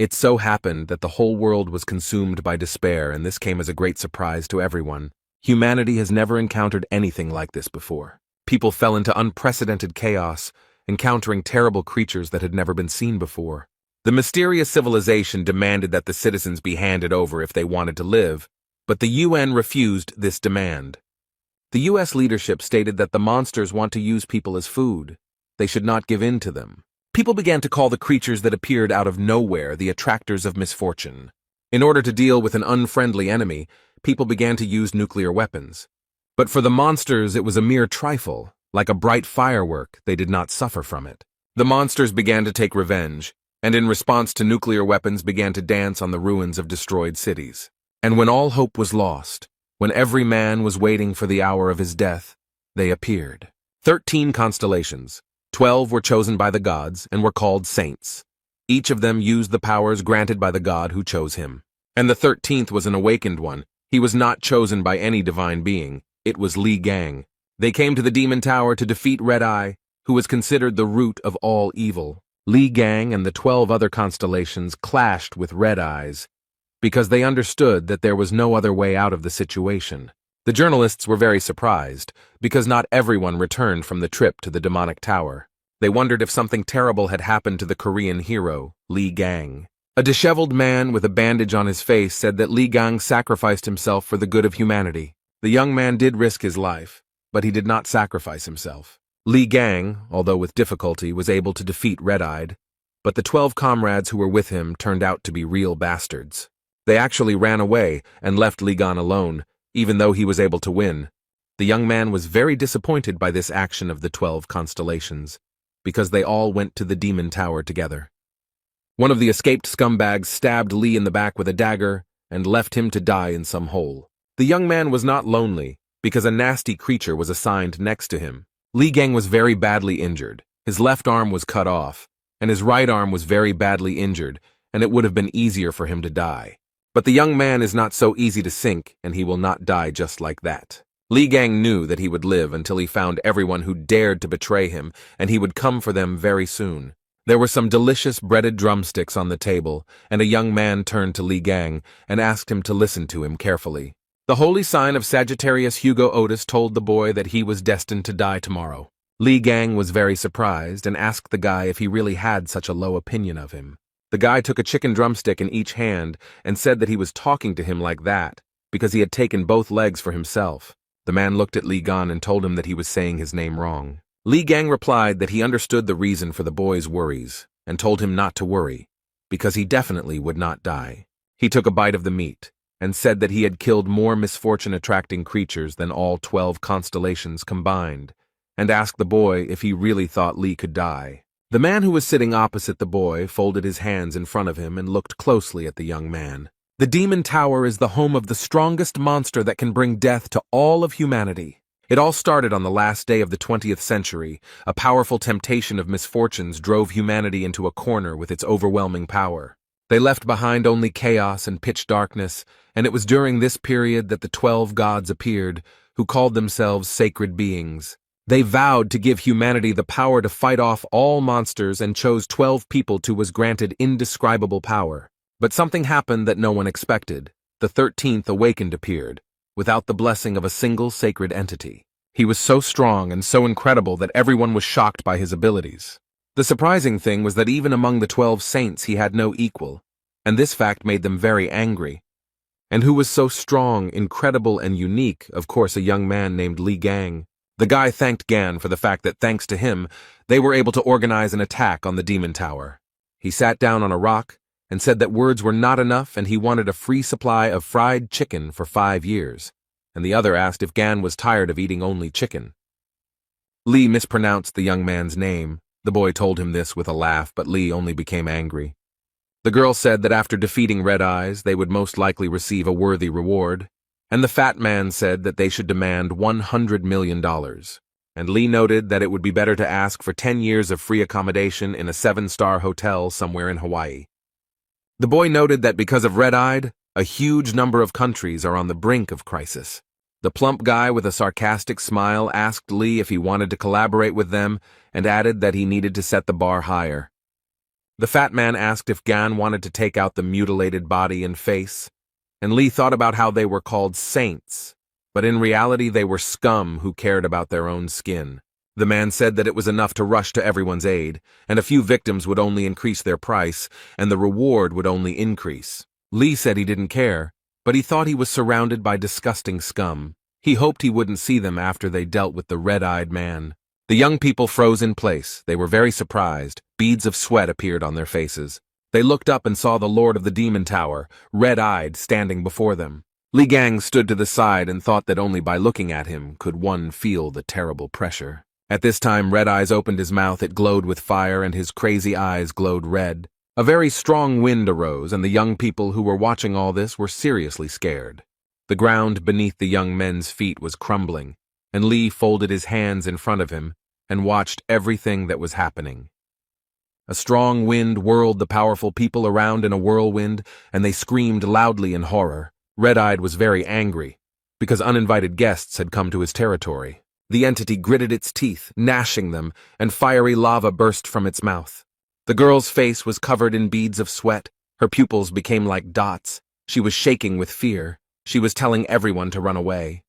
It so happened that the whole world was consumed by despair, and this came as a great surprise to everyone. Humanity has never encountered anything like this before. People fell into unprecedented chaos, encountering terrible creatures that had never been seen before. The mysterious civilization demanded that the citizens be handed over if they wanted to live, but the UN refused this demand. The US leadership stated that the monsters want to use people as food. They should not give in to them. People began to call the creatures that appeared out of nowhere the attractors of misfortune. In order to deal with an unfriendly enemy, people began to use nuclear weapons. But for the monsters, it was a mere trifle. Like a bright firework, they did not suffer from it. The monsters began to take revenge, and in response to nuclear weapons began to dance on the ruins of destroyed cities. And when all hope was lost, when every man was waiting for the hour of his death, they appeared. 13 constellations. 12 were chosen by the gods and were called saints. Each of them used the powers granted by the god who chose him. And the 13th was an awakened one. He was not chosen by any divine being. It was Li Gang. They came to the Demon Tower to defeat Red Eye, who was considered the root of all evil. Li Gang and the 12 other constellations clashed with Red Eyes because they understood that there was no other way out of the situation. The journalists were very surprised because not everyone returned from the trip to the demonic tower. They wondered if something terrible had happened to the Korean hero, Li Gang. A disheveled man with a bandage on his face said that Li Gang sacrificed himself for the good of humanity. The young man did risk his life, but he did not sacrifice himself. Li Gang, although with difficulty, was able to defeat Red-Eyed, but the 12 comrades who were with him turned out to be real bastards. They actually ran away and left Li Gang alone, even though he was able to win. The young man was very disappointed by this action of the 12 constellations, because they all went to the Demon Tower together. One of the escaped scumbags stabbed Li in the back with a dagger and left him to die in some hole. The young man was not lonely, because a nasty creature was assigned next to him. Li Gang was very badly injured. His left arm was cut off, and his right arm was very badly injured, and it would have been easier for him to die. But the young man is not so easy to sink, and he will not die just like that. Li Gang knew that he would live until he found everyone who dared to betray him, and he would come for them very soon. There were some delicious breaded drumsticks on the table, and a young man turned to Li Gang and asked him to listen to him carefully. The holy sign of Sagittarius Hugo Otis told the boy that he was destined to die tomorrow. Li Gang was very surprised and asked the guy if he really had such a low opinion of him. The guy took a chicken drumstick in each hand and said that he was talking to him like that because he had taken both legs for himself. The man looked at Li Gang and told him that he was saying his name wrong. Li Gang replied that he understood the reason for the boy's worries and told him not to worry, because he definitely would not die. He took a bite of the meat and said that he had killed more misfortune-attracting creatures than all 12 constellations combined, and asked the boy if he really thought Li could die. The man who was sitting opposite the boy folded his hands in front of him and looked closely at the young man. The Demon Tower is the home of the strongest monster that can bring death to all of humanity. It all started on the last day of the 20th century. A powerful temptation of misfortunes drove humanity into a corner with its overwhelming power. They left behind only chaos and pitch darkness, and it was during this period that the 12 gods appeared, who called themselves sacred beings. They vowed to give humanity the power to fight off all monsters and chose 12 people who was granted indescribable power. But something happened that no one expected. The 13th awakened appeared, without the blessing of a single sacred entity. He was so strong and so incredible that everyone was shocked by his abilities. The surprising thing was that even among the 12 saints he had no equal, and this fact made them very angry. And who was so strong, incredible, and unique? Of course, a young man named Li Gang. The guy thanked Gan for the fact that thanks to him, they were able to organize an attack on the Demon Tower. He sat down on a rock and said that words were not enough and he wanted a free supply of fried chicken for 5 years, and the other asked if Gan was tired of eating only chicken. Li mispronounced the young man's name. The boy told him this with a laugh, but Li only became angry. The girl said that after defeating Red Eyes, they would most likely receive a worthy reward, and the fat man said that they should demand $100 million. And Li noted that it would be better to ask for 10 years of free accommodation in a 7-star hotel somewhere in Hawaii. The boy noted that because of Red-Eyed, a huge number of countries are on the brink of crisis. The plump guy with a sarcastic smile asked Li if he wanted to collaborate with them and added that he needed to set the bar higher. The fat man asked if Gan wanted to take out the mutilated body and face, and Lee thought about how they were called saints, but in reality they were scum who cared about their own skin. The man said that it was enough to rush to everyone's aid, and a few victims would only increase their price, and the reward would only increase. Lee said he didn't care, but he thought he was surrounded by disgusting scum. He hoped he wouldn't see them after they dealt with the red-eyed man. The young people froze in place. They were very surprised. Beads of sweat appeared on their faces. They looked up and saw the Lord of the Demon Tower, red-eyed, standing before them. Li Gang stood to the side and thought that only by looking at him could one feel the terrible pressure. At this time, Red Eyes opened his mouth. It glowed with fire, and his crazy eyes glowed red. A very strong wind arose, and the young people who were watching all this were seriously scared. The ground beneath the young men's feet was crumbling, and Lee folded his hands in front of him and watched everything that was happening. A strong wind whirled the powerful people around in a whirlwind, and they screamed loudly in horror. Red-Eyed was very angry, because uninvited guests had come to his territory. The entity gritted its teeth, gnashing them, and fiery lava burst from its mouth. The girl's face was covered in beads of sweat. Her pupils became like dots. She was shaking with fear. She was telling everyone to run away.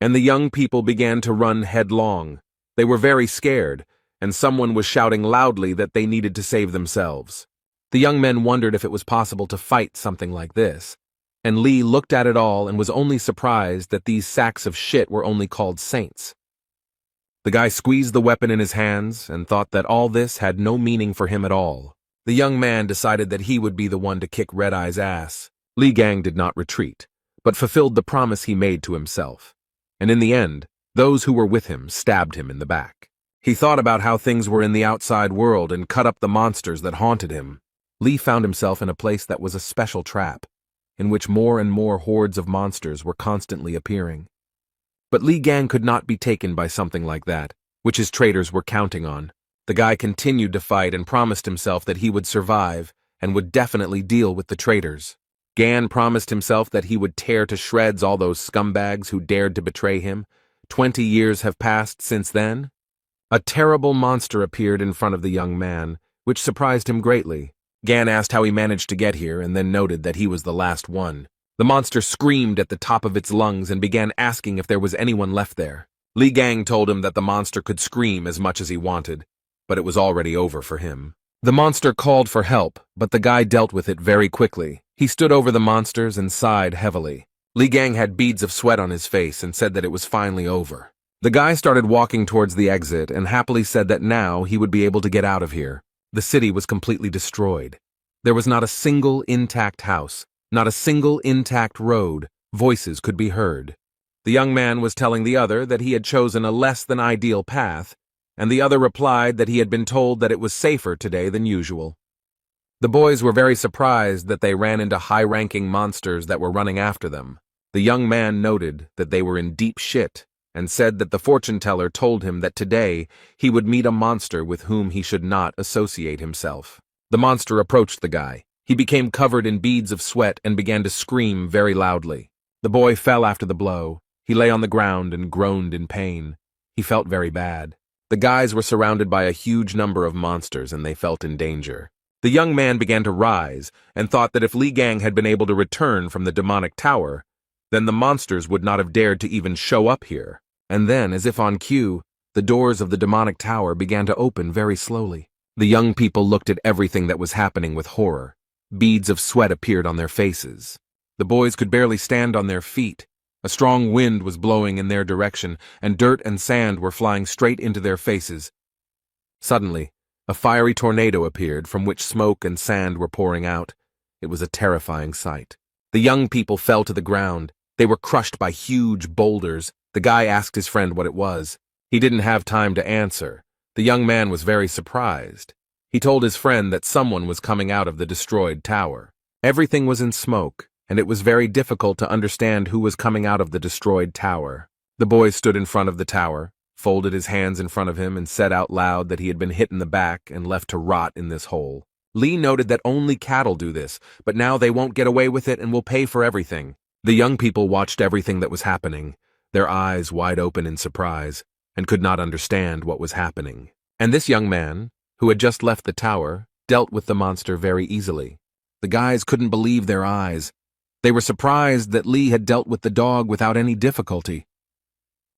And the young people began to run headlong. They were very scared, and someone was shouting loudly that they needed to save themselves. The young men wondered if it was possible to fight something like this, and Lee looked at it all and was only surprised that these sacks of shit were only called saints. The guy squeezed the weapon in his hands and thought that all this had no meaning for him at all. The young man decided that he would be the one to kick Red Eye's ass. Li Gang did not retreat, but fulfilled the promise he made to himself. And in the end, those who were with him stabbed him in the back. He thought about how things were in the outside world and cut up the monsters that haunted him. Lee found himself in a place that was a special trap, in which more and more hordes of monsters were constantly appearing. But Li Gang could not be taken by something like that, which his traders were counting on. The guy continued to fight and promised himself that he would survive and would definitely deal with the traders. Gan promised himself that he would tear to shreds all those scumbags who dared to betray him. 20 years have passed since then. A terrible monster appeared in front of the young man, which surprised him greatly. Gan asked how he managed to get here and then noted that he was the last one. The monster screamed at the top of its lungs and began asking if there was anyone left there. Li Gang told him that the monster could scream as much as he wanted, but it was already over for him. The monster called for help, but the guy dealt with it very quickly. He stood over the monsters and sighed heavily. Li Gang had beads of sweat on his face and said that it was finally over. The guy started walking towards the exit and happily said that now he would be able to get out of here. The city was completely destroyed. There was not a single intact house. Not a single intact road. Voices could be heard. The young man was telling the other that he had chosen a less than ideal path, and the other replied that he had been told that it was safer today than usual. The boys were very surprised that they ran into high-ranking monsters that were running after them. The young man noted that they were in deep shit and said that the fortune-teller told him that today he would meet a monster with whom he should not associate himself. The monster approached the guy. He became covered in beads of sweat and began to scream very loudly. The boy fell after the blow. He lay on the ground and groaned in pain. He felt very bad. The guys were surrounded by a huge number of monsters and they felt in danger. The young man began to rise and thought that if Li Gang had been able to return from the demonic tower, then the monsters would not have dared to even show up here. And then, as if on cue, the doors of the demonic tower began to open very slowly. The young people looked at everything that was happening with horror. Beads of sweat appeared on their faces. The boys could barely stand on their feet. A strong wind was blowing in their direction, and dirt and sand were flying straight into their faces. Suddenly, a fiery tornado appeared from which smoke and sand were pouring out. It was a terrifying sight. The young people fell to the ground. They were crushed by huge boulders. The guy asked his friend what it was. He didn't have time to answer. The young man was very surprised. He told his friend that someone was coming out of the destroyed tower. Everything was in smoke, and it was very difficult to understand who was coming out of the destroyed tower. The boy stood in front of the tower, folded his hands in front of him, and said out loud that he had been hit in the back and left to rot in this hole. Lee noted that only cattle do this, but now they won't get away with it and will pay for everything. The young people watched everything that was happening, their eyes wide open in surprise, and could not understand what was happening. And this young man, who had just left the tower, dealt with the monster very easily. The guys couldn't believe their eyes. They were surprised that Li had dealt with the dog without any difficulty.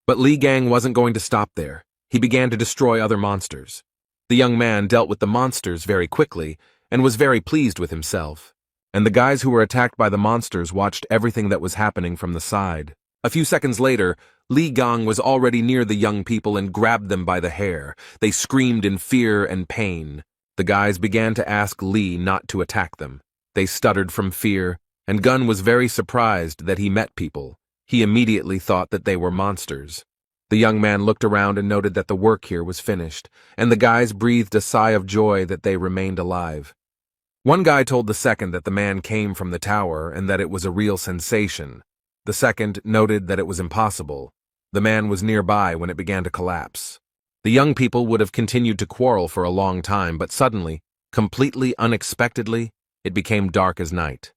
But Li Gang wasn't going to stop there. He began to destroy other monsters. The young man dealt with the monsters very quickly and was very pleased with himself. And the guys who were attacked by the monsters watched everything that was happening from the side. A few seconds later, Li Gang was already near the young people and grabbed them by the hair. They screamed in fear and pain. The guys began to ask Li not to attack them. They stuttered from fear, and Gun was very surprised that he met people. He immediately thought that they were monsters. The young man looked around and noted that the work here was finished, and the guys breathed a sigh of joy that they remained alive. One guy told the second that the man came from the tower and that it was a real sensation. The second noted that it was impossible. The man was nearby when it began to collapse. The young people would have continued to quarrel for a long time, but suddenly, completely unexpectedly, it became dark as night.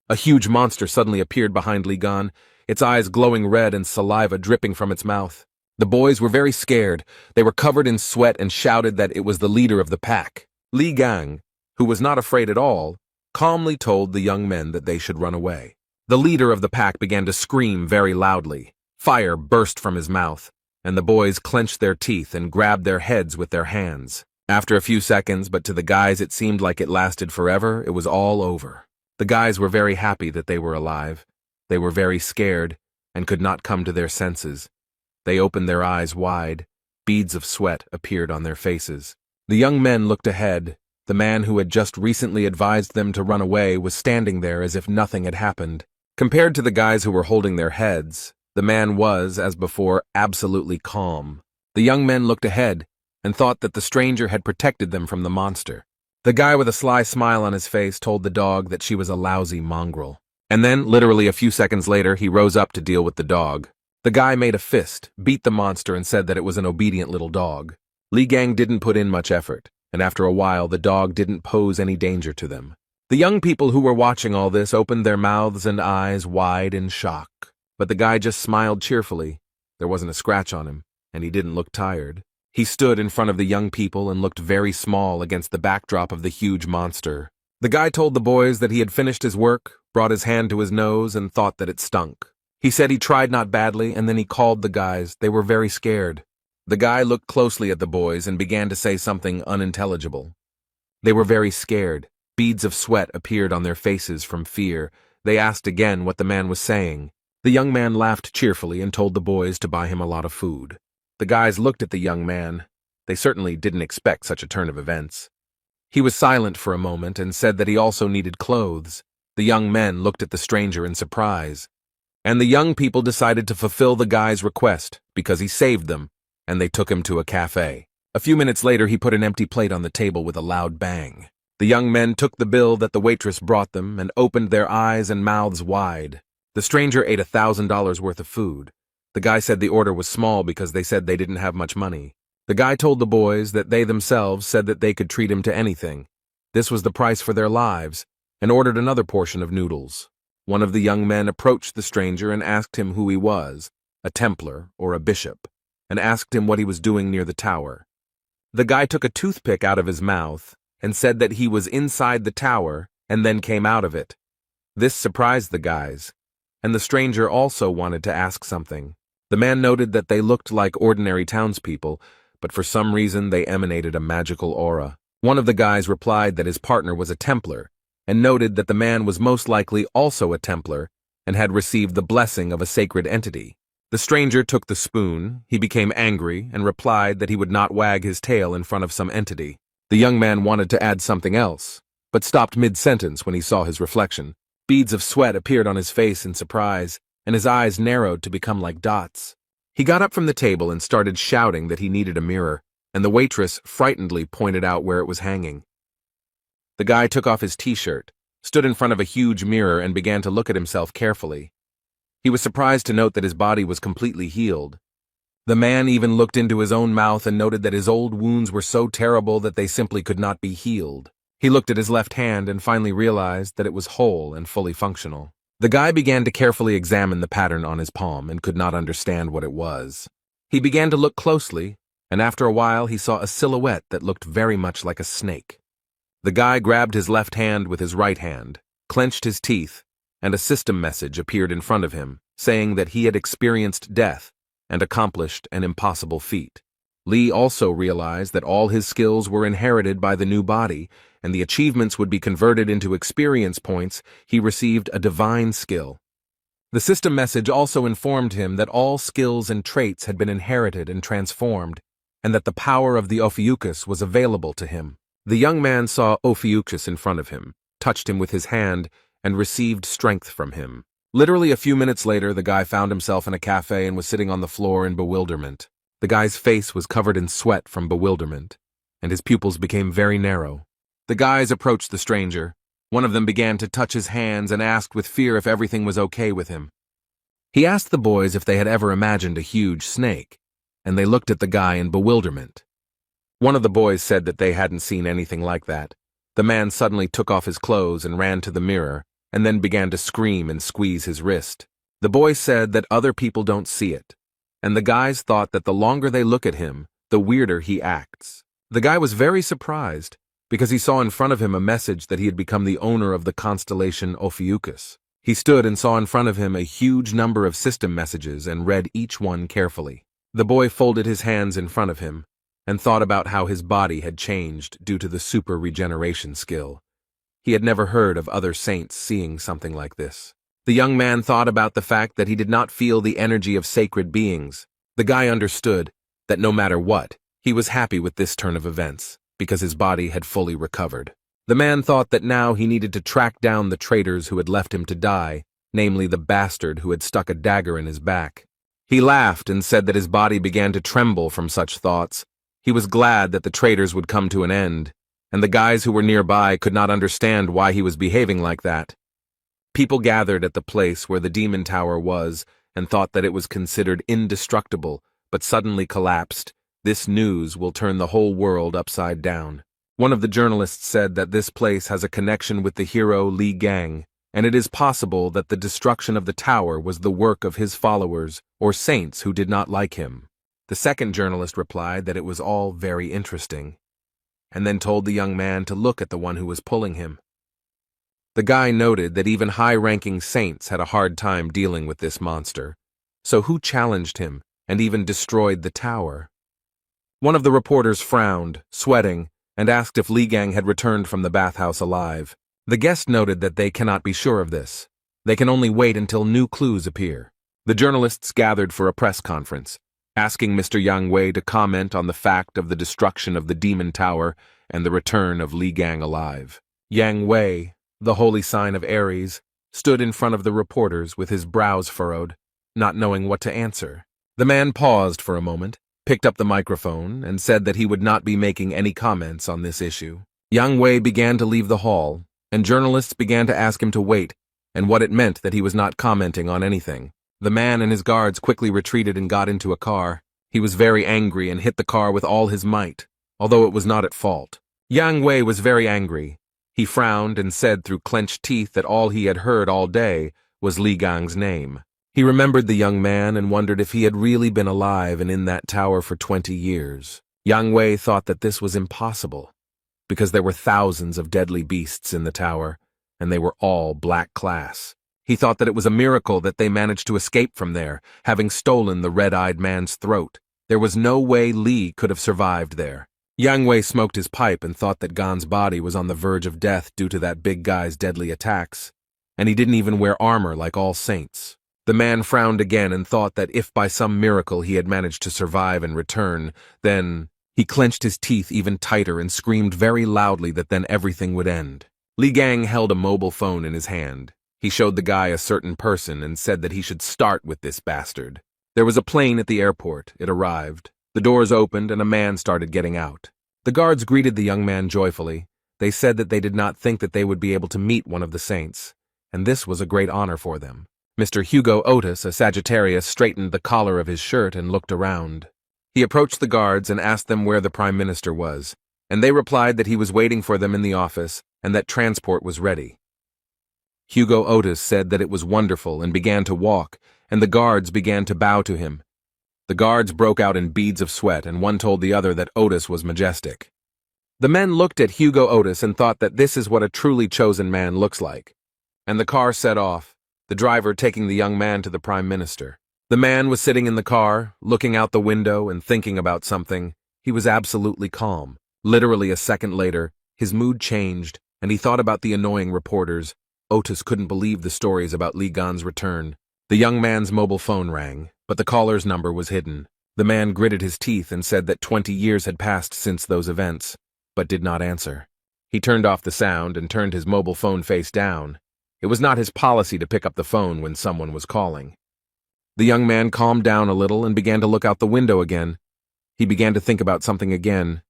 A huge monster suddenly appeared behind Li Gan, its eyes glowing red and saliva dripping from its mouth. The boys were very scared. They were covered in sweat and shouted that it was the leader of the pack. Li Gang, who was not afraid at all, calmly told the young men that they should run away. The leader of the pack began to scream very loudly. Fire burst from his mouth, and the boys clenched their teeth and grabbed their heads with their hands. After a few seconds, but to the guys it seemed like it lasted forever, it was all over. The guys were very happy that they were alive. They were very scared and could not come to their senses. They opened their eyes wide. Beads of sweat appeared on their faces. The young men looked ahead. The man who had just recently advised them to run away was standing there as if nothing had happened. Compared to the guys who were holding their heads, the man was, as before, absolutely calm. The young men looked ahead and thought that the stranger had protected them from the monster. The guy with a sly smile on his face told the dog that she was a lousy mongrel. And then, literally a few seconds later, he rose up to deal with the dog. The guy made a fist, beat the monster, and said that it was an obedient little dog. Li Gang didn't put in much effort, and after a while, the dog didn't pose any danger to them. The young people who were watching all this opened their mouths and eyes wide in shock. But the guy just smiled cheerfully. There wasn't a scratch on him, and he didn't look tired. He stood in front of the young people and looked very small against the backdrop of the huge monster. The guy told the boys that he had finished his work, brought his hand to his nose, and thought that it stunk. He said he tried not badly, and then he called the guys. They were very scared. The guy looked closely at the boys and began to say something unintelligible. They were very scared. Beads of sweat appeared on their faces from fear. They asked again what the man was saying. The young man laughed cheerfully and told the boys to buy him a lot of food. The guys looked at the young man. They certainly didn't expect such a turn of events. He was silent for a moment and said that he also needed clothes. The young men looked at the stranger in surprise. And the young people decided to fulfill the guy's request because he saved them, and they took him to a cafe. A few minutes later, he put an empty plate on the table with a loud bang. The young men took the bill that the waitress brought them and opened their eyes and mouths wide. The stranger ate $1,000 worth of food. The guy said the order was small because they said they didn't have much money. The guy told the boys that they themselves said that they could treat him to anything. This was the price for their lives, and ordered another portion of noodles. One of the young men approached the stranger and asked him who he was, a Templar or a bishop, and asked him what he was doing near the tower. The guy took a toothpick out of his mouth and said that he was inside the tower and then came out of it. This surprised the guys, and the stranger also wanted to ask something. The man noted that they looked like ordinary townspeople, but for some reason they emanated a magical aura. One of the guys replied that his partner was a Templar, and noted that the man was most likely also a Templar and had received the blessing of a sacred entity. The stranger took the spoon. He became angry and replied that he would not wag his tail in front of some entity. The young man wanted to add something else, but stopped mid-sentence when he saw his reflection. Beads of sweat appeared on his face in surprise, and his eyes narrowed to become like dots. He got up from the table and started shouting that he needed a mirror, and the waitress frightenedly pointed out where it was hanging. The guy took off his t-shirt, stood in front of a huge mirror, and began to look at himself carefully. He was surprised to note that his body was completely healed. The man even looked into his own mouth and noted that his old wounds were so terrible that they simply could not be healed. He looked at his left hand and finally realized that it was whole and fully functional. The guy began to carefully examine the pattern on his palm and could not understand what it was. He began to look closely, and after a while he saw a silhouette that looked very much like a snake. The guy grabbed his left hand with his right hand, clenched his teeth, and a system message appeared in front of him, saying that he had experienced death and accomplished an impossible feat. Lee also realized that all his skills were inherited by the new body, and the achievements would be converted into experience points. He received a divine skill. The system message also informed him that all skills and traits had been inherited and transformed, and that the power of the Ophiuchus was available to him. The young man saw Ophiuchus in front of him, touched him with his hand, and received strength from him. Literally a few minutes later, the guy found himself in a cafe and was sitting on the floor in bewilderment. The guy's face was covered in sweat from bewilderment, and his pupils became very narrow. The guys approached the stranger. One of them began to touch his hands and asked with fear if everything was okay with him. He asked the boys if they had ever imagined a huge snake, and they looked at the guy in bewilderment. One of the boys said that they hadn't seen anything like that. The man suddenly took off his clothes and ran to the mirror, and then began to scream and squeeze his wrist. The boy said that other people don't see it, and the guys thought that the longer they look at him, the weirder he acts. The guy was very surprised, because he saw in front of him a message that he had become the owner of the constellation Ophiuchus. He stood and saw in front of him a huge number of system messages and read each one carefully. The boy folded his hands in front of him and thought about how his body had changed due to the super regeneration skill. He had never heard of other saints seeing something like this. The young man thought about the fact that he did not feel the energy of sacred beings. The guy understood that no matter what, he was happy with this turn of events, because his body had fully recovered. The man thought that now he needed to track down the traitors who had left him to die, namely the bastard who had stuck a dagger in his back. He laughed and said that his body began to tremble from such thoughts. He was glad that the traitors would come to an end, and the guys who were nearby could not understand why he was behaving like that. People gathered at the place where the demon tower was and thought that it was considered indestructible, but suddenly collapsed. This news will turn the whole world upside down. One of the journalists said that this place has a connection with the hero Li Gang, and it is possible that the destruction of the tower was the work of his followers or saints who did not like him. The second journalist replied that it was all very interesting, and then told the young man to look at the one who was pulling him. The guy noted that even high-ranking saints had a hard time dealing with this monster, so who challenged him and even destroyed the tower? One of the reporters frowned, sweating, and asked if Li Gang had returned from the bathhouse alive. The guest noted that they cannot be sure of this. They can only wait until new clues appear. The journalists gathered for a press conference, asking Mr. Yang Wei to comment on the fact of the destruction of the demon tower and the return of Li Gang alive. Yang Wei, the holy sign of Aries, stood in front of the reporters with his brows furrowed, not knowing what to answer. The man paused for a moment, picked up the microphone, and said that he would not be making any comments on this issue. Yang Wei began to leave the hall, and journalists began to ask him to wait, and what it meant that he was not commenting on anything. The man and his guards quickly retreated and got into a car. He was very angry and hit the car with all his might, although it was not at fault. Yang Wei was very angry. He frowned and said through clenched teeth that all he had heard all day was Li Gang's name. He remembered the young man and wondered if he had really been alive and in that tower for 20 years. Yang Wei thought that this was impossible, because there were thousands of deadly beasts in the tower, and they were all black class. He thought that it was a miracle that they managed to escape from there, having stolen the red-eyed man's throat. There was no way Li could have survived there. Yang Wei smoked his pipe and thought that Gan's body was on the verge of death due to that big guy's deadly attacks, and he didn't even wear armor like all saints. The man frowned again and thought that if by some miracle he had managed to survive and return, then he clenched his teeth even tighter and screamed very loudly that then everything would end. Li Gang held a mobile phone in his hand. He showed the guy a certain person and said that he should start with this bastard. There was a plane at the airport. It arrived. The doors opened and a man started getting out. The guards greeted the young man joyfully. They said that they did not think that they would be able to meet one of the saints, and this was a great honor for them. Mr. Hugo Otis, a Sagittarius, straightened the collar of his shirt and looked around. He approached the guards and asked them where the Prime Minister was, and they replied that he was waiting for them in the office and that transport was ready. Hugo Otis said that it was wonderful and began to walk, and the guards began to bow to him. The guards broke out in beads of sweat, and one told the other that Otis was majestic. The men looked at Hugo Otis and thought that this is what a truly chosen man looks like. And the car set off, the driver taking the young man to the Prime Minister. The man was sitting in the car, looking out the window and thinking about something. He was absolutely calm. Literally a second later, his mood changed, and he thought about the annoying reporters. Otis couldn't believe the stories about Li Gan's return. The young man's mobile phone rang, but the caller's number was hidden. The man gritted his teeth and said that 20 years had passed since those events, but did not answer. He turned off the sound and turned his mobile phone face down. It was not his policy to pick up the phone when someone was calling. The young man calmed down a little and began to look out the window again. He began to think about something again.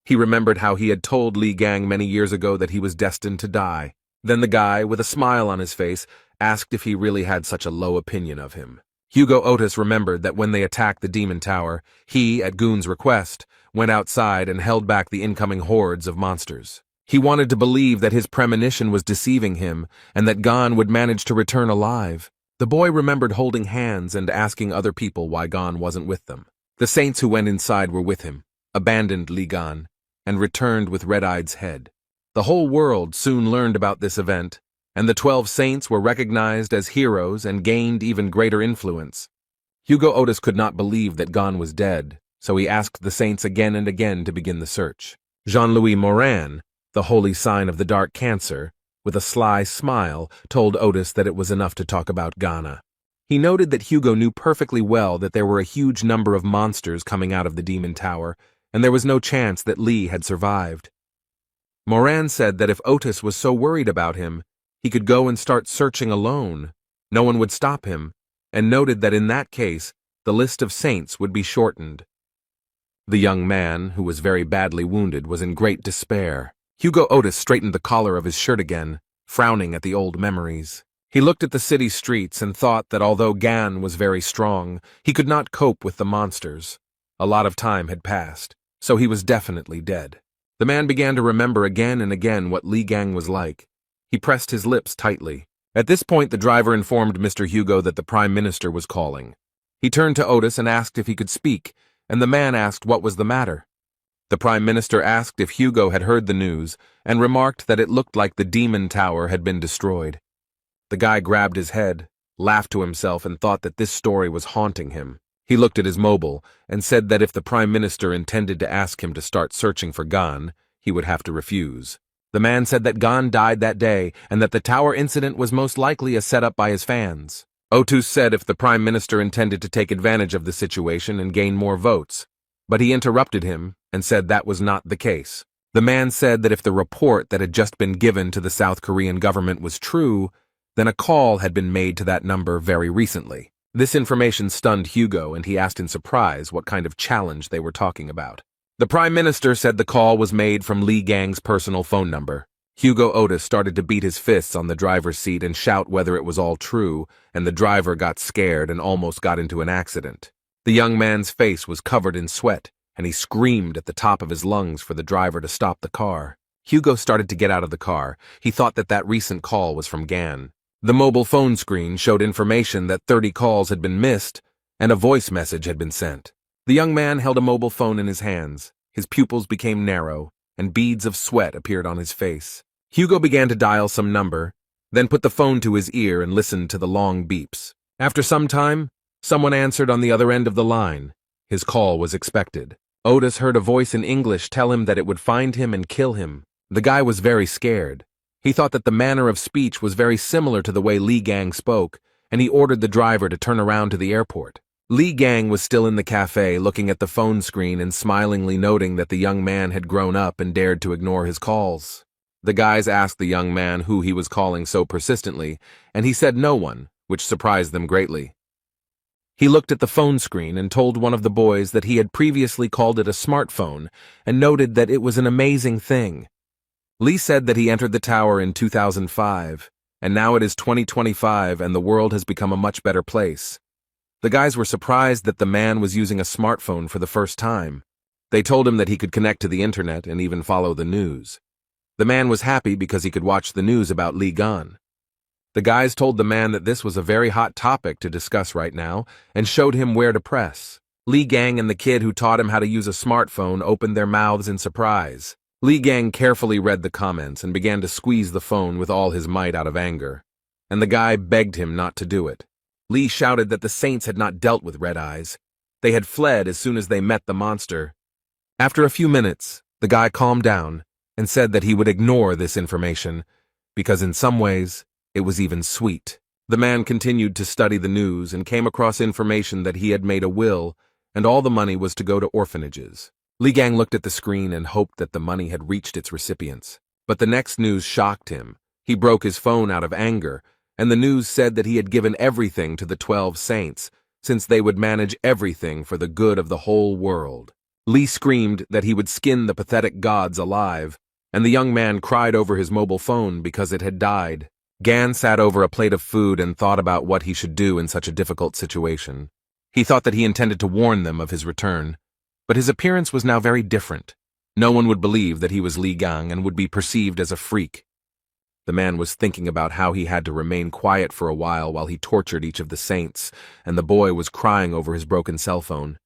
He remembered how he had told Li Gang many years ago that he was destined to die. Then the guy, with a smile on his face, asked if he really had such a low opinion of him. Hugo Otis remembered that when they attacked the Demon Tower, he, at Goon's request, went outside and held back the incoming hordes of monsters. He wanted to believe that his premonition was deceiving him and that Gon would manage to return alive. The boy remembered holding hands and asking other people why Gon wasn't with them. The saints who went inside were with him, abandoned Li Gan, and returned with Red-Eye's head. The whole world soon learned about this event, and the 12 saints were recognized as heroes and gained even greater influence. Hugo Otis could not believe that Gon was dead, so he asked the saints again and again to begin the search. Jean-Louis Morin, the holy sign of the dark cancer, with a sly smile, told Otis that it was enough to talk about Ghana. He noted that Hugo knew perfectly well that there were a huge number of monsters coming out of the Demon Tower, and there was no chance that Li had survived. Morin said that if Otis was so worried about him, he could go and start searching alone. No one would stop him, and noted that in that case, the list of saints would be shortened. The young man, who was very badly wounded, was in great despair. Hugo Otis straightened the collar of his shirt again, frowning at the old memories. He looked at the city streets and thought that although Gan was very strong, he could not cope with the monsters. A lot of time had passed, so he was definitely dead. The man began to remember again and again what Li Gang was like. He pressed his lips tightly. At this point, the driver informed Mr. Hugo that the Prime Minister was calling. He turned to Otis and asked if he could speak, and the man asked what was the matter. The Prime Minister asked if Hugo had heard the news and remarked that it looked like the Demon Tower had been destroyed. The guy grabbed his head, laughed to himself, and thought that this story was haunting him. He looked at his mobile and said that if the Prime Minister intended to ask him to start searching for Gon, he would have to refuse. The man said that Gon died that day and that the tower incident was most likely a setup by his fans. Otis said if the Prime Minister intended to take advantage of the situation and gain more votes, but he interrupted him and said that was not the case. The man said that if the report that had just been given to the South Korean government was true, then a call had been made to that number very recently. This information stunned Hugo, and he asked in surprise what kind of challenge they were talking about. The Prime Minister said the call was made from Li Gang's personal phone number. Hugo Otis started to beat his fists on the driver's seat and shout whether it was all true, and the driver got scared and almost got into an accident. The young man's face was covered in sweat, and he screamed at the top of his lungs for the driver to stop the car. Hugo started to get out of the car. He thought that that recent call was from Gan. The mobile phone screen showed information that 30 calls had been missed, and a voice message had been sent. The young man held a mobile phone in his hands. His pupils became narrow, and beads of sweat appeared on his face. Hugo began to dial some number, then put the phone to his ear and listened to the long beeps. After some time, someone answered on the other end of the line. His call was expected. Otis heard a voice in English tell him that it would find him and kill him. The guy was very scared. He thought that the manner of speech was very similar to the way Li Gang spoke, and he ordered the driver to turn around to the airport. Li Gang was still in the cafe looking at the phone screen and smilingly noting that the young man had grown up and dared to ignore his calls. The guys asked the young man who he was calling so persistently, and he said no one, which surprised them greatly. He looked at the phone screen and told one of the boys that he had previously called it a smartphone and noted that it was an amazing thing. Lee said that he entered the tower in 2005, and now it is 2025 and the world has become a much better place. The guys were surprised that the man was using a smartphone for the first time. They told him that he could connect to the internet and even follow the news. The man was happy because he could watch the news about Li Gan. The guys told the man that this was a very hot topic to discuss right now and showed him where to press. Li Gang and the kid who taught him how to use a smartphone opened their mouths in surprise. Li Gang carefully read the comments and began to squeeze the phone with all his might out of anger, and the guy begged him not to do it. Li shouted that the saints had not dealt with Red Eyes. They had fled as soon as they met the monster. After a few minutes, the guy calmed down and said that he would ignore this information because in some ways it was even sweet. The man continued to study the news and came across information that he had made a will and all the money was to go to orphanages. Li Gang looked at the screen and hoped that the money had reached its recipients. But the next news shocked him. He broke his phone out of anger, and the news said that he had given everything to the 12 saints, since they would manage everything for the good of the whole world. Li screamed that he would skin the pathetic gods alive, and the young man cried over his mobile phone because it had died. Gan sat over a plate of food and thought about what he should do in such a difficult situation. He thought that he intended to warn them of his return, but his appearance was now very different. No one would believe that he was Li Gang and would be perceived as a freak. The man was thinking about how he had to remain quiet for a while he tortured each of the saints, and the boy was crying over his broken cell phone.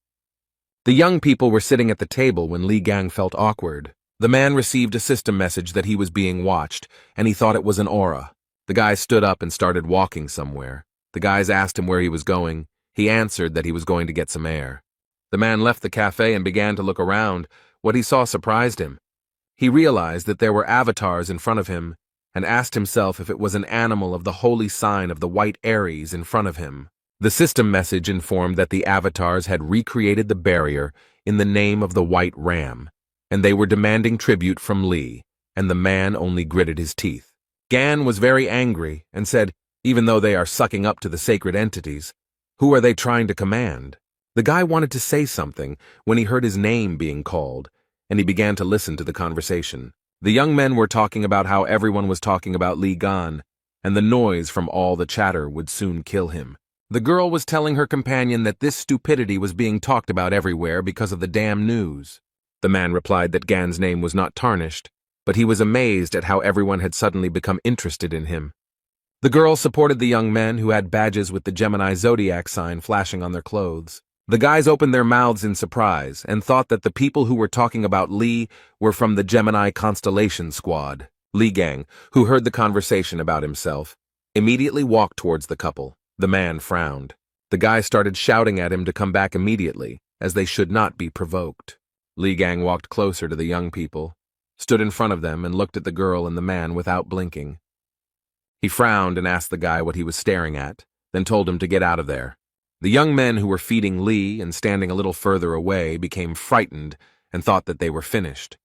The young people were sitting at the table when Li Gang felt awkward. The man received a system message that he was being watched, and he thought it was an aura. The guy stood up and started walking somewhere. The guys asked him where he was going. He answered that he was going to get some air. The man left the cafe and began to look around. What he saw surprised him. He realized that there were avatars in front of him, and asked himself if it was an animal of the holy sign of the white Aries in front of him. The system message informed that the avatars had recreated the barrier in the name of the white ram, and they were demanding tribute from Li, and the man only gritted his teeth. Gan was very angry and said, even though they are sucking up to the sacred entities, who are they trying to command? The guy wanted to say something when he heard his name being called, and he began to listen to the conversation. The young men were talking about how everyone was talking about Li Gan, and the noise from all the chatter would soon kill him. The girl was telling her companion that this stupidity was being talked about everywhere because of the damn news. The man replied that Gan's name was not tarnished, but he was amazed at how everyone had suddenly become interested in him. The girl supported the young men who had badges with the Gemini Zodiac sign flashing on their clothes. The guys opened their mouths in surprise and thought that the people who were talking about Li were from the Gemini constellation squad. Li Gang, who heard the conversation about himself, immediately walked towards the couple. The man frowned. The guy started shouting at him to come back immediately, as they should not be provoked. Li Gang walked closer to the young people, stood in front of them and looked at the girl and the man without blinking. He frowned and asked the guy what he was staring at, then told him to get out of there. The young men who were feeding Li and standing a little further away became frightened and thought that they were finished.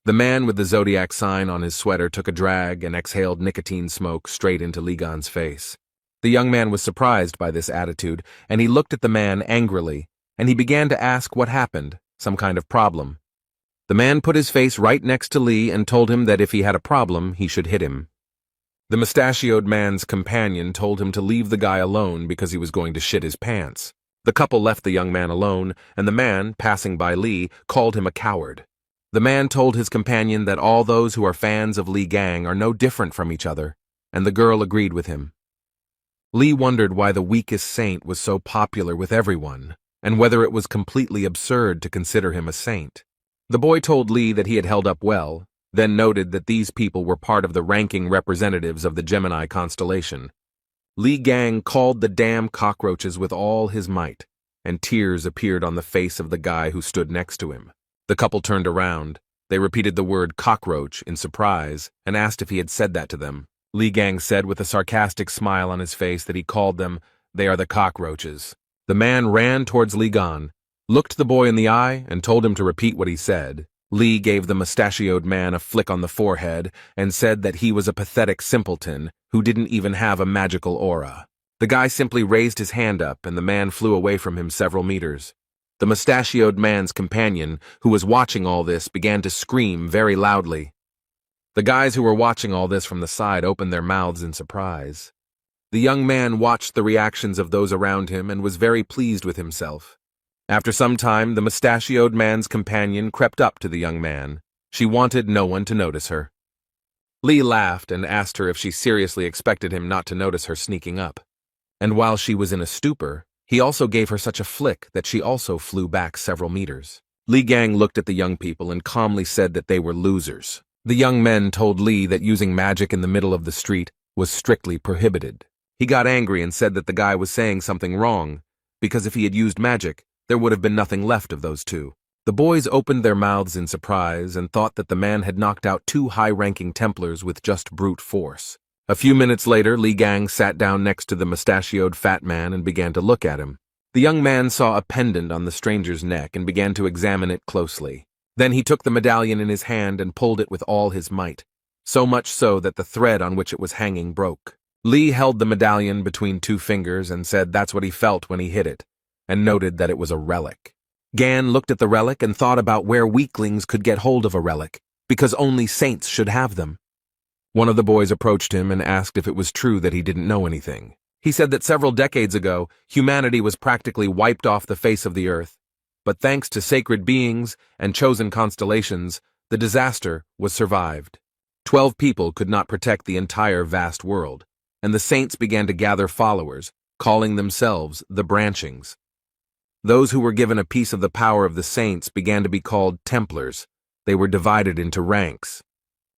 The man with the Zodiac sign on his sweater took a drag and exhaled nicotine smoke straight into Li Gan's face. The young man was surprised by this attitude, and he looked at the man angrily, and he began to ask what happened, some kind of problem. The man put his face right next to Li and told him that if he had a problem, he should hit him. The mustachioed man's companion told him to leave the guy alone because he was going to shit his pants. The couple left the young man alone, and the man, passing by Li, called him a coward. The man told his companion that all those who are fans of Li Gang are no different from each other, and the girl agreed with him. Li wondered why the weakest saint was so popular with everyone, and whether it was completely absurd to consider him a saint. The boy told Li that he had held up well, then noted that these people were part of the ranking representatives of the Gemini constellation. Li Gang called the damn cockroaches with all his might, and tears appeared on the face of the guy who stood next to him. The couple turned around. They repeated the word cockroach in surprise and asked if he had said that to them. Li Gang said with a sarcastic smile on his face that he called them, "They are the cockroaches." The man ran towards Li Gan, looked the boy in the eye, and told him to repeat what he said. Li gave the mustachioed man a flick on the forehead and said that he was a pathetic simpleton who didn't even have a magical aura. The guy simply raised his hand up and the man flew away from him several meters. The mustachioed man's companion, who was watching all this, began to scream very loudly. The guys who were watching all this from the side opened their mouths in surprise. The young man watched the reactions of those around him and was very pleased with himself. After some time, the mustachioed man's companion crept up to the young man. She wanted no one to notice her. Li laughed and asked her if she seriously expected him not to notice her sneaking up. And while she was in a stupor, he also gave her such a flick that she also flew back several meters. Li Gang looked at the young people and calmly said that they were losers. The young men told Li that using magic in the middle of the street was strictly prohibited. He got angry and said that the guy was saying something wrong, because if he had used magic, there would have been nothing left of those two. The boys opened their mouths in surprise and thought that the man had knocked out two high-ranking Templars with just brute force. A few minutes later, Li Gang sat down next to the mustachioed fat man and began to look at him. The young man saw a pendant on the stranger's neck and began to examine it closely. Then he took the medallion in his hand and pulled it with all his might, so much so that the thread on which it was hanging broke. Li held the medallion between two fingers and said that's what he felt when he hit it, and noted that it was a relic. Gan looked at the relic and thought about where weaklings could get hold of a relic, because only saints should have them. One of the boys approached him and asked if it was true that he didn't know anything. He said that several decades ago, humanity was practically wiped off the face of the earth, but thanks to sacred beings and chosen constellations, the disaster was survived. 12 people could not protect the entire vast world, and the saints began to gather followers, calling themselves the Branchings. Those who were given a piece of the power of the saints began to be called Templars. They were divided into ranks.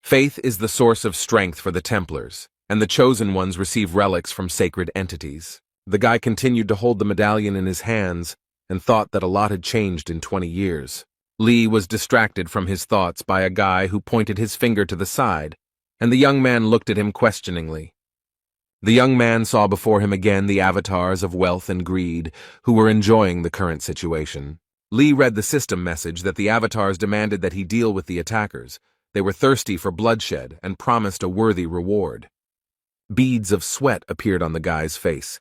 Faith is the source of strength for the Templars, and the chosen ones receive relics from sacred entities. The guy continued to hold the medallion in his hands and thought that a lot had changed in 20 years. Li was distracted from his thoughts by a guy who pointed his finger to the side, and the young man looked at him questioningly. The young man saw before him again the avatars of wealth and greed who were enjoying the current situation. Li read the system message that the avatars demanded that he deal with the attackers. They were thirsty for bloodshed and promised a worthy reward. Beads of sweat appeared on the guy's face.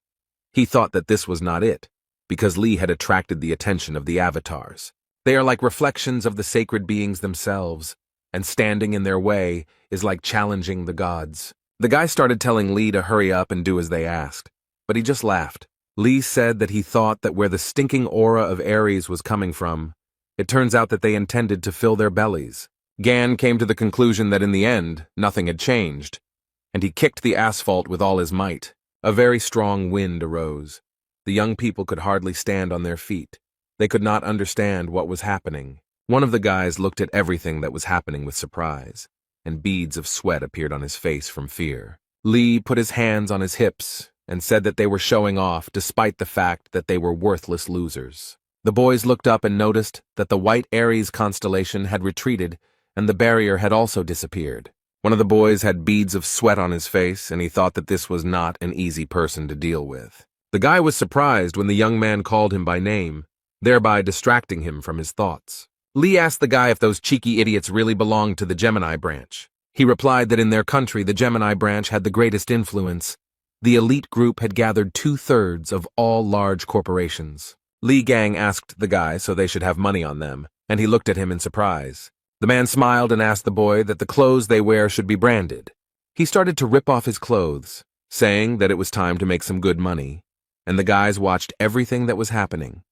He thought that this was not it, because Li had attracted the attention of the avatars. They are like reflections of the sacred beings themselves, and standing in their way is like challenging the gods. The guy started telling Li to hurry up and do as they asked, but he just laughed. Li said that he thought that where the stinking aura of Aries was coming from, it turns out that they intended to fill their bellies. Gan came to the conclusion that in the end, nothing had changed, and he kicked the asphalt with all his might. A very strong wind arose. The young people could hardly stand on their feet. They could not understand what was happening. One of the guys looked at everything that was happening with surprise, and beads of sweat appeared on his face from fear. Li put his hands on his hips and said that they were showing off despite the fact that they were worthless losers. The boys looked up and noticed that the white Aries constellation had retreated and the barrier had also disappeared. One of the boys had beads of sweat on his face, and he thought that this was not an easy person to deal with. The guy was surprised when the young man called him by name, thereby distracting him from his thoughts. Li asked the guy if those cheeky idiots really belonged to the Gemini branch. He replied that in their country the Gemini branch had the greatest influence. The elite group had gathered 2/3 of all large corporations. Li Gang asked the guy so they should have money on them, and he looked at him in surprise. The man smiled and asked the boy that the clothes they wear should be branded. He started to rip off his clothes, saying that it was time to make some good money, and the guys watched everything that was happening.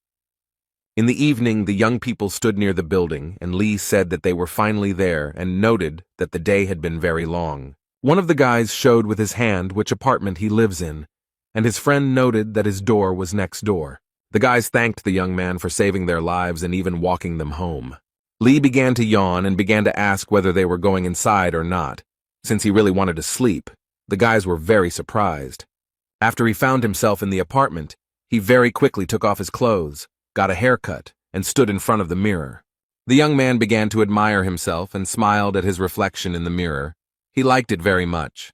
In the evening, the young people stood near the building, and Li said that they were finally there and noted that the day had been very long. One of the guys showed with his hand which apartment he lives in, and his friend noted that his door was next door. The guys thanked the young man for saving their lives and even walking them home. Li began to yawn and began to ask whether they were going inside or not. Since he really wanted to sleep, the guys were very surprised. After he found himself in the apartment, he very quickly took off his clothes, got a haircut, and stood in front of the mirror. The young man began to admire himself and smiled at his reflection in the mirror. He liked it very much.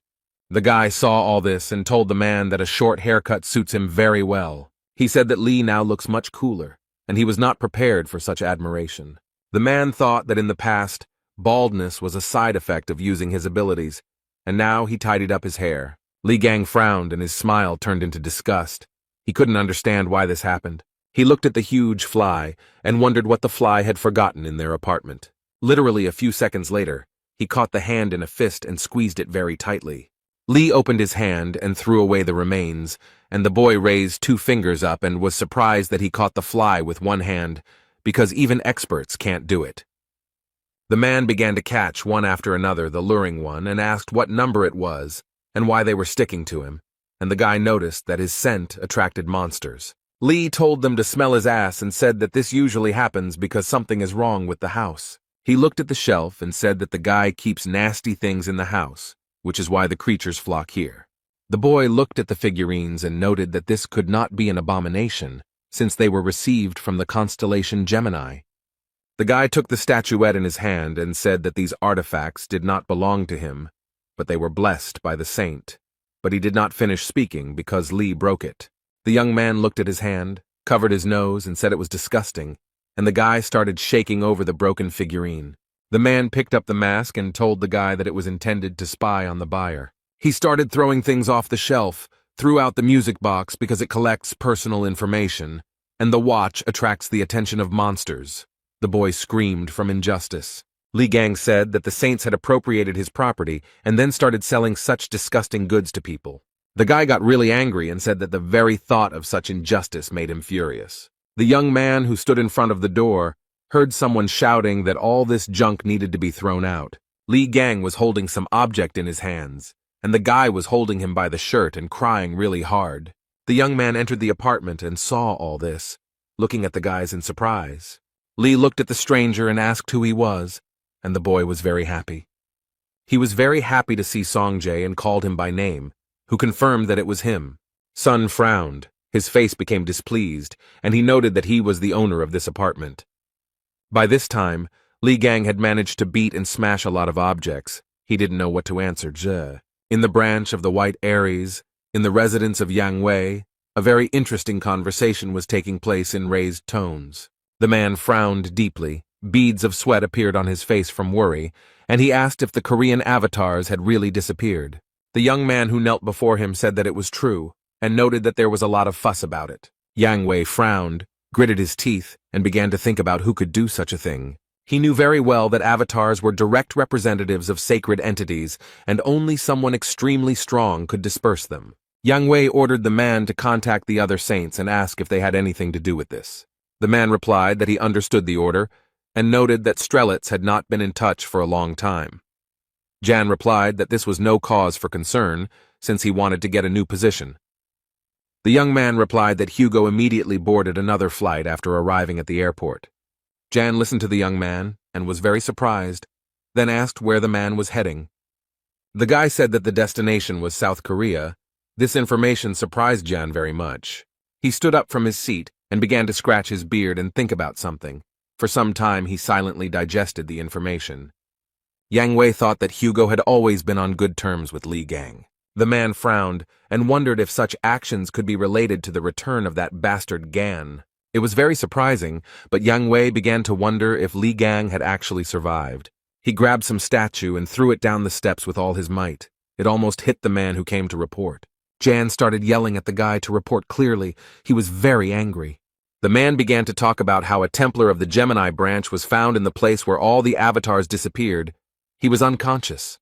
The guy saw all this and told the man that a short haircut suits him very well. He said that Li now looks much cooler, and he was not prepared for such admiration. The man thought that in the past, baldness was a side effect of using his abilities, and now he tidied up his hair. Li Gang frowned and his smile turned into disgust. He couldn't understand why this happened. He looked at the huge fly and wondered what the fly had forgotten in their apartment. Literally a few seconds later, he caught the hand in a fist and squeezed it very tightly. Li opened his hand and threw away the remains, and the boy raised 2 fingers up and was surprised that he caught the fly with one hand, because even experts can't do it. The man began to catch one after another the luring one and asked what number it was and why they were sticking to him, and the guy noticed that his scent attracted monsters. Lee told them to smell his ass and said that this usually happens because something is wrong with the house. He looked at the shelf and said that the guy keeps nasty things in the house, which is why the creatures flock here. The boy looked at the figurines and noted that this could not be an abomination, since they were received from the constellation Gemini. The guy took the statuette in his hand and said that these artifacts did not belong to him, but they were blessed by the saint. But he did not finish speaking because Lee broke it. The young man looked at his hand, covered his nose, and said it was disgusting, and the guy started shaking over the broken figurine. The man picked up the mask and told the guy that it was intended to spy on the buyer. He started throwing things off the shelf, threw out the music box because it collects personal information, and the watch attracts the attention of monsters. The boy screamed from injustice. Li Gang said that the saints had appropriated his property and then started selling such disgusting goods to people. The guy got really angry and said that the very thought of such injustice made him furious. The young man who stood in front of the door heard someone shouting that all this junk needed to be thrown out. Li Gang was holding some object in his hands, and the guy was holding him by the shirt and crying really hard. The young man entered the apartment and saw all this, looking at the guys in surprise. Lee looked at the stranger and asked who he was, and the boy was very happy. He was very happy to see Songjae and called him by name, who confirmed that it was him. Sun frowned, his face became displeased, and he noted that he was the owner of this apartment. By this time, Li Gang had managed to beat and smash a lot of objects. He didn't know what to answer. In the branch of the White Aries, in the residence of Yang Wei, a very interesting conversation was taking place in raised tones. The man frowned deeply. Beads of sweat appeared on his face from worry, and he asked if the Korean avatars had really disappeared. The young man who knelt before him said that it was true, and noted that there was a lot of fuss about it. Yang Wei frowned, gritted his teeth, and began to think about who could do such a thing. He knew very well that avatars were direct representatives of sacred entities, and only someone extremely strong could disperse them. Yang Wei ordered the man to contact the other saints and ask if they had anything to do with this. The man replied that he understood the order, and noted that Strelitz had not been in touch for a long time. Jan replied that this was no cause for concern, since he wanted to get a new position. The young man replied that Hugo immediately boarded another flight after arriving at the airport. Jan listened to the young man and was very surprised, then asked where the man was heading. The guy said that the destination was South Korea. This information surprised Jan very much. He stood up from his seat and began to scratch his beard and think about something. For some time he silently digested the information. Yang Wei thought that Hugo had always been on good terms with Li Gang. The man frowned and wondered if such actions could be related to the return of that bastard Gan. It was very surprising, but Yang Wei began to wonder if Li Gang had actually survived. He grabbed some statue and threw it down the steps with all his might. It almost hit the man who came to report. Jan started yelling at the guy to report clearly. He was very angry. The man began to talk about how a Templar of the Gemini branch was found in the place where all the avatars disappeared. He was unconscious.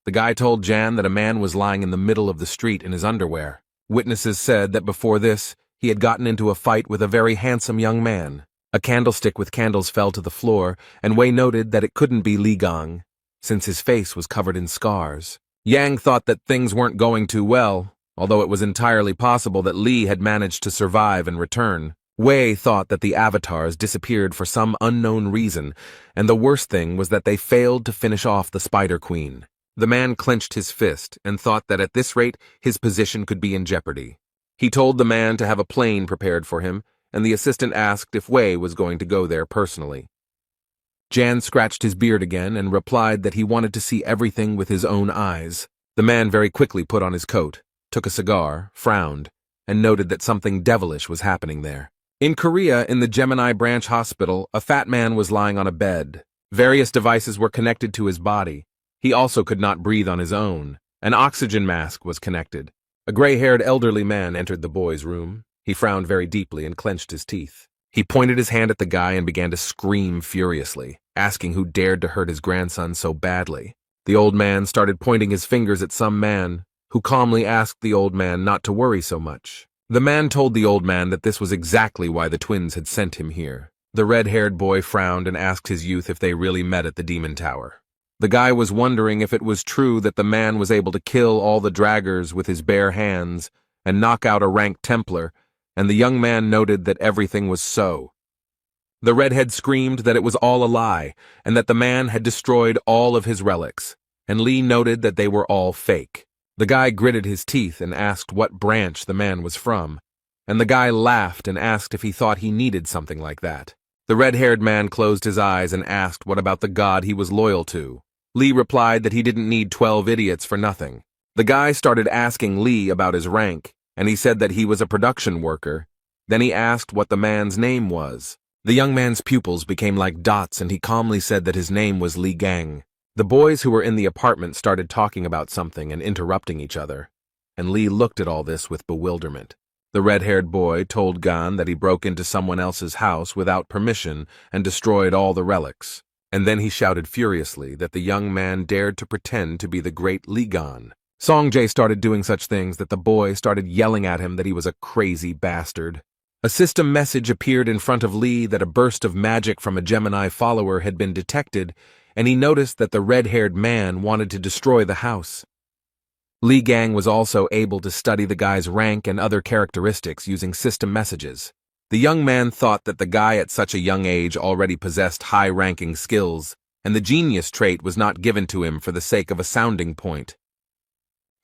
The guy told Jan that a man was lying in the middle of the street in his underwear. Witnesses said that before this, he had gotten into a fight with a very handsome young man. A candlestick with candles fell to the floor, and Wei noted that it couldn't be Li Gang, since his face was covered in scars. Yang thought that things weren't going too well, although it was entirely possible that Li had managed to survive and return. Wei thought that the avatars disappeared for some unknown reason, and the worst thing was that they failed to finish off the Spider Queen. The man clenched his fist and thought that at this rate his position could be in jeopardy. He told the man to have a plane prepared for him, and the assistant asked if Wei was going to go there personally. Jan scratched his beard again and replied that he wanted to see everything with his own eyes. The man very quickly put on his coat, took a cigar, frowned, and noted that something devilish was happening there. In Korea, in the Gemini Branch Hospital, a fat man was lying on a bed. Various devices were connected to his body. He also could not breathe on his own. An oxygen mask was connected. A gray-haired elderly man entered the boy's room. He frowned very deeply and clenched his teeth. He pointed his hand at the guy and began to scream furiously, asking who dared to hurt his grandson so badly. The old man started pointing his fingers at some man, who calmly asked the old man not to worry so much. The man told the old man that this was exactly why the twins had sent him here. The red-haired boy frowned and asked his youth if they really met at the Demon Tower. The guy was wondering if it was true that the man was able to kill all the draggers with his bare hands and knock out a ranked Templar, and the young man noted that everything was so. The redhead screamed that it was all a lie, and that the man had destroyed all of his relics, and Lee noted that they were all fake. The guy gritted his teeth and asked what branch the man was from, and the guy laughed and asked if he thought he needed something like that. The red-haired man closed his eyes and asked what about the god he was loyal to. Lee replied that he didn't need 12 idiots for nothing. The guy started asking Lee about his rank, and he said that he was a production worker. Then he asked what the man's name was. The young man's pupils became like dots, and he calmly said that his name was Lee Gang. The boys who were in the apartment started talking about something and interrupting each other, and Lee looked at all this with bewilderment. The red-haired boy told Gan that he broke into someone else's house without permission and destroyed all the relics, and then he shouted furiously that the young man dared to pretend to be the great Lee Gan. Songjae started doing such things that the boy started yelling at him that he was a crazy bastard. A system message appeared in front of Lee that a burst of magic from a Gemini follower had been detected, and he noticed that the red-haired man wanted to destroy the house. Lee Gang was also able to study the guy's rank and other characteristics using system messages. The young man thought that the guy at such a young age already possessed high-ranking skills, and the genius trait was not given to him for the sake of a sounding point.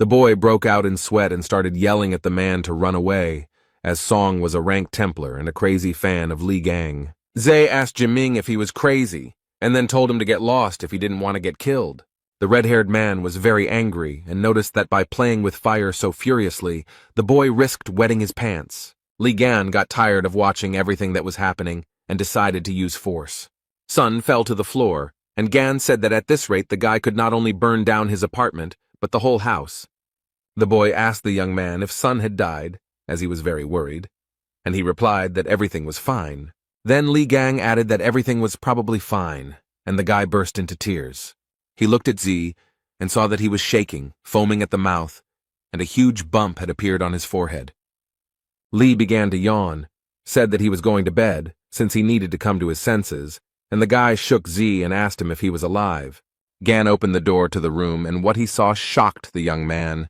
The boy broke out in sweat and started yelling at the man to run away, as Song was a rank Templar and a crazy fan of Lee Gang. Zay asked Jiming if he was crazy, and then told him to get lost if he didn't want to get killed. The red-haired man was very angry and noticed that by playing with fire so furiously, the boy risked wetting his pants. Li Gan got tired of watching everything that was happening and decided to use force. Sun fell to the floor, and Gan said that at this rate the guy could not only burn down his apartment, but the whole house. The boy asked the young man if Sun had died, as he was very worried, and he replied that everything was fine. Then Li Gang added that everything was probably fine, and the guy burst into tears. He looked at Z and saw that he was shaking, foaming at the mouth, and a huge bump had appeared on his forehead. Lee began to yawn, said that he was going to bed, since he needed to come to his senses, and the guy shook Z and asked him if he was alive. Gan opened the door to the room, and what he saw shocked the young man.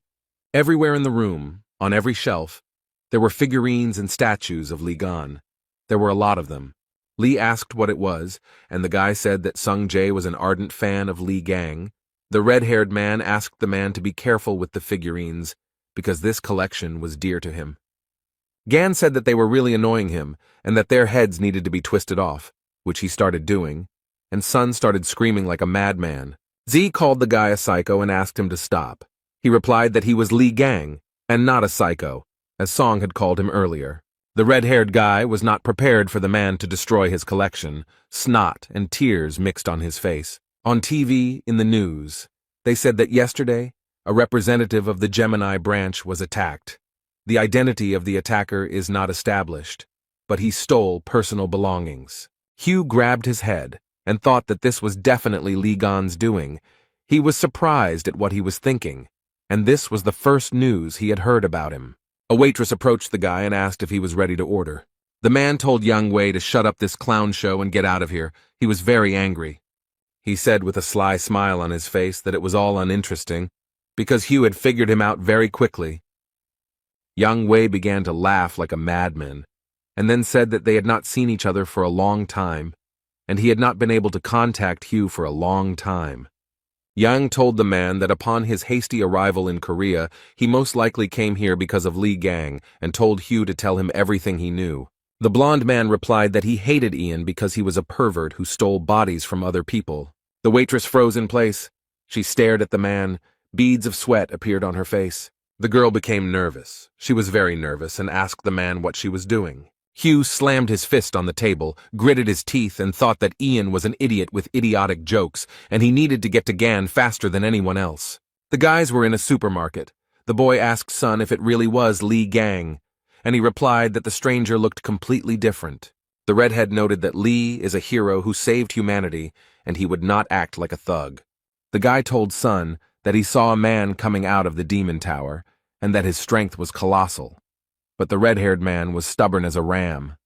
Everywhere in the room, on every shelf, there were figurines and statues of Li Gan. There were a lot of them. Lee asked what it was, and the guy said that Sung Jae was an ardent fan of Lee Gang. The red-haired man asked the man to be careful with the figurines, because this collection was dear to him. Gan said that they were really annoying him, and that their heads needed to be twisted off, which he started doing, and Sun started screaming like a madman. Z called the guy a psycho and asked him to stop. He replied that he was Lee Gang, and not a psycho, as Song had called him earlier. The red-haired guy was not prepared for the man to destroy his collection. Snot and tears mixed on his face. On TV, in the news, they said that yesterday, a representative of the Gemini branch was attacked. The identity of the attacker is not established, but he stole personal belongings. Hugh grabbed his head and thought that this was definitely Lee Gan's doing. He was surprised at what he was thinking, and this was the first news he had heard about him. A waitress approached the guy and asked if he was ready to order. The man told Young Wei to shut up this clown show and get out of here. He was very angry. He said with a sly smile on his face that it was all uninteresting, because Hugh had figured him out very quickly. Young Wei began to laugh like a madman, and then said that they had not seen each other for a long time, and he had not been able to contact Hugh for a long time. Yang told the man that upon his hasty arrival in Korea, he most likely came here because of Lee Gang, and told Hugh to tell him everything he knew. The blonde man replied that he hated Ian because he was a pervert who stole bodies from other people. The waitress froze in place. She stared at the man. Beads of sweat appeared on her face. The girl became nervous. She was very nervous and asked the man what she was doing. Hugh slammed his fist on the table, gritted his teeth, and thought that Ian was an idiot with idiotic jokes, and he needed to get to Gan faster than anyone else. The guys were in a supermarket. The boy asked Sun if it really was Lee Gang, and he replied that the stranger looked completely different. The redhead noted that Lee is a hero who saved humanity, and he would not act like a thug. The guy told Sun that he saw a man coming out of the demon tower, and that his strength was colossal. But the red-haired man was stubborn as a ram.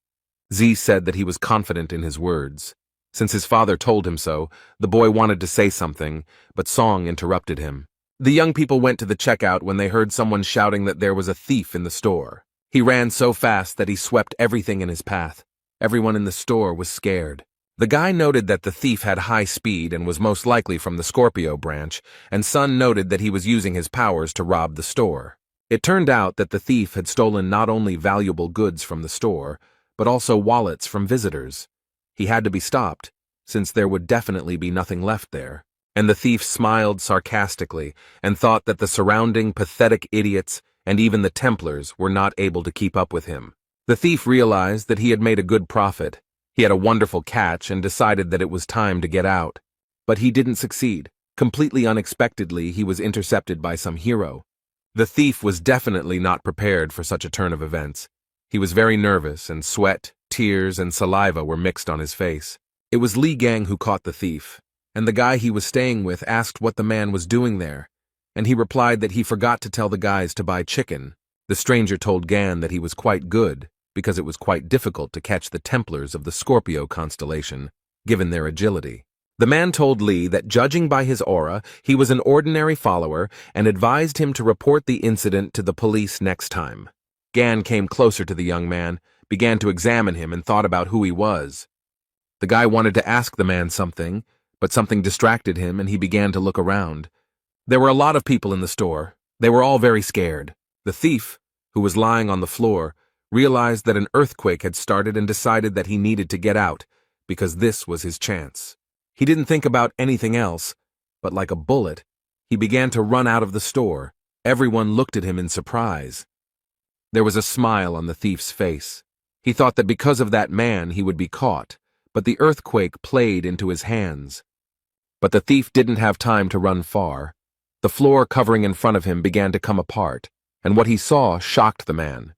Z said that he was confident in his words. Since his father told him so, the boy wanted to say something, but Song interrupted him. The young people went to the checkout when they heard someone shouting that there was a thief in the store. He ran so fast that he swept everything in his path. Everyone in the store was scared. The guy noted that the thief had high speed and was most likely from the Scorpio branch, and Sun noted that he was using his powers to rob the store. It turned out that the thief had stolen not only valuable goods from the store, but also wallets from visitors. He had to be stopped, since there would definitely be nothing left there. And the thief smiled sarcastically and thought that the surrounding pathetic idiots and even the Templars were not able to keep up with him. The thief realized that he had made a good profit. He had a wonderful catch and decided that it was time to get out. But he didn't succeed. Completely unexpectedly, he was intercepted by some hero. The thief was definitely not prepared for such a turn of events. He was very nervous, and sweat, tears, and saliva were mixed on his face. It was Li Gang who caught the thief, and the guy he was staying with asked what the man was doing there, and he replied that he forgot to tell the guys to buy chicken. The stranger told Gan that he was quite good, because it was quite difficult to catch the Templars of the Scorpio constellation, given their agility. The man told Li that judging by his aura, he was an ordinary follower and advised him to report the incident to the police next time. Gan came closer to the young man, began to examine him, and thought about who he was. The guy wanted to ask the man something, but something distracted him and he began to look around. There were a lot of people in the store. They were all very scared. The thief, who was lying on the floor, realized that an earthquake had started and decided that he needed to get out, because this was his chance. He didn't think about anything else, but like a bullet, he began to run out of the store. Everyone looked at him in surprise. There was a smile on the thief's face. He thought that because of that man he would be caught, but the earthquake played into his hands. But the thief didn't have time to run far. The floor covering in front of him began to come apart, and what he saw shocked the man.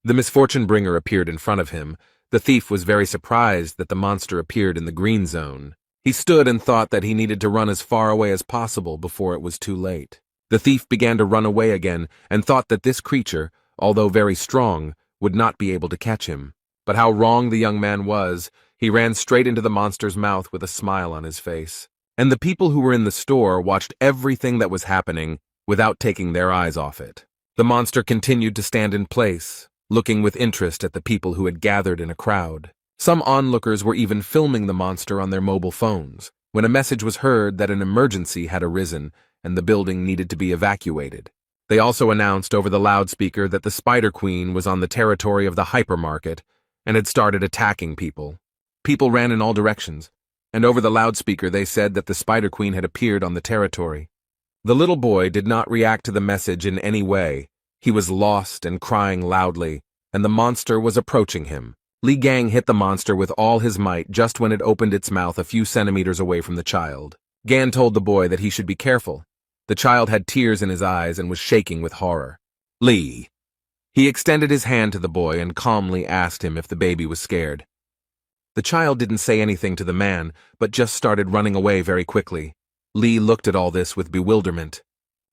The misfortune bringer appeared in front of him. The thief was very surprised that the monster appeared in the green zone. He stood and thought that he needed to run as far away as possible before it was too late. The thief began to run away again and thought that this creature, although very strong, would not be able to catch him. But how wrong the young man was. He ran straight into the monster's mouth with a smile on his face. And the people who were in the store watched everything that was happening without taking their eyes off it. The monster continued to stand in place, looking with interest at the people who had gathered in a crowd. Some onlookers were even filming the monster on their mobile phones, when a message was heard that an emergency had arisen and the building needed to be evacuated. They also announced over the loudspeaker that the Spider Queen was on the territory of the hypermarket and had started attacking people. People ran in all directions, and over the loudspeaker they said that the Spider Queen had appeared on the territory. The little boy did not react to the message in any way. He was lost and crying loudly, and the monster was approaching him. Li Gang hit the monster with all his might just when it opened its mouth a few centimeters away from the child. Gan told the boy that he should be careful. The child had tears in his eyes and was shaking with horror. Li. He extended his hand to the boy and calmly asked him if the baby was scared. The child didn't say anything to the man, but just started running away very quickly. Li looked at all this with bewilderment.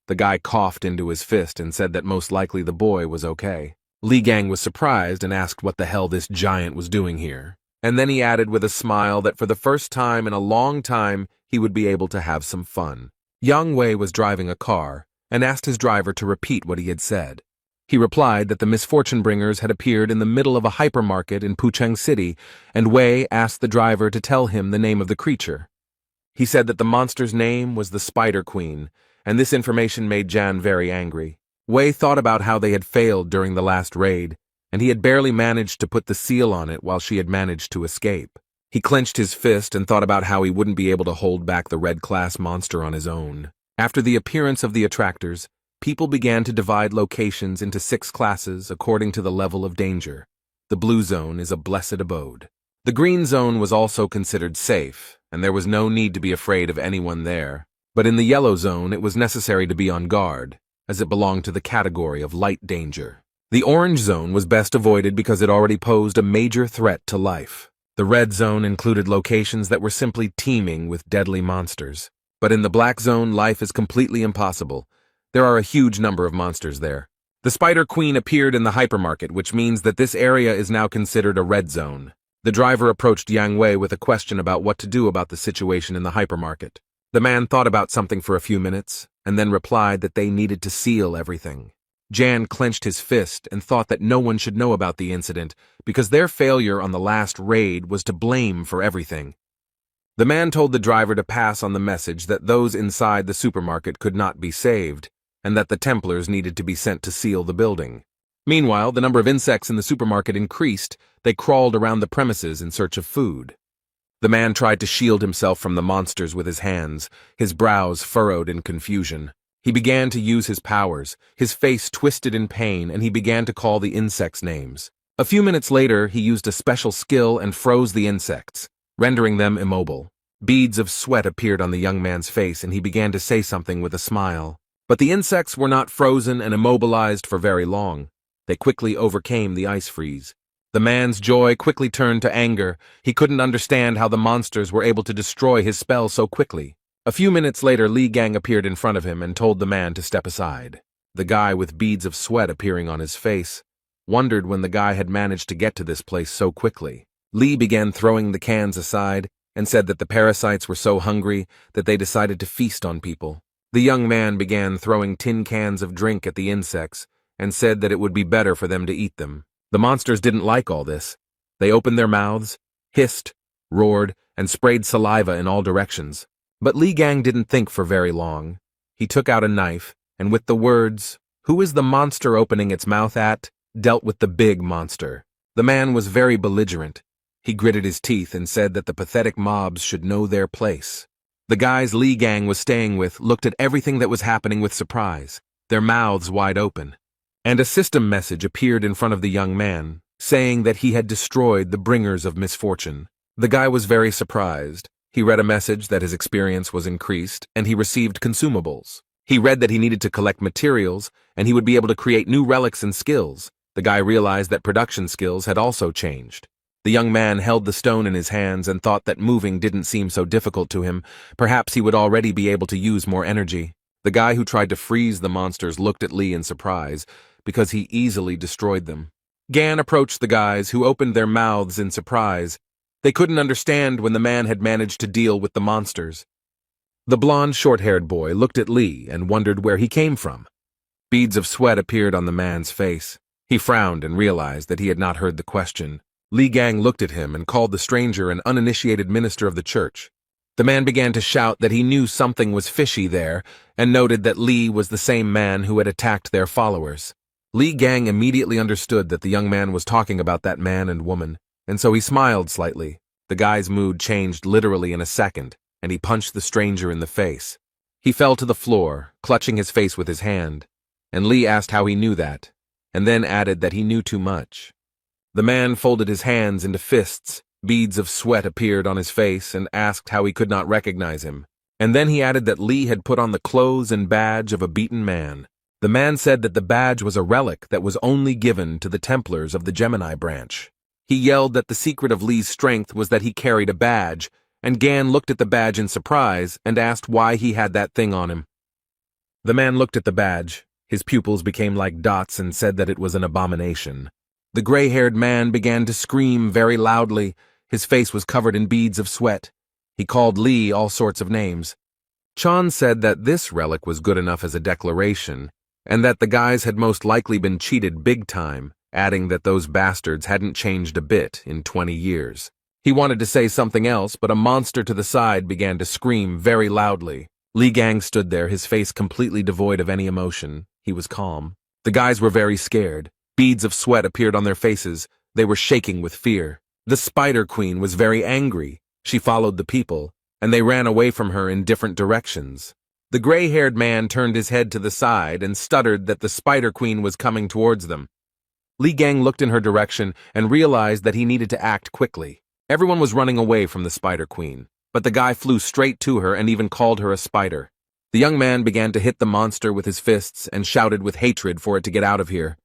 The guy coughed into his fist and said that most likely the boy was okay. Li Gang was surprised and asked what the hell this giant was doing here. And then he added with a smile that for the first time in a long time he would be able to have some fun. Yang Wei was driving a car and asked his driver to repeat what he had said. He replied that the misfortune bringers had appeared in the middle of a hypermarket in Pucheng City, and Wei asked the driver to tell him the name of the creature. He said that the monster's name was the Spider Queen, and this information made Jan very angry. Wei thought about how they had failed during the last raid, and he had barely managed to put the seal on it while she had managed to escape. He clenched his fist and thought about how he wouldn't be able to hold back the red-class monster on his own. After the appearance of the attractors, people began to divide locations into 6 classes according to the level of danger. The blue zone is a blessed abode. The green zone was also considered safe, and there was no need to be afraid of anyone there. But in the yellow zone, it was necessary to be on guard, as it belonged to the category of light danger. The orange zone was best avoided because it already posed a major threat to life. The red zone included locations that were simply teeming with deadly monsters. But in the black zone, life is completely impossible. There are a huge number of monsters there. The Spider Queen appeared in the hypermarket, which means that this area is now considered a red zone. The driver approached Yang Wei with a question about what to do about the situation in the hypermarket. The man thought about something for a few minutes, and then replied that they needed to seal everything. Jan clenched his fist and thought that no one should know about the incident because their failure on the last raid was to blame for everything. The man told the driver to pass on the message that those inside the supermarket could not be saved, and that the Templars needed to be sent to seal the building. Meanwhile, the number of insects in the supermarket increased. They crawled around the premises in search of food. The man tried to shield himself from the monsters with his hands, his brows furrowed in confusion. He began to use his powers, his face twisted in pain, and he began to call the insects names. A few minutes later, he used a special skill and froze the insects, rendering them immobile. Beads of sweat appeared on the young man's face, and he began to say something with a smile. But the insects were not frozen and immobilized for very long. They quickly overcame the ice freeze. The man's joy quickly turned to anger. He couldn't understand how the monsters were able to destroy his spell so quickly. A few minutes later, Li Gang appeared in front of him and told the man to step aside. The guy, with beads of sweat appearing on his face, wondered when the guy had managed to get to this place so quickly. Li began throwing the cans aside and said that the parasites were so hungry that they decided to feast on people. The young man began throwing tin cans of drink at the insects and said that it would be better for them to eat them. The monsters didn't like all this. They opened their mouths, hissed, roared, and sprayed saliva in all directions. But Li Gang didn't think for very long. He took out a knife, and with the words, "Who is the monster opening its mouth at?" dealt with the big monster. The man was very belligerent. He gritted his teeth and said that the pathetic mobs should know their place. The guys Li Gang was staying with looked at everything that was happening with surprise, their mouths wide open. And a system message appeared in front of the young man, saying that he had destroyed the bringers of misfortune. The guy was very surprised. He read a message that his experience was increased, and he received consumables. He read that he needed to collect materials, and he would be able to create new relics and skills. The guy realized that production skills had also changed. The young man held the stone in his hands and thought that moving didn't seem so difficult to him. Perhaps he would already be able to use more energy. The guy who tried to freeze the monsters looked at Li in surprise, because he easily destroyed them. Gan approached the guys, who opened their mouths in surprise. They couldn't understand when the man had managed to deal with the monsters. The blond, short-haired boy looked at Li and wondered where he came from. Beads of sweat appeared on the man's face. He frowned and realized that he had not heard the question. Li Gang looked at him and called the stranger an uninitiated minister of the church. The man began to shout that he knew something was fishy there and noted that Li was the same man who had attacked their followers. Li Gang immediately understood that the young man was talking about that man and woman, and so he smiled slightly. The guy's mood changed literally in a second, and he punched the stranger in the face. He fell to the floor, clutching his face with his hand, and Li asked how he knew that, and then added that he knew too much. The man folded his hands into fists. Beads of sweat appeared on his face and asked how he could not recognize him. And then he added that Li had put on the clothes and badge of a beaten man. The man said that the badge was a relic that was only given to the Templars of the Gemini branch. He yelled that the secret of Li's strength was that he carried a badge, and Gan looked at the badge in surprise and asked why he had that thing on him. The man looked at the badge. His pupils became like dots and said that it was an abomination. The gray-haired man began to scream very loudly. His face was covered in beads of sweat. He called Li all sorts of names. Chan said that this relic was good enough as a declaration, and that the guys had most likely been cheated big time, adding that those bastards hadn't changed a bit in 20 years. He wanted to say something else, but a monster to the side began to scream very loudly. Li Gang stood there, his face completely devoid of any emotion. He was calm. The guys were very scared. Beads of sweat appeared on their faces. They were shaking with fear. The Spider Queen was very angry. She followed the people, and they ran away from her in different directions. The gray-haired man turned his head to the side and stuttered that the Spider Queen was coming towards them. Li Gang looked in her direction and realized that he needed to act quickly. Everyone was running away from the Spider Queen, but the guy flew straight to her and even called her a spider. The young man began to hit the monster with his fists and shouted with hatred for it to get out of here.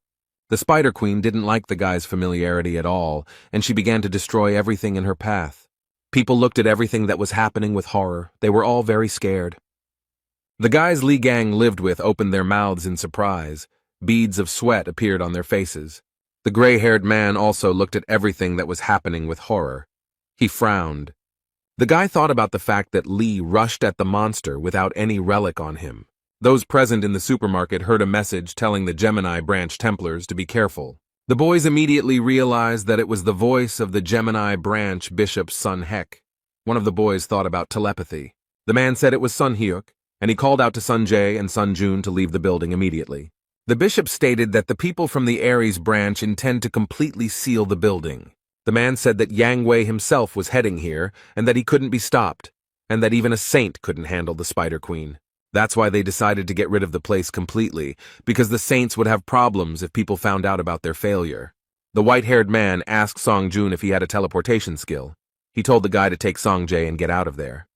The Spider Queen didn't like the guy's familiarity at all, and she began to destroy everything in her path. People looked at everything that was happening with horror. They were all very scared. The guys Li Gang lived with opened their mouths in surprise. Beads of sweat appeared on their faces. The gray-haired man also looked at everything that was happening with horror. He frowned. The guy thought about the fact that Li rushed at the monster without any relic on him. Those present in the supermarket heard a message telling the Gemini branch Templars to be careful. The boys immediately realized that it was the voice of the Gemini branch bishop's son Hek. One of the boys thought about telepathy. The man said it was Sun Hyuk, and he called out to Sun Jae and Sun Jun to leave the building immediately. The bishop stated that the people from the Aries branch intend to completely seal the building. The man said that Yang Wei himself was heading here, and that he couldn't be stopped, and that even a saint couldn't handle the Spider Queen. That's why they decided to get rid of the place completely, because the saints would have problems if people found out about their failure. The white-haired man asked Song Jun if he had a teleportation skill. He told the guy to take Song Jae and get out of there.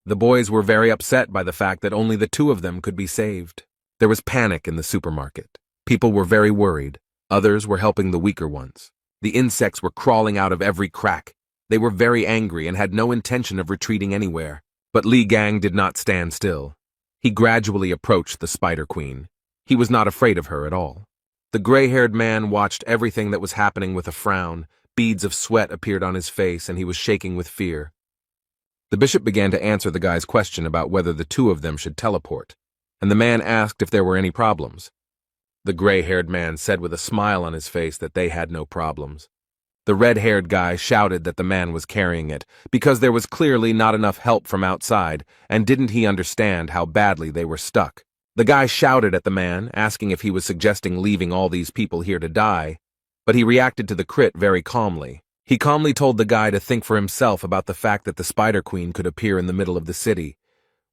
The boys were very upset by the fact that only the two of them could be saved. There was panic in the supermarket. People were very worried. Others were helping the weaker ones. The insects were crawling out of every crack. They were very angry and had no intention of retreating anywhere. But Li Gang did not stand still. He gradually approached the Spider Queen. He was not afraid of her at all. The gray-haired man watched everything that was happening with a frown. Beads of sweat appeared on his face, and he was shaking with fear. The bishop began to answer the guy's question about whether the two of them should teleport, and the man asked if there were any problems. The gray-haired man said with a smile on his face that they had no problems. The red-haired guy shouted that the man was carrying it, because there was clearly not enough help from outside, and didn't he understand how badly they were stuck. The guy shouted at the man, asking if he was suggesting leaving all these people here to die, but he reacted to the crit very calmly. He calmly told the guy to think for himself about the fact that the Spider Queen could appear in the middle of the city.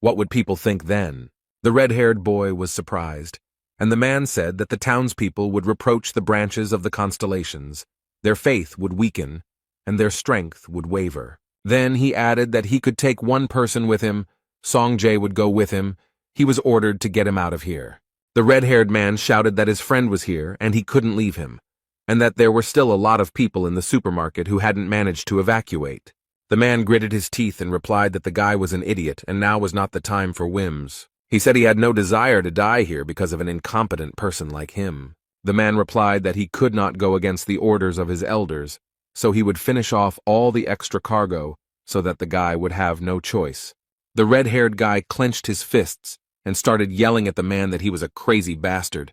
What would people think then? The red-haired boy was surprised, and the man said that the townspeople would reproach the branches of the constellations. Their faith would weaken, and their strength would waver. Then he added that he could take one person with him. Song Jae would go with him. He was ordered to get him out of here. The red-haired man shouted that his friend was here and he couldn't leave him, and that there were still a lot of people in the supermarket who hadn't managed to evacuate. The man gritted his teeth and replied that the guy was an idiot and now was not the time for whims. He said he had no desire to die here because of an incompetent person like him. The man replied that he could not go against the orders of his elders, so he would finish off all the extra cargo so that the guy would have no choice. The red-haired guy clenched his fists and started yelling at the man that he was a crazy bastard.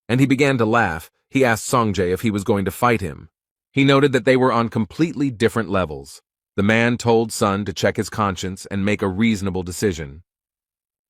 And he began to laugh. He asked Song Jae if he was going to fight him. He noted that they were on completely different levels. The man told Sun to check his conscience and make a reasonable decision.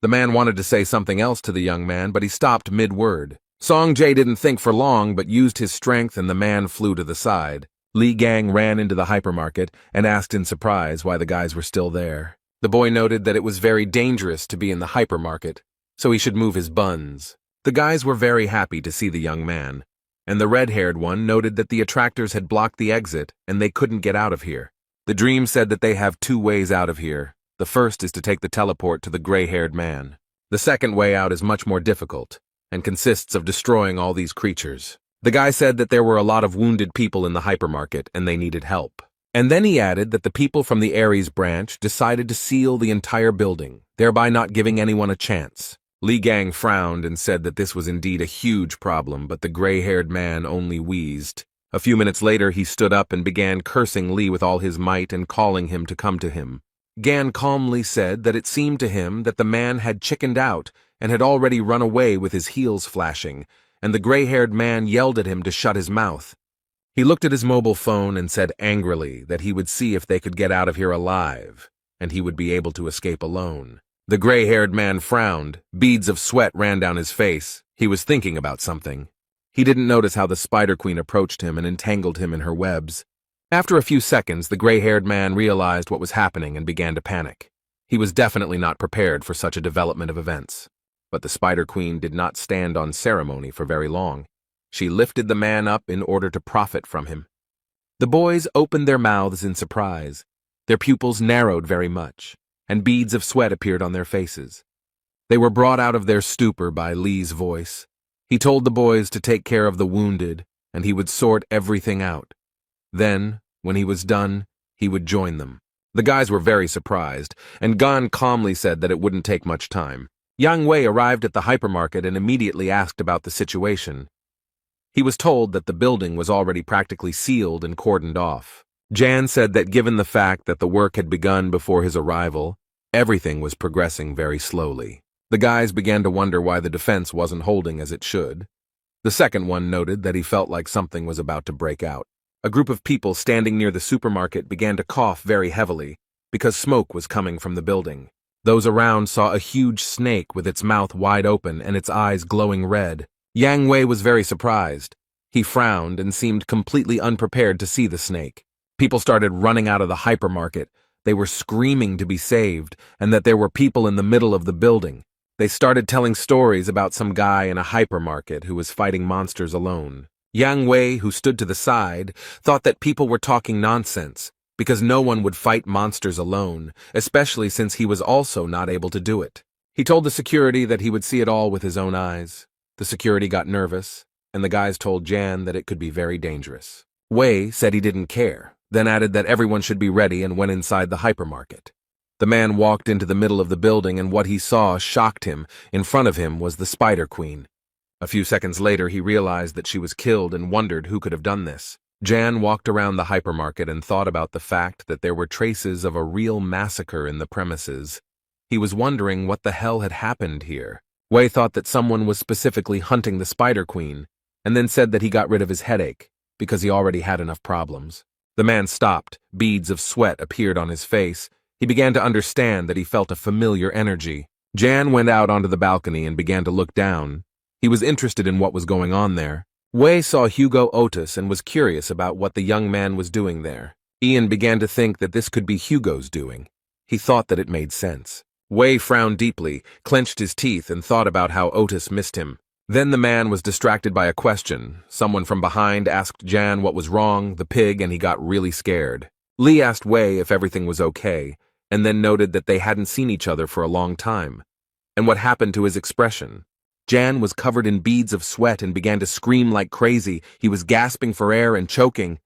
The man wanted to say something else to the young man, but he stopped mid-word. Song Jae didn't think for long, but used his strength and the man flew to the side. Li Gang ran into the hypermarket and asked in surprise why the guys were still there. The boy noted that it was very dangerous to be in the hypermarket, so he should move his buns. The guys were very happy to see the young man, and the red-haired one noted that the attractors had blocked the exit and they couldn't get out of here. The dream said that they have two ways out of here. The first is to take the teleport to the gray-haired man. The second way out is much more difficult and consists of destroying all these creatures. The guy said that there were a lot of wounded people in the hypermarket and they needed help. And then he added that the people from the Aries branch decided to seal the entire building, thereby not giving anyone a chance. Li Gang frowned and said that this was indeed a huge problem, but the gray-haired man only wheezed. A few minutes later, he stood up and began cursing Li with all his might and calling him to come to him. Gan calmly said that it seemed to him that the man had chickened out and had already run away with his heels flashing, and the gray-haired man yelled at him to shut his mouth. He looked at his mobile phone and said angrily that he would see if they could get out of here alive, and he would be able to escape alone. The gray-haired man frowned. Beads of sweat ran down his face. He was thinking about something. He didn't notice how the Spider Queen approached him and entangled him in her webs. After a few seconds, the gray-haired man realized what was happening and began to panic. He was definitely not prepared for such a development of events. But the Spider Queen did not stand on ceremony for very long. She lifted the man up in order to profit from him. The boys opened their mouths in surprise. Their pupils narrowed very much, and beads of sweat appeared on their faces. They were brought out of their stupor by Li's voice. He told the boys to take care of the wounded, and he would sort everything out. Then, when he was done, he would join them. The guys were very surprised, and Gan calmly said that it wouldn't take much time. Yang Wei arrived at the hypermarket and immediately asked about the situation. He was told that the building was already practically sealed and cordoned off. Jan said that given the fact that the work had begun before his arrival, everything was progressing very slowly. The guys began to wonder why the defense wasn't holding as it should. The second one noted that he felt like something was about to break out. A group of people standing near the supermarket began to cough very heavily because smoke was coming from the building. Those around saw a huge snake with its mouth wide open and its eyes glowing red. Yang Wei was very surprised. He frowned and seemed completely unprepared to see the snake. People started running out of the hypermarket. They were screaming to be saved and that there were people in the middle of the building. They started telling stories about some guy in a hypermarket who was fighting monsters alone. Yang Wei, who stood to the side, thought that people were talking nonsense because no one would fight monsters alone, especially since he was also not able to do it. He told the security that he would see it all with his own eyes. The security got nervous, and the guys told Jan that it could be very dangerous. Wei said he didn't care, then added that everyone should be ready and went inside the hypermarket. The man walked into the middle of the building and what he saw shocked him. In front of him was the Spider Queen. A few seconds later, he realized that she was killed and wondered who could have done this. Jan walked around the hypermarket and thought about the fact that there were traces of a real massacre in the premises. He was wondering what the hell had happened here. Wei thought that someone was specifically hunting the Spider Queen, and then said that he got rid of his headache because he already had enough problems. The man stopped. Beads of sweat appeared on his face. He began to understand that he felt a familiar energy. Jan went out onto the balcony and began to look down. He was interested in what was going on there. Wei saw Hugo Otis and was curious about what the young man was doing there. Ian began to think that this could be Hugo's doing. He thought that it made sense. Wei frowned deeply, clenched his teeth, and thought about how Otis missed him. Then the man was distracted by a question. Someone from behind asked Jan what was wrong, the pig, and he got really scared. Lee asked Wei if everything was okay, and then noted that they hadn't seen each other for a long time. And what happened to his expression? Jan was covered in beads of sweat and began to scream like crazy. He was gasping for air and choking.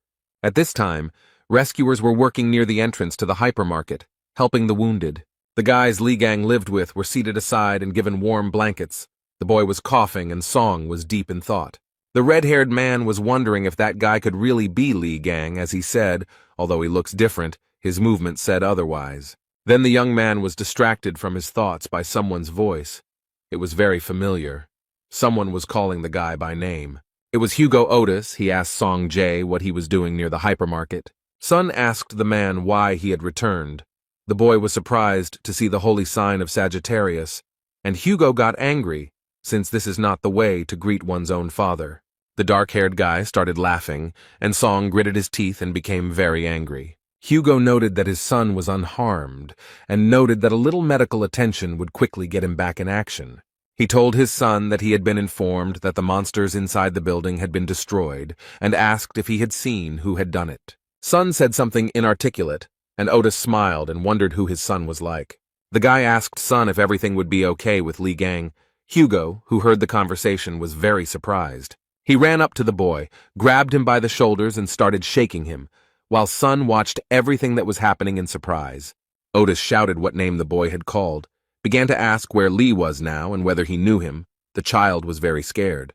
At this time, rescuers were working near the entrance to the hypermarket, helping the wounded. The guys Li Gang lived with were seated aside and given warm blankets. The boy was coughing and Song was deep in thought. The red-haired man was wondering if that guy could really be Li Gang, as he said, although he looks different, his movement said otherwise. Then the young man was distracted from his thoughts by someone's voice. It was very familiar. Someone was calling the guy by name. It was Hugo Otis. He asked Song Jae what he was doing near the hypermarket. Sun asked the man why he had returned. The boy was surprised to see the holy sign of Sagittarius, and Hugo got angry, since this is not the way to greet one's own father. The dark-haired guy started laughing, and Song gritted his teeth and became very angry. Hugo noted that his son was unharmed, and noted that a little medical attention would quickly get him back in action. He told his son that he had been informed that the monsters inside the building had been destroyed, and asked if he had seen who had done it. Sun said something inarticulate, and Otis smiled and wondered who his son was like. The guy asked Sun if everything would be okay with Li Gang. Hugo, who heard the conversation, was very surprised. He ran up to the boy, grabbed him by the shoulders, and started shaking him, while Sun watched everything that was happening in surprise. Otis shouted what name the boy had called, began to ask where Lee was now and whether he knew him. The child was very scared.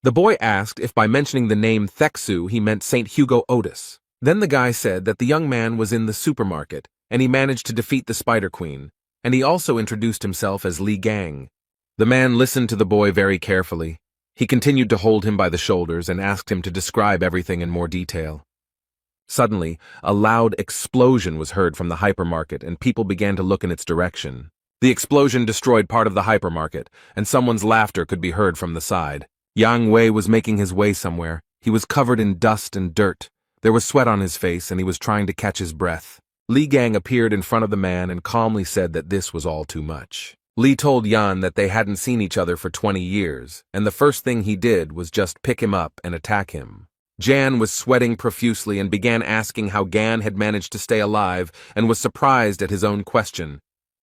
The boy asked if by mentioning the name Theksu he meant St. Hugo Otis. Then the guy said that the young man was in the supermarket, and he managed to defeat the Spider Queen, and he also introduced himself as Li Gang. The man listened to the boy very carefully. He continued to hold him by the shoulders and asked him to describe everything in more detail. Suddenly, a loud explosion was heard from the hypermarket, and people began to look in its direction. The explosion destroyed part of the hypermarket, and someone's laughter could be heard from the side. Yang Wei was making his way somewhere. He was covered in dust and dirt. There was sweat on his face, and he was trying to catch his breath. Li Gang appeared in front of the man and calmly said that this was all too much. Li told Yan that they hadn't seen each other for 20 years, and the first thing he did was just pick him up and attack him. Jan was sweating profusely and began asking how Gan had managed to stay alive and was surprised at his own question.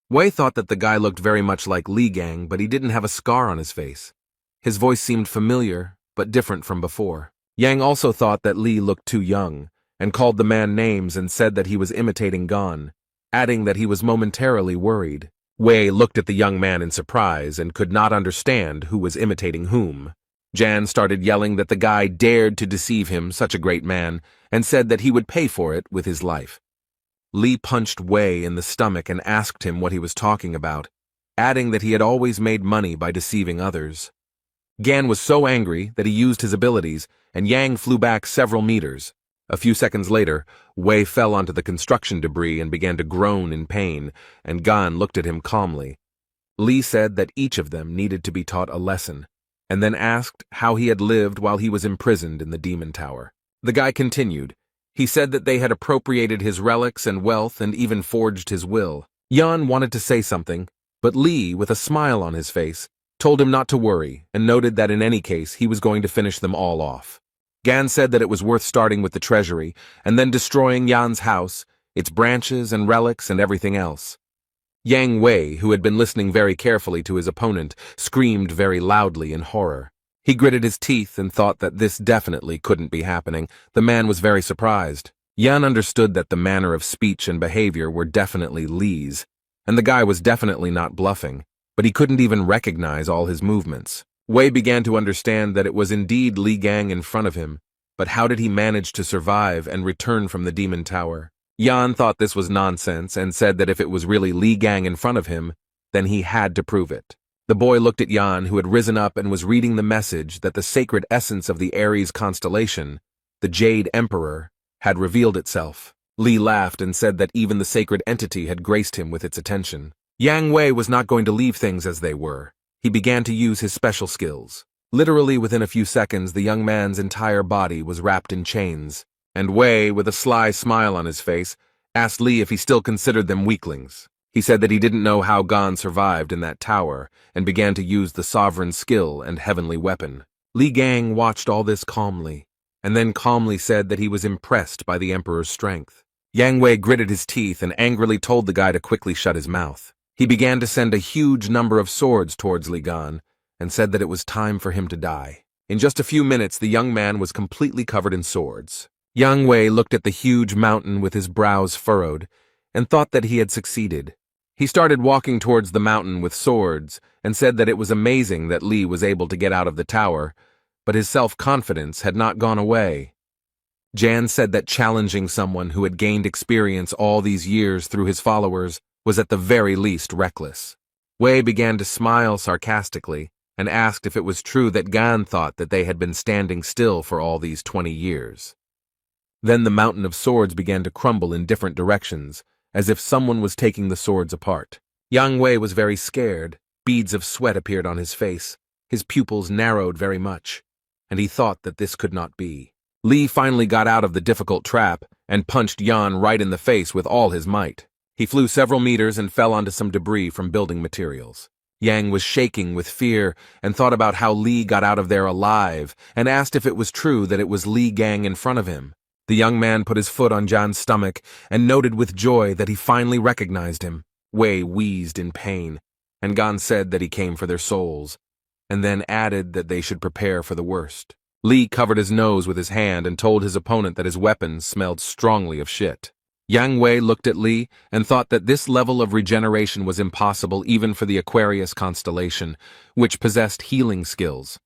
Wei thought that the guy looked very much like Li Gang, but he didn't have a scar on his face. His voice seemed familiar, but different from before. Yang also thought that Li looked too young, and called the man names and said that he was imitating Gan, adding that he was momentarily worried. Wei looked at the young man in surprise and could not understand who was imitating whom. Jan started yelling that the guy dared to deceive him, such a great man, and said that he would pay for it with his life. Li punched Wei in the stomach and asked him what he was talking about. adding that he had always made money by deceiving others. Gan was so angry that he used his abilities, and Yang flew back several meters. A few seconds later, Wei fell onto the construction debris and began to groan in pain, and Gan looked at him calmly. Li said that each of them needed to be taught a lesson, and then asked how he had lived while he was imprisoned in the demon tower. The guy continued. He said that they had appropriated his relics and wealth and even forged his will. Yan wanted to say something, but Li, with a smile on his face, told him not to worry and noted that in any case he was going to finish them all off. Gan said that it was worth starting with the treasury and then destroying Yan's house, its branches and relics and everything else. Yang Wei, who had been listening very carefully to his opponent, screamed very loudly in horror. He gritted his teeth and thought that this definitely couldn't be happening. The man was very surprised. Yan understood that the manner of speech and behavior were definitely Li's, and the guy was definitely not bluffing, but he couldn't even recognize all his movements. Wei began to understand that it was indeed Li Gang in front of him, but how did he manage to survive and return from the demon tower? Yan thought this was nonsense and said that if it was really Li Gang in front of him, then he had to prove it. The boy looked at Yan, who had risen up and was reading the message that the sacred essence of the Aries constellation, the Jade Emperor, had revealed itself. Li laughed and said that even the sacred entity had graced him with its attention. Yang Wei was not going to leave things as they were. He began to use his special skills. Literally within a few seconds, the young man's entire body was wrapped in chains, and Wei, with a sly smile on his face, asked Li if he still considered them weaklings. He said that he didn't know how Gan survived in that tower, and began to use the sovereign skill and heavenly weapon. Li Gang watched all this calmly, and then calmly said that he was impressed by the Emperor's strength. Yang Wei gritted his teeth and angrily told the guy to quickly shut his mouth. He began to send a huge number of swords towards Li Gan, and said that it was time for him to die. In just a few minutes, the young man was completely covered in swords. Yang Wei looked at the huge mountain with his brows furrowed, and thought that he had succeeded. He started walking towards the mountain with swords, and said that it was amazing that Li was able to get out of the tower, but his self-confidence had not gone away. Jan said that challenging someone who had gained experience all these years through his followers was at the very least reckless. Wei began to smile sarcastically, and asked if it was true that Gan thought that they had been standing still for all these 20 years. Then the mountain of swords began to crumble in different directions, as if someone was taking the swords apart. Yang Wei was very scared. Beads of sweat appeared on his face. His pupils narrowed very much, and he thought that this could not be. Li finally got out of the difficult trap and punched Yan right in the face with all his might. He flew several meters and fell onto some debris from building materials. Yang was shaking with fear and thought about how Li got out of there alive and asked if it was true that it was Li Gang in front of him. The young man put his foot on Jan's stomach and noted with joy that he finally recognized him. Wei wheezed in pain, and Gan said that he came for their souls, and then added that they should prepare for the worst. Li covered his nose with his hand and told his opponent that his weapons smelled strongly of shit. Yang Wei looked at Li and thought that this level of regeneration was impossible even for the Aquarius constellation, which possessed healing skills.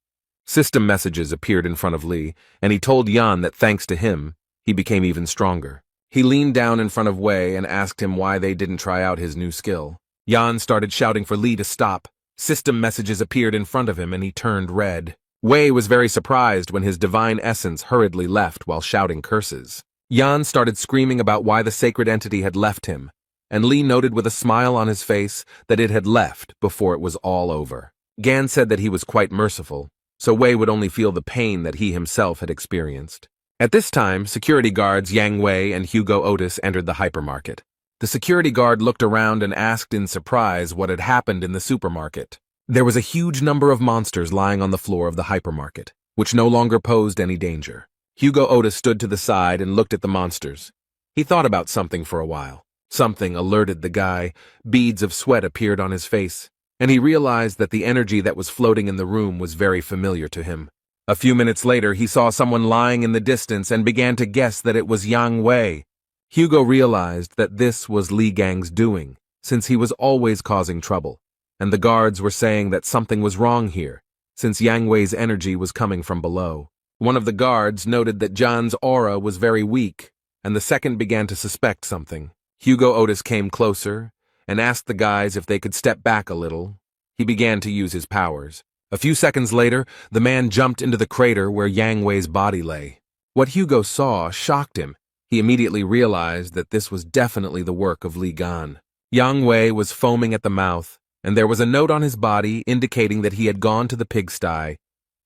System messages appeared in front of Li, and he told Yan that thanks to him, he became even stronger. He leaned down in front of Wei and asked him why they didn't try out his new skill. Yan started shouting for Li to stop. System messages appeared in front of him and he turned red. Wei was very surprised when his divine essence hurriedly left while shouting curses. Yan started screaming about why the sacred entity had left him, and Li noted with a smile on his face that it had left before it was all over. Gan said that he was quite merciful, so Wei would only feel the pain that he himself had experienced. At this time, security guards Yang Wei and Hugo Otis entered the hypermarket. The security guard looked around and asked in surprise what had happened in the supermarket. There was a huge number of monsters lying on the floor of the hypermarket, which no longer posed any danger. Hugo Otis stood to the side and looked at the monsters. He thought about something for a while. Something alerted the guy. Beads of sweat appeared on his face, and he realized that the energy that was floating in the room was very familiar to him. A few minutes later, he saw someone lying in the distance and began to guess that it was Yang Wei. Hugo realized that this was Li Gang's doing, since he was always causing trouble, and the guards were saying that something was wrong here, since Yang Wei's energy was coming from below. One of the guards noted that Jan's aura was very weak, and the second began to suspect something. Hugo Otis came closer and asked the guys if they could step back a little. He began to use his powers. A few seconds later, the man jumped into the crater where Yang Wei's body lay. What Hugo saw shocked him. He immediately realized that this was definitely the work of Li Gan. Yang Wei was foaming at the mouth, and there was a note on his body indicating that he had gone to the pigsty.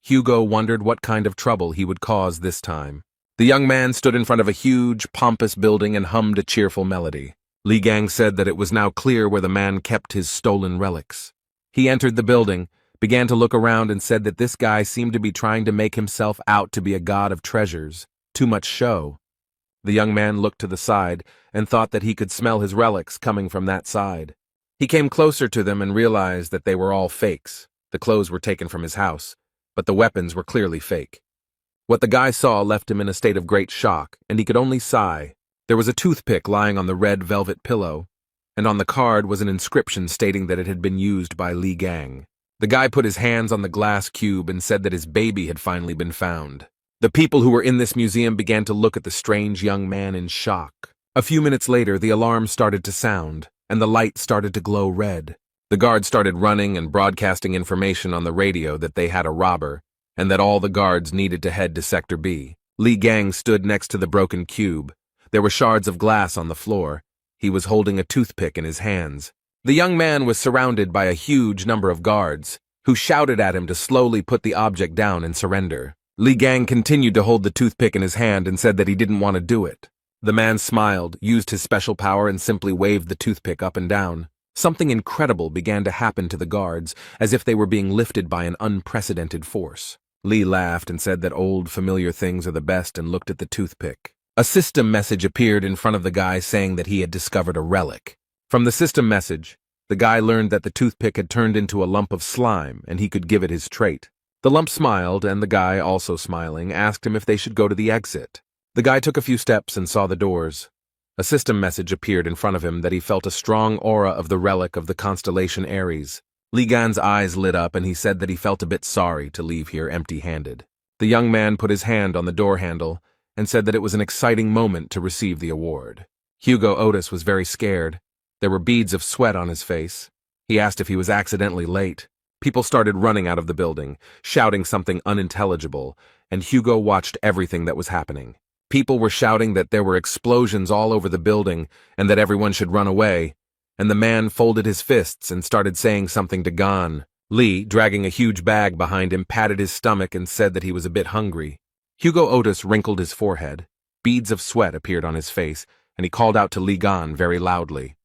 Hugo wondered what kind of trouble he would cause this time. The young man stood in front of a huge, pompous building and hummed a cheerful melody. Li Gang said that it was now clear where the man kept his stolen relics. He entered the building, began to look around, and said that this guy seemed to be trying to make himself out to be a god of treasures. Too much show. The young man looked to the side and thought that he could smell his relics coming from that side. He came closer to them and realized that they were all fakes. The clothes were taken from his house, but the weapons were clearly fake. What the guy saw left him in a state of great shock, and he could only sigh. There was a toothpick lying on the red velvet pillow, and on the card was an inscription stating that it had been used by Li Gang. The guy put his hands on the glass cube and said that his baby had finally been found. The people who were in this museum began to look at the strange young man in shock. A few minutes later, the alarm started to sound, and the light started to glow red. The guards started running and broadcasting information on the radio that they had a robber, and that all the guards needed to head to Sector B. Li Gang stood next to the broken cube. There were shards of glass on the floor. He was holding a toothpick in his hands. The young man was surrounded by a huge number of guards, who shouted at him to slowly put the object down and surrender. Li Gang continued to hold the toothpick in his hand and said that he didn't want to do it. The man smiled, used his special power, and simply waved the toothpick up and down. Something incredible began to happen to the guards, as if they were being lifted by an unprecedented force. Li laughed and said that old familiar things are the best and looked at the toothpick. A system message appeared in front of the guy saying that he had discovered a relic. From the system message, the guy learned that the toothpick had turned into a lump of slime and he could give it his trait. The lump smiled, and the guy, also smiling, asked him if they should go to the exit. The guy took a few steps and saw the doors. A system message appeared in front of him that he felt a strong aura of the relic of the constellation Aries. Li Gan's eyes lit up and he said that he felt a bit sorry to leave here empty-handed. The young man put his hand on the door handle and said that it was an exciting moment to receive the award. Hugo Otis was very scared. There were beads of sweat on his face. He asked if he was accidentally late. People started running out of the building, shouting something unintelligible, and Hugo watched everything that was happening. People were shouting that there were explosions all over the building and that everyone should run away, and the man folded his fists and started saying something to Gan. Li, dragging a huge bag behind him, patted his stomach and said that he was a bit hungry. Hugo Otis wrinkled his forehead. Beads of sweat appeared on his face, and he called out to Li Gan very loudly.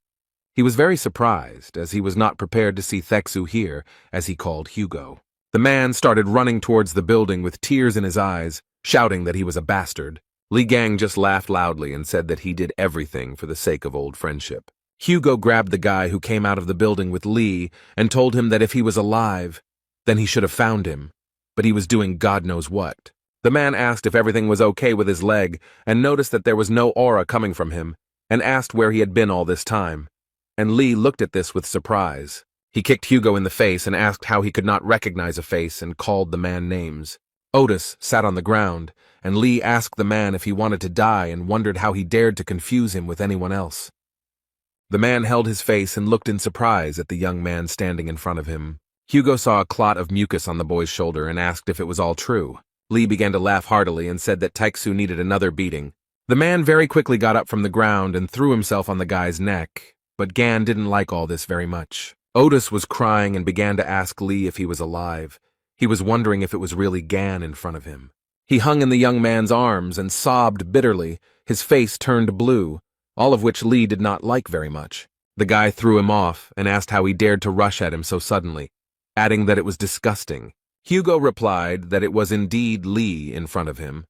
He was very surprised, as he was not prepared to see Thexu here, as he called Hugo. The man started running towards the building with tears in his eyes, shouting that he was a bastard. Li Gang just laughed loudly and said that he did everything for the sake of old friendship. Hugo grabbed the guy who came out of the building with Li and told him that if he was alive, then he should have found him, but he was doing God knows what. The man asked if everything was okay with his leg and noticed that there was no aura coming from him, and asked where he had been all this time. And Li looked at this with surprise. He kicked Hugo in the face and asked how he could not recognize a face and called the man names. Otis sat on the ground, and Li asked the man if he wanted to die and wondered how he dared to confuse him with anyone else. The man held his face and looked in surprise at the young man standing in front of him. Hugo saw a clot of mucus on the boy's shoulder and asked if it was all true. Li began to laugh heartily and said that Taixu needed another beating. The man very quickly got up from the ground and threw himself on the guy's neck, but Gan didn't like all this very much. Otis was crying and began to ask Li if he was alive. He was wondering if it was really Gan in front of him. He hung in the young man's arms and sobbed bitterly, his face turned blue, all of which Li did not like very much. The guy threw him off and asked how he dared to rush at him so suddenly, adding that it was disgusting. Hugo replied that it was indeed Li in front of him,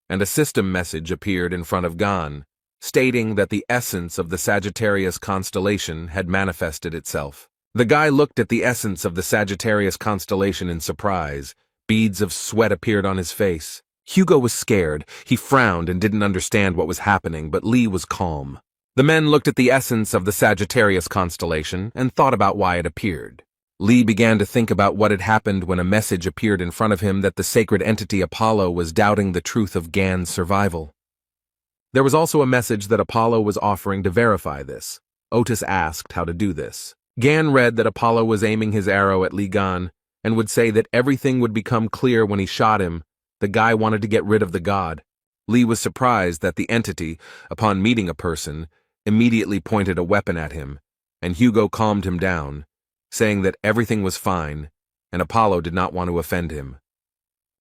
and a system message appeared in front of Gan, stating that the essence of the Sagittarius constellation had manifested itself. The guy looked at the essence of the Sagittarius constellation in surprise. Beads of sweat appeared on his face. Hugo was scared. He frowned and didn't understand what was happening, but Li was calm. The men looked at the essence of the Sagittarius constellation and thought about why it appeared. Li began to think about what had happened when a message appeared in front of him that the sacred entity Apollo was doubting the truth of Gan's survival. There was also a message that Apollo was offering to verify this. Otis asked how to do this. Gan read that Apollo was aiming his arrow at Li Gan and would say that everything would become clear when he shot him. The guy wanted to get rid of the god. Li was surprised that the entity, upon meeting a person, immediately pointed a weapon at him, and Hugo calmed him down, saying that everything was fine, and Apollo did not want to offend him.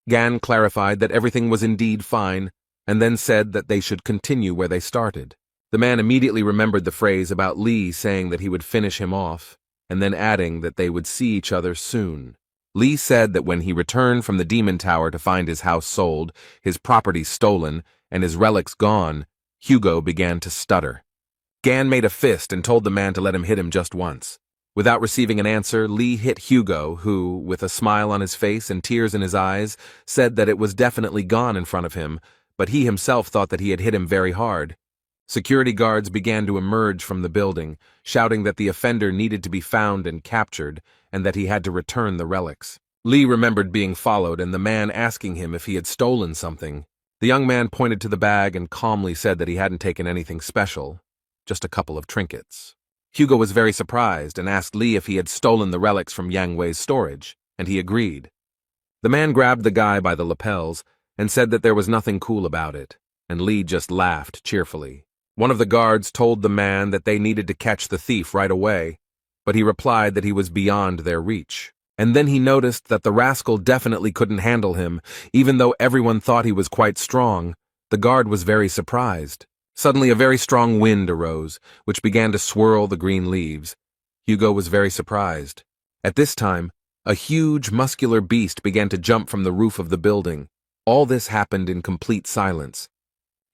Gan clarified that everything was indeed fine, and then said that they should continue where they started. The man immediately remembered the phrase about Li saying that he would finish him off, and then adding that they would see each other soon. Li said that when he returned from the Demon Tower to find his house sold, his property stolen, and his relics gone, Hugo began to stutter. Gan made a fist and told the man to let him hit him just once. Without receiving an answer, Li hit Hugo, who, with a smile on his face and tears in his eyes, said that it was definitely gone in front of him, but he himself thought that he had hit him very hard. Security guards began to emerge from the building, shouting that the offender needed to be found and captured, and that he had to return the relics. Li remembered being followed and the man asking him if he had stolen something. The young man pointed to the bag and calmly said that he hadn't taken anything special, just a couple of trinkets. Hugo was very surprised and asked Li if he had stolen the relics from Yang Wei's storage, and he agreed. The man grabbed the guy by the lapels and said that there was nothing cool about it, and Li just laughed cheerfully. One of the guards told the man that they needed to catch the thief right away, but he replied that he was beyond their reach. And then he noticed that the rascal definitely couldn't handle him, even though everyone thought he was quite strong. The guard was very surprised. Suddenly a very strong wind arose, which began to swirl the green leaves. Hugo was very surprised. At this time, a huge, muscular beast began to jump from the roof of the building. All this happened in complete silence.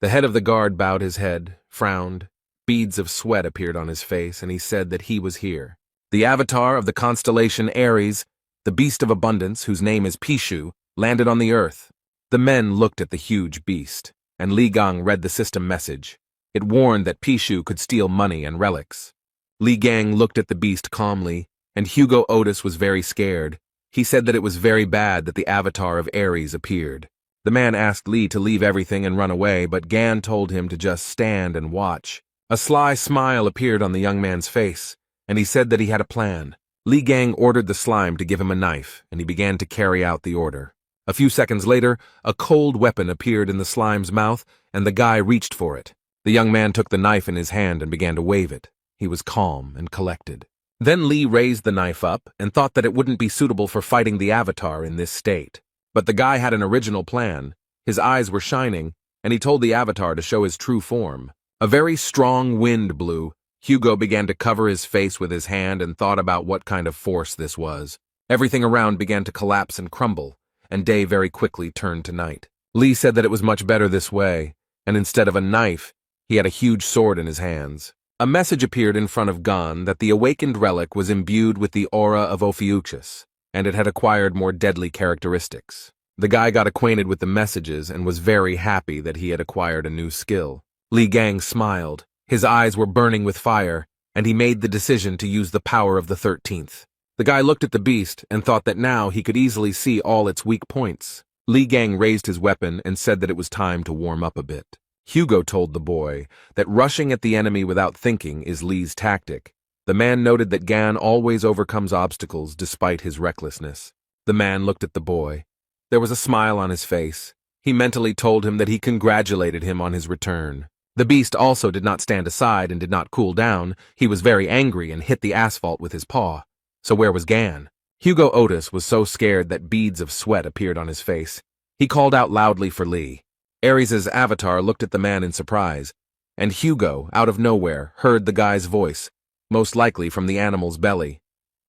The head of the guard bowed his head, frowned. Beads of sweat appeared on his face, and he said that he was here. The avatar of the constellation Aries, the beast of abundance, whose name is Pishu, landed on the earth. The men looked at the huge beast, and Li Gang read the system message. It warned that Pishu could steal money and relics. Li Gang looked at the beast calmly, and Hugo Otis was very scared. He said that it was very bad that the avatar of Aries appeared. The man asked Li to leave everything and run away, but Gan told him to just stand and watch. A sly smile appeared on the young man's face, and he said that he had a plan. Li Gang ordered the slime to give him a knife, and he began to carry out the order. A few seconds later, a cold weapon appeared in the slime's mouth, and the guy reached for it. The young man took the knife in his hand and began to wave it. He was calm and collected. Then Li raised the knife up and thought that it wouldn't be suitable for fighting the avatar in this state. But the guy had an original plan. His eyes were shining, and he told the avatar to show his true form. A very strong wind blew. Hugo began to cover his face with his hand and thought about what kind of force this was. Everything around began to collapse and crumble, and day very quickly turned to night. Li said that it was much better this way, and instead of a knife, he had a huge sword in his hands. A message appeared in front of Gan that the awakened relic was imbued with the aura of Ophiuchus, and it had acquired more deadly characteristics. The guy got acquainted with the messages and was very happy that he had acquired a new skill. Li Gang smiled. His eyes were burning with fire, and he made the decision to use the power of the 13th. The guy looked at the beast and thought that now he could easily see all its weak points. Li Gang raised his weapon and said that it was time to warm up a bit. Hugo told the boy that rushing at the enemy without thinking is Li's tactic. The man noted that Gan always overcomes obstacles despite his recklessness. The man looked at the boy. There was a smile on his face. He mentally told him that he congratulated him on his return. The beast also did not stand aside and did not cool down. He was very angry and hit the asphalt with his paw. So where was Gan? Hugo Otis was so scared that beads of sweat appeared on his face. He called out loudly for Li. Aries' avatar looked at the man in surprise, and Hugo, out of nowhere, heard the guy's voice, most likely from the animal's belly.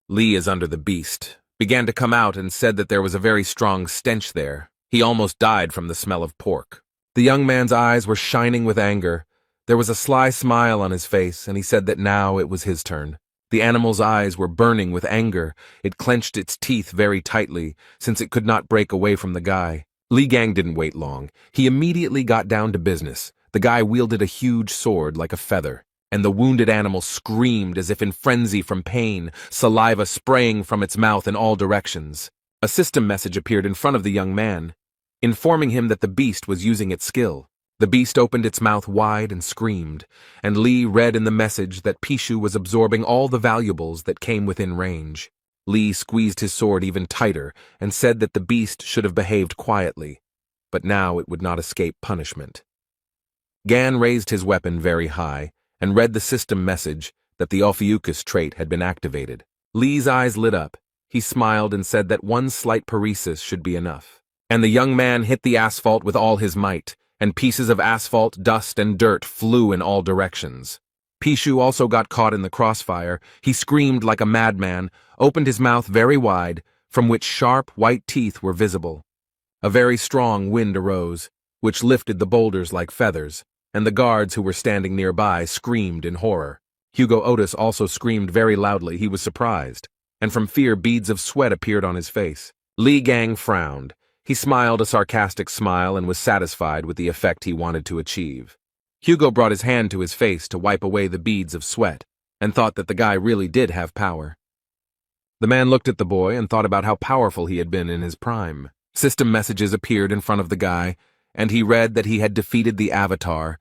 Li is under the beast, began to come out and said that there was a very strong stench there. He almost died from the smell of pork. The young man's eyes were shining with anger. There was a sly smile on his face, and he said that now it was his turn. The animal's eyes were burning with anger. It clenched its teeth very tightly, since it could not break away from the guy. Li Gang didn't wait long. He immediately got down to business. The guy wielded a huge sword like a feather, and the wounded animal screamed as if in frenzy from pain, saliva spraying from its mouth in all directions. A system message appeared in front of the young man, informing him that the beast was using its skill. The beast opened its mouth wide and screamed, and Lee read in the message that Pishu was absorbing all the valuables that came within range. Lee squeezed his sword even tighter and said that the beast should have behaved quietly, but now it would not escape punishment. Gan raised his weapon very high and read the system message that the Ophiuchus trait had been activated. Lee's eyes lit up. He smiled and said that one slight paresis should be enough. And the young man hit the asphalt with all his might, and pieces of asphalt, dust, and dirt flew in all directions. Pishu also got caught in the crossfire. He screamed like a madman, opened his mouth very wide, from which sharp, white teeth were visible. A very strong wind arose, which lifted the boulders like feathers, and the guards who were standing nearby screamed in horror. Hugo Otis also screamed very loudly. He was surprised, and from fear beads of sweat appeared on his face. Li Gang frowned. He smiled a sarcastic smile and was satisfied with the effect he wanted to achieve. Hugo brought his hand to his face to wipe away the beads of sweat, and thought that the guy really did have power. The man looked at the boy and thought about how powerful he had been in his prime. System messages appeared in front of the guy, and he read that he had defeated the Avatar,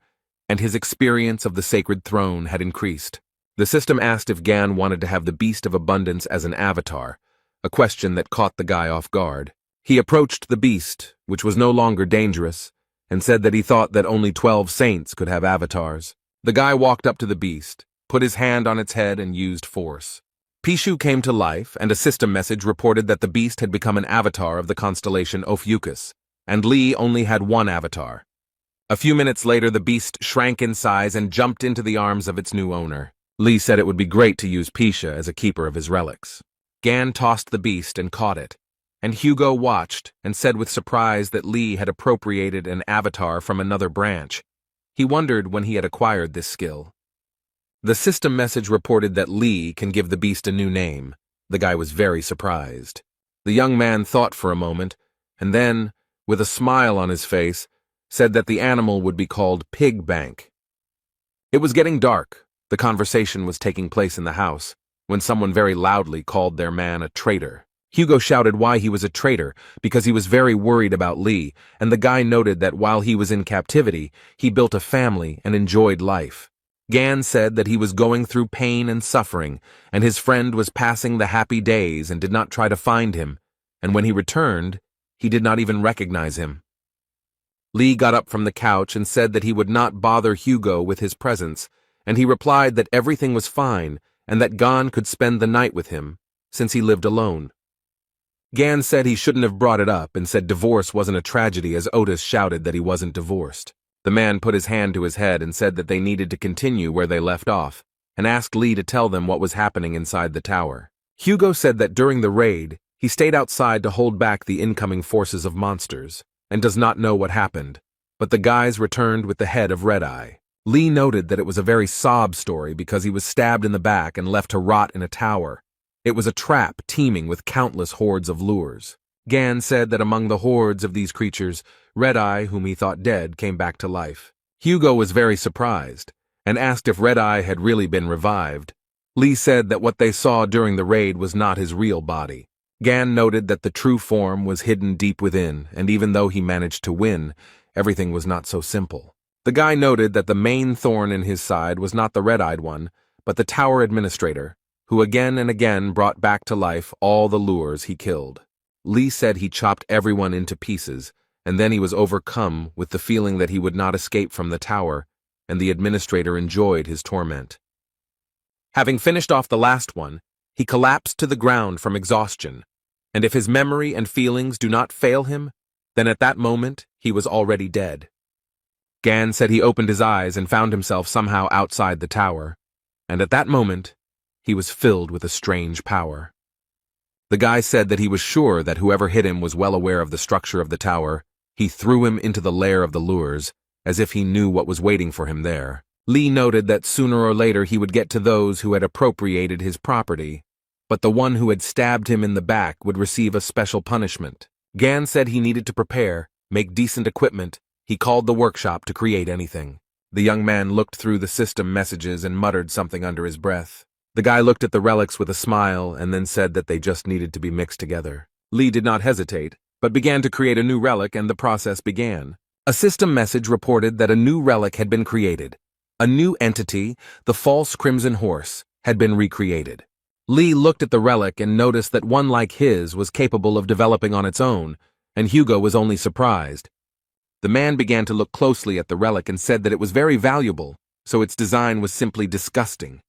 and his experience of the sacred throne had increased. The system asked if Gan wanted to have the Beast of Abundance as an avatar, a question that caught the guy off guard. He approached the beast, which was no longer dangerous, and said that he thought that only 12 saints could have avatars. The guy walked up to the beast, put his hand on its head, and used force. Pishu came to life, and a system message reported that the beast had become an avatar of the constellation Ophiuchus, and Lee only had one avatar. A few minutes later, the beast shrank in size and jumped into the arms of its new owner. Lee said it would be great to use Pisha as a keeper of his relics. Gan tossed the beast and caught it, and Hugo watched and said with surprise that Lee had appropriated an avatar from another branch. He wondered when he had acquired this skill. The system message reported that Lee can give the beast a new name. The guy was very surprised. The young man thought for a moment, and then, with a smile on his face, said that the animal would be called Pig Bank. It was getting dark. The conversation was taking place in the house, when someone very loudly called their man a traitor. Hugo shouted why he was a traitor, because he was very worried about Lee, and the guy noted that while he was in captivity, he built a family and enjoyed life. Gan said that he was going through pain and suffering, and his friend was passing the happy days and did not try to find him, and when he returned, he did not even recognize him. Lee got up from the couch and said that he would not bother Hugo with his presence, and he replied that everything was fine and that Gan could spend the night with him, since he lived alone. Gan said he shouldn't have brought it up and said divorce wasn't a tragedy as Otis shouted that he wasn't divorced. The man put his hand to his head and said that they needed to continue where they left off, and asked Lee to tell them what was happening inside the tower. Hugo said that during the raid, he stayed outside to hold back the incoming forces of monsters, and does not know what happened, but the guys returned with the head of Red Eye. Lee noted that it was a very sob story because he was stabbed in the back and left to rot in a tower. It was a trap teeming with countless hordes of lures. Gan said that among the hordes of these creatures, Red Eye, whom he thought dead, came back to life. Hugo was very surprised, and asked if Red Eye had really been revived. Lee said that what they saw during the raid was not his real body. Gan noted that the true form was hidden deep within, and even though he managed to win, everything was not so simple. The guy noted that the main thorn in his side was not the red-eyed one, but the tower administrator, who again and again brought back to life all the lures he killed. Lee said he chopped everyone into pieces, and then he was overcome with the feeling that he would not escape from the tower, and the administrator enjoyed his torment. Having finished off the last one, he collapsed to the ground from exhaustion, and if his memory and feelings do not fail him, then at that moment he was already dead. Gan said he opened his eyes and found himself somehow outside the tower, and at that moment, he was filled with a strange power. The guy said that he was sure that whoever hit him was well aware of the structure of the tower. He threw him into the lair of the lures, as if he knew what was waiting for him there. Lee noted that sooner or later he would get to those who had appropriated his property, but the one who had stabbed him in the back would receive a special punishment. Gan said he needed to prepare, make decent equipment. He called the workshop to create anything. The young man looked through the system messages and muttered something under his breath. The guy looked at the relics with a smile and then said that they just needed to be mixed together. Lee did not hesitate, but began to create a new relic, and the process began. A system message reported that a new relic had been created. A new entity, the false Crimson Horse, had been recreated. Lee looked at the relic and noticed that one like his was capable of developing on its own, and Hugo was only surprised. The man began to look closely at the relic and said that it was very valuable, so its design was simply disgusting.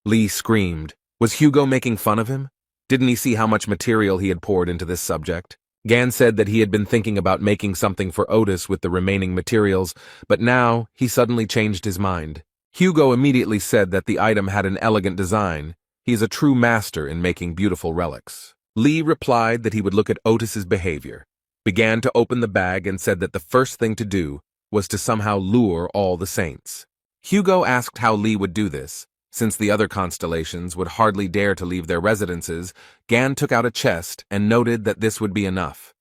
Lee screamed. Was Hugo making fun of him? Didn't he see how much material he had poured into this subject? Gan said that he had been thinking about making something for Otis with the remaining materials, but now he suddenly changed his mind. Hugo immediately said that the item had an elegant design. He is a true master in making beautiful relics. Lee replied that he would look at Otis's behavior, began to open the bag and said that the first thing to do was to somehow lure all the saints. Hugo asked how Lee would do this. Since the other constellations would hardly dare to leave their residences, Gan took out a chest and noted that this would be enough.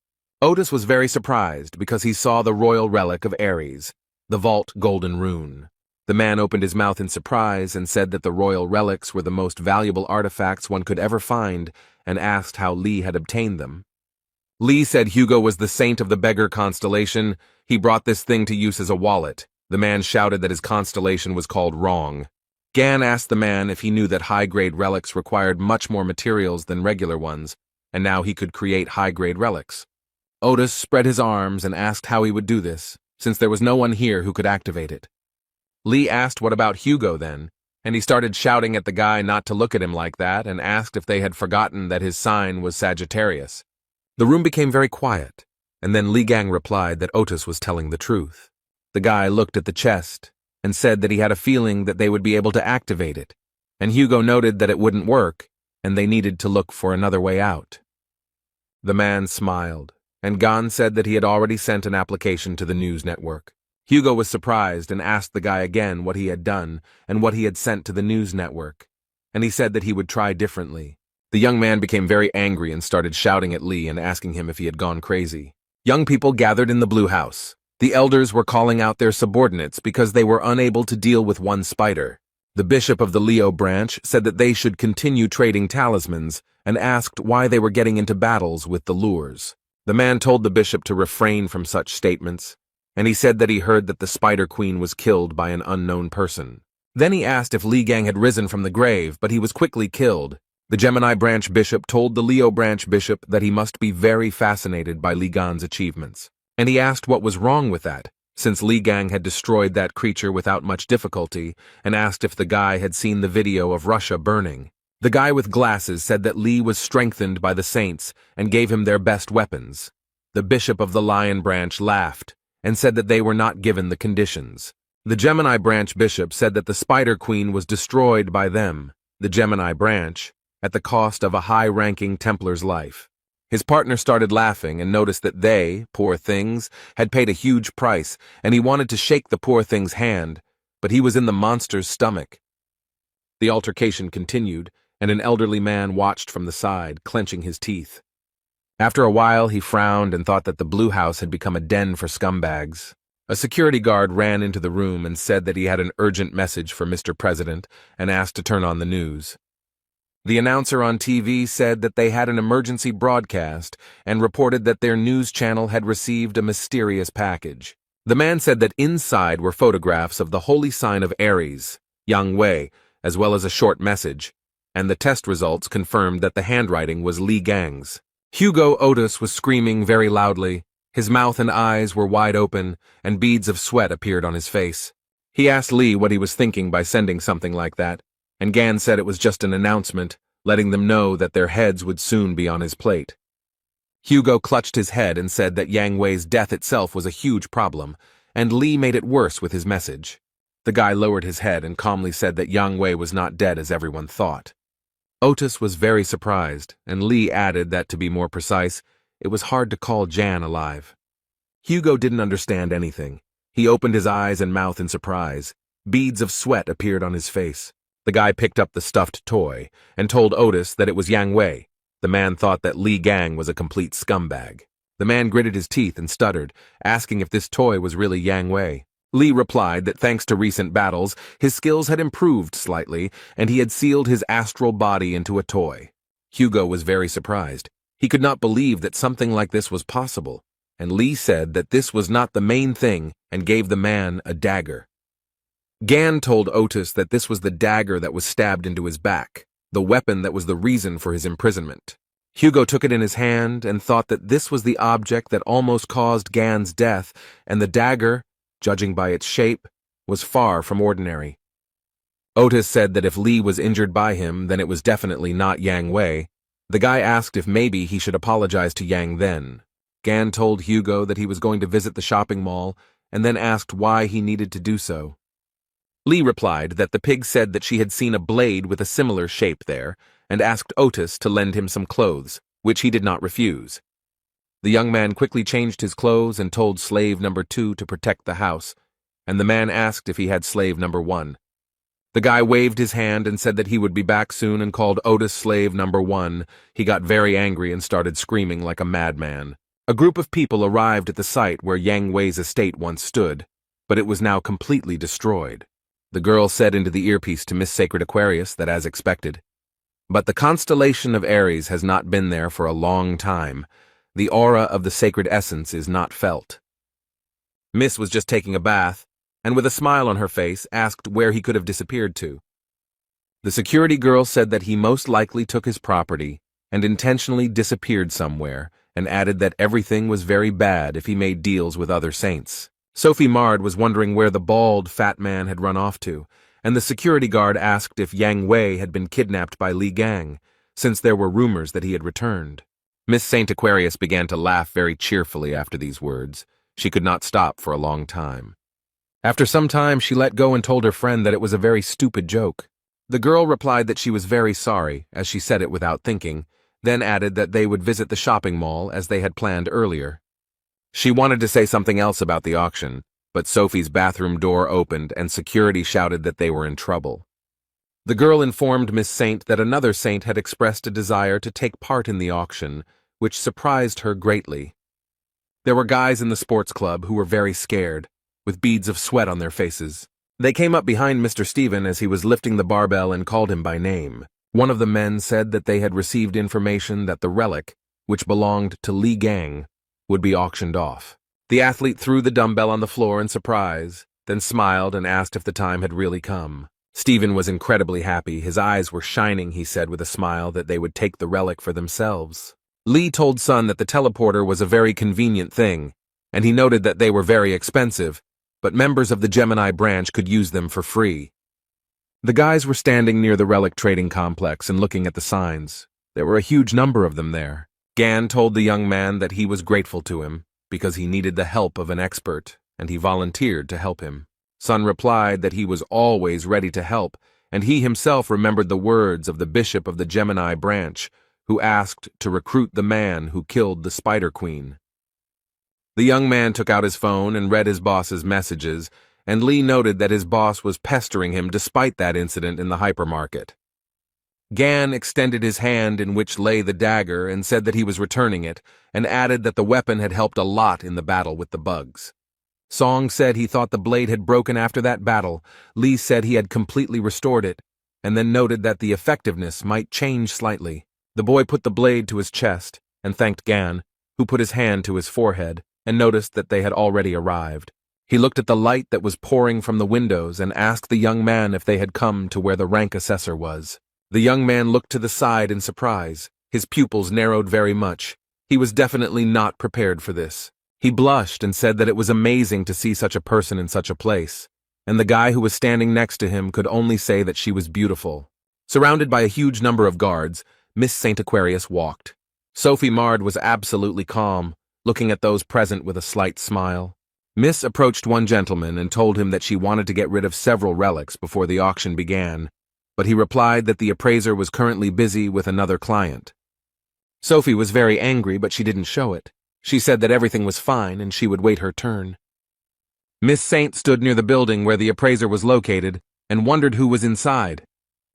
Otis was very surprised because he saw the royal relic of Ares, the vault golden rune. The man opened his mouth in surprise and said that the royal relics were the most valuable artifacts one could ever find, and asked how Lee had obtained them. Lee said Hugo was the saint of the beggar constellation. He brought this thing to use as a wallet. The man shouted that his constellation was called Wrong. Gan asked the man if he knew that high-grade relics required much more materials than regular ones, and now he could create high-grade relics. Otis spread his arms and asked how he would do this, since there was no one here who could activate it. Lee asked what about Hugo then, and he started shouting at the guy not to look at him like that and asked if they had forgotten that his sign was Sagittarius. The room became very quiet, and then Li Gang replied that Otis was telling the truth. The guy looked at the chest and said that he had a feeling that they would be able to activate it, and Hugo noted that it wouldn't work, and they needed to look for another way out. The man smiled, and Gan said that he had already sent an application to the news network. Hugo was surprised and asked the guy again what he had done and what he had sent to the news network, and he said that he would try differently. The young man became very angry and started shouting at Lee and asking him if he had gone crazy. Young people gathered in the Blue House. The elders were calling out their subordinates because they were unable to deal with one spider. The bishop of the Leo branch said that they should continue trading talismans and asked why they were getting into battles with the lures. The man told the bishop to refrain from such statements, and he said that he heard that the Spider Queen was killed by an unknown person. Then he asked if Li Gang had risen from the grave, but he was quickly killed. The Gemini branch bishop told the Leo branch bishop that he must be very fascinated by Li Gan's achievements. And he asked what was wrong with that, since Li Gang had destroyed that creature without much difficulty, and asked if the guy had seen the video of Russia burning. The guy with glasses said that Li was strengthened by the saints and gave him their best weapons. The bishop of the Lion branch laughed and said that they were not given the conditions. The Gemini branch bishop said that the Spider Queen was destroyed by them, the Gemini branch, at the cost of a high-ranking Templar's life. His partner started laughing and noticed that they, poor things, had paid a huge price, and he wanted to shake the poor thing's hand, but he was in the monster's stomach. The altercation continued, and an elderly man watched from the side, clenching his teeth. After a while, he frowned and thought that the Blue House had become a den for scumbags. A security guard ran into the room and said that he had an urgent message for Mr. President and asked to turn on the news. The announcer on TV said that they had an emergency broadcast and reported that their news channel had received a mysterious package. The man said that inside were photographs of the holy sign of Ares, Yang Wei, as well as a short message, and the test results confirmed that the handwriting was Li Gang's. Hugo Otis was screaming very loudly. His mouth and eyes were wide open, and beads of sweat appeared on his face. He asked Lee what he was thinking by sending something like that, and Gan said it was just an announcement, letting them know that their heads would soon be on his plate. Hugo clutched his head and said that Yang Wei's death itself was a huge problem, and Lee made it worse with his message. The guy lowered his head and calmly said that Yang Wei was not dead as everyone thought. Otis was very surprised, and Lee added that, to be more precise, it was hard to call Jan alive. Hugo didn't understand anything. He opened his eyes and mouth in surprise. Beads of sweat appeared on his face. The guy picked up the stuffed toy and told Otis that it was Yang Wei. The man thought that Li Gang was a complete scumbag. The man gritted his teeth and stuttered, asking if this toy was really Yang Wei. Li replied that thanks to recent battles, his skills had improved slightly, and he had sealed his astral body into a toy. Hugo was very surprised. He could not believe that something like this was possible. and Lee said that this was not the main thing and gave the man a dagger. Gan told Otis that this was the dagger that was stabbed into his back, the weapon that was the reason for his imprisonment. Hugo took it in his hand and thought that this was the object that almost caused Gan's death, and the dagger, judging by its shape, was far from ordinary. Otis said that if Lee was injured by him, then it was definitely not Yang Wei. The guy asked if maybe he should apologize to Yang then. Gan told Hugo that he was going to visit the shopping mall, and then asked why he needed to do so. Lee replied that the pig said that she had seen a blade with a similar shape there, and asked Otis to lend him some clothes, which he did not refuse. The young man quickly changed his clothes and told slave number 2 to protect the house, and the man asked if he had slave number 1. The guy waved his hand and said that he would be back soon and called Otis slave number 1. He got very angry and started screaming like a madman. A group of people arrived at the site where Yang Wei's estate once stood, but it was now completely destroyed. The girl said into the earpiece to Miss Sacred Aquarius that as expected. But the constellation of Aries has not been there for a long time. The aura of the sacred essence is not felt. Miss was just taking a bath, and with a smile on her face, asked where he could have disappeared to. The security girl said that he most likely took his property and intentionally disappeared somewhere, and added that everything was very bad if he made deals with other saints. Sophie Mard was wondering where the bald, fat man had run off to, and the security guard asked if Yang Wei had been kidnapped by Li Gang, since there were rumors that he had returned. Miss Saint Aquarius began to laugh very cheerfully after these words. She could not stop for a long time. After some time, she let go and told her friend that it was a very stupid joke. The girl replied that she was very sorry, as she said it without thinking, then added that they would visit the shopping mall as they had planned earlier. She wanted to say something else about the auction, but Sophie's bathroom door opened and security shouted that they were in trouble. The girl informed Miss Saint that another saint had expressed a desire to take part in the auction, which surprised her greatly. There were guys in the sports club who were very scared, with beads of sweat on their faces. They came up behind Mr. Stephen as he was lifting the barbell and called him by name. One of the men said that they had received information that the relic, which belonged to Li Gang, would be auctioned off. The athlete threw the dumbbell on the floor in surprise, then smiled and asked if the time had really come. Stephen was incredibly happy. His eyes were shining, he said with a smile, that they would take the relic for themselves. Lee told Sun that the teleporter was a very convenient thing, and he noted that they were very expensive, but members of the Gemini branch could use them for free. The guys were standing near the relic trading complex and looking at the signs. There were a huge number of them there. Gan told the young man that he was grateful to him, because he needed the help of an expert, and he volunteered to help him. Sun replied that he was always ready to help, and he himself remembered the words of the bishop of the Gemini branch, who asked to recruit the man who killed the Spider Queen. The young man took out his phone and read his boss's messages, and Lee noted that his boss was pestering him despite that incident in the hypermarket. Gan extended his hand in which lay the dagger and said that he was returning it, and added that the weapon had helped a lot in the battle with the bugs. Song said he thought the blade had broken after that battle. Lee said he had completely restored it, and then noted that the effectiveness might change slightly. The boy put the blade to his chest and thanked Gan, who put his hand to his forehead and noticed that they had already arrived. He looked at the light that was pouring from the windows and asked the young man if they had come to where the rank assessor was. The young man looked to the side in surprise. His pupils narrowed very much. He was definitely not prepared for this. He blushed and said that it was amazing to see such a person in such a place, and the guy who was standing next to him could only say that she was beautiful. Surrounded by a huge number of guards, Miss Saint Aquarius walked. Sophie Mard was absolutely calm, looking at those present with a slight smile. Miss approached one gentleman and told him that she wanted to get rid of several relics before the auction began, but he replied that the appraiser was currently busy with another client. Sophie was very angry, but she didn't show it. She said that everything was fine and she would wait her turn. Miss Saint stood near the building where the appraiser was located and wondered who was inside.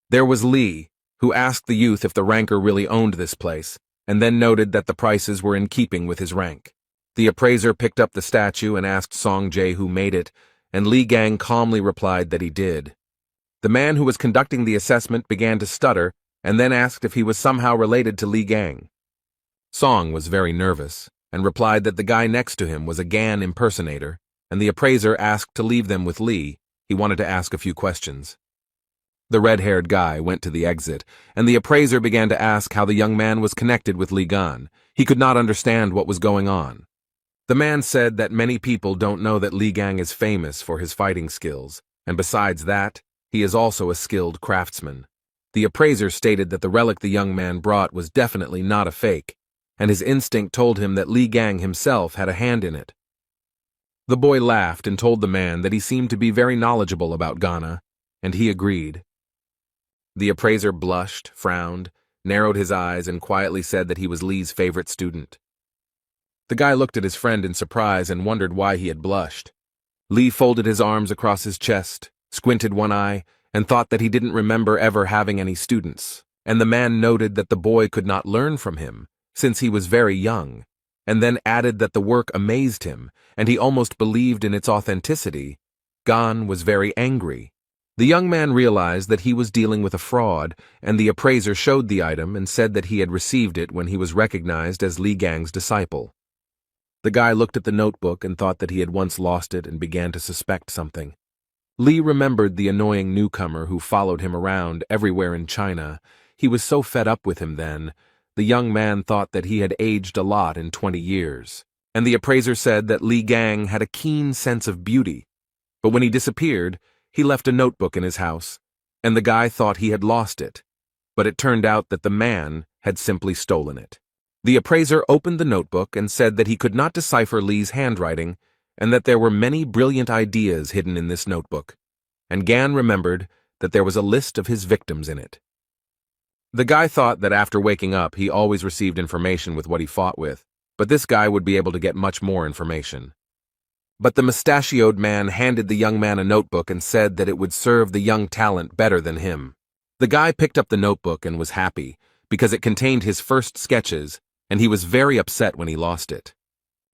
There was Lee, who asked the youth if the ranker really owned this place, and then noted that the prices were in keeping with his rank. The appraiser picked up the statue and asked Song Jae who made it, and Li Gang calmly replied that he did. The man who was conducting the assessment began to stutter and then asked if he was somehow related to Li Gang. Song was very nervous. and replied that the guy next to him was a Gan impersonator, and the appraiser asked to leave them with Lee. He wanted to ask a few questions. The red-haired guy went to the exit, and the appraiser began to ask how the young man was connected with Lee Gan. He could not understand what was going on. The man said that many people don't know that Lee Gang is famous for his fighting skills, and besides that, he is also a skilled craftsman. The appraiser stated that the relic the young man brought was definitely not a fake, and his instinct told him that Lee Gang himself had a hand in it. The boy laughed and told the man that he seemed to be very knowledgeable about Ghana, and he agreed. The appraiser blushed, frowned, narrowed his eyes, and quietly said that he was Lee's favorite student. The guy looked at his friend in surprise and wondered why he had blushed. Lee folded his arms across his chest, squinted one eye, and thought that he didn't remember ever having any students, and the man noted that the boy could not learn from him, since he was very young, and then added that the work amazed him, and he almost believed in its authenticity. Gan was very angry. The young man realized that he was dealing with a fraud, and the appraiser showed the item and said that he had received it when he was recognized as Lee Gang's disciple. The guy looked at the notebook and thought that he had once lost it and began to suspect something. Lee remembered the annoying newcomer who followed him around everywhere in China. He was so fed up with him then. The young man thought that he had aged a lot in 20 years, and the appraiser said that Lee Gang had a keen sense of beauty. But when he disappeared, he left a notebook in his house, and the guy thought he had lost it, but it turned out that the man had simply stolen it. The appraiser opened the notebook and said that he could not decipher Lee's handwriting and that there were many brilliant ideas hidden in this notebook, and Gan remembered that there was a list of his victims in it. The guy thought that after waking up he always received information with what he fought with, but this guy would be able to get much more information. But the mustachioed man handed the young man a notebook and said that it would serve the young talent better than him. The guy picked up the notebook and was happy, because it contained his first sketches, and he was very upset when he lost it.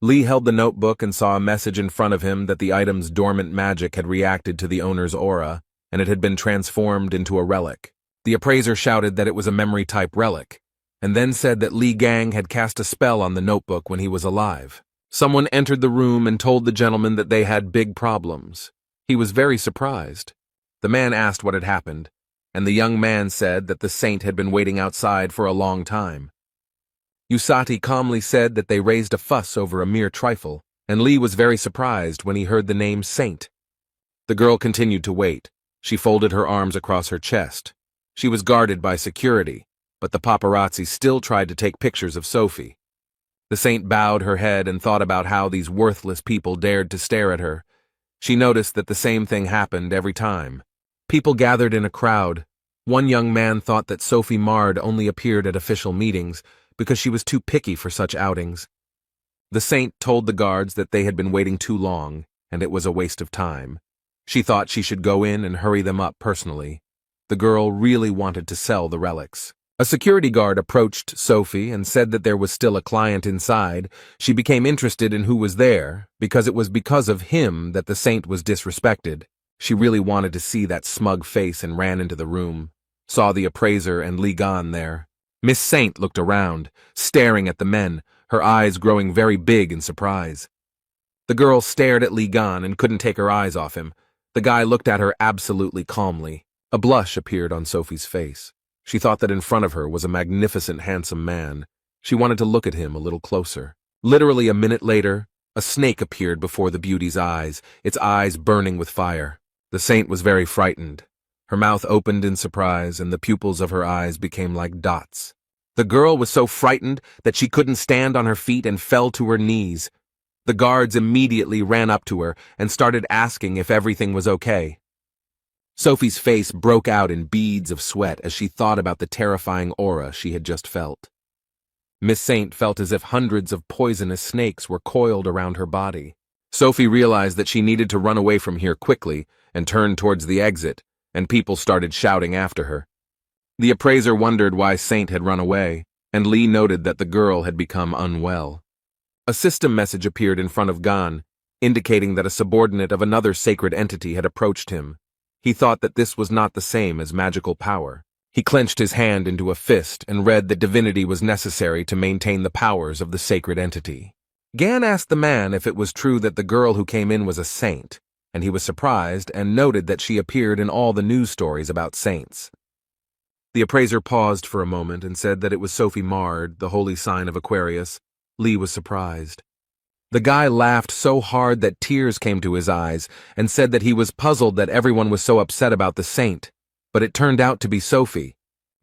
Lee held the notebook and saw a message in front of him that the item's dormant magic had reacted to the owner's aura, and it had been transformed into a relic. The appraiser shouted that it was a memory-type relic, and then said that Lee Gang had cast a spell on the notebook when he was alive. Someone entered the room and told the gentleman that they had big problems. He was very surprised. The man asked what had happened, and the young man said that the saint had been waiting outside for a long time. Usati calmly said that they raised a fuss over a mere trifle, and Lee was very surprised when he heard the name Saint. The girl continued to wait. She folded her arms across her chest. She was guarded by security, but the paparazzi still tried to take pictures of Sophie. The saint bowed her head and thought about how these worthless people dared to stare at her. She noticed that the same thing happened every time. People gathered in a crowd. One young man thought that Sophie Mard only appeared at official meetings because she was too picky for such outings. The saint told the guards that they had been waiting too long, and it was a waste of time. She thought she should go in and hurry them up personally. The girl really wanted to sell the relics. A security guard approached Sophie and said that there was still a client inside. She became interested in who was there, because it was because of him that the saint was disrespected. She really wanted to see that smug face and ran into the room, saw the appraiser and Lee Gan there. Miss Saint looked around, staring at the men, her eyes growing very big in surprise. The girl stared at Lee Gan and couldn't take her eyes off him. The guy looked at her absolutely calmly. A blush appeared on Sophie's face. She thought that in front of her was a magnificent, handsome man. She wanted to look at him a little closer. Literally a minute later, a snake appeared before the beauty's eyes, its eyes burning with fire. The saint was very frightened. Her mouth opened in surprise, and the pupils of her eyes became like dots. The girl was so frightened that she couldn't stand on her feet and fell to her knees. The guards immediately ran up to her and started asking if everything was okay. Sophie's face broke out in beads of sweat as she thought about the terrifying aura she had just felt. Miss Saint felt as if hundreds of poisonous snakes were coiled around her body. Sophie realized that she needed to run away from here quickly and turned towards the exit, and people started shouting after her. The appraiser wondered why Saint had run away, and Lee noted that the girl had become unwell. A system message appeared in front of Gan, indicating that a subordinate of another sacred entity had approached him. He thought that this was not the same as magical power. He clenched his hand into a fist and read that divinity was necessary to maintain the powers of the sacred entity. Gan asked the man if it was true that the girl who came in was a saint, and he was surprised and noted that she appeared in all the news stories about saints. The appraiser paused for a moment and said that it was Sophie Mard, the holy sign of Aquarius. Lee was surprised. The guy laughed so hard that tears came to his eyes and said that he was puzzled that everyone was so upset about the saint, but it turned out to be Sophie.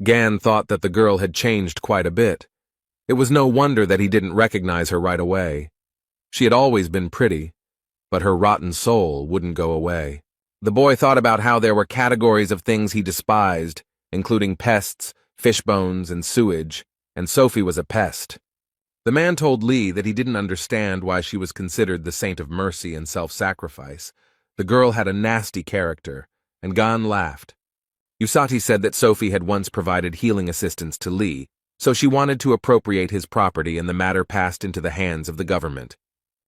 Gan thought that the girl had changed quite a bit. It was no wonder that he didn't recognize her right away. She had always been pretty, but her rotten soul wouldn't go away. The boy thought about how there were categories of things he despised, including pests, fish bones, and sewage, and Sophie was a pest. The man told Lee that he didn't understand why she was considered the saint of mercy and self-sacrifice. The girl had a nasty character, and Gan laughed. Usati said that Sophie had once provided healing assistance to Lee, so she wanted to appropriate his property and the matter passed into the hands of the government.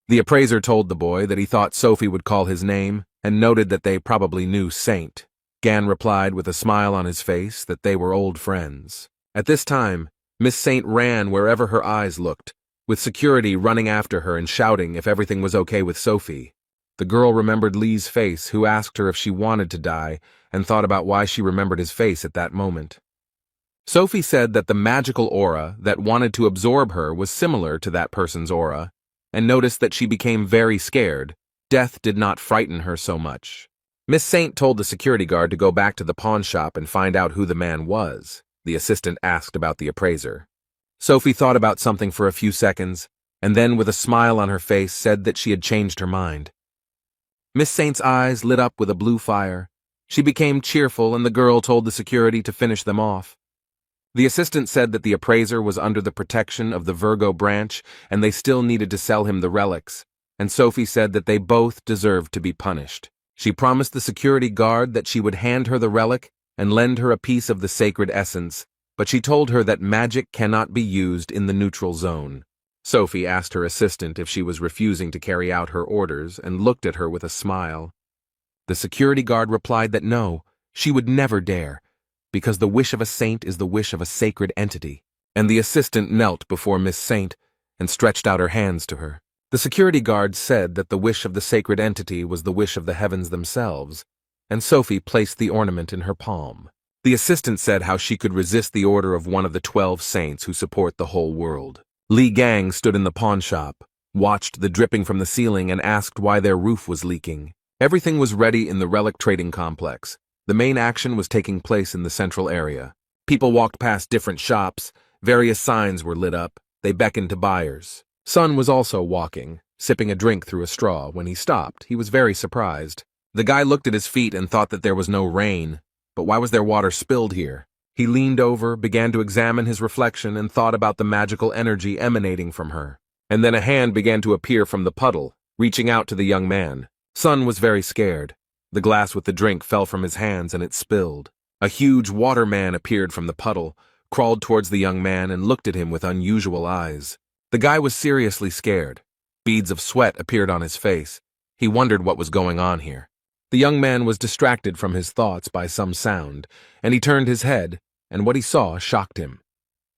The appraiser told the boy that he thought Sophie would call his name and noted that they probably knew Saint. Gan replied with a smile on his face that they were old friends. At this time, Miss Saint ran wherever her eyes looked, with security running after her and shouting if everything was okay with Sophie. The girl remembered Lee's face, who asked her if she wanted to die, and thought about why she remembered his face at that moment. Sophie said that the magical aura that wanted to absorb her was similar to that person's aura, and noticed that she became very scared. Death did not frighten her so much. Miss Saint told the security guard to go back to the pawn shop and find out who the man was. The assistant asked about the appraiser. Sophie thought about something for a few seconds, and then with a smile on her face said that she had changed her mind. Miss Saint's eyes lit up with a blue fire. She became cheerful, and the girl told the security to finish them off. The assistant said that the appraiser was under the protection of the Virgo branch, and they still needed to sell him the relics, and Sophie said that they both deserved to be punished. She promised the security guard that she would hand her the relic and lend her a piece of the sacred essence, but she told her that magic cannot be used in the neutral zone. Sophie asked her assistant if she was refusing to carry out her orders and looked at her with a smile. The security guard replied that no, she would never dare, because the wish of a saint is the wish of a sacred entity, and the assistant knelt before Miss Saint and stretched out her hands to her. The security guard said that the wish of the sacred entity was the wish of the heavens themselves, and Sophie placed the ornament in her palm. The assistant said how she could resist the order of one of the 12 saints who support the whole world. Li Gang stood in the pawn shop, watched the dripping from the ceiling, and asked why their roof was leaking. Everything was ready in the relic trading complex. The main action was taking place in the central area. People walked past different shops, various signs were lit up, they beckoned to buyers. Sun was also walking, sipping a drink through a straw. When he stopped, he was very surprised. The guy looked at his feet and thought that there was no rain, but why was there water spilled here? He leaned over, began to examine his reflection, and thought about the magical energy emanating from her. And then a hand began to appear from the puddle, reaching out to the young man. Sun was very scared. The glass with the drink fell from his hands and it spilled. A huge water man appeared from the puddle, crawled towards the young man and looked at him with unusual eyes. The guy was seriously scared. Beads of sweat appeared on his face. He wondered what was going on here. The young man was distracted from his thoughts by some sound, and he turned his head, and what he saw shocked him.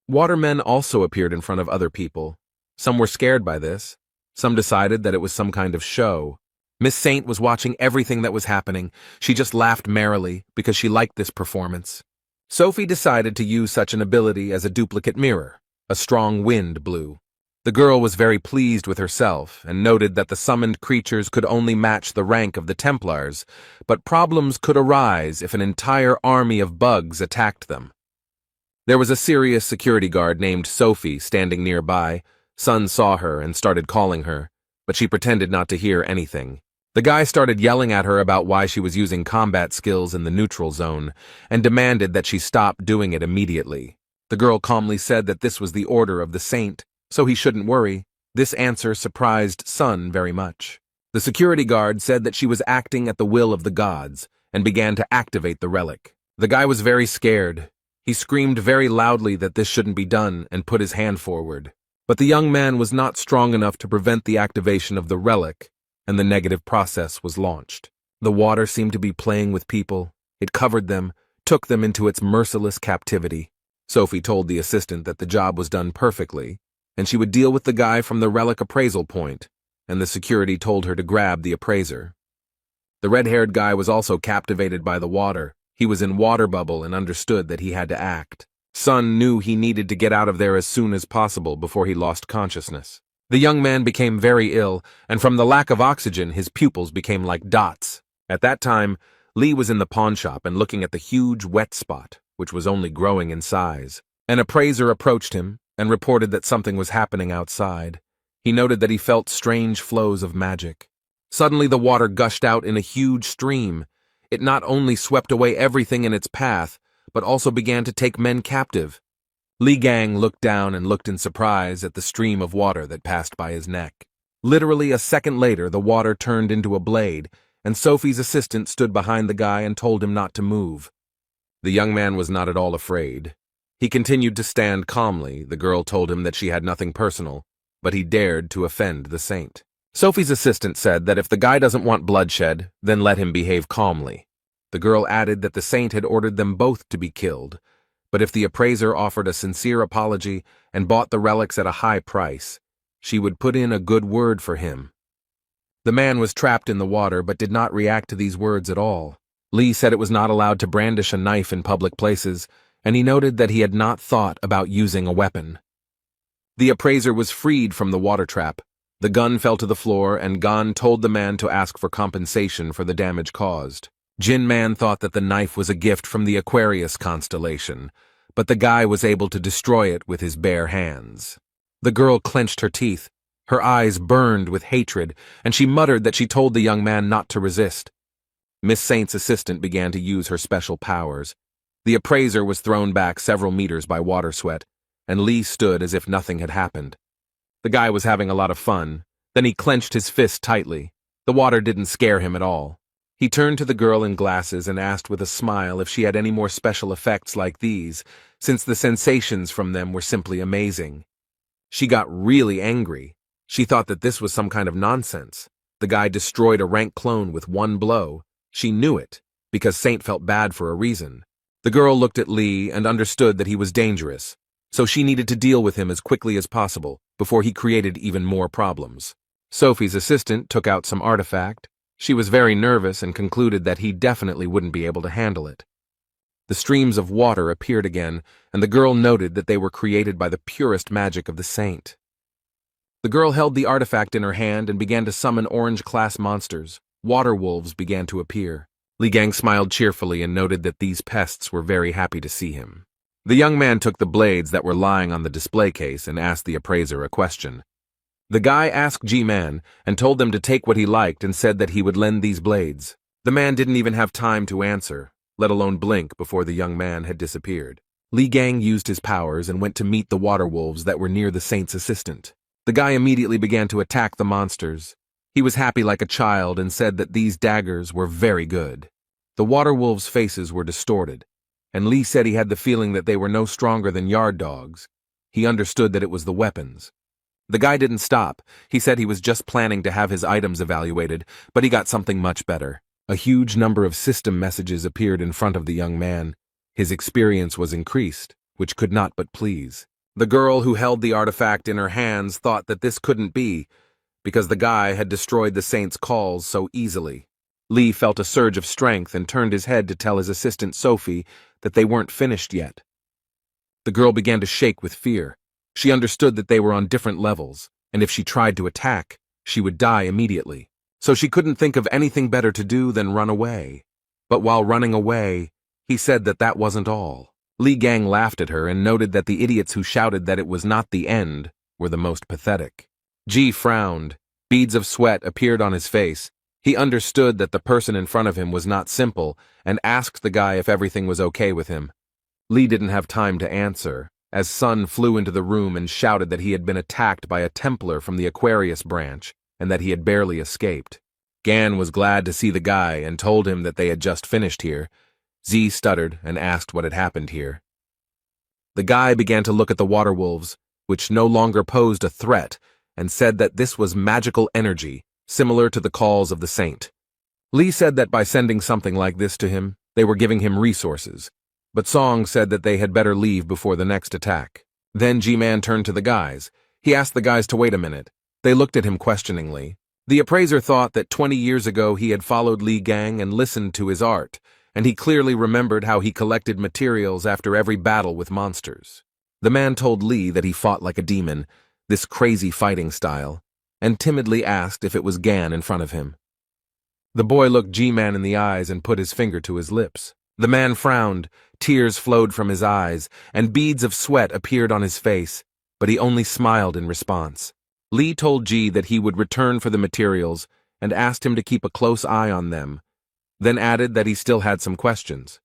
Watermen also appeared in front of other people. Some were scared by this. Some decided that it was some kind of show. Miss Saint was watching everything that was happening. She just laughed merrily because she liked this performance. Sophie decided to use such an ability as a duplicate mirror. A strong wind blew. The girl was very pleased with herself and noted that the summoned creatures could only match the rank of the Templars, but problems could arise if an entire army of bugs attacked them. There was a serious security guard named Sophie standing nearby. Sun saw her and started calling her, but she pretended not to hear anything. The guy started yelling at her about why she was using combat skills in the neutral zone and demanded that she stop doing it immediately. The girl calmly said that this was the order of the saint, so he shouldn't worry. This answer surprised Sun very much. The security guard said that she was acting at the will of the gods and began to activate the relic. The guy was very scared. He screamed very loudly that this shouldn't be done and put his hand forward. But the young man was not strong enough to prevent the activation of the relic, and the negative process was launched. The water seemed to be playing with people. It covered them, took them into its merciless captivity. Sophie told the assistant that the job was done perfectly, and she would deal with the guy from the relic appraisal point, and the security told her to grab the appraiser. The red-haired guy was also captivated by the water. He was in water bubble and understood that he had to act. Sun knew he needed to get out of there as soon as possible before he lost consciousness. The young man became very ill, and from the lack of oxygen, his pupils became like dots. At that time, Lee was in the pawn shop and looking at the huge wet spot, which was only growing in size. An appraiser approached him and reported that something was happening outside. He noted that he felt strange flows of magic. Suddenly the water gushed out in a huge stream. It not only swept away everything in its path, but also began to take men captive. Li Gang looked down and looked in surprise at the stream of water that passed by his neck. Literally a second later, the water turned into a blade, and Sophie's assistant stood behind the guy and told him not to move. The young man was not at all afraid. He continued to stand calmly. The girl told him that she had nothing personal, but he dared to offend the saint. Sophie's assistant said that if the guy doesn't want bloodshed, then let him behave calmly. The girl added that the saint had ordered them both to be killed, but if the appraiser offered a sincere apology and bought the relics at a high price, she would put in a good word for him. The man was trapped in the water but did not react to these words at all. Lee said it was not allowed to brandish a knife in public places, and he noted that he had not thought about using a weapon. The appraiser was freed from the water trap. The gun fell to the floor, and Gan told the man to ask for compensation for the damage caused. Jin Man thought that the knife was a gift from the Aquarius constellation, but the guy was able to destroy it with his bare hands. The girl clenched her teeth. Her eyes burned with hatred, and she muttered that she told the young man not to resist. Miss Saint's assistant began to use her special powers. The appraiser was thrown back several meters by water sweat, and Lee stood as if nothing had happened. The guy was having a lot of fun. Then he clenched his fist tightly. The water didn't scare him at all. He turned to the girl in glasses and asked with a smile if she had any more special effects like these, since the sensations from them were simply amazing. She got really angry. She thought that this was some kind of nonsense. The guy destroyed a rank clone with one blow. She knew it, because Saint felt bad for a reason. The girl looked at Lee and understood that he was dangerous, so she needed to deal with him as quickly as possible before he created even more problems. Sophie's assistant took out some artifact. She was very nervous and concluded that he definitely wouldn't be able to handle it. The streams of water appeared again, and the girl noted that they were created by the purest magic of the saint. The girl held the artifact in her hand and began to summon orange-class monsters. Water wolves began to appear. Li Gang smiled cheerfully and noted that these pests were very happy to see him. The young man took the blades that were lying on the display case and asked the appraiser a question. The guy asked G-Man and told them to take what he liked and said that he would lend these blades. The man didn't even have time to answer, let alone blink, before the young man had disappeared. Li Gang used his powers and went to meet the water wolves that were near the saint's assistant. The guy immediately began to attack the monsters. He was happy like a child and said that these daggers were very good. The water wolves' faces were distorted, and Lee said he had the feeling that they were no stronger than yard dogs. He understood that it was the weapons. The guy didn't stop. He said he was just planning to have his items evaluated, but he got something much better. A huge number of system messages appeared in front of the young man. His experience was increased, which could not but please. The girl who held the artifact in her hands thought that this couldn't be, because the guy had destroyed the saint's calls so easily. Lee felt a surge of strength and turned his head to tell his assistant Sophie that they weren't finished yet. The girl began to shake with fear. She understood that they were on different levels, and if she tried to attack, she would die immediately. So she couldn't think of anything better to do than run away. But while running away, he said that that wasn't all. Li Gang laughed at her and noted that the idiots who shouted that it was not the end were the most pathetic. G frowned. Beads of sweat appeared on his face. He understood that the person in front of him was not simple and asked the guy if everything was okay with him. Lee didn't have time to answer, as Sun flew into the room and shouted that he had been attacked by a Templar from the Aquarius branch and that he had barely escaped. Gan was glad to see the guy and told him that they had just finished here. Z stuttered and asked what had happened here. The guy began to look at the water wolves, which no longer posed a threat, and said that this was magical energy, similar to the calls of the saint. Lee said that by sending something like this to him, they were giving him resources, but Song said that they had better leave before the next attack. Then G-Man turned to the guys. He asked the guys to wait a minute. They looked at him questioningly. The appraiser thought that 20 years ago he had followed Li Gang and listened to his art, and he clearly remembered how he collected materials after every battle with monsters. The man told Li that he fought like a demon, this crazy fighting style, and timidly asked if it was Gan in front of him. The boy looked G-Man in the eyes and put his finger to his lips. The man frowned, tears flowed from his eyes, and beads of sweat appeared on his face, but he only smiled in response. Li told G that he would return for the materials and asked him to keep a close eye on them, then added that he still had some questions.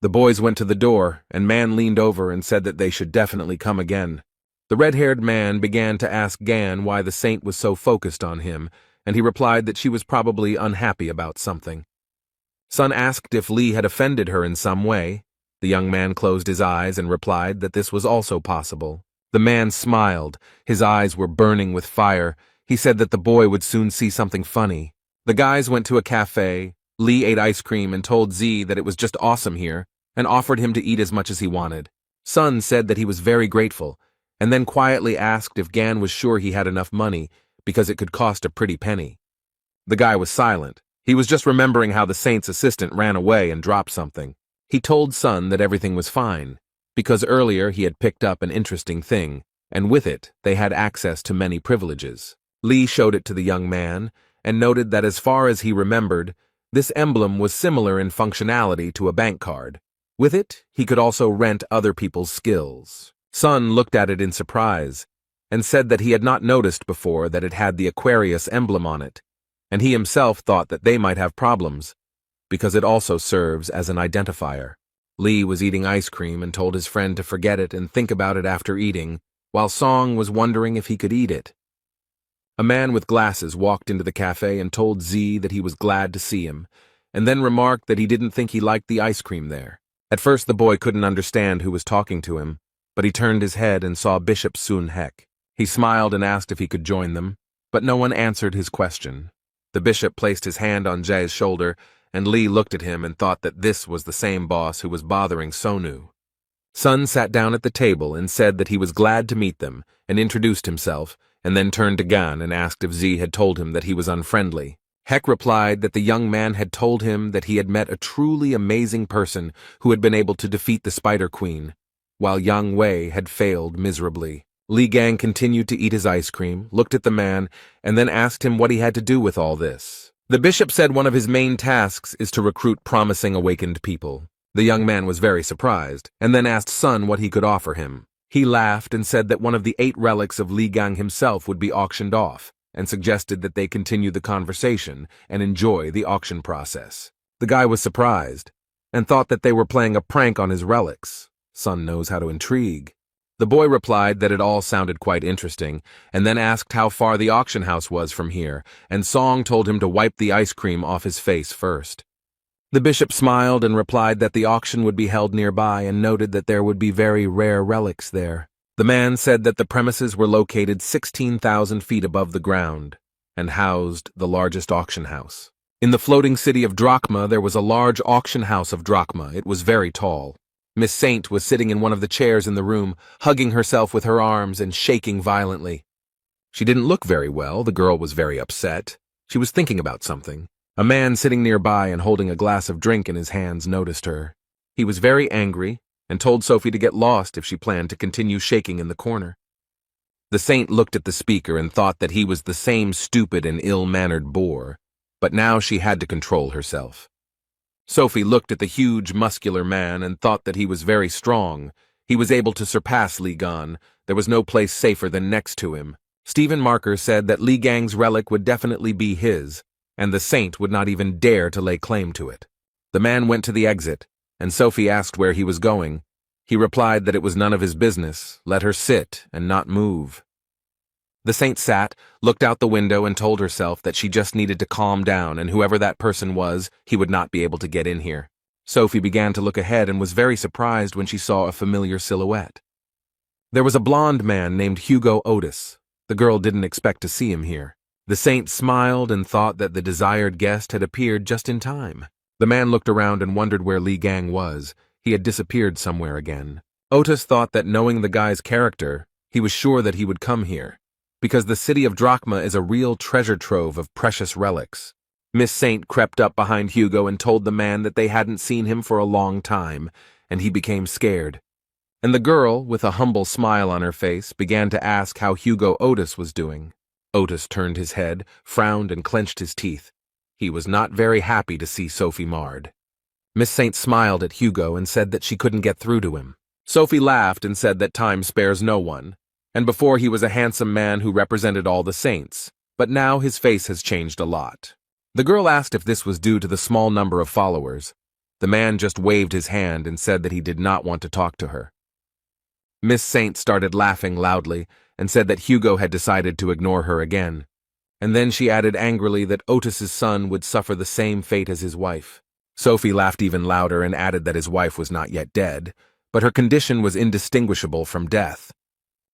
The boys went to the door, and Man leaned over and said that they should definitely come again. The red-haired man began to ask Gan why the saint was so focused on him, and he replied that she was probably unhappy about something. Sun asked if Li had offended her in some way. The young man closed his eyes and replied that this was also possible. The man smiled. His eyes were burning with fire. He said that the boy would soon see something funny. The guys went to a cafe. Li ate ice cream and told Z that it was just awesome here, and offered him to eat as much as he wanted. Sun said that he was very grateful, and then quietly asked if Gan was sure he had enough money, because it could cost a pretty penny. The guy was silent. He was just remembering how the saint's assistant ran away and dropped something. He told Sun that everything was fine, because earlier he had picked up an interesting thing, and with it they had access to many privileges. Li showed it to the young man, and noted that as far as he remembered, this emblem was similar in functionality to a bank card. With it, he could also rent other people's skills. Sun looked at it in surprise, and said that he had not noticed before that it had the Aquarius emblem on it, and he himself thought that they might have problems, because it also serves as an identifier. Li was eating ice cream and told his friend to forget it and think about it after eating, while Song was wondering if he could eat it. A man with glasses walked into the cafe and told Z that he was glad to see him, and then remarked that he didn't think he liked the ice cream there. At first the boy couldn't understand who was talking to him, but he turned his head and saw Bishop Sun Hek. He smiled and asked if he could join them, but no one answered his question. The bishop placed his hand on Jae's shoulder, and Li looked at him and thought that this was the same boss who was bothering Sonu. Sun sat down at the table and said that he was glad to meet them, and introduced himself, and then turned to Gan and asked if Z had told him that he was unfriendly. Hek replied that the young man had told him that he had met a truly amazing person who had been able to defeat the Spider Queen, while Yang Wei had failed miserably. Li Gang continued to eat his ice cream, looked at the man, and then asked him what he had to do with all this. The bishop said one of his main tasks is to recruit promising awakened people. The young man was very surprised, and then asked Sun what he could offer him. He laughed and said that one of the 8 relics of Li Gang himself would be auctioned off, and suggested that they continue the conversation and enjoy the auction process. The guy was surprised, and thought that they were playing a prank on his relics. Sun knows how to intrigue. The boy replied that it all sounded quite interesting, and then asked how far the auction house was from here, and Song told him to wipe the ice cream off his face first. The bishop smiled and replied that the auction would be held nearby and noted that there would be very rare relics there. The man said that the premises were located 16,000 feet above the ground and housed the largest auction house. In the floating city of Drachma, there was a large auction house of Drachma. It was very tall. Miss Saint was sitting in one of the chairs in the room, hugging herself with her arms and shaking violently. She didn't look very well. The girl was very upset. She was thinking about something. A man sitting nearby and holding a glass of drink in his hands noticed her. He was very angry and told Sophie to get lost if she planned to continue shaking in the corner. The saint looked at the speaker and thought that he was the same stupid and ill-mannered bore, but now she had to control herself. Sophie looked at the huge, muscular man and thought that he was very strong. He was able to surpass Li Gan. There was no place safer than next to him. Stephen Marker said that Li Gang's relic would definitely be his, and the saint would not even dare to lay claim to it. The man went to the exit, and Sophie asked where he was going. He replied that it was none of his business, let her sit and not move. The saint sat, looked out the window, and told herself that she just needed to calm down, and whoever that person was, he would not be able to get in here. Sophie began to look ahead and was very surprised when she saw a familiar silhouette. There was a blond man named Hugo Otis. The girl didn't expect to see him here. The saint smiled and thought that the desired guest had appeared just in time. The man looked around and wondered where Li Gang was. He had disappeared somewhere again. Otis thought that knowing the guy's character, He was sure that he would come here, because the city of Drachma is a real treasure trove of precious relics. Miss Saint crept up behind Hugo and told the man that they hadn't seen him for a long time, and he became scared. And the girl, with a humble smile on her face, began to ask how Hugo Otis was doing. Otis turned his head, frowned, and clenched his teeth. He was not very happy to see Sophie marred. Miss Saint smiled at Hugo and said that she couldn't get through to him. Sophie laughed and said that time spares no one, and before he was a handsome man who represented all the saints, but now his face has changed a lot. The girl asked if this was due to the small number of followers. The man just waved his hand and said that he did not want to talk to her. Miss Saint started laughing loudly and said that Hugo had decided to ignore her again. And then she added angrily that Otis's son would suffer the same fate as his wife. Sophie laughed even louder and added that his wife was not yet dead, but her condition was indistinguishable from death.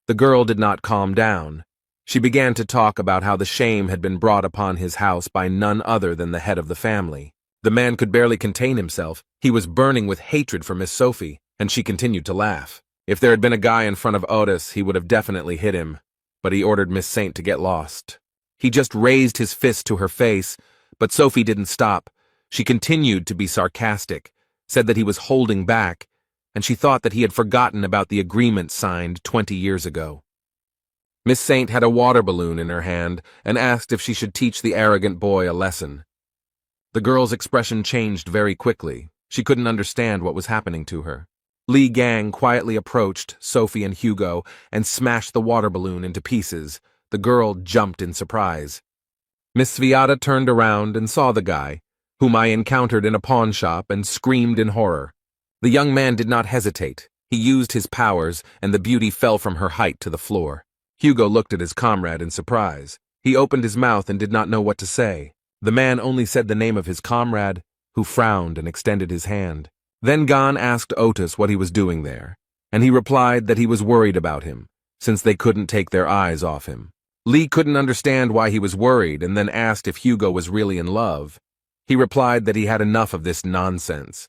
The girl did not calm down. She began to talk about how the shame had been brought upon his house by none other than the head of the family. The man could barely contain himself. He was burning with hatred for Miss Sophie, and she continued to laugh. If there had been a guy in front of Otis, he would have definitely hit him, but he ordered Miss Saint to get lost. He just raised his fist to her face, but Sophie didn't stop. She continued to be sarcastic, said that he was holding back, and she thought that he had forgotten about the agreement signed 20 years ago. Miss Saint had a water balloon in her hand and asked if she should teach the arrogant boy a lesson. The girl's expression changed very quickly. She couldn't understand what was happening to her. Li Gang quietly approached Sophie and Hugo and smashed the water balloon into pieces. The girl jumped in surprise. Miss Sviata turned around and saw the guy, whom I encountered in a pawn shop, and screamed in horror. The young man did not hesitate. He used his powers, and the beauty fell from her height to the floor. Hugo looked at his comrade in surprise. He opened his mouth and did not know what to say. The man only said the name of his comrade, who frowned and extended his hand. Then Gan asked Otis what he was doing there, and he replied that he was worried about him, since they couldn't take their eyes off him. Lee couldn't understand why he was worried and then asked if Hugo was really in love. He replied that he had enough of this nonsense.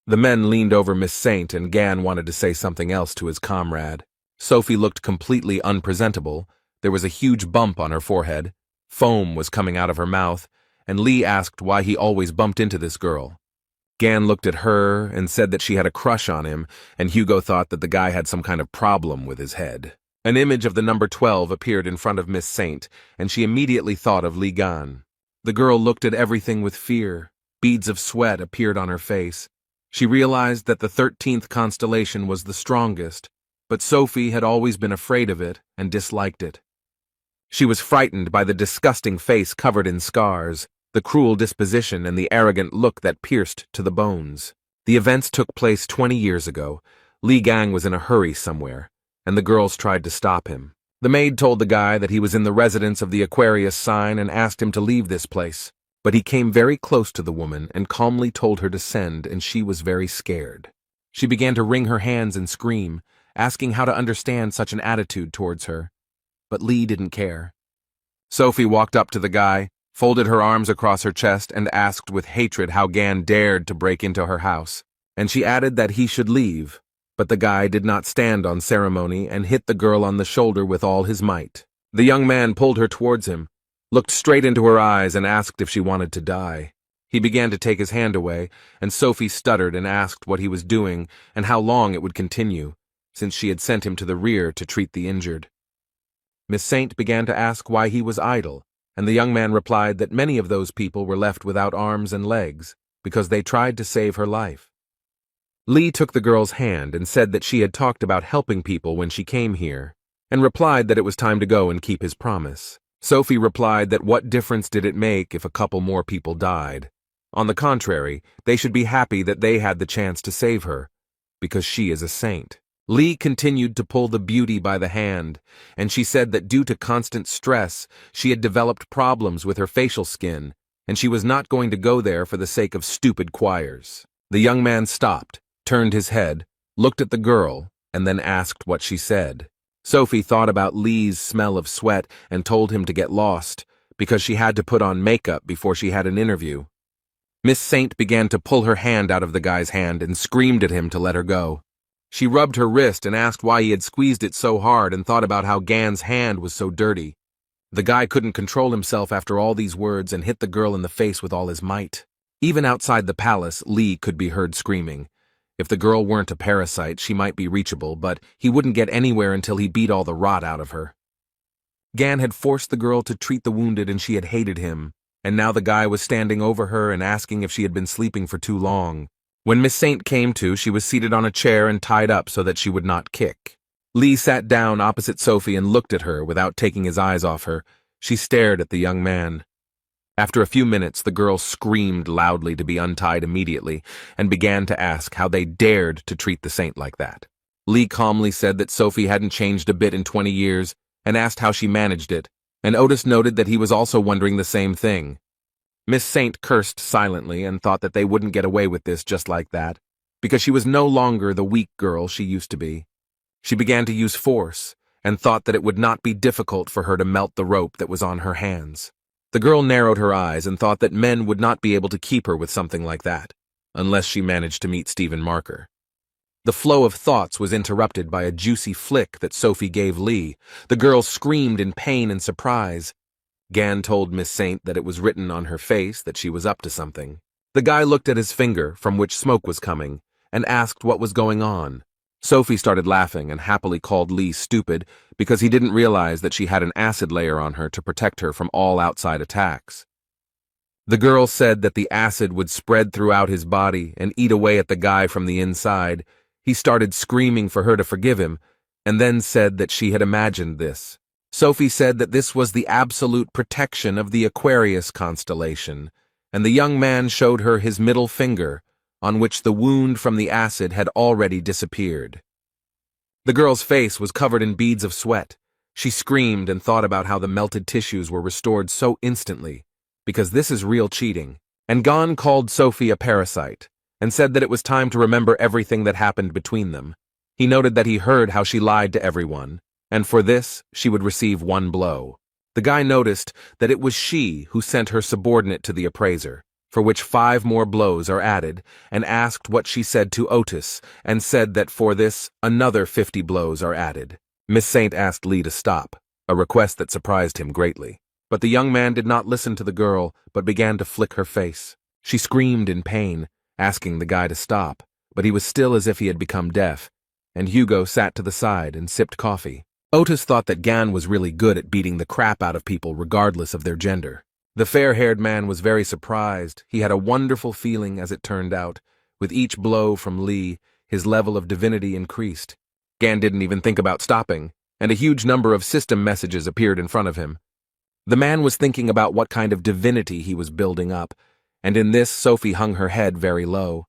The men leaned over Miss Saint, and Gan wanted to say something else to his comrade. Sophie looked completely unpresentable. There was a huge bump on her forehead. Foam was coming out of her mouth, and Lee asked why he always bumped into this girl. Gan looked at her and said that she had a crush on him, and Hugo thought that the guy had some kind of problem with his head. An image of the number 12 appeared in front of Miss Saint, and she immediately thought of Li Gan. The girl looked at everything with fear. Beads of sweat appeared on her face. She realized that the 13th constellation was the strongest, but Sophie had always been afraid of it and disliked it. She was frightened by the disgusting face covered in scars, the cruel disposition, and the arrogant look that pierced to the bones. The events took place 20 years ago. Li Gang was in a hurry somewhere, and the girls tried to stop him. The maid told the guy that he was in the residence of the Aquarius sign and asked him to leave this place. But he came very close to the woman and calmly told her to send, and she was very scared. She began to wring her hands and scream, asking how to understand such an attitude towards her. But Lee didn't care. Sophie walked up to the guy, folded her arms across her chest, and asked with hatred how Gan dared to break into her house. And she added that he should leave, but the guy did not stand on ceremony and hit the girl on the shoulder with all his might. The young man pulled her towards him, looked straight into her eyes, and asked if she wanted to die. He began to take his hand away, and Sophie stuttered and asked what he was doing and how long it would continue, since she had sent him to the rear to treat the injured. Miss Saint began to ask why he was idle, and the young man replied that many of those people were left without arms and legs because they tried to save her life. Lee took the girl's hand and said that she had talked about helping people when she came here, and replied that it was time to go and keep his promise. Sophie replied that what difference did it make if a couple more people died? On the contrary, they should be happy that they had the chance to save her, because she is a saint. Lee continued to pull the beauty by the hand, and she said that due to constant stress, she had developed problems with her facial skin, and she was not going to go there for the sake of stupid choirs. The young man stopped, turned his head, looked at the girl, and then asked what she said. Sophie thought about Lee's smell of sweat and told him to get lost, because she had to put on makeup before she had an interview. Miss Saint began to pull her hand out of the guy's hand and screamed at him to let her go. She rubbed her wrist and asked why he had squeezed it so hard and thought about how Gan's hand was so dirty. The guy couldn't control himself after all these words and hit the girl in the face with all his might. Even outside the palace, Lee could be heard screaming. If the girl weren't a parasite, she might be reachable, but he wouldn't get anywhere until he beat all the rot out of her. Gan had forced the girl to treat the wounded and she had hated him, and now the guy was standing over her and asking if she had been sleeping for too long. When Miss Saint came to, she was seated on a chair and tied up so that she would not kick. Lee sat down opposite Sophie and looked at her without taking his eyes off her. She stared at the young man. After a few minutes, the girl screamed loudly to be untied immediately and began to ask how they dared to treat the saint like that. Lee calmly said that Sophie hadn't changed a bit in 20 years and asked how she managed it, and Otis noted that he was also wondering the same thing. Miss Saint cursed silently and thought that they wouldn't get away with this just like that, because she was no longer the weak girl she used to be. She began to use force and thought that it would not be difficult for her to melt the rope that was on her hands. The girl narrowed her eyes and thought that men would not be able to keep her with something like that, unless she managed to meet Stephen Marker. The flow of thoughts was interrupted by a juicy flick that Sophie gave Lee. The girl screamed in pain and surprise. Gan told Miss Saint that it was written on her face that she was up to something. The guy looked at his finger, from which smoke was coming, and asked what was going on. Sophie started laughing and happily called Lee stupid because he didn't realize that she had an acid layer on her to protect her from all outside attacks. The girl said that the acid would spread throughout his body and eat away at the guy from the inside. He started screaming for her to forgive him, and then said that she had imagined this. Sophie said that this was the absolute protection of the Aquarius constellation, and the young man showed her his middle finger, on which the wound from the acid had already disappeared. The girl's face was covered in beads of sweat. She screamed and thought about how the melted tissues were restored so instantly, because this is real cheating. And Gan called Sophie a parasite, and said that it was time to remember everything that happened between them. He noted that he heard how she lied to everyone, and for this she would receive one blow. The guy noticed that it was she who sent her subordinate to the appraiser, for which 5 more blows are added, and asked what she said to Otis, and said that for this another 50 blows are added. Miss Saint asked Lee to stop, a request that surprised him greatly. But the young man did not listen to the girl, but began to flick her face. She screamed in pain, asking the guy to stop, but he was still as if he had become deaf, and Hugo sat to the side and sipped coffee. Otis thought that Gan was really good at beating the crap out of people regardless of their gender. The fair-haired man was very surprised. He had a wonderful feeling, as it turned out. With each blow from Lee, his level of divinity increased. Gan didn't even think about stopping, and a huge number of system messages appeared in front of him. The man was thinking about what kind of divinity he was building up, and in this Sophie hung her head very low.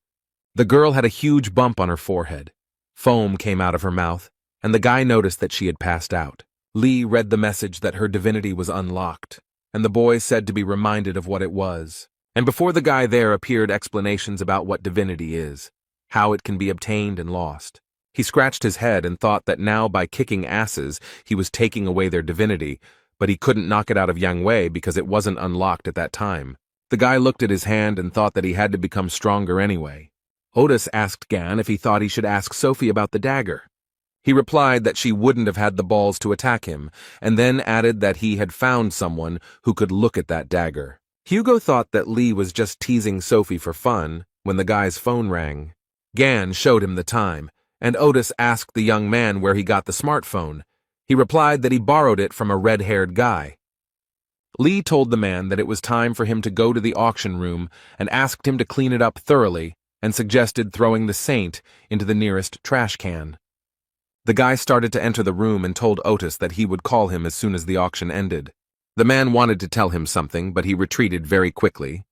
The girl had a huge bump on her forehead. Foam came out of her mouth, and the guy noticed that she had passed out. Lee read the message that her divinity was unlocked, and the boy said to be reminded of what it was. And before the guy there appeared explanations about what divinity is, how it can be obtained and lost. He scratched his head and thought that now by kicking asses he was taking away their divinity, but he couldn't knock it out of Yang Wei because it wasn't unlocked at that time. The guy looked at his hand and thought that he had to become stronger anyway. Otis asked Gan if he thought he should ask Sophie about the dagger. He replied that she wouldn't have had the balls to attack him, and then added that he had found someone who could look at that dagger. Hugo thought that Lee was just teasing Sophie for fun when the guy's phone rang. Gan showed him the time, and Otis asked the young man where he got the smartphone. He replied that he borrowed it from a red-haired guy. Lee told the man that it was time for him to go to the auction room and asked him to clean it up thoroughly and suggested throwing the saint into the nearest trash can. The guy started to enter the room and told Otis that he would call him as soon as the auction ended. The man wanted to tell him something, but he retreated very quickly.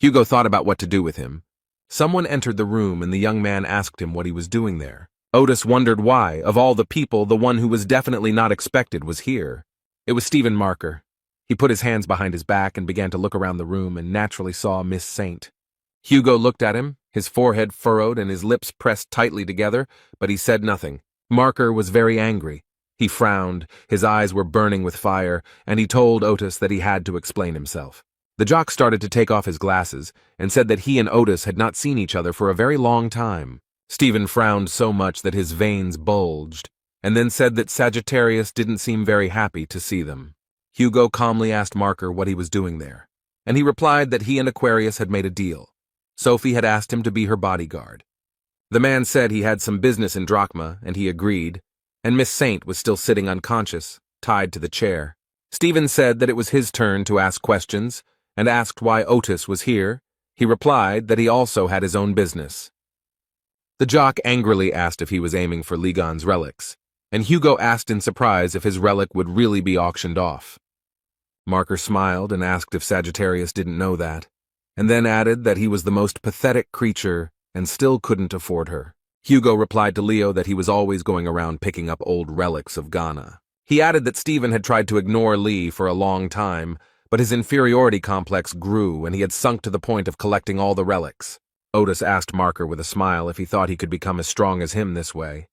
Hugo thought about what to do with him. Someone entered the room and the young man asked him what he was doing there. Otis wondered why, of all the people, the one who was definitely not expected was here. It was Stephen Marker. He put his hands behind his back and began to look around the room and naturally saw Miss Saint. Hugo looked at him, his forehead furrowed and his lips pressed tightly together, but he said nothing. Marker was very angry. He frowned, his eyes were burning with fire, and he told Otis that he had to explain himself. The jock started to take off his glasses and said that he and Otis had not seen each other for a very long time. Stephen frowned so much that his veins bulged, and then said that Sagittarius didn't seem very happy to see them. Hugo calmly asked Marker what he was doing there, and he replied that he and Aquarius had made a deal. Sophie had asked him to be her bodyguard. The man said he had some business in Drachma, and he agreed, and Miss Saint was still sitting unconscious, tied to the chair. Stephen said that it was his turn to ask questions, and asked why Otis was here. He replied that he also had his own business. The jock angrily asked if he was aiming for Ligon's relics, and Hugo asked in surprise if his relic would really be auctioned off. Marker smiled and asked if Sagittarius didn't know that, and then added that he was the most pathetic creature and still couldn't afford her. Hugo replied to Leo that he was always going around picking up old relics of Ghana. He added that Stephen had tried to ignore Lee for a long time, but his inferiority complex grew and he had sunk to the point of collecting all the relics. Otis asked Marker with a smile if he thought he could become as strong as him this way.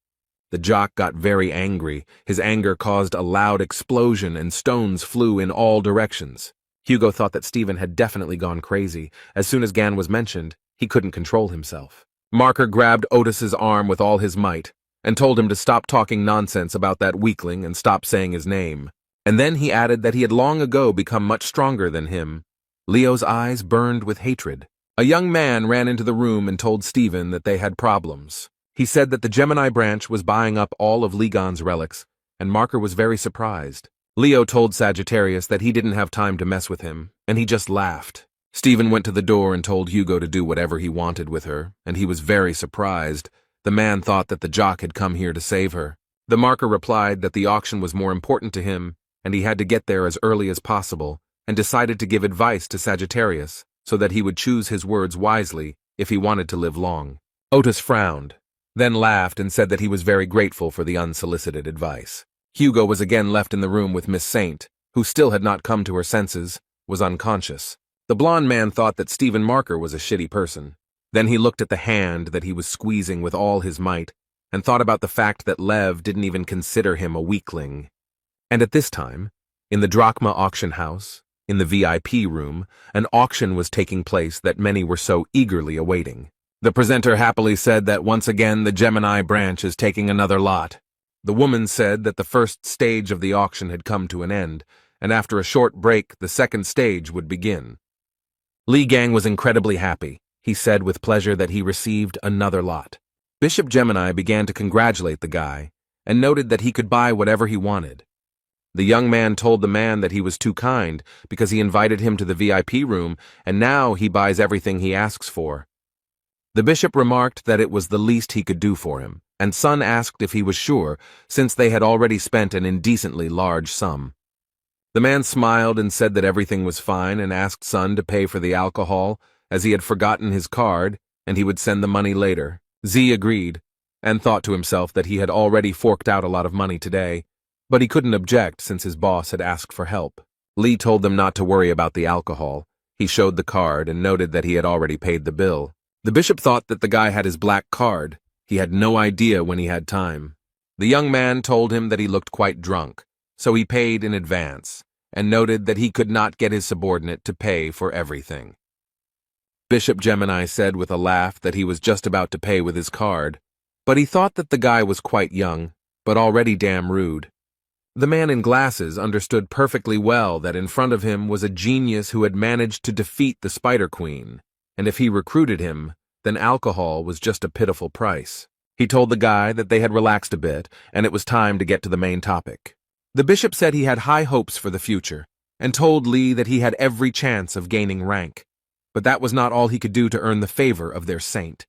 The jock got very angry. His anger caused a loud explosion and stones flew in all directions. Hugo thought that Stephen had definitely gone crazy. As soon as Gan was mentioned, he couldn't control himself. Marker grabbed Otis's arm with all his might and told him to stop talking nonsense about that weakling and stop saying his name. And then he added that he had long ago become much stronger than him. Leo's eyes burned with hatred. A young man ran into the room and told Stephen that they had problems. He said that the Gemini branch was buying up all of Ligon's relics, and Marker was very surprised. Leo told Sagittarius that he didn't have time to mess with him, and he just laughed. Stephen went to the door and told Hugo to do whatever he wanted with her, and he was very surprised. The man thought that the jock had come here to save her. The Marker replied that the auction was more important to him, and he had to get there as early as possible, and decided to give advice to Sagittarius so that he would choose his words wisely if he wanted to live long. Otis frowned, then laughed and said that he was very grateful for the unsolicited advice. Hugo was again left in the room with Miss Saint, who still had not come to her senses, was unconscious. The blonde man thought that Stephen Marker was a shitty person. Then he looked at the hand that he was squeezing with all his might, and thought about the fact that Lev didn't even consider him a weakling. And at this time, in the Drachma auction house, in the VIP room, an auction was taking place that many were so eagerly awaiting. The presenter happily said that once again the Gemini branch is taking another lot. The woman said that the first stage of the auction had come to an end, and after a short break the second stage would begin. Li Gang was incredibly happy. He said with pleasure that he received another lot. Bishop Gemini began to congratulate the guy, and noted that he could buy whatever he wanted. The young man told the man that he was too kind because he invited him to the VIP room, and now he buys everything he asks for. The bishop remarked that it was the least he could do for him, and Sun asked if he was sure, since they had already spent an indecently large sum. The man smiled and said that everything was fine and asked Sun to pay for the alcohol, as he had forgotten his card, and he would send the money later. Z agreed, and thought to himself that he had already forked out a lot of money today, but he couldn't object since his boss had asked for help. Lee told them not to worry about the alcohol. He showed the card and noted that he had already paid the bill. The bishop thought that the guy had his black card. He had no idea when he had time. The young man told him that he looked quite drunk, so he paid in advance, and noted that he could not get his subordinate to pay for everything. Bishop Gemini said with a laugh that he was just about to pay with his card, but he thought that the guy was quite young, but already damn rude. The man in glasses understood perfectly well that in front of him was a genius who had managed to defeat the Spider Queen, and if he recruited him, then alcohol was just a pitiful price. He told the guy that they had relaxed a bit, and it was time to get to the main topic. The bishop said he had high hopes for the future, and told Lee that he had every chance of gaining rank, but that was not all he could do to earn the favor of their saint.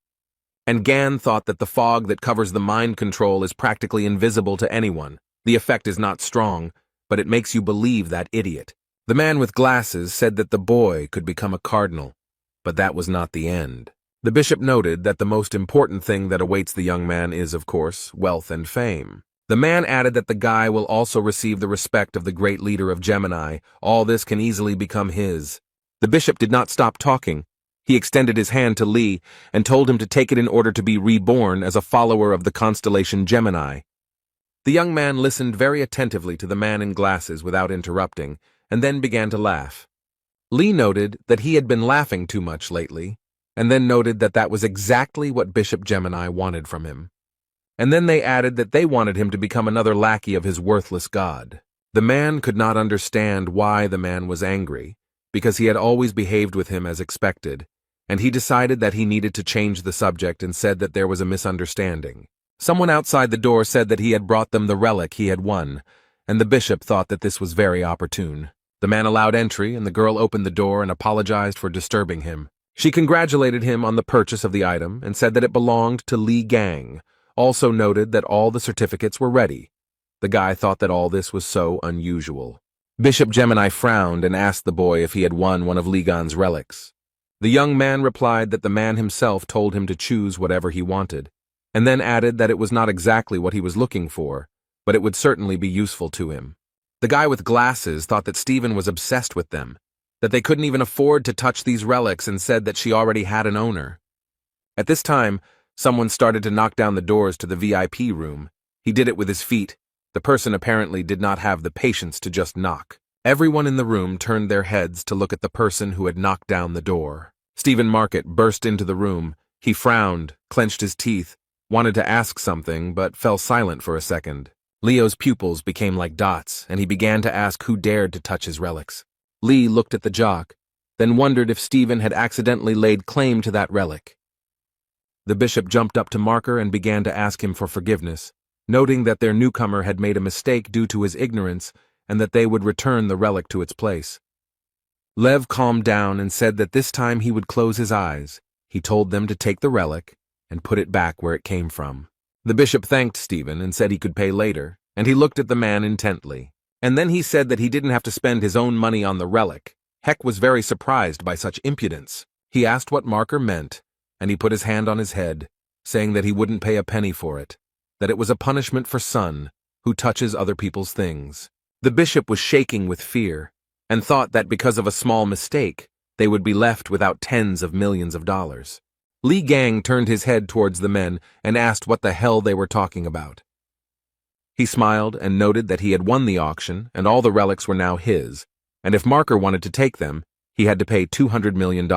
And Gan thought that the fog that covers the mind control is practically invisible to anyone. The effect is not strong, but it makes you believe that idiot. The man with glasses said that the boy could become a cardinal, but that was not the end. The bishop noted that the most important thing that awaits the young man is, of course, wealth and fame. The man added that the guy will also receive the respect of the great leader of Gemini. All this can easily become his. The bishop did not stop talking. He extended his hand to Lee and told him to take it in order to be reborn as a follower of the constellation Gemini. The young man listened very attentively to the man in glasses without interrupting, and then began to laugh. Lee noted that he had been laughing too much lately, and then noted that that was exactly what Bishop Gemini wanted from him. And then they added that they wanted him to become another lackey of his worthless god. The man could not understand why the man was angry, because he had always behaved with him as expected, and he decided that he needed to change the subject and said that there was a misunderstanding. Someone outside the door said that he had brought them the relic he had won, and the bishop thought that this was very opportune. The man allowed entry, and the girl opened the door and apologized for disturbing him. She congratulated him on the purchase of the item and said that it belonged to Li Gang, also noted that all the certificates were ready. The guy thought that all this was so unusual. Bishop Gemini frowned and asked the boy if he had won one of Li Gan's relics. The young man replied that the man himself told him to choose whatever he wanted, and then added that it was not exactly what he was looking for, but it would certainly be useful to him. The guy with glasses thought that Stephen was obsessed with them, that they couldn't even afford to touch these relics, and said that she already had an owner. At this time, someone started to knock down the doors to the VIP room. He did it with his feet. The person apparently did not have the patience to just knock. Everyone in the room turned their heads to look at the person who had knocked down the door. Stephen Market burst into the room. He frowned, clenched his teeth, wanted to ask something, but fell silent for a second. Leo's pupils became like dots, and he began to ask who dared to touch his relics. Lee looked at the jock, then wondered if Stephen had accidentally laid claim to that relic. The bishop jumped up to Marker and began to ask him for forgiveness, noting that their newcomer had made a mistake due to his ignorance and that they would return the relic to its place. Lev calmed down and said that this time he would close his eyes. He told them to take the relic and put it back where it came from. The bishop thanked Stephen and said he could pay later, and he looked at the man intently. And then he said that he didn't have to spend his own money on the relic. Heck was very surprised by such impudence. He asked what Marker meant, and he put his hand on his head, saying that he wouldn't pay a penny for it, that it was a punishment for son who touches other people's things. The bishop was shaking with fear, and thought that because of a small mistake, they would be left without tens of millions of dollars. Li Gang turned his head towards the men and asked what the hell they were talking about. He smiled and noted that he had won the auction and all the relics were now his, and if Marker wanted to take them, he had to pay $200 million.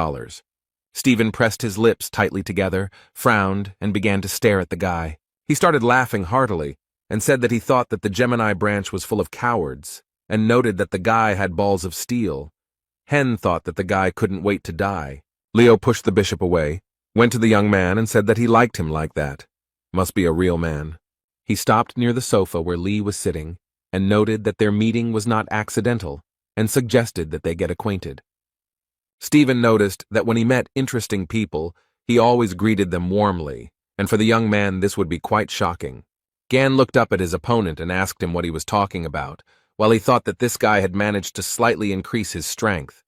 Stephen pressed his lips tightly together, frowned, and began to stare at the guy. He started laughing heartily and said that he thought that the Gemini branch was full of cowards, and noted that the guy had balls of steel. Hen thought that the guy couldn't wait to die. Leo pushed the bishop away, went to the young man and said that he liked him like that. Must be a real man. He stopped near the sofa where Lee was sitting and noted that their meeting was not accidental and suggested that they get acquainted. Stephen noticed that when he met interesting people, he always greeted them warmly, and for the young man this would be quite shocking. Gan looked up at his opponent and asked him what he was talking about, while he thought that this guy had managed to slightly increase his strength.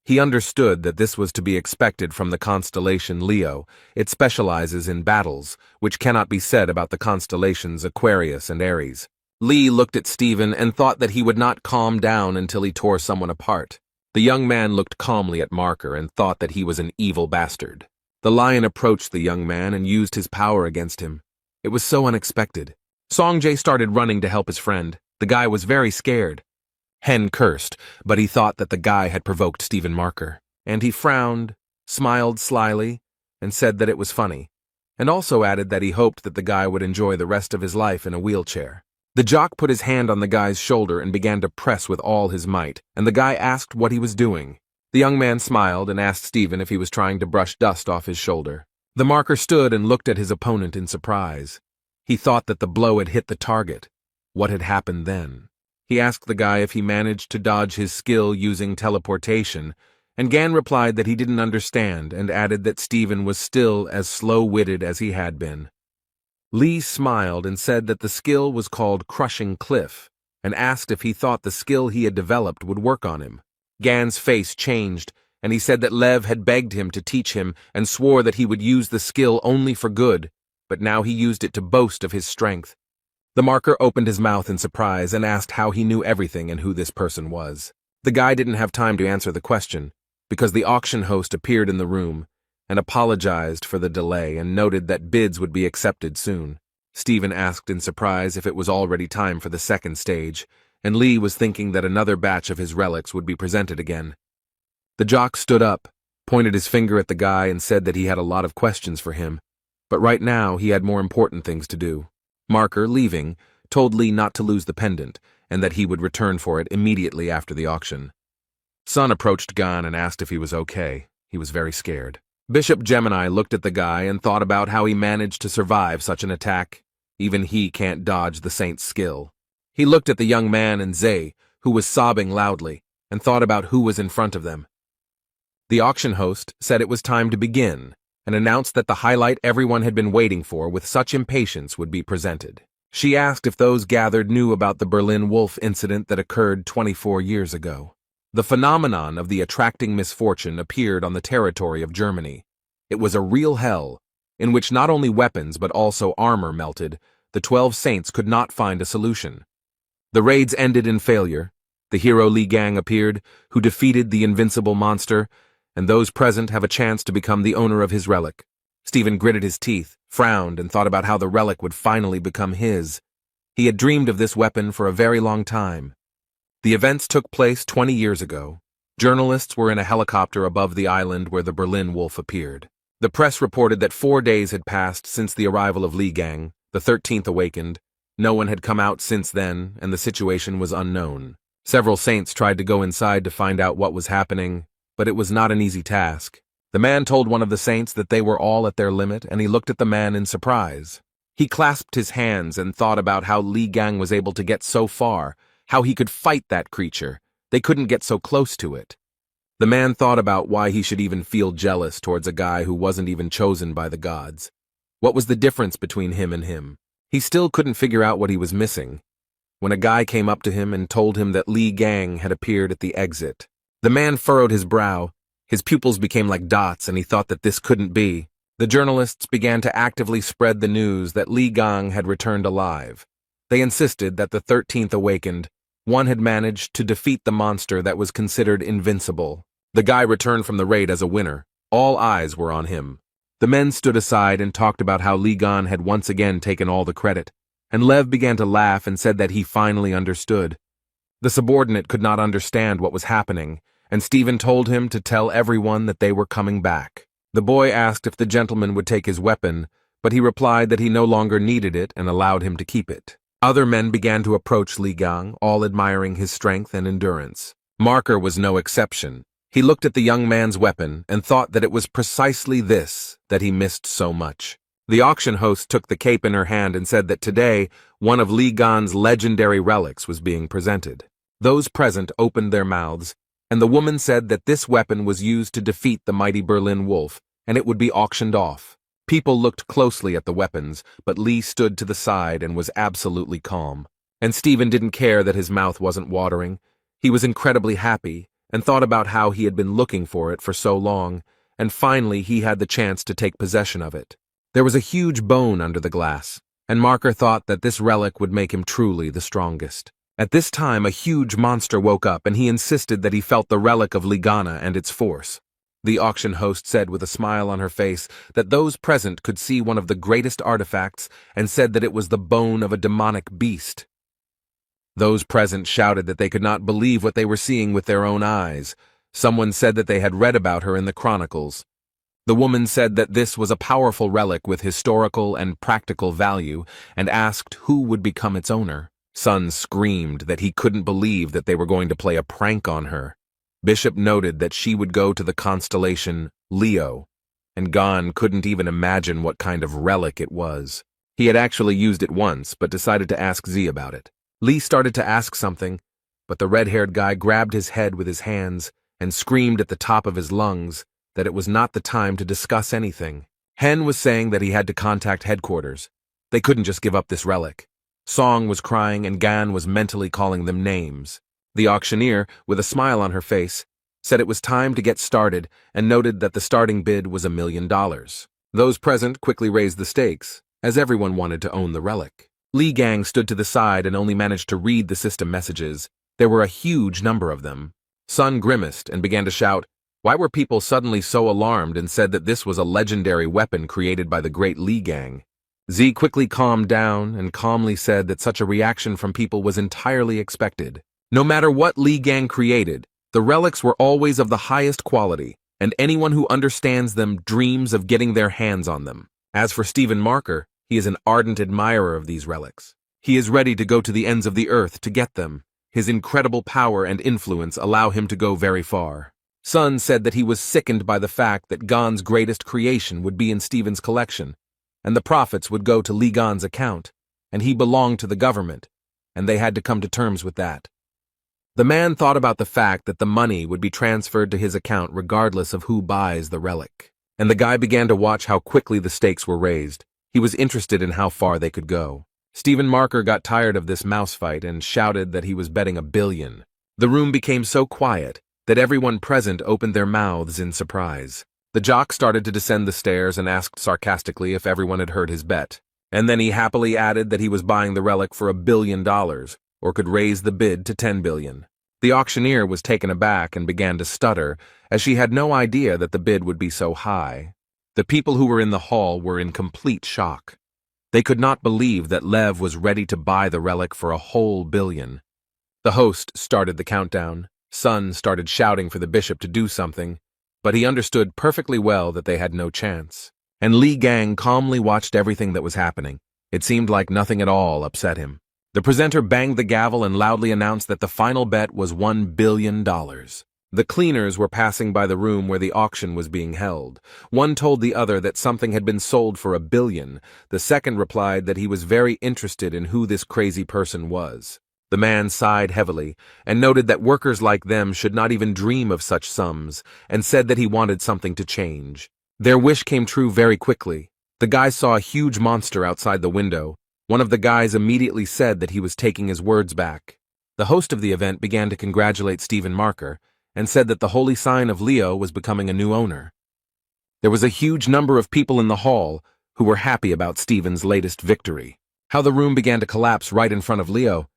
He understood that this was to be expected from the constellation Leo. It specializes in battles, which cannot be said about the constellations Aquarius and Aries. Lee looked at Stephen and thought that he would not calm down until he tore someone apart. The young man looked calmly at Marker and thought that he was an evil bastard. The lion approached the young man and used his power against him. It was so unexpected. Songjay started running to help his friend. The guy was very scared. Hen cursed, but he thought that the guy had provoked Stephen Marker, and he frowned, smiled slyly, and said that it was funny, and also added that he hoped that the guy would enjoy the rest of his life in a wheelchair. The jock put his hand on the guy's shoulder and began to press with all his might, and the guy asked what he was doing. The young man smiled and asked Stephen if he was trying to brush dust off his shoulder. The Marker stood and looked at his opponent in surprise. He thought that the blow had hit the target. What had happened then? He asked the guy if he managed to dodge his skill using teleportation, and Gan replied that he didn't understand and added that Stephen was still as slow-witted as he had been. Lee smiled and said that the skill was called Crushing Cliff, and asked if he thought the skill he had developed would work on him. Gan's face changed, and he said that Lev had begged him to teach him and swore that he would use the skill only for good, but now he used it to boast of his strength. The Marker opened his mouth in surprise and asked how he knew everything and who this person was. The guy didn't have time to answer the question, because the auction host appeared in the room and apologized for the delay and noted that bids would be accepted soon. Stephen asked in surprise if it was already time for the second stage, and Lee was thinking that another batch of his relics would be presented again. The jock stood up, pointed his finger at the guy and said that he had a lot of questions for him, but right now he had more important things to do. Marker, leaving, told Lee not to lose the pendant and that he would return for it immediately after the auction. Sun approached Gan and asked if he was okay. He was very scared. Bishop Gemini looked at the guy and thought about how he managed to survive such an attack. Even he can't dodge the saint's skill. He looked at the young man and Zay, who was sobbing loudly, and thought about who was in front of them. The auction host said it was time to begin, and announced that the highlight everyone had been waiting for with such impatience would be presented. She asked if those gathered knew about the Berlin Wolf incident that occurred 24 years ago. The phenomenon of the attracting misfortune appeared on the territory of Germany. It was a real hell, in which not only weapons but also armor melted. The 12 saints could not find a solution. The raids ended in failure. The hero Li Gang appeared, who defeated the invincible monster, and those present have a chance to become the owner of his relic. Stephen gritted his teeth, frowned, and thought about how the relic would finally become his. He had dreamed of this weapon for a very long time. The events took place 20 years ago. Journalists were in a helicopter above the island where the Berlin Wolf appeared. The press reported that 4 days had passed since the arrival of Li Gang, the 13th awakened. No one had come out since then, and the situation was unknown. Several saints tried to go inside to find out what was happening, but it was not an easy task. The man told one of the saints that they were all at their limit, and he looked at the man in surprise. He clasped his hands and thought about how Li Gang was able to get so far, how he could fight that creature. They couldn't get so close to it. The man thought about why he should even feel jealous towards a guy who wasn't even chosen by the gods. What was the difference between him and him? He still couldn't figure out what he was missing. When a guy came up to him and told him that Li Gang had appeared at the exit, the man furrowed his brow. His pupils became like dots, and he thought that this couldn't be. The journalists began to actively spread the news that Li Gang had returned alive. They insisted that the 13th awakened. One had managed to defeat the monster that was considered invincible. The guy returned from the raid as a winner. All eyes were on him. The men stood aside and talked about how Li Gang had once again taken all the credit, and Lev began to laugh and said that he finally understood. The subordinate could not understand what was happening, and Stephen told him to tell everyone that they were coming back. The boy asked if the gentleman would take his weapon, but he replied that he no longer needed it and allowed him to keep it. Other men began to approach Li Gang, all admiring his strength and endurance. Marker was no exception. He looked at the young man's weapon and thought that it was precisely this that he missed so much. The auction host took the cape in her hand and said that today, one of Li Gang's legendary relics was being presented. Those present opened their mouths, and the woman said that this weapon was used to defeat the mighty Berlin Wolf, and it would be auctioned off. People looked closely at the weapons, but Lee stood to the side and was absolutely calm. And Stephen didn't care that his mouth wasn't watering. He was incredibly happy and thought about how he had been looking for it for so long, and finally he had the chance to take possession of it. There was a huge bone under the glass, and Marker thought that this relic would make him truly the strongest. At this time, a huge monster woke up, and he insisted that he felt the relic of Ligana and its force. The auction host said with a smile on her face that those present could see one of the greatest artifacts and said that it was the bone of a demonic beast. Those present shouted that they could not believe what they were seeing with their own eyes. Someone said that they had read about her in the chronicles. The woman said that this was a powerful relic with historical and practical value and asked who would become its owner. Sun screamed that he couldn't believe that they were going to play a prank on her. Bishop noted that she would go to the constellation Leo, and Gon couldn't even imagine what kind of relic it was. He had actually used it once, but decided to ask Z about it. Lee started to ask something, but the red-haired guy grabbed his head with his hands and screamed at the top of his lungs that it was not the time to discuss anything. Hen was saying that he had to contact headquarters. They couldn't just give up this relic. Song was crying and Gan was mentally calling them names. The auctioneer, with a smile on her face, said it was time to get started and noted that the starting bid was $1 million. Those present quickly raised the stakes, as everyone wanted to own the relic. Li Gang stood to the side and only managed to read the system messages. There were a huge number of them. Sun grimaced and began to shout, why were people suddenly so alarmed and said that this was a legendary weapon created by the great Li Gang? Z quickly calmed down and calmly said that such a reaction from people was entirely expected. No matter what Li Gang created, the relics were always of the highest quality, and anyone who understands them dreams of getting their hands on them. As for Stephen Marker, he is an ardent admirer of these relics. He is ready to go to the ends of the earth to get them. His incredible power and influence allow him to go very far. Sun said that he was sickened by the fact that Gon's greatest creation would be in Stephen's collection, and the profits would go to Lee Gon's account, and he belonged to the government, and they had to come to terms with that. The man thought about the fact that the money would be transferred to his account regardless of who buys the relic, and the guy began to watch how quickly the stakes were raised. He was interested in how far they could go. Stephen Marker got tired of this mouse fight and shouted that he was betting $1 billion. The room became so quiet that everyone present opened their mouths in surprise. The jock started to descend the stairs and asked sarcastically if everyone had heard his bet. And then he happily added that he was buying the relic for $1 billion, or could raise the bid to $10 billion. The auctioneer was taken aback and began to stutter, as she had no idea that the bid would be so high. The people who were in the hall were in complete shock. They could not believe that Lev was ready to buy the relic for a whole $1 billion. The host started the countdown. Sun started shouting for the bishop to do something, but he understood perfectly well that they had no chance. And Li Gang calmly watched everything that was happening. It seemed like nothing at all upset him. The presenter banged the gavel and loudly announced that the final bet was $1 billion. The cleaners were passing by the room where the auction was being held. One told the other that something had been sold for $1 billion. The second replied that he was very interested in who this crazy person was. The man sighed heavily and noted that workers like them should not even dream of such sums, and said that he wanted something to change. Their wish came true very quickly. The guy saw a huge monster outside the window. One of the guys immediately said that he was taking his words back. The host of the event began to congratulate Stephen Marker, and said that the holy sign of Leo was becoming a new owner. There was a huge number of people in the hall who were happy about Stephen's latest victory. How the room began to collapse right in front of Leo,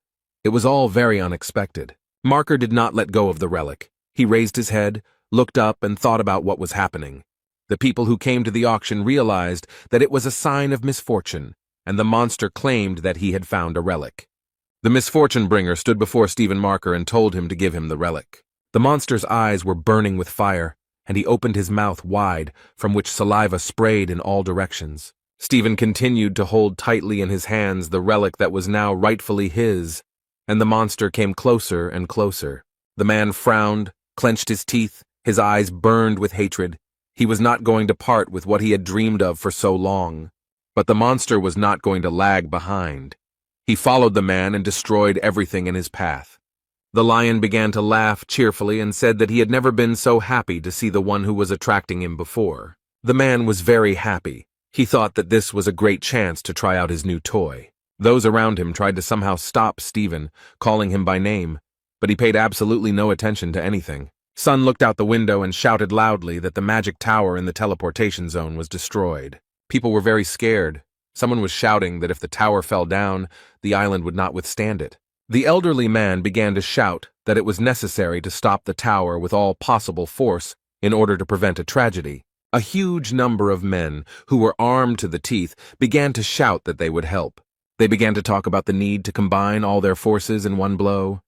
it was all very unexpected. Marker did not let go of the relic. He raised his head, looked up, and thought about what was happening. The people who came to the auction realized that it was a sign of misfortune, and the monster claimed that he had found a relic. The misfortune bringer stood before Stephen Marker and told him to give him the relic. The monster's eyes were burning with fire, and he opened his mouth wide, from which saliva sprayed in all directions. Stephen continued to hold tightly in his hands the relic that was now rightfully his, and the monster came closer and closer. The man frowned, clenched his teeth, his eyes burned with hatred. He was not going to part with what he had dreamed of for so long. But the monster was not going to lag behind. He followed the man and destroyed everything in his path. The lion began to laugh cheerfully and said that he had never been so happy to see the one who was attracting him before. The man was very happy. He thought that this was a great chance to try out his new toy. Those around him tried to somehow stop Stephen, calling him by name, but he paid absolutely no attention to anything. Sun looked out the window and shouted loudly that the magic tower in the teleportation zone was destroyed. People were very scared. Someone was shouting that if the tower fell down, the island would not withstand it. The elderly man began to shout that it was necessary to stop the tower with all possible force in order to prevent a tragedy. A huge number of men, who were armed to the teeth, began to shout that they would help. They began to talk about the need to combine all their forces in one blow,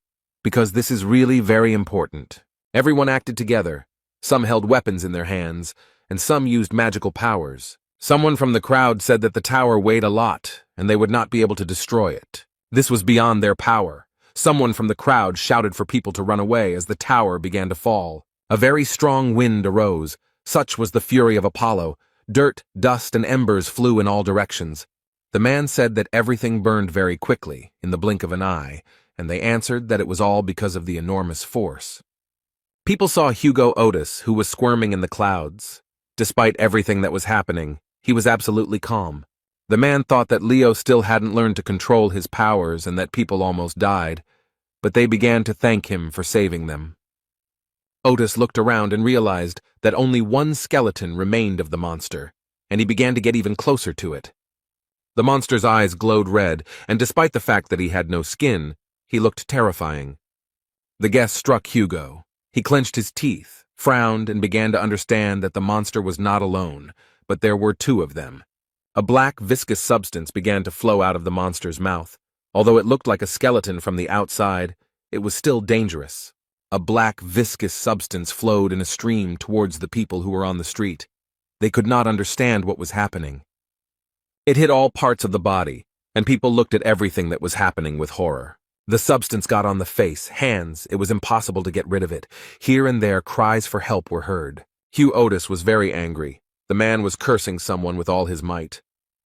because this is really very important. Everyone acted together. Some held weapons in their hands, and some used magical powers. Someone from the crowd said that the tower weighed a lot, and they would not be able to destroy it. This was beyond their power. Someone from the crowd shouted for people to run away as the tower began to fall. A very strong wind arose. Such was the fury of Apollo. Dirt, dust, and embers flew in all directions. The man said that everything burned very quickly, in the blink of an eye, and they answered that it was all because of the enormous force. People saw Hugo Otis, who was squirming in the clouds. Despite everything that was happening, he was absolutely calm. The man thought that Leo still hadn't learned to control his powers and that people almost died, but they began to thank him for saving them. Otis looked around and realized that only one skeleton remained of the monster, and he began to get even closer to it. The monster's eyes glowed red, and despite the fact that he had no skin, he looked terrifying. The guess struck Hugo. He clenched his teeth, frowned, and began to understand that the monster was not alone, but there were two of them. A black, viscous substance began to flow out of the monster's mouth. Although it looked like a skeleton from the outside, it was still dangerous. A black, viscous substance flowed in a stream towards the people who were on the street. They could not understand what was happening. It hit all parts of the body, and people looked at everything that was happening with horror. The substance got on the face, hands, it was impossible to get rid of it. Here and there, cries for help were heard. Hugh Otis was very angry. The man was cursing someone with all his might.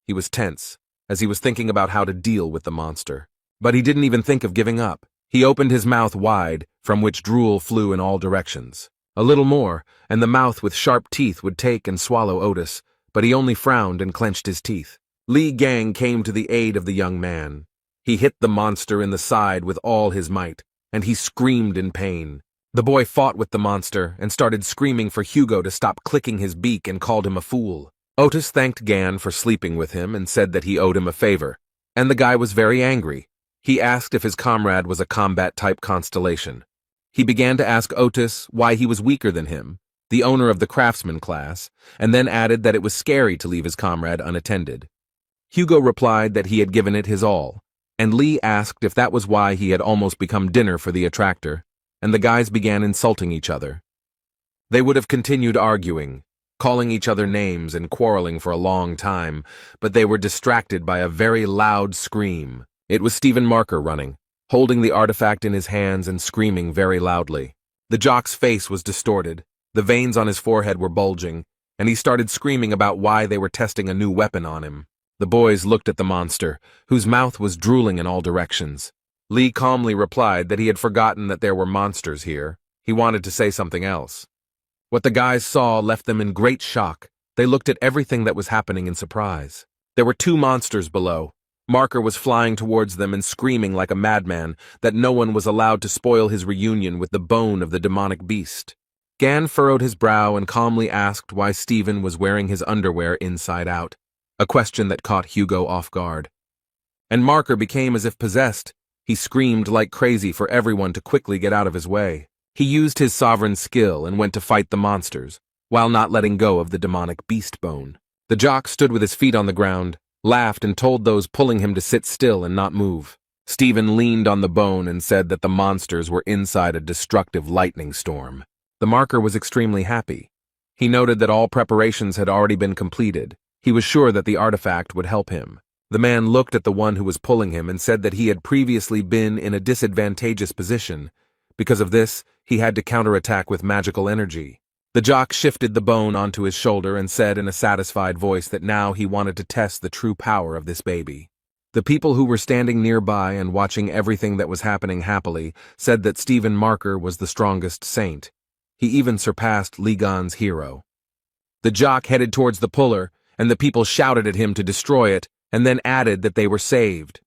He was tense, as he was thinking about how to deal with the monster. But he didn't even think of giving up. He opened his mouth wide, from which drool flew in all directions. A little more, and the mouth with sharp teeth would take and swallow Otis, but he only frowned and clenched his teeth. Li Gang came to the aid of the young man. He hit the monster in the side with all his might, and he screamed in pain. The boy fought with the monster and started screaming for Hugo to stop clicking his beak and called him a fool. Otis thanked Gan for sleeping with him and said that he owed him a favor, and the guy was very angry. He asked if his comrade was a combat-type constellation. He began to ask Otis why he was weaker than him, the owner of the craftsman class, and then added that it was scary to leave his comrade unattended. Hugo replied that he had given it his all, and Lee asked if that was why he had almost become dinner for the attractor, and the guys began insulting each other. They would have continued arguing, calling each other names and quarreling for a long time, but they were distracted by a very loud scream. It was Stephen Marker running, holding the artifact in his hands and screaming very loudly. The jock's face was distorted, the veins on his forehead were bulging, and he started screaming about why they were testing a new weapon on him. The boys looked at the monster, whose mouth was drooling in all directions. Lee calmly replied that he had forgotten that there were monsters here. He wanted to say something else. What the guys saw left them in great shock. They looked at everything that was happening in surprise. There were 2 monsters below. Marker was flying towards them and screaming like a madman that no one was allowed to spoil his reunion with the bone of the demonic beast. Gan furrowed his brow and calmly asked why Stephen was wearing his underwear inside out, a question that caught Hugo off guard. And Marker became as if possessed. He screamed like crazy for everyone to quickly get out of his way. He used his sovereign skill and went to fight the monsters, while not letting go of the demonic beast bone. The jock stood with his feet on the ground, laughed and told those pulling him to sit still and not move. Stephen leaned on the bone and said that the monsters were inside a destructive lightning storm. The Marker was extremely happy. He noted that all preparations had already been completed. He was sure that the artifact would help him. The man looked at the one who was pulling him and said that he had previously been in a disadvantageous position. Because of this, he had to counterattack with magical energy. The jock shifted the bone onto his shoulder and said in a satisfied voice that now he wanted to test the true power of this baby. The people who were standing nearby and watching everything that was happening happily said that Stephen Marker was the strongest saint. He even surpassed Ligon's hero. The jock headed towards the puller, and the people shouted at him to destroy it, and then added that they were saved.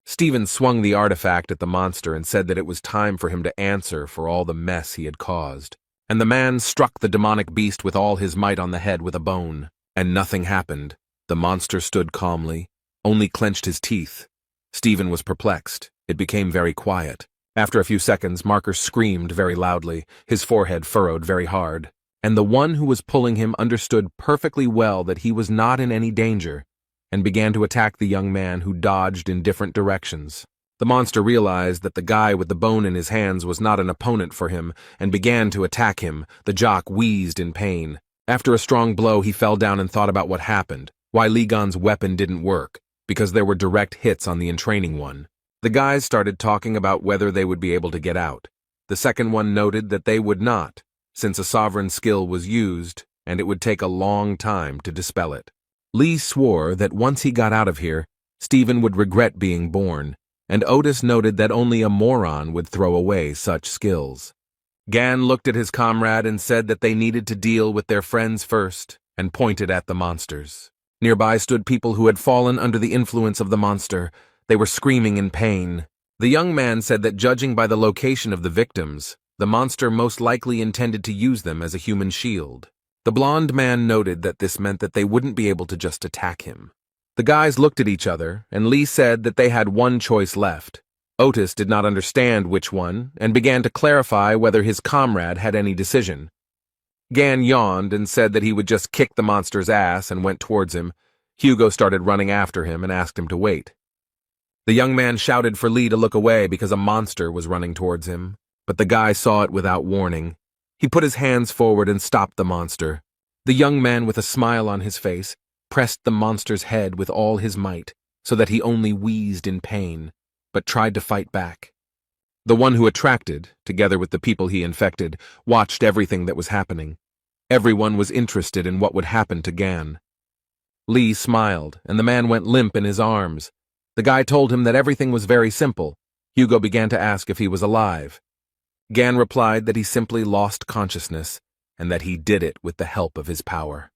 Stephen swung the artifact at the monster and said that it was time for him to answer for all the mess he had caused. And the man struck the demonic beast with all his might on the head with a bone. And nothing happened. The monster stood calmly, only clenched his teeth. Stephen was perplexed. It became very quiet. After a few seconds, Marker screamed very loudly, his forehead furrowed very hard. And the one who was pulling him understood perfectly well that he was not in any danger, and began to attack the young man who dodged in different directions. The monster realized that the guy with the bone in his hands was not an opponent for him, and began to attack him. The jock wheezed in pain. After a strong blow, he fell down and thought about what happened, why Ligon's weapon didn't work, because there were direct hits on the entraining one. The guys started talking about whether they would be able to get out. The second one noted that they would not, since a sovereign skill was used, and it would take a long time to dispel it. Lee swore that once he got out of here, Stephen would regret being born, and Otis noted that only a moron would throw away such skills. Gan looked at his comrade and said that they needed to deal with their friends first, and pointed at the monsters. Nearby stood people who had fallen under the influence of the monster. They were screaming in pain. The young man said that judging by the location of the victims, the monster most likely intended to use them as a human shield. The blonde man noted that this meant that they wouldn't be able to just attack him. The guys looked at each other, and Lee said that they had one choice left. Otis did not understand which one, and began to clarify whether his comrade had any decision. Gan yawned and said that he would just kick the monster's ass and went towards him. Hugo started running after him and asked him to wait. The young man shouted for Lee to look away because a monster was running towards him. but the guy saw it without warning. He put his hands forward and stopped the monster. The young man, with a smile on his face, pressed the monster's head with all his might, so that he only wheezed in pain, but tried to fight back. The one who attracted, together with the people he infected, watched everything that was happening. Everyone was interested in what would happen to Gan. Lee smiled, and the man went limp in his arms. The guy told him that everything was very simple. Hugo began to ask if he was alive. Gan replied that he simply lost consciousness, and that he did it with the help of his power.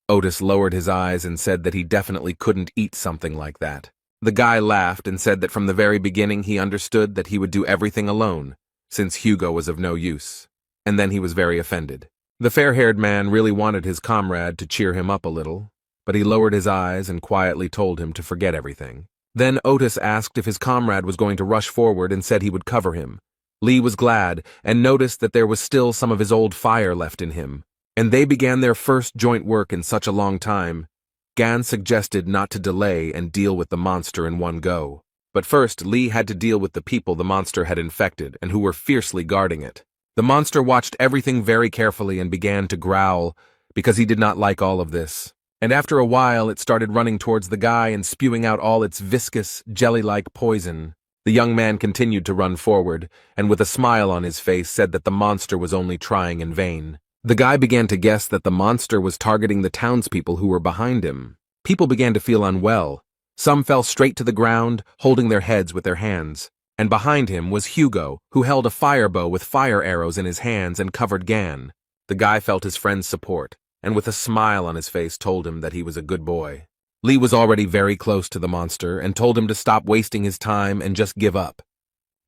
Otis lowered his eyes and said that he definitely couldn't eat something like that. The guy laughed and said that from the very beginning he understood that he would do everything alone, since Hugo was of no use. And then he was very offended. The fair-haired man really wanted his comrade to cheer him up a little, but he lowered his eyes and quietly told him to forget everything. Then Otis asked if his comrade was going to rush forward and said he would cover him. Lee was glad and noticed that there was still some of his old fire left in him, and they began their first joint work in such a long time. Gan suggested not to delay and deal with the monster in one go. But first, Lee had to deal with the people the monster had infected and who were fiercely guarding it. The monster watched everything very carefully and began to growl because he did not like all of this. And after a while, it started running towards the guy and spewing out all its viscous, jelly-like poison. The young man continued to run forward, and with a smile on his face said that the monster was only trying in vain. The guy began to guess that the monster was targeting the townspeople who were behind him. People began to feel unwell. Some fell straight to the ground, holding their heads with their hands. And behind him was Hugo, who held a fire bow with fire arrows in his hands and covered Gan. The guy felt his friend's support, and with a smile on his face told him that he was a good boy. Lee was already very close to the monster and told him to stop wasting his time and just give up.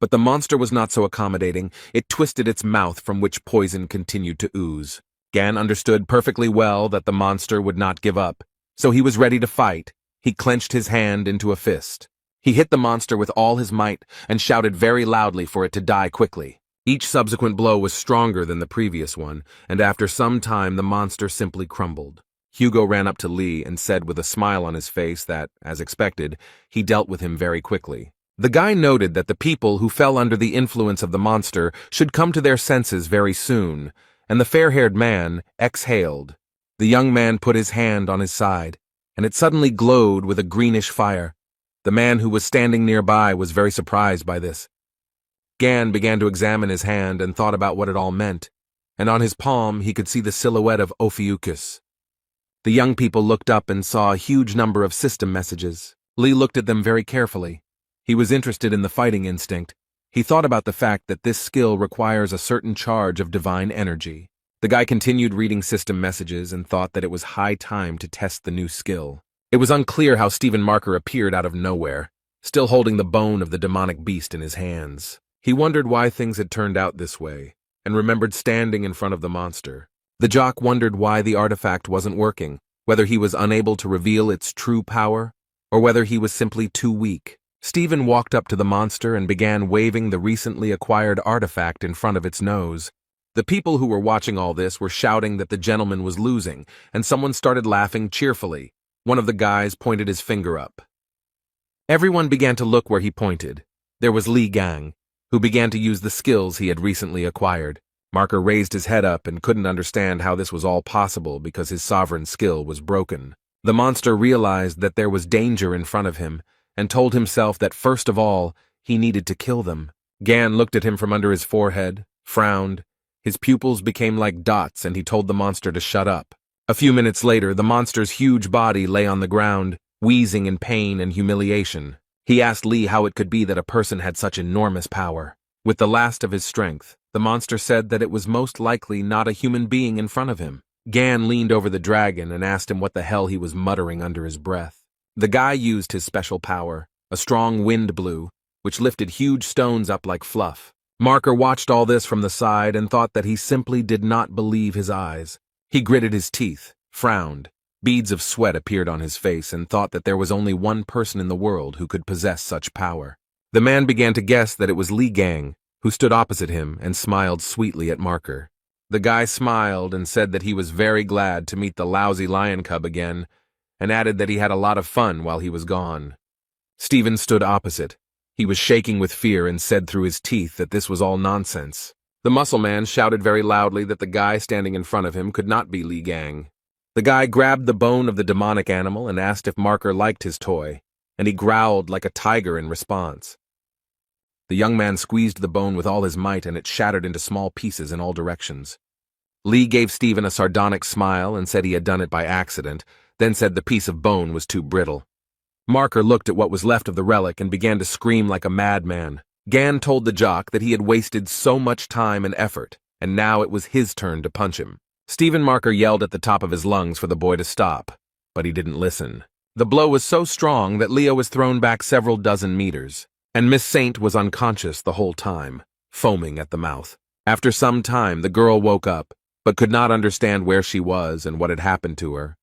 But the monster was not so accommodating. It twisted its mouth from which poison continued to ooze. Gan understood perfectly well that the monster would not give up, so he was ready to fight. He clenched his hand into a fist. He hit the monster with all his might and shouted very loudly for it to die quickly. Each subsequent blow was stronger than the previous one, and after some time the monster simply crumbled. Hugo ran up to Lee and said with a smile on his face that, as expected, he dealt with him very quickly. The guy noted that the people who fell under the influence of the monster should come to their senses very soon, and the fair-haired man exhaled. The young man put his hand on his side, and it suddenly glowed with a greenish fire. The man who was standing nearby was very surprised by this. Gan began to examine his hand and thought about what it all meant, and on his palm he could see the silhouette of Ophiuchus. The young people looked up and saw a huge number of system messages. Lee looked at them very carefully. He was interested in the fighting instinct. He thought about the fact that this skill requires a certain charge of divine energy. The guy continued reading system messages and thought that it was high time to test the new skill. It was unclear how Stephen Marker appeared out of nowhere, still holding the bone of the demonic beast in his hands. He wondered why things had turned out this way, and remembered standing in front of the monster. The jock wondered why the artifact wasn't working, whether he was unable to reveal its true power, or whether he was simply too weak. Stephen walked up to the monster and began waving the recently acquired artifact in front of its nose. The people who were watching all this were shouting that the gentleman was losing, and someone started laughing cheerfully. One of the guys pointed his finger up. Everyone began to look where he pointed. There was Li Gang, who began to use the skills he had recently acquired. Marker raised his head up and couldn't understand how this was all possible because his sovereign skill was broken. The monster realized that there was danger in front of him and told himself that first of all, he needed to kill them. Gan looked at him from under his forehead, frowned. His pupils became like dots and he told the monster to shut up. A few minutes later, the monster's huge body lay on the ground, wheezing in pain and humiliation. He asked Lee how it could be that a person had such enormous power. With the last of his strength, the monster said that it was most likely not a human being in front of him. Gan leaned over the dragon and asked him what the hell he was muttering under his breath. The guy used his special power. A strong wind blew, which lifted huge stones up like fluff. Marker watched all this from the side and thought that he simply did not believe his eyes. He gritted his teeth, frowned. Beads of sweat appeared on his face and thought that there was only one person in the world who could possess such power. The man began to guess that it was Li Gang, who stood opposite him and smiled sweetly at Marker. The guy smiled and said that he was very glad to meet the lousy lion cub again, and added that he had a lot of fun while he was gone. Stephen stood opposite. He was shaking with fear and said through his teeth that this was all nonsense. The muscle man shouted very loudly that the guy standing in front of him could not be Li Gang. The guy grabbed the bone of the demonic animal and asked if Marker liked his toy, and he growled like a tiger in response. The young man squeezed the bone with all his might and it shattered into small pieces in all directions. Li gave Stephen a sardonic smile and said he had done it by accident, then said the piece of bone was too brittle. Marker looked at what was left of the relic and began to scream like a madman. Gan told the jock that he had wasted so much time and effort, and now it was his turn to punch him. Stephen Marker yelled at the top of his lungs for the boy to stop, but he didn't listen. The blow was so strong that Leo was thrown back several dozen meters, and Miss Saint was unconscious the whole time, foaming at the mouth. After some time, the girl woke up, but could not understand where she was and what had happened to her.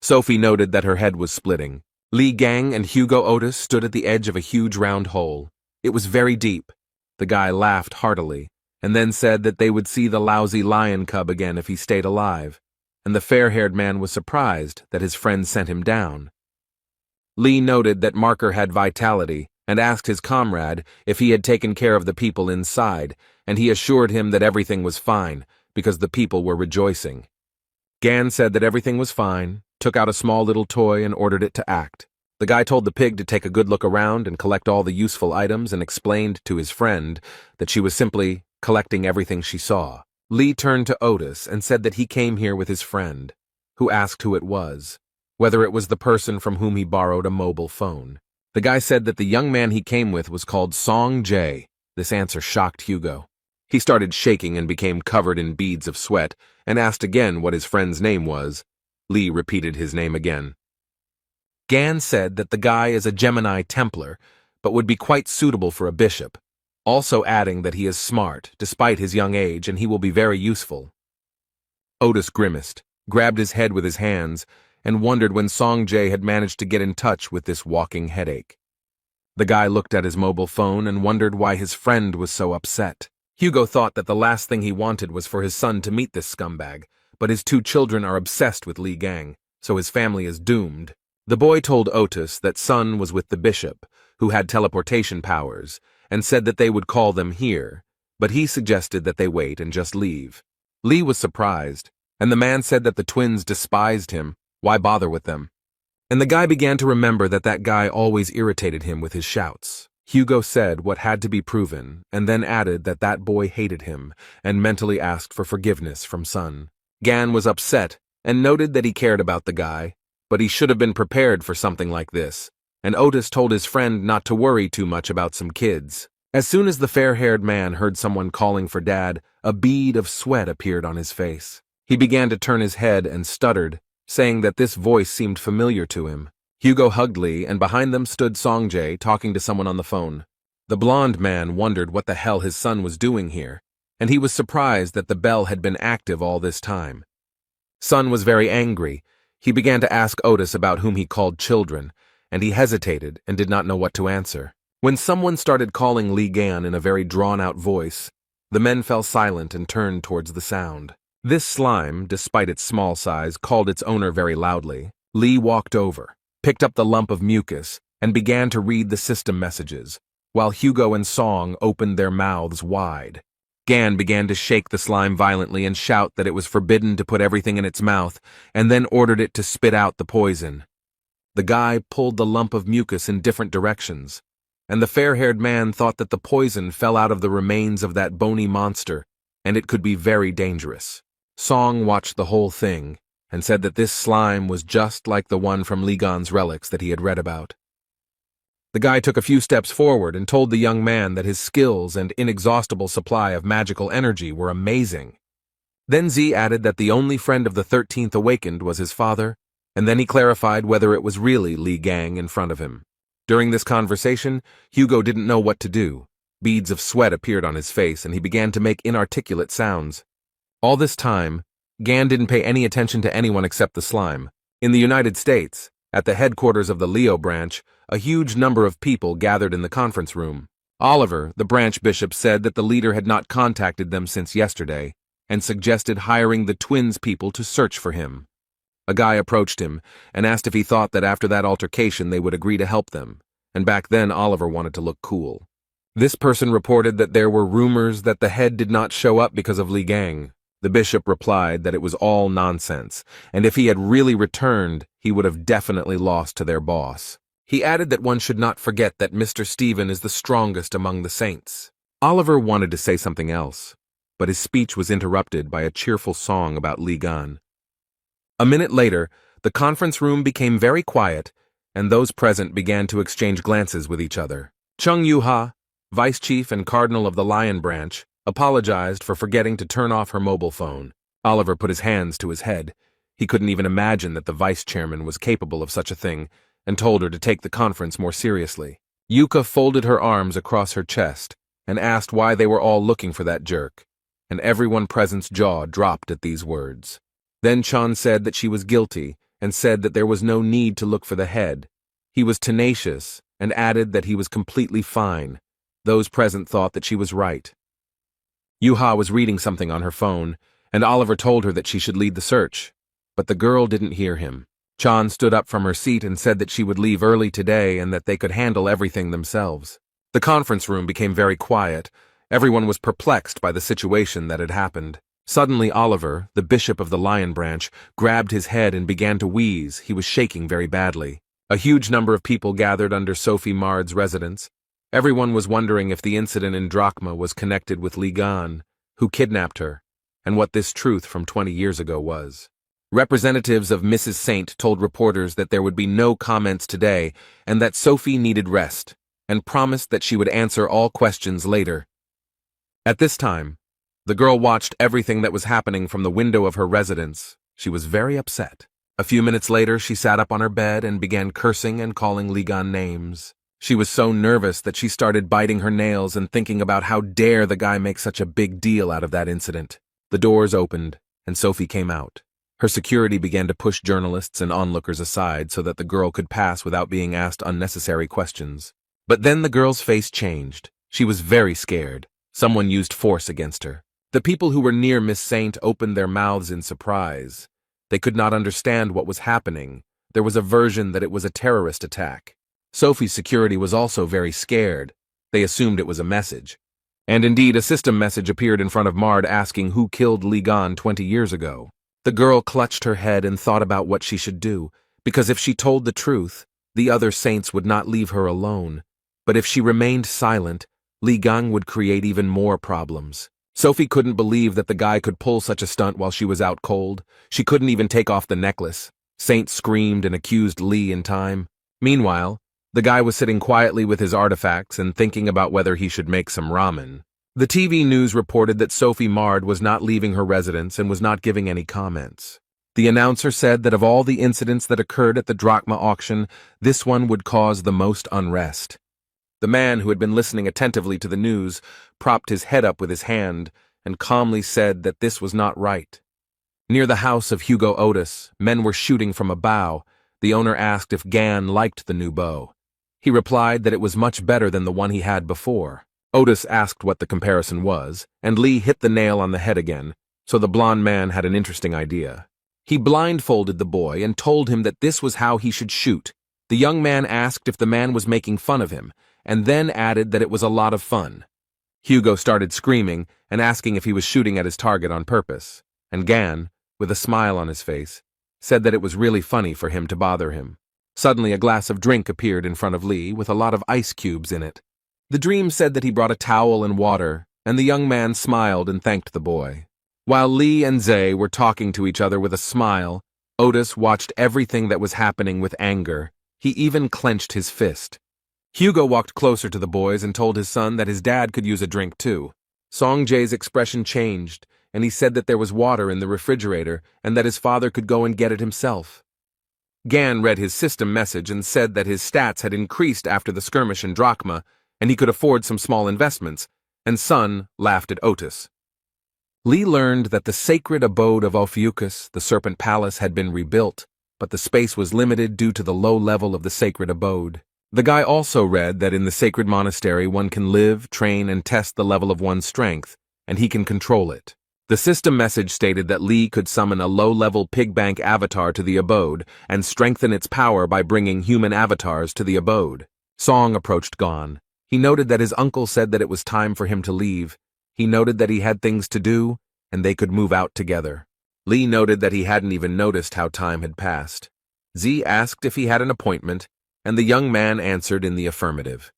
Sophie noted that her head was splitting. Li Gang and Hugo Otis stood at the edge of a huge round hole. It was very deep. The guy laughed heartily, and then said that they would see the lousy lion cub again if he stayed alive, and the fair-haired man was surprised that his friend sent him down. Li noted that Marker had vitality, and asked his comrade if he had taken care of the people inside, and he assured him that everything was fine, because the people were rejoicing. Gan said that everything was fine, took out a small little toy and ordered it to act. The guy told the pig to take a good look around and collect all the useful items and explained to his friend that she was simply collecting everything she saw. Li turned to Otis and said that he came here with his friend, who asked who it was, whether it was the person from whom he borrowed a mobile phone. The guy said that the young man he came with was called Song Jae. This answer shocked Hugo. He started shaking and became covered in beads of sweat and asked again what his friend's name was. Li repeated his name again. Gan said that the guy is a Gemini Templar, but would be quite suitable for a bishop, also adding that he is smart, despite his young age, and he will be very useful. Otis grimaced, grabbed his head with his hands, and wondered when Song Jae had managed to get in touch with this walking headache. The guy looked at his mobile phone and wondered why his friend was so upset. Hugo thought that the last thing he wanted was for his son to meet this scumbag, but his two children are obsessed with Li Gang, so his family is doomed. The boy told Otis that Sun was with the bishop, who had teleportation powers, and said that they would call them here, but he suggested that they wait and just leave. Li was surprised, and the man said that the twins despised him. Why bother with them? And the guy began to remember that that guy always irritated him with his shouts. Hugo said what had to be proven, and then added that that boy hated him, and mentally asked for forgiveness from Sun. Gan was upset, and noted that he cared about the guy, but he should have been prepared for something like this, and Otis told his friend not to worry too much about some kids. As soon as the fair-haired man heard someone calling for Dad, a bead of sweat appeared on his face. He began to turn his head and stuttered, saying that this voice seemed familiar to him. Hugo hugged Li, and behind them stood Song Jae talking to someone on the phone. The blonde man wondered what the hell his son was doing here, and he was surprised that the bell had been active all this time. Sun was very angry. He began to ask Otis about whom he called children, and he hesitated and did not know what to answer. When someone started calling Li Gan in a very drawn-out voice, the men fell silent and turned towards the sound. This slime, despite its small size, called its owner very loudly. Li walked over, picked up the lump of mucus, and began to read the system messages, while Hugo and Song opened their mouths wide. Gan began to shake the slime violently and shout that it was forbidden to put everything in its mouth, and then ordered it to spit out the poison. The guy pulled the lump of mucus in different directions, and the fair-haired man thought that the poison fell out of the remains of that bony monster, and it could be very dangerous. Song watched the whole thing, and said that this slime was just like the one from Li Gan's relics that he had read about. The guy took a few steps forward and told the young man that his skills and inexhaustible supply of magical energy were amazing. Then Z added that the only friend of the 13th awakened was his father, and then he clarified whether it was really Li Gang in front of him. During this conversation, Hugo didn't know what to do. Beads of sweat appeared on his face, and he began to make inarticulate sounds. All this time, Gan didn't pay any attention to anyone except the slime. In the United States, at the headquarters of the Leo branch, a huge number of people gathered in the conference room. Oliver, the branch bishop, said that the leader had not contacted them since yesterday, and suggested hiring the twins people to search for him. A guy approached him and asked if he thought that after that altercation they would agree to help them, and back then Oliver wanted to look cool. This person reported that there were rumors that the head did not show up because of Li Gang. The bishop replied that it was all nonsense, and if he had really returned, he would have definitely lost to their boss. He added that one should not forget that Mr. Stephen is the strongest among the saints. Oliver wanted to say something else, but his speech was interrupted by a cheerful song about Li Gan. A minute later, the conference room became very quiet, and those present began to exchange glances with each other. Chung Yuha, vice chief and cardinal of the Lion Branch, apologized for forgetting to turn off her mobile phone. Oliver put his hands to his head. He couldn't even imagine that the vice chairman was capable of such a thing, and told her to take the conference more seriously. Yuka folded her arms across her chest and asked why they were all looking for that jerk, and everyone present's jaw dropped at these words. Then Chan said that she was guilty and said that there was no need to look for the head. He was tenacious and added that he was completely fine. Those present thought that she was right. Yuha was reading something on her phone, and Oliver told her that she should lead the search, but the girl didn't hear him. Chan stood up from her seat and said that she would leave early today and that they could handle everything themselves. The conference room became very quiet. Everyone was perplexed by the situation that had happened. Suddenly Oliver, the bishop of the Lion Branch, grabbed his head and began to wheeze. He was shaking very badly. A huge number of people gathered under Sophie Mard's residence. Everyone was wondering if the incident in Drachma was connected with Li Gan, who kidnapped her, and what this truth from 20 years ago was. Representatives of Mrs. Saint told reporters that there would be no comments today and that Sophie needed rest, and promised that she would answer all questions later. At this time, the girl watched everything that was happening from the window of her residence. She was very upset. A few minutes later, she sat up on her bed and began cursing and calling Li Gan names. She was so nervous that she started biting her nails and thinking about how dare the guy make such a big deal out of that incident. The doors opened, and Sophie came out. Her security began to push journalists and onlookers aside so that the girl could pass without being asked unnecessary questions. But then the girl's face changed. She was very scared. Someone used force against her. The people who were near Miss Saint opened their mouths in surprise. They could not understand what was happening. There was a version that it was a terrorist attack. Sophie's security was also very scared. They assumed it was a message. And indeed, a system message appeared in front of Mard asking who killed Li Gan 20 years ago. The girl clutched her head and thought about what she should do, because if she told the truth, the other saints would not leave her alone. But if she remained silent, Li Gan would create even more problems. Sophie couldn't believe that the guy could pull such a stunt while she was out cold. She couldn't even take off the necklace. Saint screamed and accused Li in time. Meanwhile, the guy was sitting quietly with his artifacts and thinking about whether he should make some ramen. The TV news reported that Sophie Mard was not leaving her residence and was not giving any comments. The announcer said that of all the incidents that occurred at the Drachma auction, this one would cause the most unrest. The man, who had been listening attentively to the news, propped his head up with his hand and calmly said that this was not right. Near the house of Hugo Otis, men were shooting from a bow. The owner asked if Gan liked the new bow. He replied that it was much better than the one he had before. Otis asked what the comparison was, and Lee hit the nail on the head again, so the blond man had an interesting idea. He blindfolded the boy and told him that this was how he should shoot. The young man asked if the man was making fun of him, and then added that it was a lot of fun. Hugo started screaming and asking if he was shooting at his target on purpose, and Gan, with a smile on his face, said that it was really funny for him to bother him. Suddenly a glass of drink appeared in front of Lee with a lot of ice cubes in it. The dream said that he brought a towel and water, and the young man smiled and thanked the boy. While Lee and Zay were talking to each other with a smile, Otis watched everything that was happening with anger. He even clenched his fist. Hugo walked closer to the boys and told his son that his dad could use a drink too. Song Jae's expression changed, and he said that there was water in the refrigerator and that his father could go and get it himself. Gan read his system message and said that his stats had increased after the skirmish in Drachma, and he could afford some small investments, and Sun laughed at Otis. Lee learned that the sacred abode of Ophiuchus, the Serpent Palace, had been rebuilt, but the space was limited due to the low level of the sacred abode. The guy also read that in the sacred monastery one can live, train, and test the level of one's strength, and he can control it. The system message stated that Lee could summon a low-level pig bank avatar to the abode and strengthen its power by bringing human avatars to the abode. Song approached Gon. He noted that his uncle said that it was time for him to leave. He noted that he had things to do, and they could move out together. Lee noted that he hadn't even noticed how time had passed. Z asked if he had an appointment, and the young man answered in the affirmative.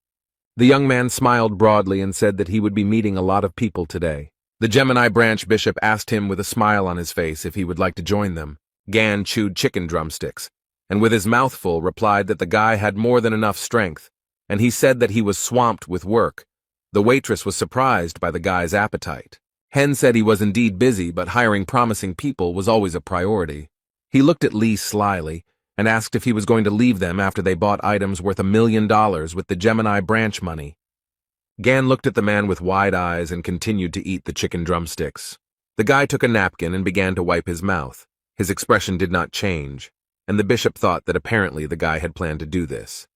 The young man smiled broadly and said that he would be meeting a lot of people today. The Gemini branch bishop asked him with a smile on his face if he would like to join them. Gan chewed chicken drumsticks, and with his mouth full replied that the guy had more than enough strength, and he said that he was swamped with work. The waitress was surprised by the guy's appetite. Hen said he was indeed busy, but hiring promising people was always a priority. He looked at Lee slyly and asked if he was going to leave them after they bought items worth $1 million with the Gemini branch money. Gan looked at the man with wide eyes and continued to eat the chicken drumsticks. The guy took a napkin and began to wipe his mouth. His expression did not change, and the bishop thought that apparently the guy had planned to do this.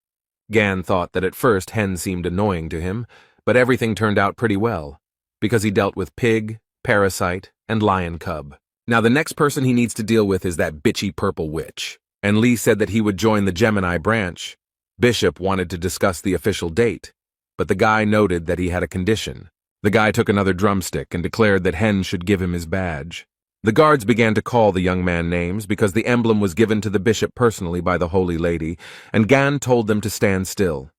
Gan thought that at first Hen seemed annoying to him, but everything turned out pretty well, because he dealt with pig, parasite, and lion cub. Now the next person he needs to deal with is that bitchy purple witch. And Lee said that he would join the Gemini branch. Bishop wanted to discuss the official date, but the guy noted that he had a condition. The guy took another drumstick and declared that Hen should give him his badge. The guards began to call the young man names because the emblem was given to the bishop personally by the Holy Lady, and Gan told them to stand still.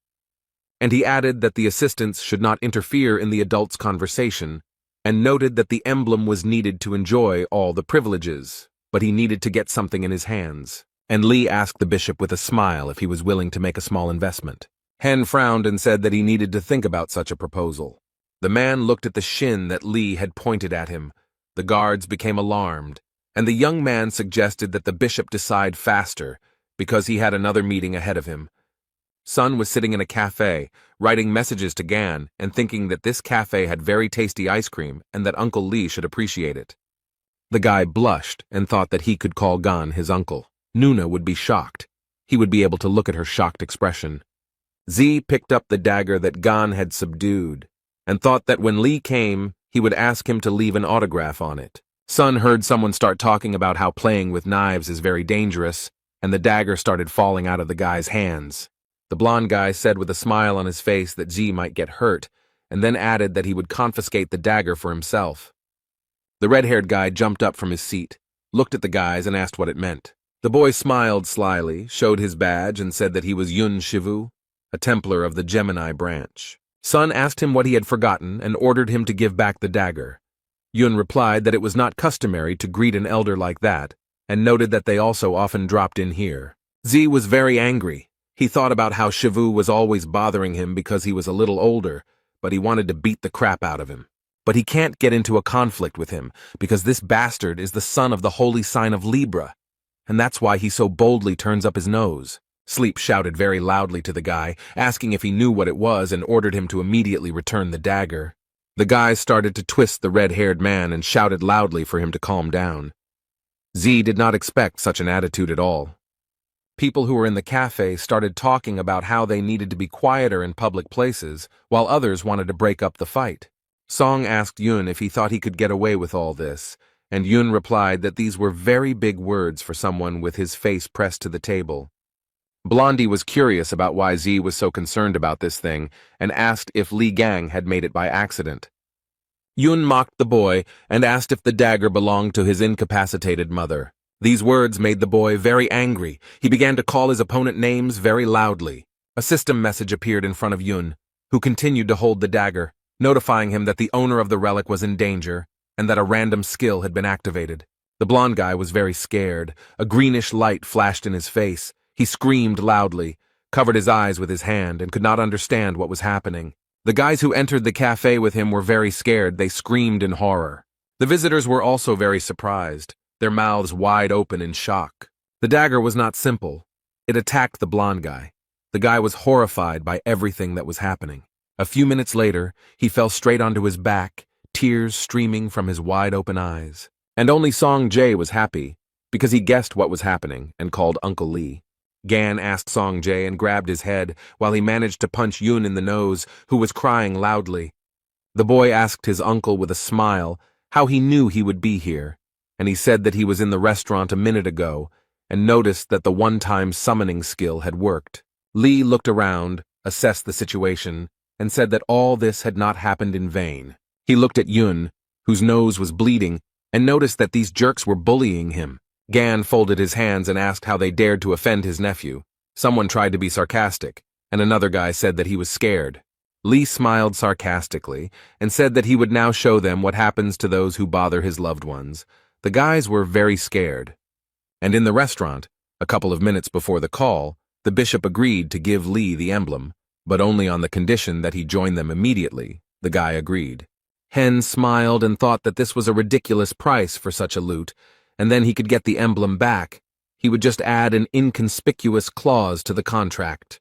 And he added that the assistants should not interfere in the adults' conversation, and noted that the emblem was needed to enjoy all the privileges, but he needed to get something in his hands. And Lee asked the bishop with a smile if he was willing to make a small investment. Hen frowned and said that he needed to think about such a proposal. The man looked at the shin that Lee had pointed at him. The guards became alarmed, and the young man suggested that the bishop decide faster because he had another meeting ahead of him. Sun was sitting in a cafe, writing messages to Gan and thinking that this cafe had very tasty ice cream and that Uncle Lee should appreciate it. The guy blushed and thought that he could call Gan his uncle. Nuna would be shocked. He would be able to look at her shocked expression. Z picked up the dagger that Gan had subdued and thought that when Lee came, he would ask him to leave an autograph on it. Sun heard someone start talking about how playing with knives is very dangerous, and the dagger started falling out of the guy's hands. The blonde guy said with a smile on his face that Z might get hurt, and then added that he would confiscate the dagger for himself. The red-haired guy jumped up from his seat, looked at the guys, and asked what it meant. The boy smiled slyly, showed his badge, and said that he was Yun Shivu, a Templar of the Gemini branch. Sun asked him what he had forgotten and ordered him to give back the dagger. Yun replied that it was not customary to greet an elder like that, and noted that they also often dropped in here. Z was very angry. He thought about how Shivu was always bothering him because he was a little older, but he wanted to beat the crap out of him. But he can't get into a conflict with him, because this bastard is the son of the holy sign of Libra, and that's why he so boldly turns up his nose. Sleep shouted very loudly to the guy, asking if he knew what it was, and ordered him to immediately return the dagger. The guy started to twist the red-haired man and shouted loudly for him to calm down. Z did not expect such an attitude at all. People who were in the cafe started talking about how they needed to be quieter in public places, while others wanted to break up the fight. Song asked Yun if he thought he could get away with all this, and Yun replied that these were very big words for someone with his face pressed to the table. Blondie was curious about why Z was so concerned about this thing, and asked if Li Gang had made it by accident. Yun mocked the boy and asked if the dagger belonged to his incapacitated mother. These words made the boy very angry. He began to call his opponent names very loudly. A system message appeared in front of Yun, who continued to hold the dagger, notifying him that the owner of the relic was in danger, and that a random skill had been activated. The blonde guy was very scared. A greenish light flashed in his face. He screamed loudly, covered his eyes with his hand, and could not understand what was happening. The guys who entered the cafe with him were very scared. They screamed in horror. The visitors were also very surprised, their mouths wide open in shock. The dagger was not simple. It attacked the blonde guy. The guy was horrified by everything that was happening. A few minutes later, he fell straight onto his back, tears streaming from his wide-open eyes. And only Song Jae was happy, because he guessed what was happening and called Uncle Lee. Gan asked Song Jae and grabbed his head while he managed to punch Yun in the nose, who was crying loudly. The boy asked his uncle with a smile how he knew he would be here, and he said that he was in the restaurant a minute ago and noticed that the one-time summoning skill had worked. Lee looked around, assessed the situation, and said that all this had not happened in vain. He looked at Yun, whose nose was bleeding, and noticed that these jerks were bullying him. Gan folded his hands and asked how they dared to offend his nephew. Someone tried to be sarcastic, and another guy said that he was scared. Lee smiled sarcastically and said that he would now show them what happens to those who bother his loved ones. The guys were very scared. And in the restaurant, a couple of minutes before the call, the bishop agreed to give Lee the emblem, but only on the condition that he join them immediately. The guy agreed. Hen smiled and thought that this was a ridiculous price for such a loot, and then he could get the emblem back. He would just add an inconspicuous clause to the contract.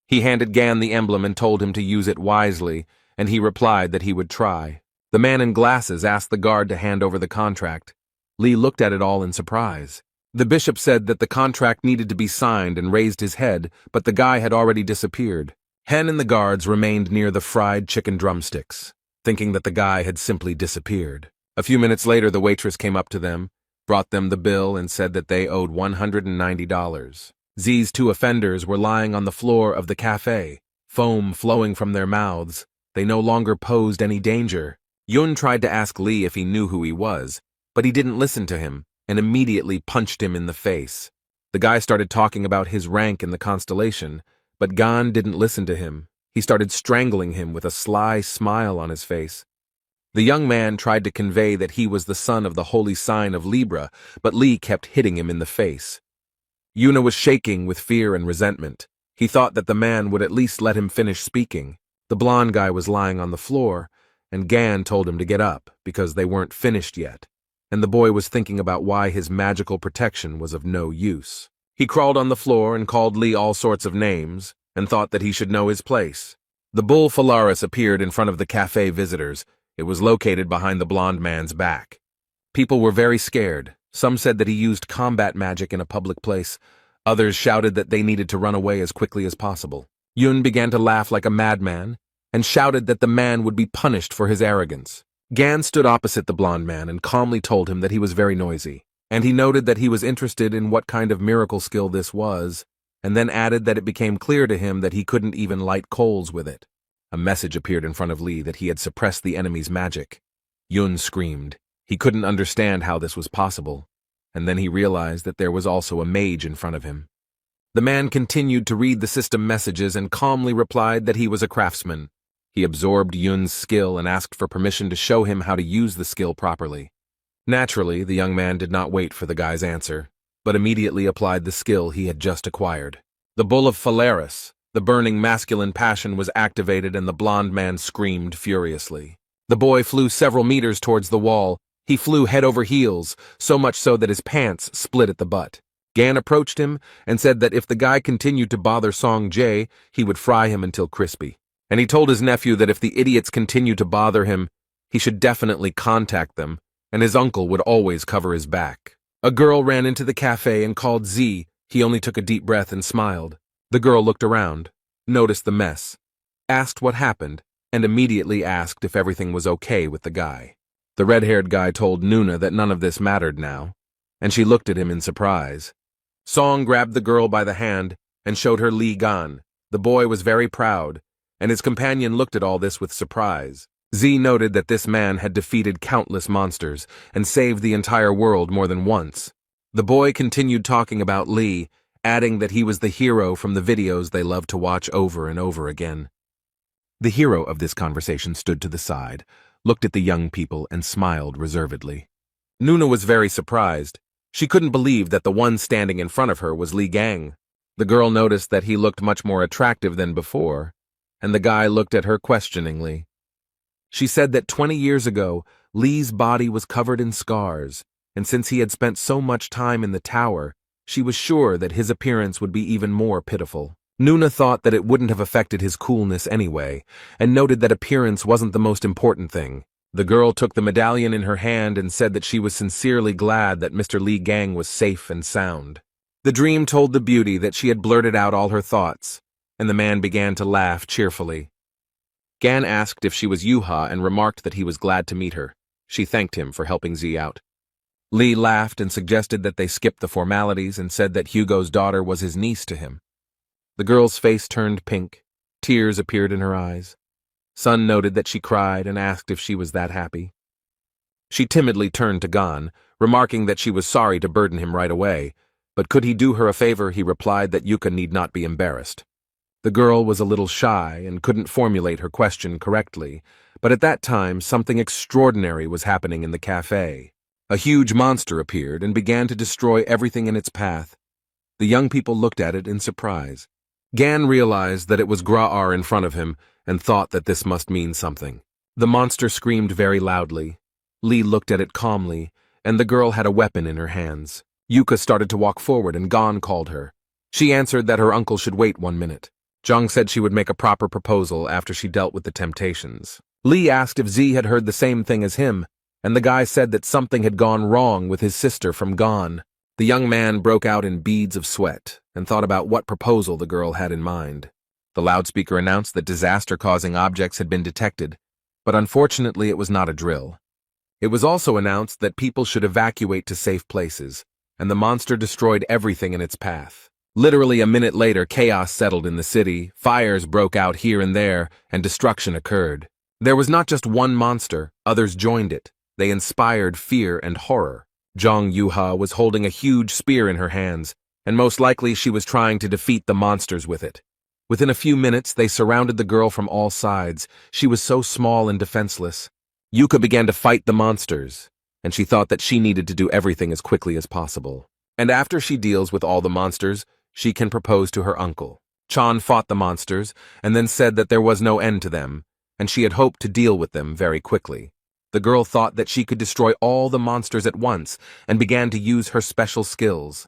He handed Gan the emblem and told him to use it wisely, and he replied that he would try. The man in glasses asked the guard to hand over the contract. Lee looked at it all in surprise. The bishop said that the contract needed to be signed and raised his head, but the guy had already disappeared. Hen and the guards remained near the fried chicken drumsticks, thinking that the guy had simply disappeared. A few minutes later, the waitress came up to them, brought them the bill, and said that they owed $190. Z's two offenders were lying on the floor of the cafe, foam flowing from their mouths. They no longer posed any danger. Yun tried to ask Lee if he knew who he was, but he didn't listen to him and immediately punched him in the face. The guy started talking about his rank in the constellation, but Gan didn't listen to him. He started strangling him with a sly smile on his face. The young man tried to convey that he was the son of the holy sign of Libra, but Lee kept hitting him in the face. Yuna was shaking with fear and resentment. He thought that the man would at least let him finish speaking. The blonde guy was lying on the floor, and Gan told him to get up because they weren't finished yet, and the boy was thinking about why his magical protection was of no use. He crawled on the floor and called Lee all sorts of names, and thought that he should know his place. The bull Phalaris appeared in front of the cafe visitors. It was located behind the blonde man's back. People were very scared. Some said that he used combat magic in a public place. Others shouted that they needed to run away as quickly as possible. Yun began to laugh like a madman and shouted that the man would be punished for his arrogance. Gan stood opposite the blonde man and calmly told him that he was very noisy, and he noted that he was interested in what kind of miracle skill this was, and then added that it became clear to him that he couldn't even light coals with it. A message appeared in front of Lee that he had suppressed the enemy's magic. Yun screamed. He couldn't understand how this was possible, and then he realized that there was also a mage in front of him. The man continued to read the system messages and calmly replied that he was a craftsman. He absorbed Yun's skill and asked for permission to show him how to use the skill properly. Naturally, the young man did not wait for the guy's answer, but immediately applied the skill he had just acquired. The bull of Phalaris, the burning masculine passion, was activated, and the blonde man screamed furiously. The boy flew several meters towards the wall. He flew head over heels, so much so that his pants split at the butt. Gan approached him and said that if the guy continued to bother Song Jae, he would fry him until crispy. And he told his nephew that if the idiots continued to bother him, he should definitely contact them, and his uncle would always cover his back. A girl ran into the cafe and called Z. He only took a deep breath and smiled. The girl looked around, noticed the mess, asked what happened, and immediately asked if everything was okay with the guy. The red-haired guy told Nuna that none of this mattered now, and she looked at him in surprise. Song grabbed the girl by the hand and showed her Li Gan. The boy was very proud, and his companion looked at all this with surprise. Z noted that this man had defeated countless monsters and saved the entire world more than once. The boy continued talking about Li, adding that he was the hero from the videos they loved to watch over and over again. The hero of this conversation stood to the side, looked at the young people, and smiled reservedly. Nuna was very surprised. She couldn't believe that the one standing in front of her was Li Gang. The girl noticed that he looked much more attractive than before, and the guy looked at her questioningly. She said that 20 years ago, Li's body was covered in scars, and since he had spent so much time in the tower, she was sure that his appearance would be even more pitiful. Nuna thought that it wouldn't have affected his coolness anyway, and noted that appearance wasn't the most important thing. The girl took the medallion in her hand and said that she was sincerely glad that Mr. Li Gang was safe and sound. The dream told the beauty that she had blurted out all her thoughts, and the man began to laugh cheerfully. Gan asked if she was Yuha and remarked that he was glad to meet her. She thanked him for helping Z out. Lee laughed and suggested that they skip the formalities and said that Hugo's daughter was his niece to him. The girl's face turned pink. Tears appeared in her eyes. Sun noted that she cried and asked if she was that happy. She timidly turned to Gon, remarking that she was sorry to burden him right away, but could he do her a favor, he replied that Yuka need not be embarrassed. The girl was a little shy and couldn't formulate her question correctly, but at that time something extraordinary was happening in the cafe. A huge monster appeared and began to destroy everything in its path. The young people looked at it in surprise. Gan realized that it was Gra'ar in front of him and thought that this must mean something. The monster screamed very loudly. Lee looked at it calmly, and the girl had a weapon in her hands. Yuka started to walk forward and Gon called her. She answered that her uncle should wait 1 minute. Jung said she would make a proper proposal after she dealt with the temptations. Lee asked if Z had heard the same thing as him, and the guy said that something had gone wrong with his sister from Gon. The young man broke out in beads of sweat and thought about what proposal the girl had in mind. The loudspeaker announced that disaster-causing objects had been detected, but unfortunately it was not a drill. It was also announced that people should evacuate to safe places, and the monster destroyed everything in its path. Literally a minute later, chaos settled in the city, fires broke out here and there, and destruction occurred. There was not just one monster, others joined it. They inspired fear and horror. Zhang Yuha was holding a huge spear in her hands, and most likely she was trying to defeat the monsters with it. Within a few minutes, they surrounded the girl from all sides. She was so small and defenseless. Yuka began to fight the monsters, and she thought that she needed to do everything as quickly as possible. And after she deals with all the monsters, she can propose to her uncle. Chan fought the monsters, and then said that there was no end to them, and she had hoped to deal with them very quickly. The girl thought that she could destroy all the monsters at once, and began to use her special skills.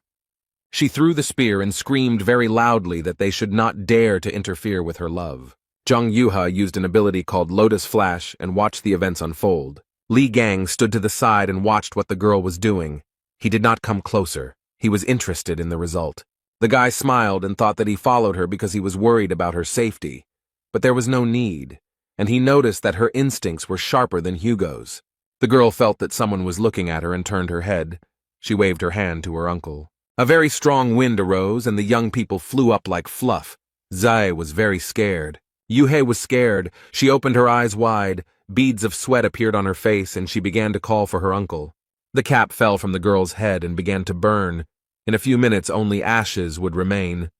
She threw the spear and screamed very loudly that they should not dare to interfere with her love. Zhang Yuha used an ability called Lotus Flash and watched the events unfold. Li Gang stood to the side and watched what the girl was doing. He did not come closer. He was interested in the result. The guy smiled and thought that he followed her because he was worried about her safety. But there was no need, and he noticed that her instincts were sharper than Hugo's. The girl felt that someone was looking at her and turned her head. She waved her hand to her uncle. A very strong wind arose and the young people flew up like fluff. Zai was very scared. Yuhei was scared. She opened her eyes wide. Beads of sweat appeared on her face and she began to call for her uncle. The cap fell from the girl's head and began to burn. In a few minutes, only ashes would remain.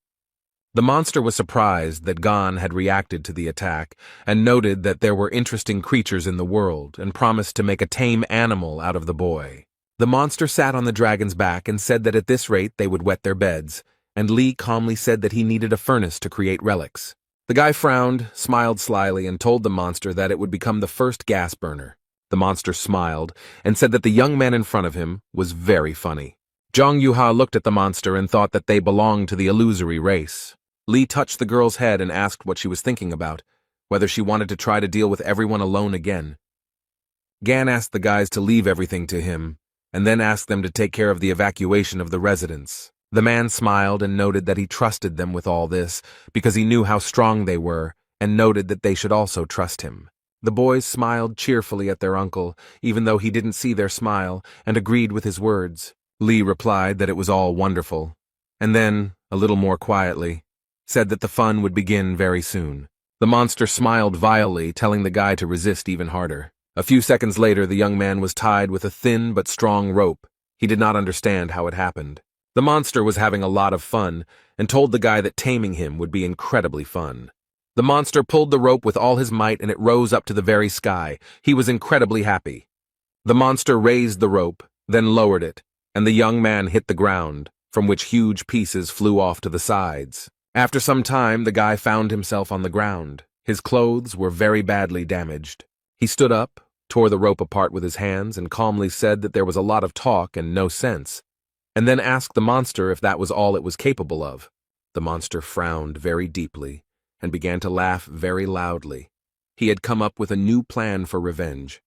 The monster was surprised that Gon had reacted to the attack and noted that there were interesting creatures in the world and promised to make a tame animal out of the boy. The monster sat on the dragon's back and said that at this rate they would wet their beds, and Li calmly said that he needed a furnace to create relics. The guy frowned, smiled slyly, and told the monster that it would become the first gas burner. The monster smiled and said that the young man in front of him was very funny. Zhang Yuha looked at the monster and thought that they belonged to the illusory race. Li touched the girl's head and asked what she was thinking about, whether she wanted to try to deal with everyone alone again. Gan asked the guys to leave everything to him, and then asked them to take care of the evacuation of the residents. The man smiled and noted that he trusted them with all this, because he knew how strong they were, and noted that they should also trust him. The boys smiled cheerfully at their uncle, even though he didn't see their smile, and agreed with his words. Li replied that it was all wonderful, and then, a little more quietly, said that the fun would begin very soon. The monster smiled vilely, telling the guy to resist even harder. A few seconds later, the young man was tied with a thin but strong rope. He did not understand how it happened. The monster was having a lot of fun, and told the guy that taming him would be incredibly fun. The monster pulled the rope with all his might and it rose up to the very sky. He was incredibly happy. The monster raised the rope, then lowered it, and the young man hit the ground, from which huge pieces flew off to the sides. After some time, the guy found himself on the ground. His clothes were very badly damaged. He stood up, tore the rope apart with his hands, and calmly said that there was a lot of talk and no sense, and then asked the monster if that was all it was capable of. The monster frowned very deeply and began to laugh very loudly. He had come up with a new plan for revenge.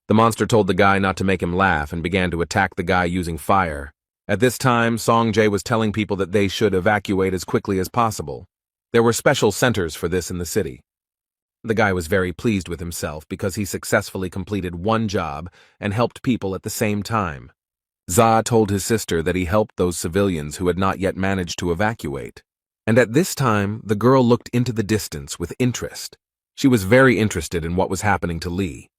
The monster told the guy not to make him laugh and began to attack the guy using fire. At this time, Songjae was telling people that they should evacuate as quickly as possible. There were special centers for this in the city. The guy was very pleased with himself because he successfully completed one job and helped people at the same time. Za told his sister that he helped those civilians who had not yet managed to evacuate. And at this time, the girl looked into the distance with interest. She was very interested in what was happening to Lee.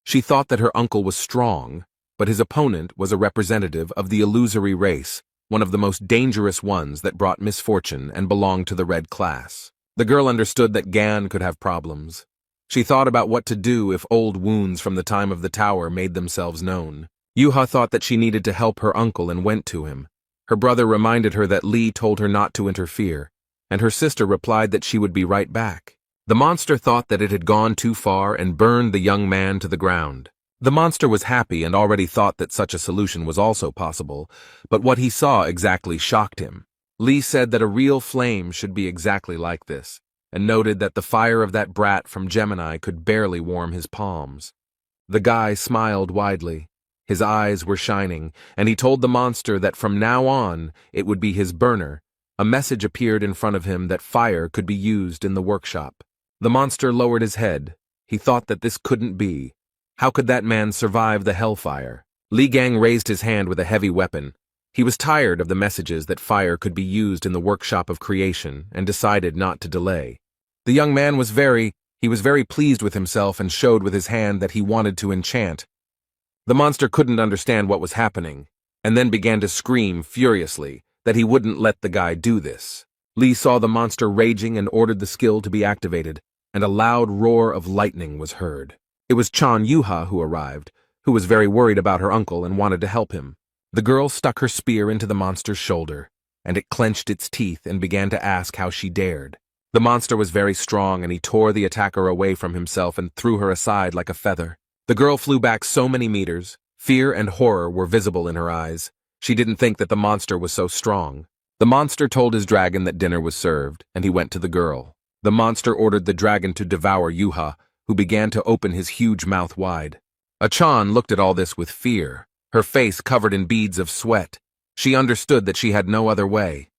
She thought that her uncle was strong, but his opponent was a representative of the illusory race, one of the most dangerous ones that brought misfortune and belonged to the red class. The girl understood that Gan could have problems. She thought about what to do if old wounds from the time of the tower made themselves known. Yuha thought that she needed to help her uncle and went to him. Her brother reminded her that Lee told her not to interfere, and her sister replied that she would be right back. The monster thought that it had gone too far and burned the young man to the ground. The monster was happy and already thought that such a solution was also possible, but what he saw exactly shocked him. Lee said that a real flame should be exactly like this, and noted that the fire of that brat from Gemini could barely warm his palms. The guy smiled widely. His eyes were shining, and he told the monster that from now on it would be his burner. A message appeared in front of him that fire could be used in the workshop. The monster lowered his head. He thought that this couldn't be. How could that man survive the hellfire? Li Gang raised his hand with a heavy weapon. He was tired of the messages that fire could be used in the workshop of creation and decided not to delay. The young man was very pleased with himself and showed with his hand that he wanted to enchant. The monster couldn't understand what was happening, and then began to scream furiously that he wouldn't let the guy do this. Lee saw the monster raging and ordered the skill to be activated, and a loud roar of lightning was heard. It was Chan Yuha who arrived, who was very worried about her uncle and wanted to help him. The girl stuck her spear into the monster's shoulder, and it clenched its teeth and began to ask how she dared. The monster was very strong, and he tore the attacker away from himself and threw her aside like a feather. The girl flew back so many meters. Fear and horror were visible in her eyes. She didn't think that the monster was so strong. The monster told his dragon that dinner was served, and he went to the girl. The monster ordered the dragon to devour Yuha, who began to open his huge mouth wide. Achan looked at all this with fear, her face covered in beads of sweat. She understood that she had no other way.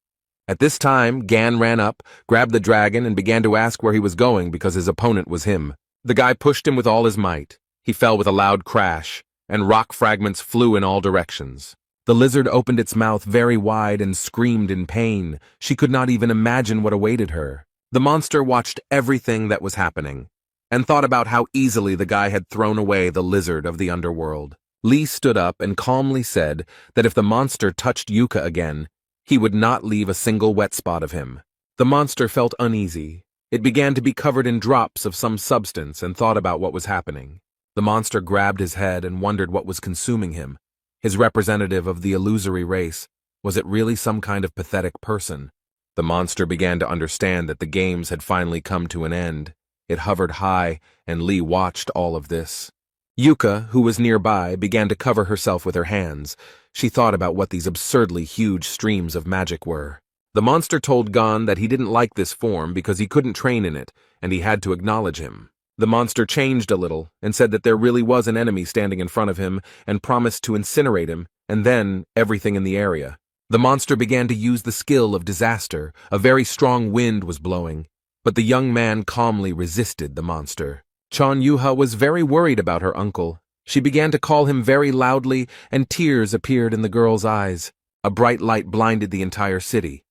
At this time, Gan ran up, grabbed the dragon, and began to ask where he was going because his opponent was him. The guy pushed him with all his might. He fell with a loud crash, and rock fragments flew in all directions. The lizard opened its mouth very wide and screamed in pain. She could not even imagine what awaited her. The monster watched everything that was happening, and thought about how easily the guy had thrown away the lizard of the underworld. Lee stood up and calmly said that if the monster touched Yuka again, he would not leave a single wet spot of him. The monster felt uneasy. It began to be covered in drops of some substance and thought about what was happening. The monster grabbed his head and wondered what was consuming him. His representative of the illusory race, was it really some kind of pathetic person? The monster began to understand that the games had finally come to an end. It hovered high, and Lee watched all of this. Yuka, who was nearby, began to cover herself with her hands. She thought about what these absurdly huge streams of magic were. The monster told Gon that he didn't like this form because he couldn't train in it, and he had to acknowledge him. The monster changed a little and said that there really was an enemy standing in front of him and promised to incinerate him, and then everything in the area. The monster began to use the skill of disaster. A very strong wind was blowing, but the young man calmly resisted the monster. Chan Yuha was very worried about her uncle. She began to call him very loudly, and tears appeared in the girl's eyes. A bright light blinded the entire city.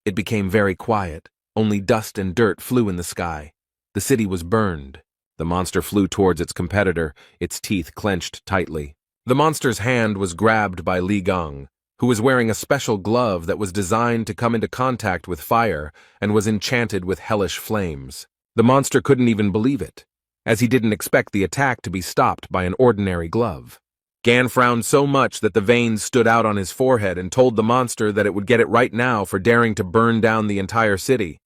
It became very quiet. Only dust and dirt flew in the sky. The city was burned. The monster flew towards its competitor, its teeth clenched tightly. The monster's hand was grabbed by Li Gang, who was wearing a special glove that was designed to come into contact with fire and was enchanted with hellish flames. The monster couldn't even believe it, as he didn't expect the attack to be stopped by an ordinary glove. Gan frowned so much that the veins stood out on his forehead and told the monster that it would get it right now for daring to burn down the entire city.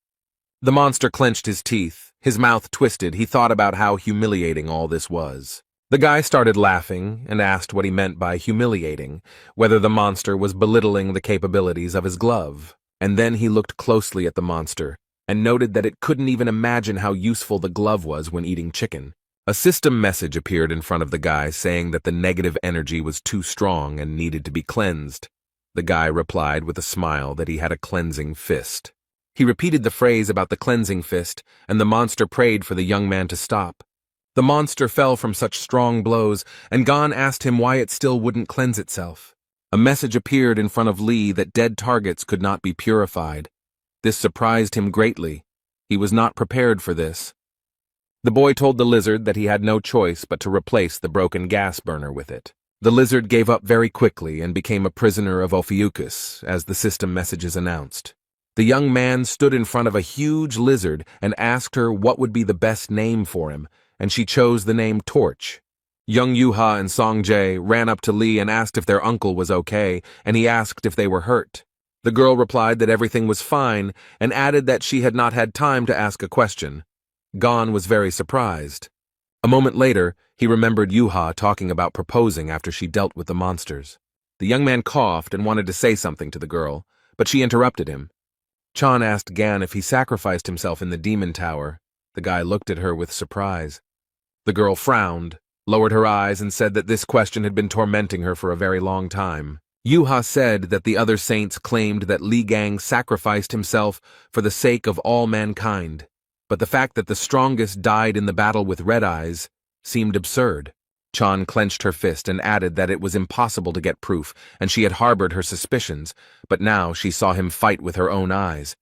The monster clenched his teeth. His mouth twisted. He thought about how humiliating all this was. The guy started laughing and asked what he meant by humiliating, whether the monster was belittling the capabilities of his glove. And then he looked closely at the monster and noted that it couldn't even imagine how useful the glove was when eating chicken. A system message appeared in front of the guy saying that the negative energy was too strong and needed to be cleansed. The guy replied with a smile that he had a cleansing fist. He repeated the phrase about the cleansing fist, and the monster prayed for the young man to stop. The monster fell from such strong blows, and Gon asked him why it still wouldn't cleanse itself. A message appeared in front of Lee that dead targets could not be purified. This surprised him greatly. He was not prepared for this. The boy told the lizard that he had no choice but to replace the broken gas burner with it. The lizard gave up very quickly and became a prisoner of Ophiuchus, as the system messages announced. The young man stood in front of a huge lizard and asked her what would be the best name for him, and she chose the name Torch. Young Yuha and Songjae ran up to Lee and asked if their uncle was okay, and he asked if they were hurt. The girl replied that everything was fine and added that she had not had time to ask a question. Gon was very surprised. A moment later, he remembered Yuha talking about proposing after she dealt with the monsters. The young man coughed and wanted to say something to the girl, but she interrupted him. Chan asked Gan if he sacrificed himself in the demon tower. The guy looked at her with surprise. The girl frowned, lowered her eyes, and said that this question had been tormenting her for a very long time. Yuha said that the other saints claimed that Li Gang sacrificed himself for the sake of all mankind, but the fact that the strongest died in the battle with Red Eyes seemed absurd. Chan clenched her fist and added that it was impossible to get proof, and she had harbored her suspicions, but now she saw him fight with her own eyes.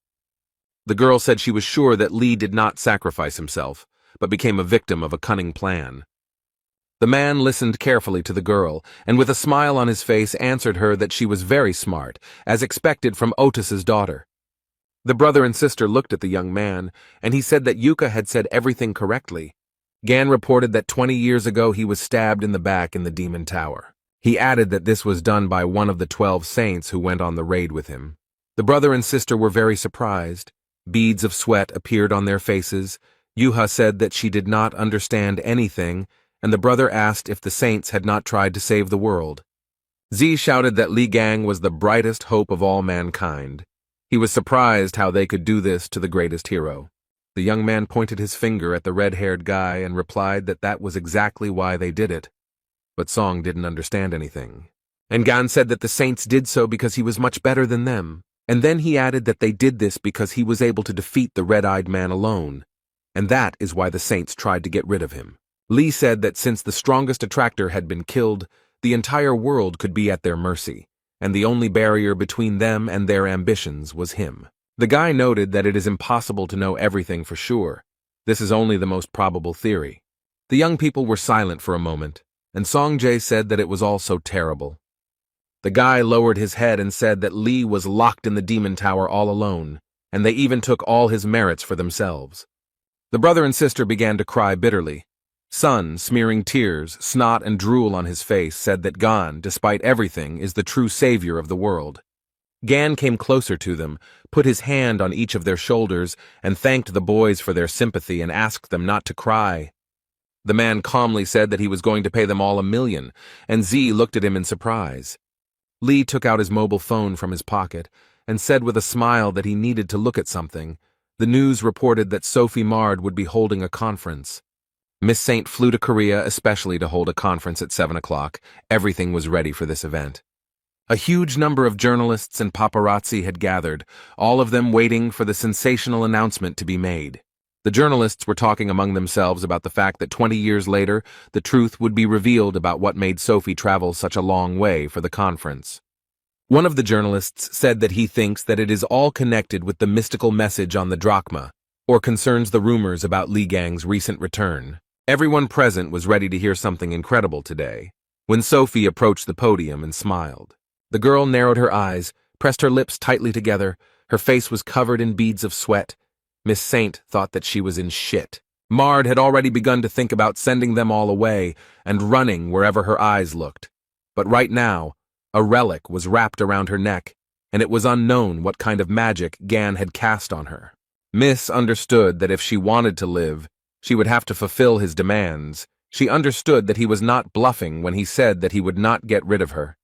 The girl said she was sure that Li did not sacrifice himself, but became a victim of a cunning plan. The man listened carefully to the girl, and with a smile on his face answered her that she was very smart, as expected from Otis's daughter. The brother and sister looked at the young man, and he said that Yuka had said everything correctly. Gan reported that 20 years ago he was stabbed in the back in the demon tower. He added that this was done by one of the 12 saints who went on the raid with him. The brother and sister were very surprised. Beads of sweat appeared on their faces. Yuha said that she did not understand anything, and the brother asked if the saints had not tried to save the world. Z shouted that Li Gang was the brightest hope of all mankind. He was surprised how they could do this to the greatest hero. The young man pointed his finger at the red-haired guy and replied that that was exactly why they did it. But Song didn't understand anything. And Gan said that the saints did so because he was much better than them. And then he added that they did this because he was able to defeat the red-eyed man alone. And that is why the saints tried to get rid of him. Lee said that since the strongest attractor had been killed, the entire world could be at their mercy, and the only barrier between them and their ambitions was him. The guy noted that it is impossible to know everything for sure. This is only the most probable theory. The young people were silent for a moment, and Songjae said that it was all so terrible. The guy lowered his head and said that Lee was locked in the demon tower all alone, and they even took all his merits for themselves. The brother and sister began to cry bitterly. Sun, smearing tears, snot, and drool on his face, said that Gan, despite everything, is the true savior of the world. Gan came closer to them, put his hand on each of their shoulders, and thanked the boys for their sympathy and asked them not to cry. The man calmly said that he was going to pay them all $1 million, and Z looked at him in surprise. Lee took out his mobile phone from his pocket and said with a smile that he needed to look at something. The news reported that Sophie Mard would be holding a conference. Miss Saint flew to Korea especially to hold a conference at 7 o'clock. Everything was ready for this event. A huge number of journalists and paparazzi had gathered, all of them waiting for the sensational announcement to be made. The journalists were talking among themselves about the fact that 20 years later, the truth would be revealed about what made Sophie travel such a long way for the conference. One of the journalists said that he thinks that it is all connected with the mystical message on the drachma, or concerns the rumors about Li Gang's recent return. Everyone present was ready to hear something incredible today, when Sophie approached the podium and smiled. The girl narrowed her eyes, pressed her lips tightly together. Her face was covered in beads of sweat. Miss Saint thought that she was in shit. Mard had already begun to think about sending them all away and running wherever her eyes looked. But right now, a relic was wrapped around her neck, and it was unknown what kind of magic Gan had cast on her. Miss understood that if she wanted to live, she would have to fulfill his demands. She understood that he was not bluffing when he said that he would not get rid of her.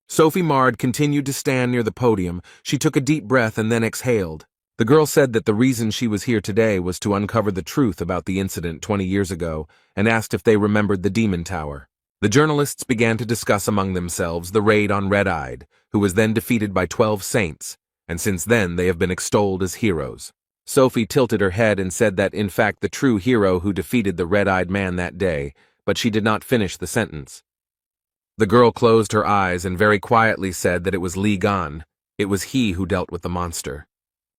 Sophie Mard continued to stand near the podium. She took a deep breath and then exhaled. The girl said that the reason she was here today was to uncover the truth about the incident 20 years ago and asked if they remembered the demon tower. The journalists began to discuss among themselves the raid on Red-Eyed, who was then defeated by 12 saints, and since then they have been extolled as heroes. Sophie tilted her head and said that, in fact, the true hero who defeated the red-eyed man that day, but she did not finish the sentence. The girl closed her eyes and very quietly said that it was Li Gan. It was he who dealt with the monster.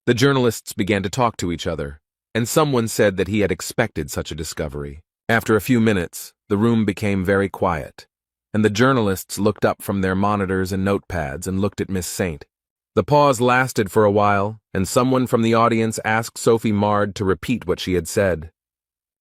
The journalists began to talk to each other, and someone said that he had expected such a discovery. After a few minutes, the room became very quiet, and the journalists looked up from their monitors and notepads and looked at Miss Saint. The pause lasted for a while, and someone from the audience asked Sophie Mard to repeat what she had said.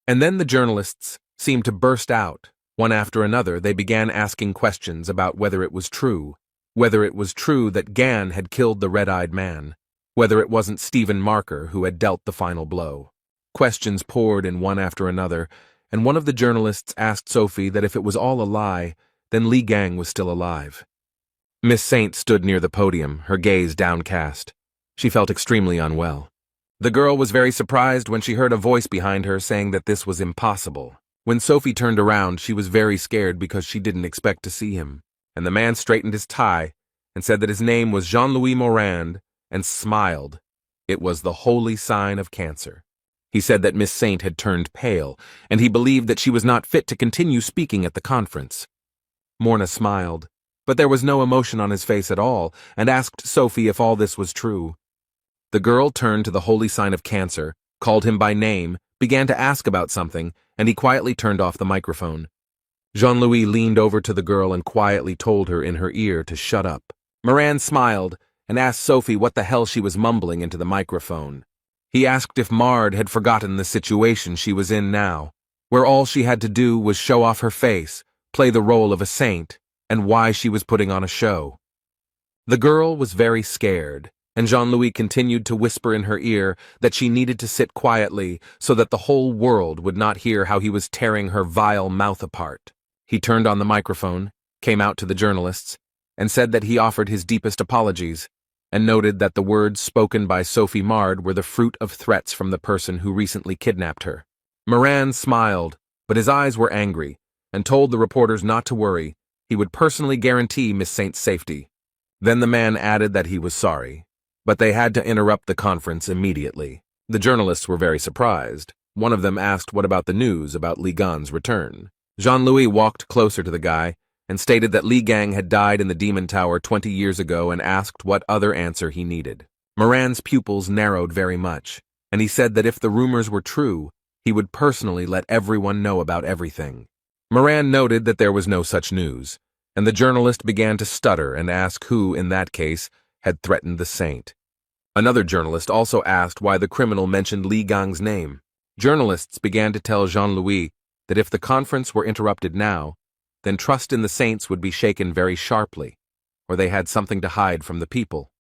And then the journalists seemed to burst out. One after another, they began asking questions about whether it was true that Gan had killed the red-eyed man, whether it wasn't Stephen Marker who had dealt the final blow. Questions poured in one after another, and one of the journalists asked Sophie that if it was all a lie, then Li Gang was still alive. Miss Saint stood near the podium, her gaze downcast. She felt extremely unwell. The girl was very surprised when she heard a voice behind her saying that this was impossible. When Sophie turned around, she was very scared because she didn't expect to see him, and the man straightened his tie and said that his name was Jean-Louis Morand and smiled. It was the holy sign of cancer. He said that Miss Saint had turned pale, and he believed that she was not fit to continue speaking at the conference. Morna smiled, but there was no emotion on his face at all, and asked Sophie if all this was true. The girl turned to the holy sign of cancer, called him by name, began to ask about something, and he quietly turned off the microphone. Jean-Louis leaned over to the girl and quietly told her in her ear to shut up. Moran smiled and asked Sophie what the hell she was mumbling into the microphone. He asked if Mard had forgotten the situation she was in now, where all she had to do was show off her face, play the role of a saint, and why she was putting on a show. The girl was very scared, and Jean-Louis continued to whisper in her ear that she needed to sit quietly so that the whole world would not hear how he was tearing her vile mouth apart. He turned on the microphone, came out to the journalists, and said that he offered his deepest apologies, and noted that the words spoken by Sophie Mard were the fruit of threats from the person who recently kidnapped her. Moran smiled, but his eyes were angry, and told the reporters not to worry. He would personally guarantee Miss Saint's safety. Then the man added that he was sorry, but they had to interrupt the conference immediately. The journalists were very surprised. One of them asked what about the news about Li Gan's return. Jean-Louis walked closer to the guy and stated that Li Gang had died in the Demon Tower 20 years ago and asked what other answer he needed. Moran's pupils narrowed very much, and he said that if the rumors were true, he would personally let everyone know about everything. Moran noted that there was no such news, and the journalist began to stutter and ask who, in that case, had threatened the saint. Another journalist also asked why the criminal mentioned Li Gang's name. Journalists began to tell Jean-Louis that if the conference were interrupted now, then trust in the saints would be shaken very sharply, or they had something to hide from the people.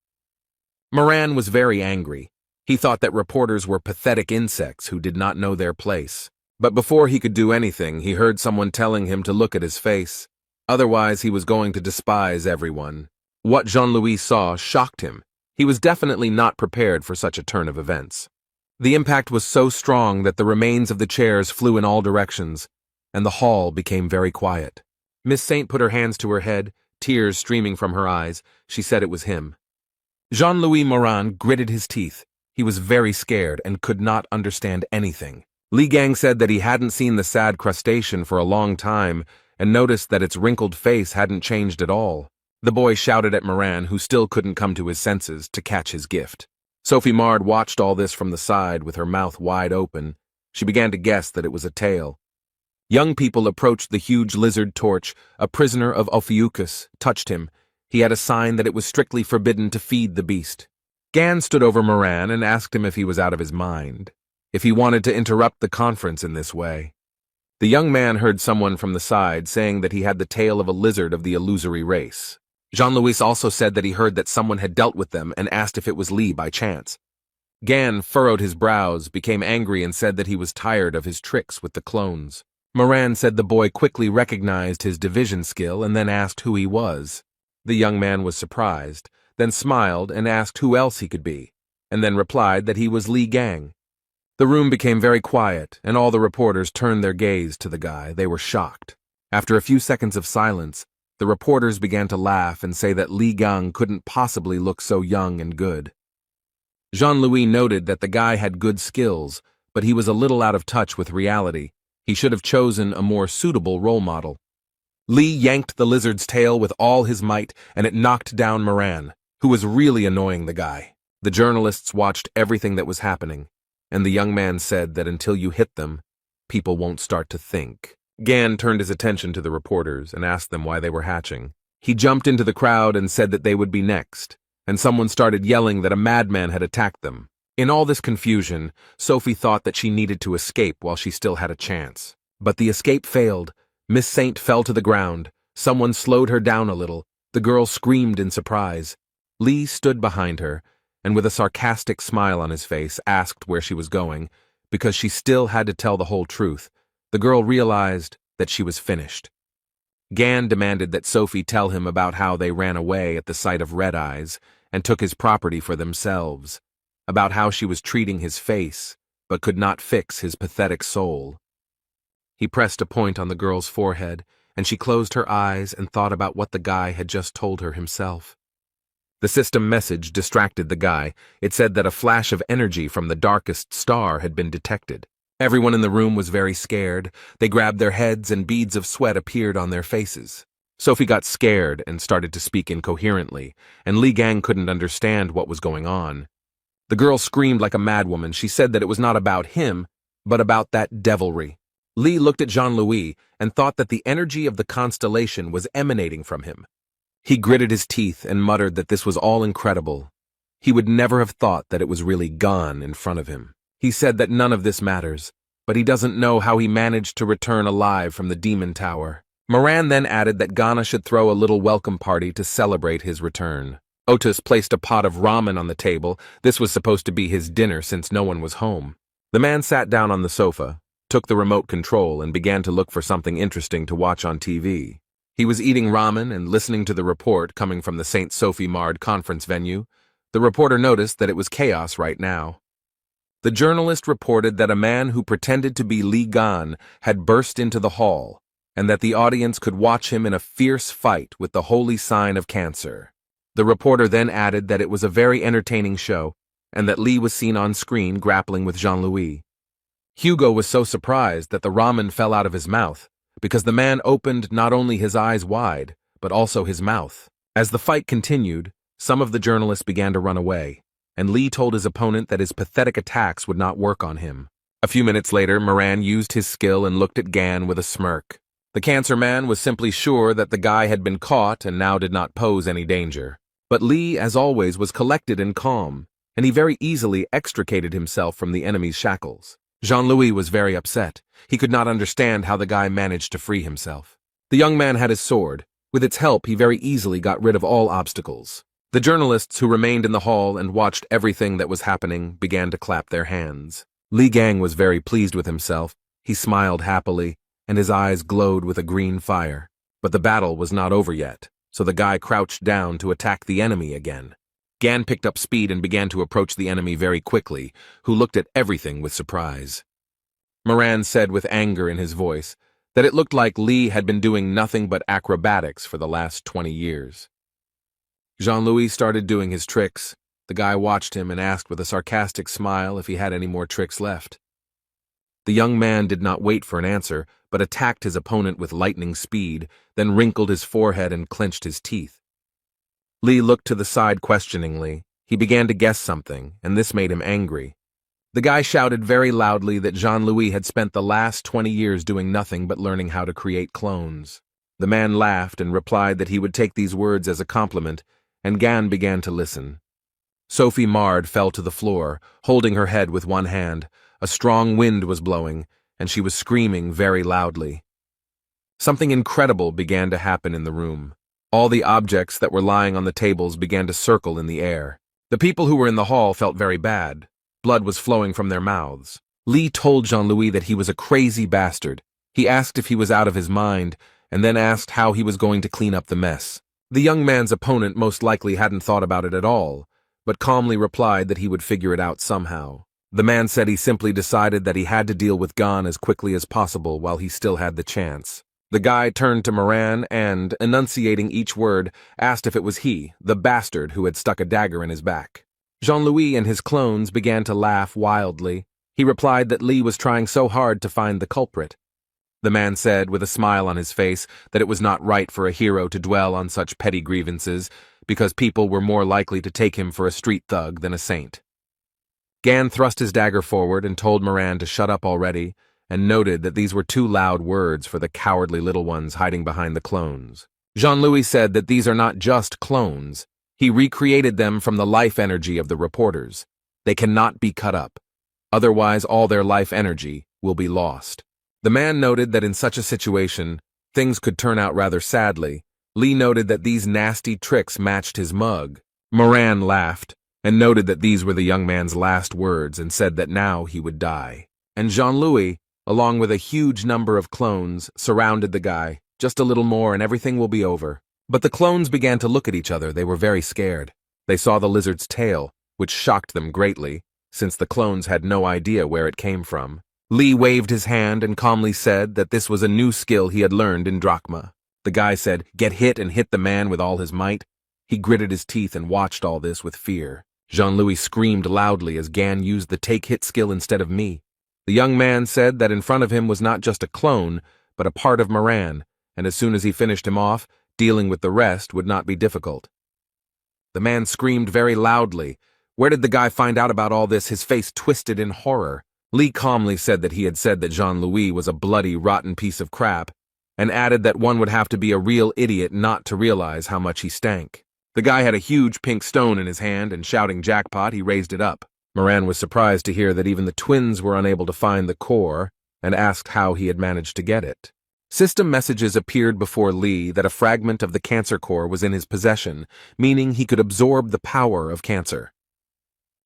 Moran was very angry. He thought that reporters were pathetic insects who did not know their place. But before he could do anything, he heard someone telling him to look at his face. Otherwise, he was going to despise everyone. What Jean-Louis saw shocked him. He was definitely not prepared for such a turn of events. The impact was so strong that the remains of the chairs flew in all directions, and the hall became very quiet. Miss Saint put her hands to her head, tears streaming from her eyes. She said it was him. Jean-Louis Moran gritted his teeth. He was very scared and could not understand anything. Li Gang said that he hadn't seen the sad crustacean for a long time and noticed that its wrinkled face hadn't changed at all. The boy shouted at Moran, who still couldn't come to his senses, to catch his gift. Sophie Mard watched all this from the side with her mouth wide open. She began to guess that it was a tale. Young people approached the huge lizard torch. A prisoner of Ophiuchus touched him. He had a sign that it was strictly forbidden to feed the beast. Gan stood over Moran and asked him if he was out of his mind, if he wanted to interrupt the conference in this way. The young man heard someone from the side saying that he had the tail of a lizard of the illusory race. Jean-Louis also said that he heard that someone had dealt with them and asked if it was Li by chance. Gan furrowed his brows, became angry, and said that he was tired of his tricks with the clones. Moran said the boy quickly recognized his division skill and then asked who he was. The young man was surprised, then smiled and asked who else he could be, and then replied that he was Li Gang. The room became very quiet, and all the reporters turned their gaze to the guy. They were shocked. After a few seconds of silence, the reporters began to laugh and say that Li Gang couldn't possibly look so young and good. Jean-Louis noted that the guy had good skills, but he was a little out of touch with reality. He should have chosen a more suitable role model. Li yanked the lizard's tail with all his might, and it knocked down Moran, who was really annoying the guy. The journalists watched everything that was happening, and the young man said that until you hit them, people won't start to think. Gan turned his attention to the reporters and asked them why they were hatching. He jumped into the crowd and said that they would be next, and someone started yelling that a madman had attacked them. In all this confusion, Sophie thought that she needed to escape while she still had a chance. But the escape failed. Miss Saint fell to the ground. Someone slowed her down a little. The girl screamed in surprise. Lee stood behind her, and with a sarcastic smile on his face, asked where she was going, because she still had to tell the whole truth. The girl realized that she was finished. Gan demanded that Sophie tell him about how they ran away at the sight of Red Eyes and took his property for themselves, about how she was treating his face but could not fix his pathetic soul. He pressed a point on the girl's forehead, and she closed her eyes and thought about what the guy had just told her himself. The system message distracted the guy. It said that a flash of energy from the darkest star had been detected. Everyone in the room was very scared. They grabbed their heads and beads of sweat appeared on their faces. Sophie got scared and started to speak incoherently, and Li Gang couldn't understand what was going on. The girl screamed like a madwoman. She said that it was not about him, but about that devilry. Li looked at Jean-Louis and thought that the energy of the constellation was emanating from him. He gritted his teeth and muttered that this was all incredible. He would never have thought that it was really gone in front of him. He said that none of this matters, but he doesn't know how he managed to return alive from the demon tower. Moran then added that Ghana should throw a little welcome party to celebrate his return. Otis placed a pot of ramen on the table. This was supposed to be his dinner since no one was home. The man sat down on the sofa, took the remote control, and began to look for something interesting to watch on TV. He was eating ramen and listening to the report coming from the St. Sophie Mard conference venue. The reporter noticed that it was chaos right now. The journalist reported that a man who pretended to be Li Gan had burst into the hall, and that the audience could watch him in a fierce fight with the holy sign of Cancer. The reporter then added that it was a very entertaining show, and that Li was seen on screen grappling with Jean-Louis. Hugo was so surprised that the ramen fell out of his mouth, because the man opened not only his eyes wide, but also his mouth. As the fight continued, some of the journalists began to run away, and Li told his opponent that his pathetic attacks would not work on him. A few minutes later, Moran used his skill and looked at Gan with a smirk. The Cancer Man was simply sure that the guy had been caught and now did not pose any danger. But Li, as always, was collected and calm, and he very easily extricated himself from the enemy's shackles. Jean-Louis was very upset. He could not understand how the guy managed to free himself. The young man had his sword. With its help, he very easily got rid of all obstacles. The journalists who remained in the hall and watched everything that was happening began to clap their hands. Li Gang was very pleased with himself. He smiled happily, and his eyes glowed with a green fire. But the battle was not over yet, so the guy crouched down to attack the enemy again. Gan picked up speed and began to approach the enemy very quickly, who looked at everything with surprise. Moran said with anger in his voice that it looked like Li had been doing nothing but acrobatics for the last 20 years. Jean-Louis started doing his tricks. The guy watched him and asked with a sarcastic smile if he had any more tricks left. The young man did not wait for an answer, but attacked his opponent with lightning speed, then wrinkled his forehead and clenched his teeth. Li looked to the side questioningly. He began to guess something, and this made him angry. The guy shouted very loudly that Jean-Louis had spent the last 20 years doing nothing but learning how to create clones. The man laughed and replied that he would take these words as a compliment, and Gan began to listen. Sophie Mard fell to the floor, holding her head with one hand. A strong wind was blowing, and she was screaming very loudly. Something incredible began to happen in the room. All the objects that were lying on the tables began to circle in the air. The people who were in the hall felt very bad. Blood was flowing from their mouths. Li told Jean-Louis that he was a crazy bastard. He asked if he was out of his mind, and then asked how he was going to clean up the mess. The young man's opponent most likely hadn't thought about it at all, but calmly replied that he would figure it out somehow. The man said he simply decided that he had to deal with Gan as quickly as possible while he still had the chance. The guy turned to Moran and, enunciating each word, asked if it was he, the bastard who had stuck a dagger in his back. Jean-Louis and his clones began to laugh wildly. He replied that Li was trying so hard to find the culprit. The man said, with a smile on his face, that it was not right for a hero to dwell on such petty grievances, because people were more likely to take him for a street thug than a saint. Gan thrust his dagger forward and told Moran to shut up already, and noted that these were too loud words for the cowardly little ones hiding behind the clones. Jean-Louis said that these are not just clones. He recreated them from the life energy of the reporters. They cannot be cut up. Otherwise, all their life energy will be lost. The man noted that in such a situation, things could turn out rather sadly. Lee noted that these nasty tricks matched his mug. Moran laughed and noted that these were the young man's last words and said that now he would die. And Jean-Louis, along with a huge number of clones, surrounded the guy. Just a little more and everything will be over. But the clones began to look at each other. They were very scared. They saw the lizard's tail, which shocked them greatly, since the clones had no idea where it came from. Lee waved his hand and calmly said that this was a new skill he had learned in Drachma. The guy said, "Get hit," and hit the man with all his might. He gritted his teeth and watched all this with fear. Jean-Louis screamed loudly as Gan used the take-hit skill instead of me. The young man said that in front of him was not just a clone, but a part of Moran, and as soon as he finished him off, dealing with the rest would not be difficult. The man screamed very loudly. Where did the guy find out about all this? His face twisted in horror. Lee calmly said that he had said that Jean-Louis was a bloody, rotten piece of crap, and added that one would have to be a real idiot not to realize how much he stank. The guy had a huge pink stone in his hand, and shouting jackpot, he raised it up. Moran was surprised to hear that even the twins were unable to find the core, and asked how he had managed to get it. System messages appeared before Lee that a fragment of the cancer core was in his possession, meaning he could absorb the power of cancer.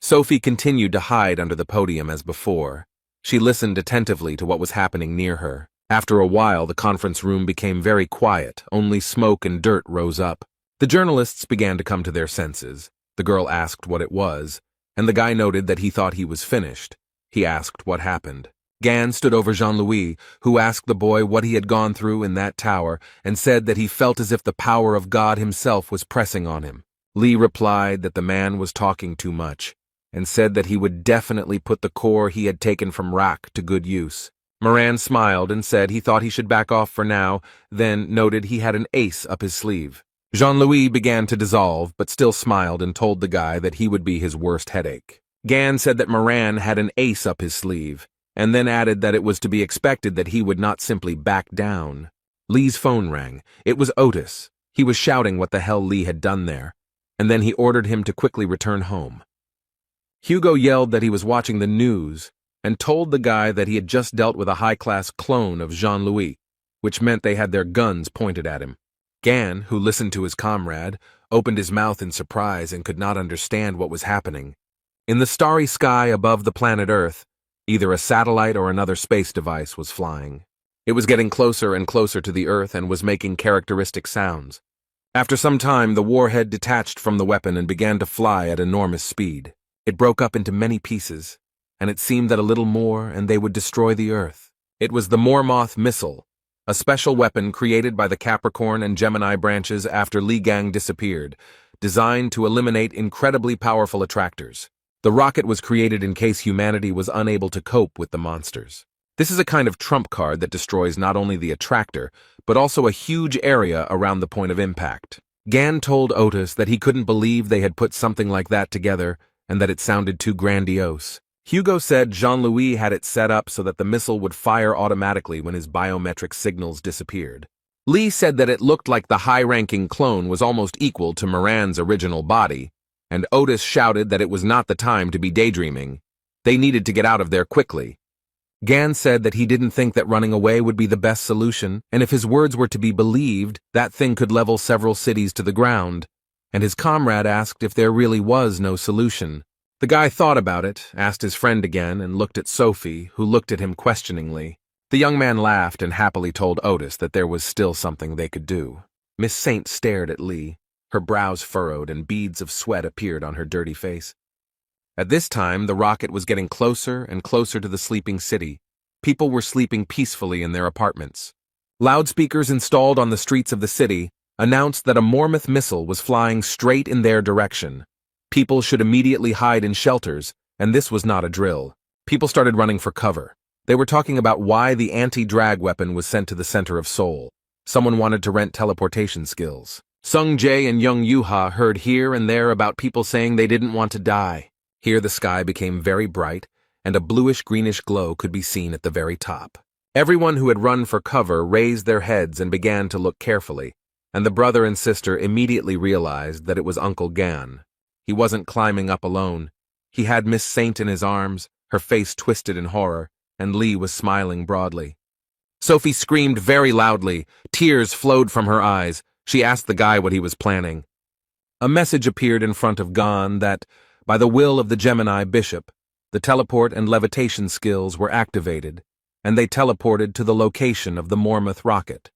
Sophie continued to hide under the podium as before. She listened attentively to what was happening near her. After a while, the conference room became very quiet. Only smoke and dirt rose up. The journalists began to come to their senses. The girl asked what it was, and the guy noted that he thought he was finished. He asked what happened. Gan stood over Jean-Louis, who asked the boy what he had gone through in that tower, and said that he felt as if the power of God himself was pressing on him. Lee replied that the man was talking too much, and said that he would definitely put the core he had taken from Rak to good use. Moran smiled and said he thought he should back off for now, then noted he had an ace up his sleeve. Jean-Louis began to dissolve, but still smiled and told the guy that he would be his worst headache. Gan said that Moran had an ace up his sleeve, and then added that it was to be expected that he would not simply back down. Lee's phone rang. It was Otis. He was shouting what the hell Lee had done there, and then he ordered him to quickly return home. Hugo yelled that he was watching the news, and told the guy that he had just dealt with a high-class clone of Jean-Louis, which meant they had their guns pointed at him. Gan, who listened to his comrade, opened his mouth in surprise and could not understand what was happening. In the starry sky above the planet Earth, either a satellite or another space device was flying. It was getting closer and closer to the Earth and was making characteristic sounds. After some time, the warhead detached from the weapon and began to fly at enormous speed. It broke up into many pieces, and it seemed that a little more and they would destroy the Earth. It was the Mormoth missile, a special weapon created by the Capricorn and Gemini branches after Li Gang disappeared, designed to eliminate incredibly powerful attractors. The rocket was created in case humanity was unable to cope with the monsters. This is a kind of trump card that destroys not only the attractor, but also a huge area around the point of impact. Gan told Otis that he couldn't believe they had put something like that together and that it sounded too grandiose. Hugo said Jean-Louis had it set up so that the missile would fire automatically when his biometric signals disappeared. Lee said that it looked like the high-ranking clone was almost equal to Moran's original body, and Otis shouted that it was not the time to be daydreaming. They needed to get out of there quickly. Gan said that he didn't think that running away would be the best solution, and if his words were to be believed, that thing could level several cities to the ground, and his comrade asked if there really was no solution. The guy thought about it, asked his friend again, and looked at Sophie, who looked at him questioningly. The young man laughed and happily told Otis that there was still something they could do. Miss Saint stared at Lee. Her brows furrowed and beads of sweat appeared on her dirty face. At this time, the rocket was getting closer and closer to the sleeping city. People were sleeping peacefully in their apartments. Loudspeakers installed on the streets of the city announced that a Mormoth missile was flying straight in their direction. People should immediately hide in shelters, and this was not a drill. People started running for cover. They were talking about why the anti-drag weapon was sent to the center of Seoul. Someone wanted to rent teleportation skills. Sung Jae and Young Yuha heard here and there about people saying they didn't want to die. Here the sky became very bright, and a bluish-greenish glow could be seen at the very top. Everyone who had run for cover raised their heads and began to look carefully, and the brother and sister immediately realized that it was Uncle Gan. He wasn't climbing up alone. He had Miss Saint in his arms, her face twisted in horror, and Lee was smiling broadly. Sophie screamed very loudly. Tears flowed from her eyes. She asked the guy what he was planning. A message appeared in front of Gan that, by the will of the Gemini bishop, the teleport and levitation skills were activated, and they teleported to the location of the Mormouth rocket.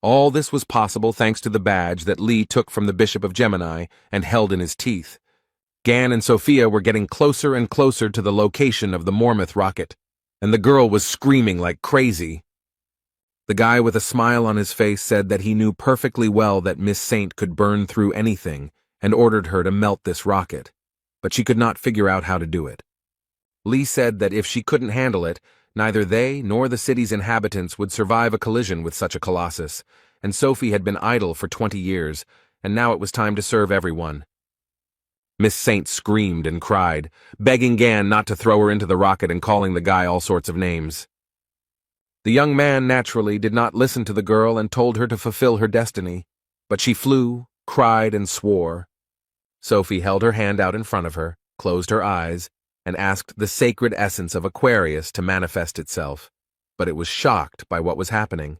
All this was possible thanks to the badge that Lee took from the Bishop of Gemini and held in his teeth. Gan and Sophia were getting closer and closer to the location of the Mormouth rocket, and the girl was screaming like crazy. The guy with a smile on his face said that he knew perfectly well that Miss Saint could burn through anything and ordered her to melt this rocket, but she could not figure out how to do it. Lee said that if she couldn't handle it, neither they nor the city's inhabitants would survive a collision with such a colossus, and Sophie had been idle for 20 years, and now it was time to serve everyone. Miss Saint screamed and cried, begging Gan not to throw her into the rocket and calling the guy all sorts of names. The young man naturally did not listen to the girl and told her to fulfill her destiny, but she flew, cried, and swore. Sophie held her hand out in front of her, closed her eyes, and asked the sacred essence of Aquarius to manifest itself, but it was shocked by what was happening.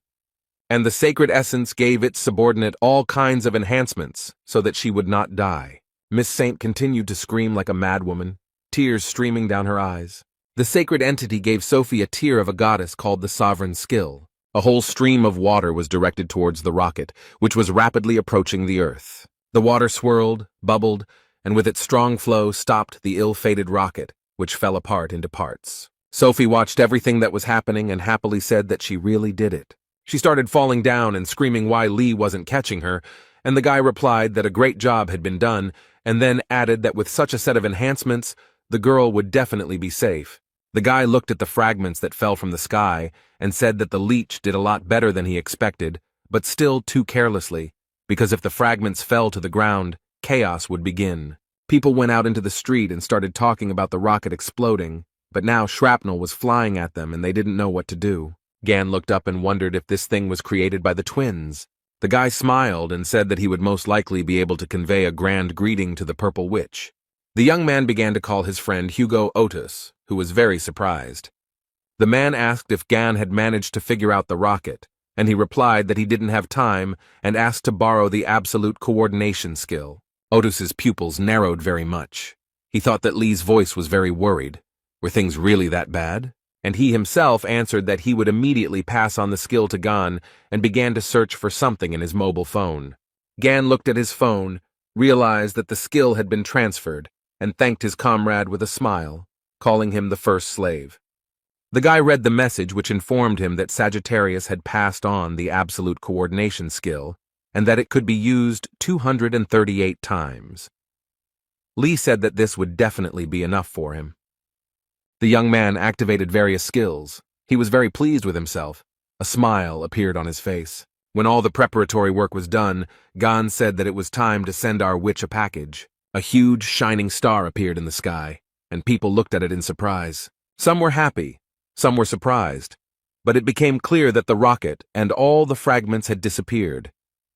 And the sacred essence gave its subordinate all kinds of enhancements so that she would not die. Miss Saint continued to scream like a madwoman, tears streaming down her eyes. The sacred entity gave Sophie a tear of a goddess called the Sovereign Skill. A whole stream of water was directed towards the rocket, which was rapidly approaching the Earth. The water swirled, bubbled, and with its strong flow stopped the ill-fated rocket, which fell apart into parts. Sophie watched everything that was happening and happily said that she really did it. She started falling down and screaming why Lee wasn't catching her, and the guy replied that a great job had been done, and then added that with such a set of enhancements, the girl would definitely be safe. The guy looked at the fragments that fell from the sky and said that the leech did a lot better than he expected, but still too carelessly, because if the fragments fell to the ground, chaos would begin. People went out into the street and started talking about the rocket exploding, but now shrapnel was flying at them and they didn't know what to do. Gan looked up and wondered if this thing was created by the twins. The guy smiled and said that he would most likely be able to convey a grand greeting to the Purple Witch. The young man began to call his friend Hugo Otis, who was very surprised. The man asked if Gan had managed to figure out the rocket, and he replied that he didn't have time and asked to borrow the absolute coordination skill. Otis's pupils narrowed very much. He thought that Lee's voice was very worried. Were things really that bad? And he himself answered that he would immediately pass on the skill to Gan and began to search for something in his mobile phone. Gan looked at his phone, realized that the skill had been transferred, and thanked his comrade with a smile, calling him the first slave. The guy read the message which informed him that Sagittarius had passed on the absolute coordination skill, and that it could be used 238 times. Lee said that this would definitely be enough for him. The young man activated various skills. He was very pleased with himself. A smile appeared on his face. When all the preparatory work was done, Gan said that it was time to send our witch a package. A huge, shining star appeared in the sky, and people looked at it in surprise. Some were happy, some were surprised, but it became clear that the rocket and all the fragments had disappeared,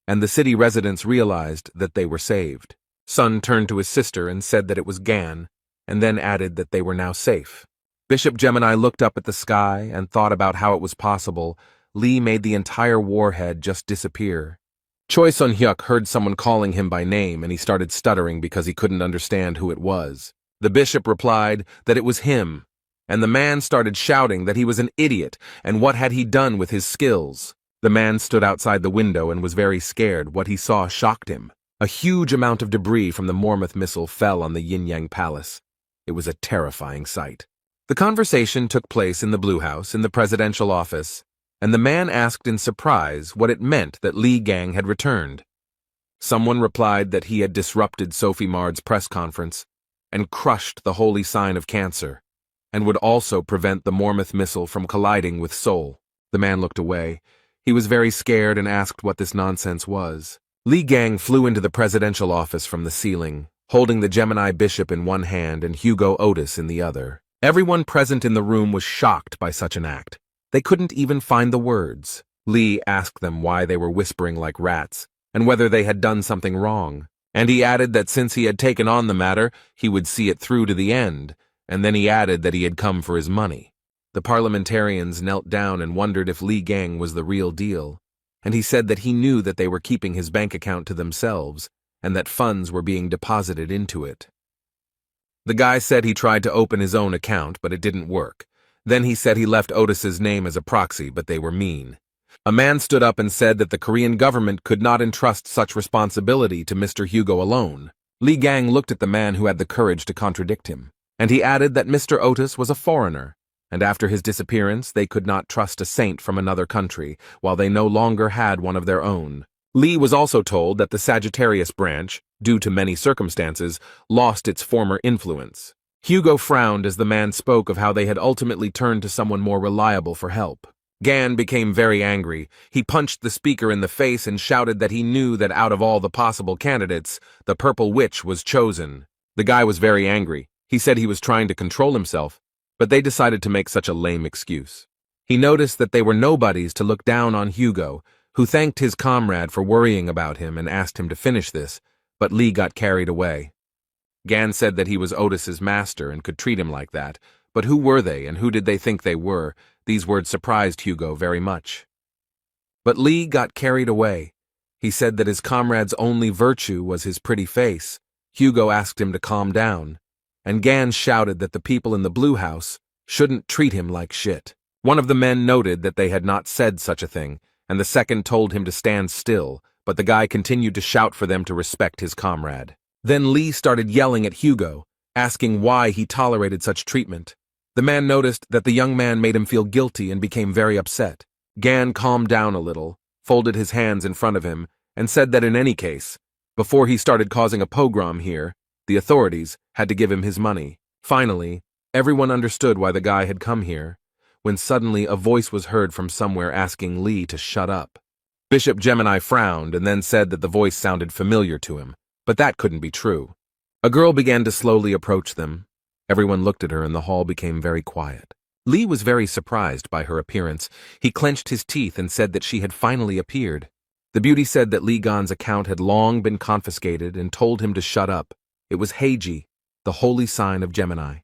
and the city residents realized that they were saved. Sun turned to his sister and said that it was Gan, and then added that they were now safe. Bishop Gemini looked up at the sky and thought about how it was possible Lee made the entire warhead just disappear. Choi Sun-hyuk heard someone calling him by name and he started stuttering because he couldn't understand who it was. The bishop replied that it was him, and the man started shouting that he was an idiot and what had he done with his skills. The man stood outside the window and was very scared. What he saw shocked him. A huge amount of debris from the Mormouth missile fell on the Yin-Yang Palace. It was a terrifying sight. The conversation took place in the Blue House in the presidential office, and the man asked in surprise what it meant that Lee Gang had returned. Someone replied that he had disrupted Sophie Mard's press conference and crushed the holy sign of Cancer, and would also prevent the Mormouth missile from colliding with Seoul. The man looked away. He was very scared and asked what this nonsense was. Li Gang flew into the presidential office from the ceiling, holding the Gemini bishop in one hand and Hugo Otis in the other. Everyone present in the room was shocked by such an act. They couldn't even find the words. Li asked them why they were whispering like rats, and whether they had done something wrong. And he added that since he had taken on the matter, he would see it through to the end, and then he added that he had come for his money. The parliamentarians knelt down and wondered if Li Gang was the real deal, and he said that he knew that they were keeping his bank account to themselves, and that funds were being deposited into it. The guy said he tried to open his own account, but it didn't work. Then he said he left Otis's name as a proxy, but they were mean. A man stood up and said that the Korean government could not entrust such responsibility to Mr. Hugo alone. Li Gang looked at the man who had the courage to contradict him, and he added that Mr. Otis was a foreigner, and after his disappearance they could not trust a saint from another country, while they no longer had one of their own. Li was also told that the Sagittarius branch, due to many circumstances, lost its former influence. Hugo frowned as the man spoke of how they had ultimately turned to someone more reliable for help. Gan became very angry. He punched the speaker in the face and shouted that he knew that out of all the possible candidates, the Purple Witch was chosen. The guy was very angry. He said he was trying to control himself, but they decided to make such a lame excuse. He noticed that they were nobodies to look down on Hugo, who thanked his comrade for worrying about him and asked him to finish this, but Li got carried away. Gan said that he was Otis's master and could treat him like that, but who were they and who did they think they were? These words surprised Hugo very much. But Li got carried away. He said that his comrade's only virtue was his pretty face. Hugo asked him to calm down, and Gan shouted that the people in the blue house shouldn't treat him like shit. One of the men noted that they had not said such a thing, and the second told him to stand still, but the guy continued to shout for them to respect his comrade. Then Li started yelling at Hugo, asking why he tolerated such treatment. The man noticed that the young man made him feel guilty and became very upset. Gan calmed down a little, folded his hands in front of him, and said that in any case, before he started causing a pogrom here, the authorities had to give him his money. Finally, everyone understood why the guy had come here, when suddenly a voice was heard from somewhere asking Li to shut up. Bishop Gemini frowned and then said that the voice sounded familiar to him, but that couldn't be true. A girl began to slowly approach them. Everyone looked at her and the hall became very quiet. Li was very surprised by her appearance. He clenched his teeth and said that she had finally appeared. The beauty said that Li Gan's account had long been confiscated and told him to shut up. It was Heiji, the holy sign of Gemini.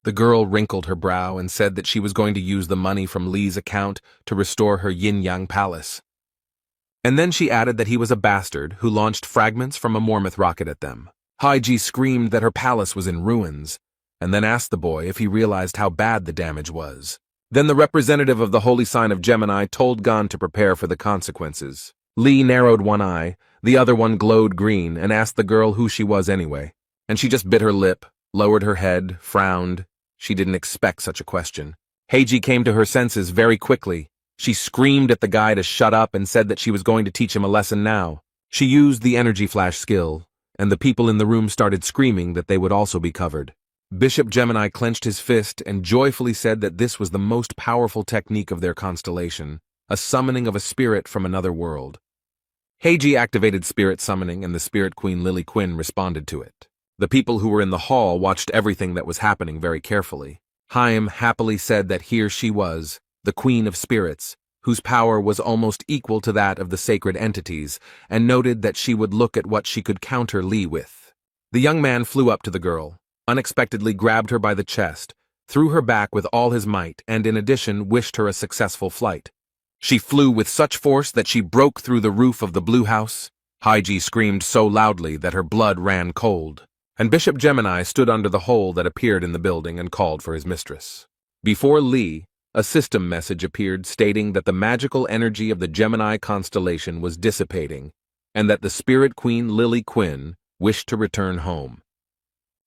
The girl wrinkled her brow and said that she was going to use the money from Li's account to restore her yin-yang palace. And then she added that he was a bastard who launched fragments from a Mormouth rocket at them. Heiji screamed that her palace was in ruins, and then asked the boy if he realized how bad the damage was. Then the representative of the holy sign of Gemini told Gan to prepare for the consequences. Li narrowed one eye, the other one glowed green, and asked the girl who she was anyway. And she just bit her lip, lowered her head, frowned. She didn't expect such a question. Heiji came to her senses very quickly. She screamed at the guy to shut up and said that she was going to teach him a lesson now. She used the energy flash skill, and the people in the room started screaming that they would also be covered. Bishop Gemini clenched his fist and joyfully said that this was the most powerful technique of their constellation, a summoning of a spirit from another world. Heiji activated spirit summoning and the spirit queen Lily Quinn responded to it. The people who were in the hall watched everything that was happening very carefully. Haim happily said that here she was, the queen of spirits, whose power was almost equal to that of the sacred entities, and noted that she would look at what she could counter Li with. The young man flew up to the girl, unexpectedly grabbed her by the chest, threw her back with all his might, and in addition wished her a successful flight. She flew with such force that she broke through the roof of the blue house. Heiji screamed so loudly that her blood ran cold, and Bishop Gemini stood under the hole that appeared in the building and called for his mistress. Before Li, a system message appeared stating that the magical energy of the Gemini constellation was dissipating, and that the spirit queen Lily Quinn wished to return home.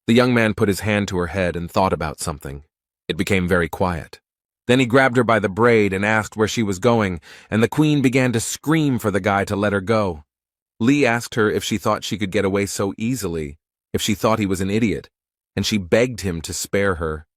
The young man put his hand to her head and thought about something. It became very quiet. Then he grabbed her by the braid and asked where she was going, and the queen began to scream for the guy to let her go. Li asked her if she thought she could get away so easily, if she thought he was an idiot, and she begged him to spare her.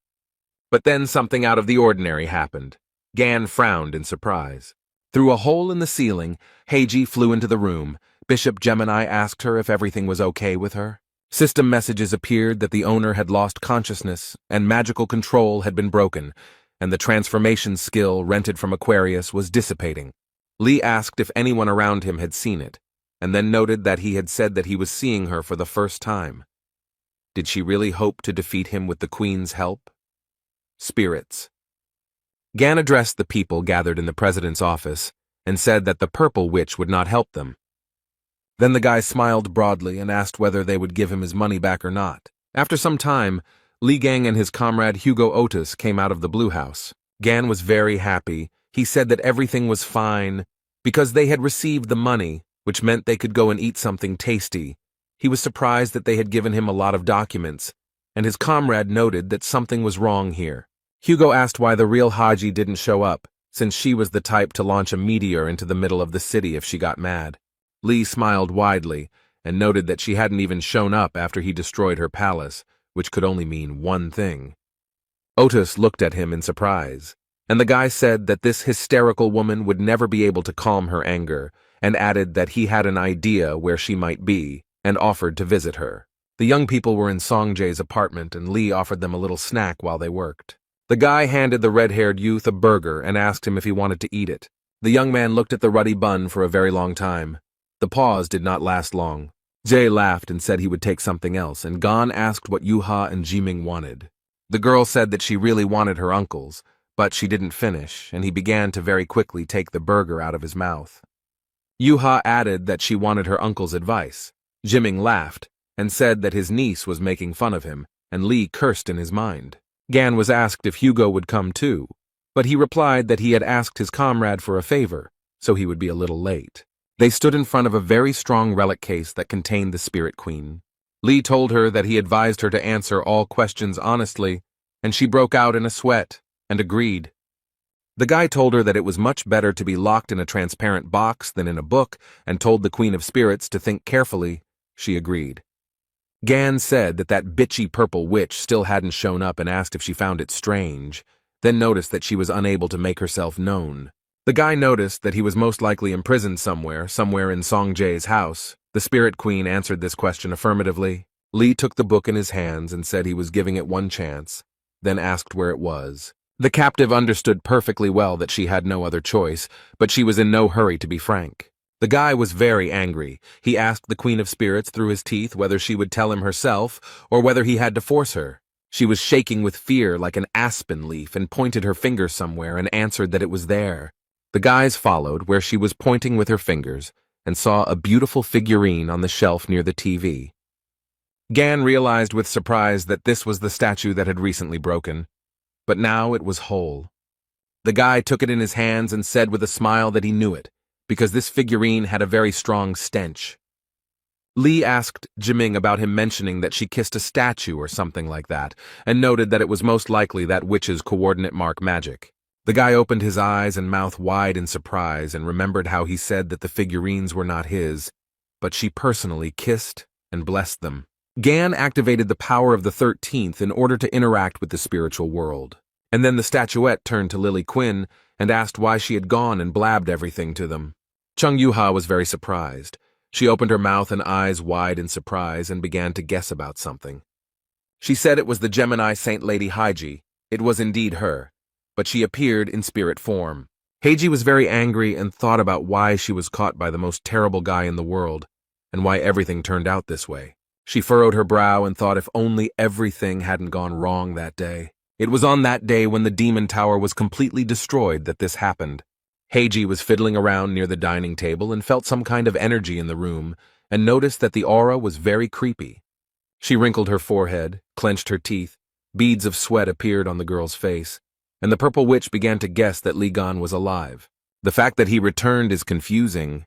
But then something out of the ordinary happened. Gan frowned in surprise. Through a hole in the ceiling, Heiji flew into the room, Bishop Gemini asked her if everything was okay with her. System messages appeared that the owner had lost consciousness and magical control had been broken, and the transformation skill rented from Aquarius was dissipating. Lee asked if anyone around him had seen it, and then noted that he had said that he was seeing her for the first time. Did she really hope to defeat him with the Queen's help? Spirits. Gan addressed the people gathered in the president's office and said that the purple witch would not help them. Then the guy smiled broadly and asked whether they would give him his money back or not. After some time, Li Gang and his comrade Hugo Otis came out of the Blue House. Gan was very happy. He said that everything was fine because they had received the money, which meant they could go and eat something tasty. He was surprised that they had given him a lot of documents, and his comrade noted that something was wrong here. Hugo asked why the real Haji didn't show up, since she was the type to launch a meteor into the middle of the city if she got mad. Lee smiled widely and noted that she hadn't even shown up after he destroyed her palace, which could only mean one thing. Otis looked at him in surprise, and the guy said that this hysterical woman would never be able to calm her anger, and added that he had an idea where she might be, and offered to visit her. The young people were in Songjae's apartment, and Lee offered them a little snack while they worked. The guy handed the red-haired youth a burger and asked him if he wanted to eat it. The young man looked at the ruddy bun for a very long time. The pause did not last long. Jay laughed and said he would take something else, and Gon asked what Yuha and Jiming wanted. The girl said that she really wanted her uncle's, but she didn't finish, and he began to very quickly take the burger out of his mouth. Yuha added that she wanted her uncle's advice. Jiming laughed and said that his niece was making fun of him, and Lee cursed in his mind. Gan was asked if Hugo would come too, but he replied that he had asked his comrade for a favor, so he would be a little late. They stood in front of a very strong relic case that contained the Spirit Queen. Lee told her that he advised her to answer all questions honestly, and she broke out in a sweat and agreed. The guy told her that it was much better to be locked in a transparent box than in a book, and told the Queen of Spirits to think carefully. She agreed. Gan said that bitchy purple witch still hadn't shown up and asked if she found it strange, then noticed that she was unable to make herself known. The guy noticed that he was most likely imprisoned somewhere in Songjae's house. The Spirit Queen answered this question affirmatively. Lee took the book in his hands and said he was giving it one chance, then asked where it was. The captive understood perfectly well that she had no other choice, but she was in no hurry to be frank. The guy was very angry. He asked the Queen of Spirits through his teeth whether she would tell him herself or whether he had to force her. She was shaking with fear like an aspen leaf and pointed her finger somewhere and answered that it was there. The guys followed where she was pointing with her fingers and saw a beautiful figurine on the shelf near the TV. Gan realized with surprise that this was the statue that had recently broken, but now it was whole. The guy took it in his hands and said with a smile that he knew it, because this figurine had a very strong stench. Lee asked Jiming about him mentioning that she kissed a statue or something like that, and noted that it was most likely that witch's coordinate mark magic. The guy opened his eyes and mouth wide in surprise and remembered how he said that the figurines were not his, but she personally kissed and blessed them. Gan activated the power of the 13th in order to interact with the spiritual world. And then the statuette turned to Lily Quinn and asked why she had gone and blabbed everything to them. Chung Yuha was very surprised. She opened her mouth and eyes wide in surprise and began to guess about something. She said it was the Gemini Saint Lady Haiji. It was indeed her, but she appeared in spirit form. Heiji was very angry and thought about why she was caught by the most terrible guy in the world, and why everything turned out this way. She furrowed her brow and thought if only everything hadn't gone wrong that day. It was on that day when the demon tower was completely destroyed that this happened. Heiji was fiddling around near the dining table and felt some kind of energy in the room, and noticed that the aura was very creepy. She wrinkled her forehead, clenched her teeth, beads of sweat appeared on the girl's face, and the purple witch began to guess that Li Gan was alive. The fact that he returned is confusing,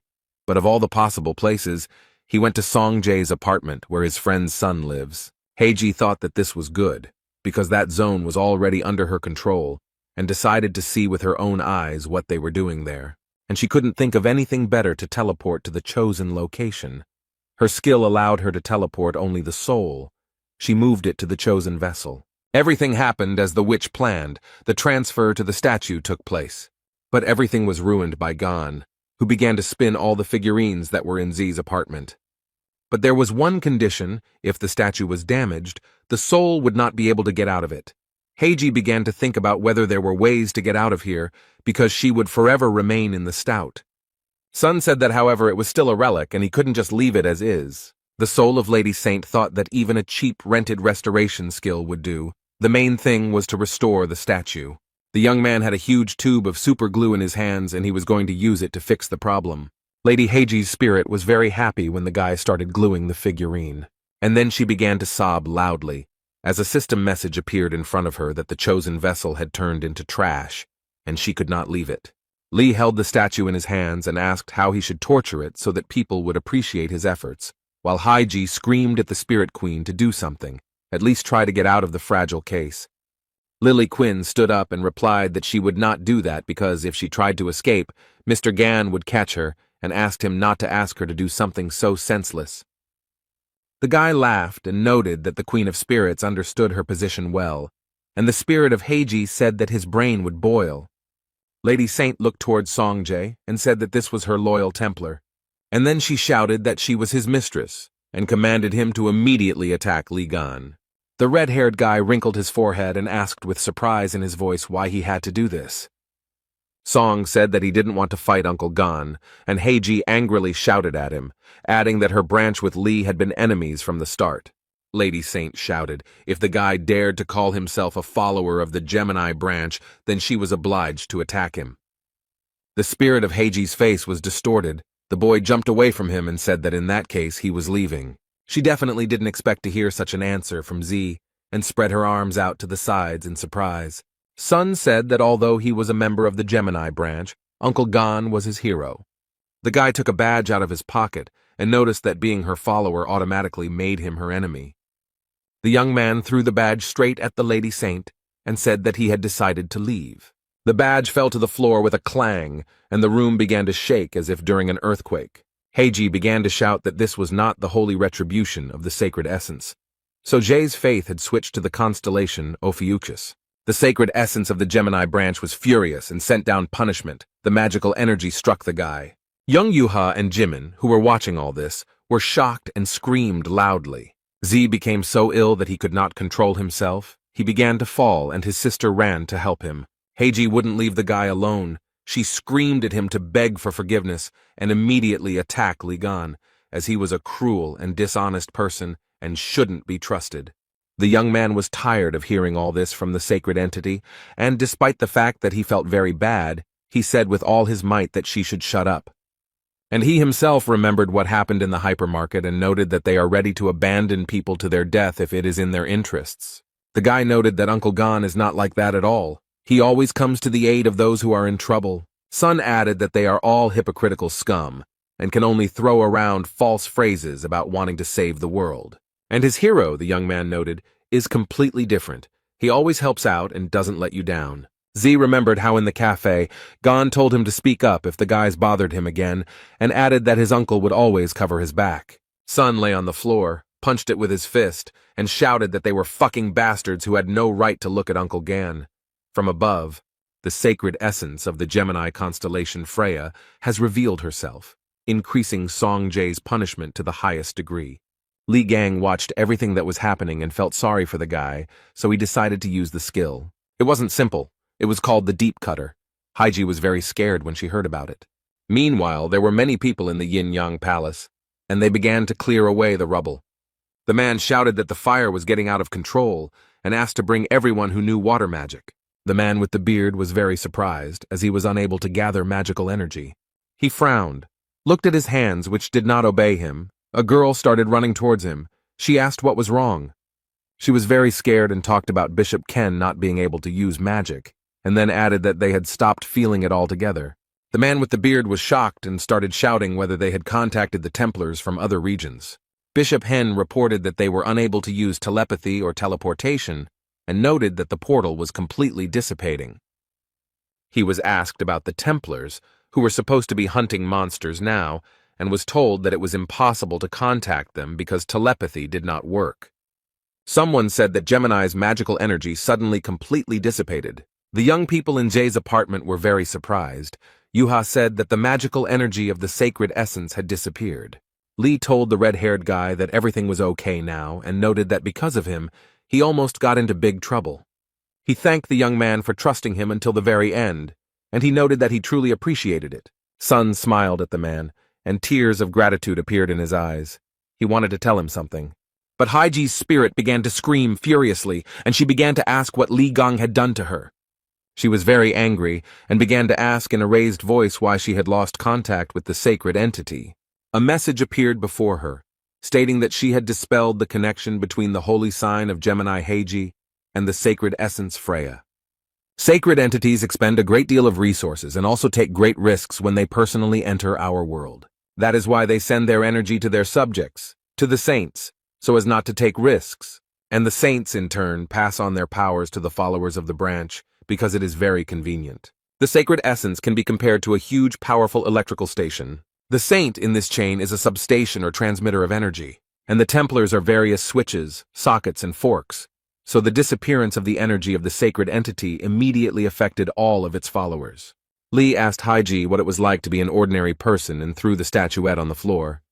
but of all the possible places, he went to Songjae's apartment where his friend's son lives. Heiji thought that this was good, because that zone was already under her control, and decided to see with her own eyes what they were doing there. And she couldn't think of anything better to teleport to the chosen location. Her skill allowed her to teleport only the soul. She moved it to the chosen vessel. Everything happened as the witch planned. The transfer to the statue took place. But everything was ruined by Gan. who began to spin all the figurines that were in Z's apartment. But there was one condition: if the statue was damaged, the soul would not be able to get out of it. Heiji began to think about whether there were ways to get out of here, because she would forever remain in the stout. Sun said that, however, it was still a relic and he couldn't just leave it as is. The soul of Lady Saint thought that even a cheap rented restoration skill would do. The main thing was to restore the statue. The young man had a huge tube of super glue in his hands and he was going to use it to fix the problem. Lady Heiji's spirit was very happy when the guy started gluing the figurine. And then she began to sob loudly, as a system message appeared in front of her that the chosen vessel had turned into trash, and she could not leave it. Lee held the statue in his hands and asked how he should torture it so that people would appreciate his efforts, while Heiji screamed at the Spirit Queen to do something, at least try to get out of the fragile case. Lily Quinn stood up and replied that she would not do that because if she tried to escape, Mr. Gan would catch her and asked him not to ask her to do something so senseless. The guy laughed and noted that the Queen of Spirits understood her position well, and the spirit of Heiji said that his brain would boil. Lady Saint looked towards Songjae and said that this was her loyal Templar, and then she shouted that she was his mistress and commanded him to immediately attack Li Gan. The red-haired guy wrinkled his forehead and asked with surprise in his voice why he had to do this. Song said that he didn't want to fight Uncle Gan, and Heiji angrily shouted at him, adding that her branch with Li had been enemies from the start. Lady Saint shouted if the guy dared to call himself a follower of the Gemini branch, then she was obliged to attack him. The spirit of Heiji's face was distorted. The boy jumped away from him and said that in that case he was leaving. She definitely didn't expect to hear such an answer from Z, and spread her arms out to the sides in surprise. Sun said that although he was a member of the Gemini branch, Uncle Gan was his hero. The guy took a badge out of his pocket and noticed that being her follower automatically made him her enemy. The young man threw the badge straight at the Lady Saint and said that he had decided to leave. The badge fell to the floor with a clang, and the room began to shake as if during an earthquake. Heiji began to shout that this was not the holy retribution of the sacred essence. So Jay's faith had switched to the constellation Ophiuchus. The sacred essence of the Gemini branch was furious and sent down punishment. The magical energy struck the guy. Young Yuha and Jimin, who were watching all this, were shocked and screamed loudly. Z became so ill that he could not control himself. He began to fall, and his sister ran to help him. Heiji wouldn't leave the guy alone. She screamed at him to beg for forgiveness and immediately attack Li Gan, as he was a cruel and dishonest person and shouldn't be trusted. The young man was tired of hearing all this from the sacred entity, and despite the fact that he felt very bad, he said with all his might that she should shut up. And he himself remembered what happened in the hypermarket and noted that they are ready to abandon people to their death if it is in their interests. The guy noted that Uncle Gan is not like that at all. He always comes to the aid of those who are in trouble. Sun added that they are all hypocritical scum and can only throw around false phrases about wanting to save the world. And his hero, the young man noted, is completely different. He always helps out and doesn't let you down. Z remembered how in the cafe, Gan told him to speak up if the guys bothered him again, and added that his uncle would always cover his back. Sun lay on the floor, punched it with his fist, and shouted that they were fucking bastards who had no right to look at Uncle Gan. From above, the sacred essence of the Gemini constellation Freya has revealed herself, increasing Songjae's punishment to the highest degree. Li Gang watched everything that was happening and felt sorry for the guy, so he decided to use the skill. It wasn't simple. It was called the Deep Cutter. Heiji was very scared when she heard about it. Meanwhile, there were many people in the Yin-Yang Palace, and they began to clear away the rubble. The man shouted that the fire was getting out of control and asked to bring everyone who knew water magic. The man with the beard was very surprised, as he was unable to gather magical energy. He frowned, looked at his hands, which did not obey him. A girl started running towards him. She asked what was wrong. She was very scared and talked about Bishop Ken not being able to use magic, and then added that they had stopped feeling it altogether. The man with the beard was shocked and started shouting whether they had contacted the Templars from other regions. Bishop Hen reported that they were unable to use telepathy or teleportation, and noted that the portal was completely dissipating. He was asked about the Templars, who were supposed to be hunting monsters now, and was told that it was impossible to contact them because telepathy did not work. Someone said that Gemini's magical energy suddenly completely dissipated. The young people in Jay's apartment were very surprised. Yuha said that the magical energy of the sacred essence had disappeared. Lee told the red-haired guy that everything was okay now and noted that because of him, he almost got into big trouble. He thanked the young man for trusting him until the very end, and he noted that he truly appreciated it. Sun smiled at the man, and tears of gratitude appeared in his eyes. He wanted to tell him something. But Haiji's spirit began to scream furiously, and she began to ask what Li Gang had done to her. She was very angry and began to ask in a raised voice why she had lost contact with the sacred entity. A message appeared before her, stating that she had dispelled the connection between the holy sign of Gemini Heiji and the sacred essence Freya. Sacred entities expend a great deal of resources and also take great risks when they personally enter our world. That is why they send their energy to their subjects, to the saints, so as not to take risks, and the saints, in turn, pass on their powers to the followers of the branch because it is very convenient. The sacred essence can be compared to a huge, powerful electrical station. The saint in this chain is a substation or transmitter of energy, and the Templars are various switches, sockets, and forks, so the disappearance of the energy of the sacred entity immediately affected all of its followers. Lee asked Haiji what it was like to be an ordinary person and threw the statuette on the floor.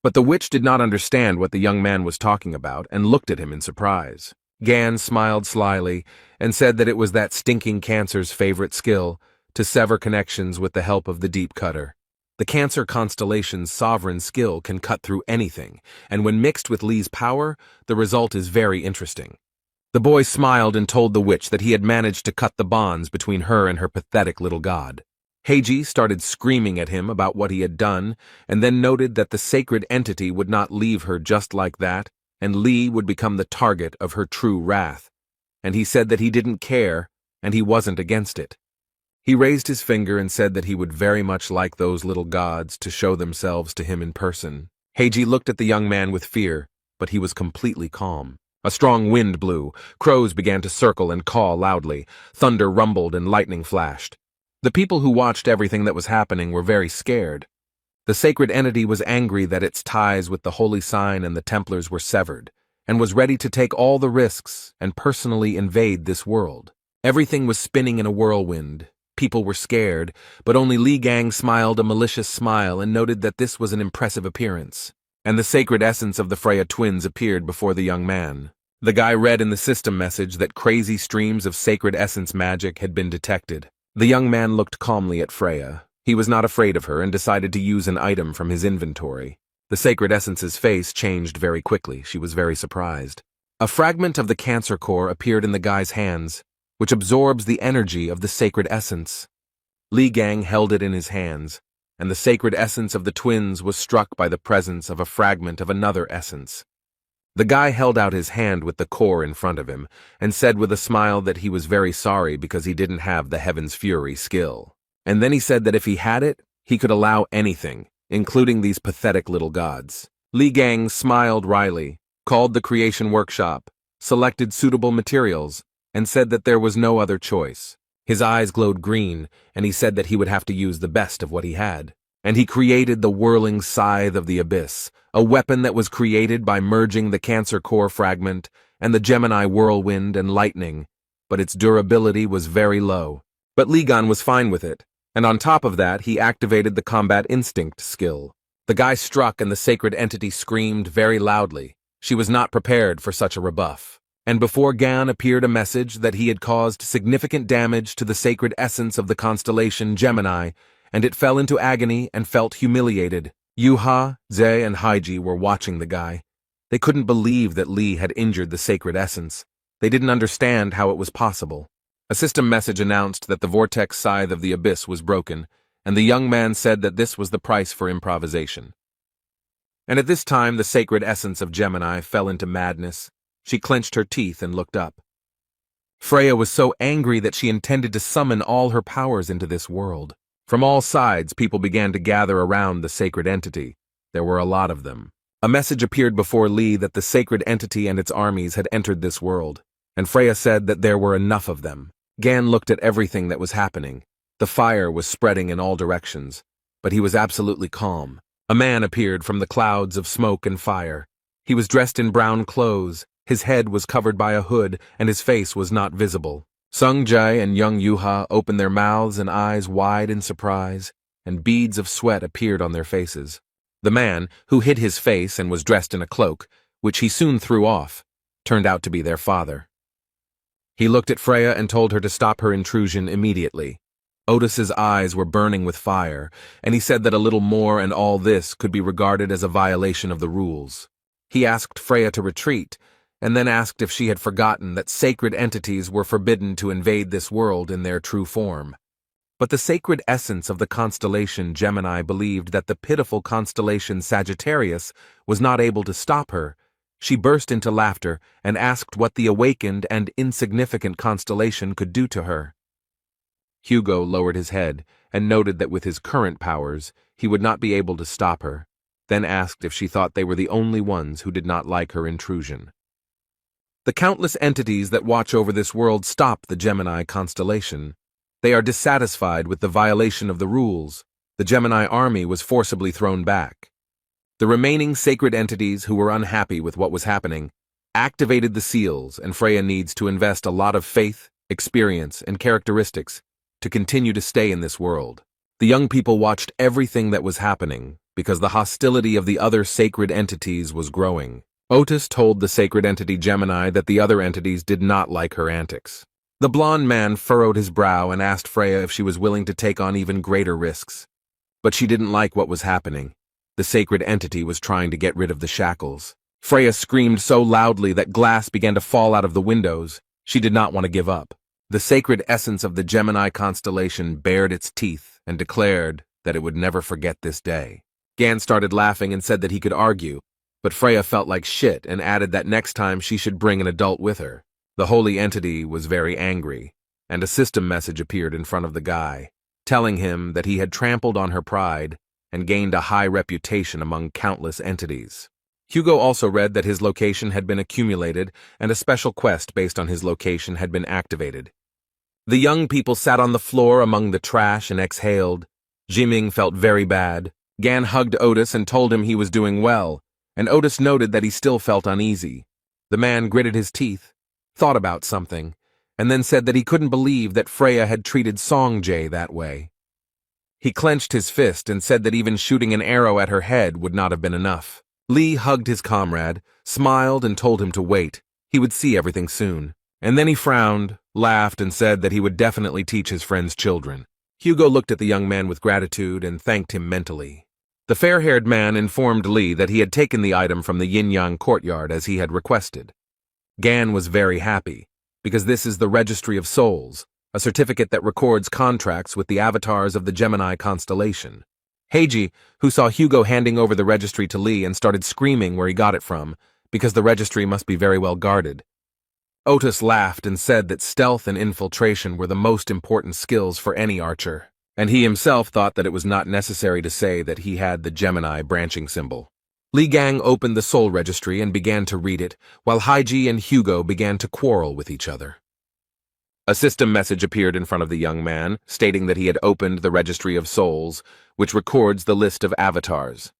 But the witch did not understand what the young man was talking about and looked at him in surprise. Gan smiled slyly and said that it was that stinking Cancer's favorite skill, to sever connections with the help of the deep cutter. The Cancer constellation's sovereign skill can cut through anything, and when mixed with Lee's power, the result is very interesting. The boy smiled and told the witch that he had managed to cut the bonds between her and her pathetic little god. Heiji started screaming at him about what he had done, and then noted that the sacred entity would not leave her just like that, and Lee would become the target of her true wrath. And he said that he didn't care, and he wasn't against it. He raised his finger and said that he would very much like those little gods to show themselves to him in person. Heiji looked at the young man with fear, but he was completely calm. A strong wind blew, crows began to circle and caw loudly, thunder rumbled and lightning flashed. The people who watched everything that was happening were very scared. The sacred entity was angry that its ties with the holy sign and the Templars were severed, and was ready to take all the risks and personally invade this world. Everything was spinning in a whirlwind. People were scared, but only Li Gang smiled a malicious smile and noted that this was an impressive appearance. And the sacred essence of the Freya twins appeared before the young man. The guy read in the system message that crazy streams of sacred essence magic had been detected. The young man looked calmly at Freya. He was not afraid of her and decided to use an item from his inventory. The sacred essence's face changed very quickly. She was very surprised. A fragment of the Cancer core appeared in the guy's hands, which absorbs the energy of the sacred essence. Li Gang held it in his hands, and the sacred essence of the twins was struck by the presence of a fragment of another essence. The guy held out his hand with the core in front of him, and said with a smile that he was very sorry because he didn't have the Heaven's Fury skill. And then he said that if he had it, he could allow anything, including these pathetic little gods. Li Gang smiled wryly, called the creation workshop, selected suitable materials, and said that there was no other choice. His eyes glowed green, and he said that he would have to use the best of what he had. And he created the whirling scythe of the abyss, a weapon that was created by merging the Cancer core fragment and the Gemini whirlwind and lightning, but its durability was very low. But Li Gan was fine with it, and on top of that he activated the combat instinct skill. The guy struck and the sacred entity screamed very loudly. She was not prepared for such a rebuff. And before Gan appeared a message that he had caused significant damage to the sacred essence of the constellation Gemini, and it fell into agony and felt humiliated. Yuha, Ze, and Haiji were watching the guy. They couldn't believe that Li had injured the sacred essence. They didn't understand how it was possible. A system message announced that the vortex scythe of the abyss was broken, and the young man said that this was the price for improvisation. And at this time the sacred essence of Gemini fell into madness. She clenched her teeth and looked up. Freya was so angry that she intended to summon all her powers into this world. From all sides, people began to gather around the sacred entity. There were a lot of them. A message appeared before Lee that the sacred entity and its armies had entered this world, and Freya said that there were enough of them. Gan looked at everything that was happening. The fire was spreading in all directions, but he was absolutely calm. A man appeared from the clouds of smoke and fire. He was dressed in brown clothes. His head was covered by a hood, and his face was not visible. Sung Jae and young Yuha opened their mouths and eyes wide in surprise, and beads of sweat appeared on their faces. The man, who hid his face and was dressed in a cloak, which he soon threw off, turned out to be their father. He looked at Freya and told her to stop her intrusion immediately. Otis's eyes were burning with fire, and he said that a little more and all this could be regarded as a violation of the rules. He asked Freya to retreat, and then asked if she had forgotten that sacred entities were forbidden to invade this world in their true form. But the sacred essence of the constellation Gemini believed that the pitiful constellation Sagittarius was not able to stop her. She burst into laughter and asked what the awakened and insignificant constellation could do to her. Hugo lowered his head and noted that with his current powers, he would not be able to stop her, then asked if she thought they were the only ones who did not like her intrusion. The countless entities that watch over this world stop the Gemini constellation. They are dissatisfied with the violation of the rules. The Gemini army was forcibly thrown back. The remaining sacred entities who were unhappy with what was happening activated the seals, and Freya needs to invest a lot of faith, experience, and characteristics to continue to stay in this world. The young people watched everything that was happening because the hostility of the other sacred entities was growing. Otis told the sacred entity Gemini that the other entities did not like her antics. The blonde man furrowed his brow and asked Freya if she was willing to take on even greater risks. But she didn't like what was happening. The sacred entity was trying to get rid of the shackles. Freya screamed so loudly that glass began to fall out of the windows. She did not want to give up. The sacred essence of the Gemini constellation bared its teeth and declared that it would never forget this day. Gan started laughing and said that he could argue, but Freya felt like shit and added that next time she should bring an adult with her. The holy entity was very angry, and a system message appeared in front of the guy, telling him that he had trampled on her pride and gained a high reputation among countless entities. Hugo also read that his location had been accumulated and a special quest based on his location had been activated. The young people sat on the floor among the trash and exhaled. Jiming felt very bad. Gan hugged Otis and told him he was doing well, and Otis noted that he still felt uneasy. The man gritted his teeth, thought about something, and then said that he couldn't believe that Freya had treated Songjay that way. He clenched his fist and said that even shooting an arrow at her head would not have been enough. Lee hugged his comrade, smiled, and told him to wait. He would see everything soon. And then he frowned, laughed, and said that he would definitely teach his friend's children. Hugo looked at the young man with gratitude and thanked him mentally. The fair-haired man informed Lee that he had taken the item from the yin-yang courtyard as he had requested. Gan was very happy, because this is the Registry of Souls, a certificate that records contracts with the avatars of the Gemini constellation. Heiji, who saw Hugo handing over the registry to Lee and started screaming where he got it from, because the registry must be very well guarded. Otis laughed and said that stealth and infiltration were the most important skills for any archer, and he himself thought that it was not necessary to say that he had the Gemini branching symbol. Li Gang opened the soul registry and began to read it, while Haiji and Hugo began to quarrel with each other. A system message appeared in front of the young man, stating that he had opened the Registry of Souls, which records the list of avatars.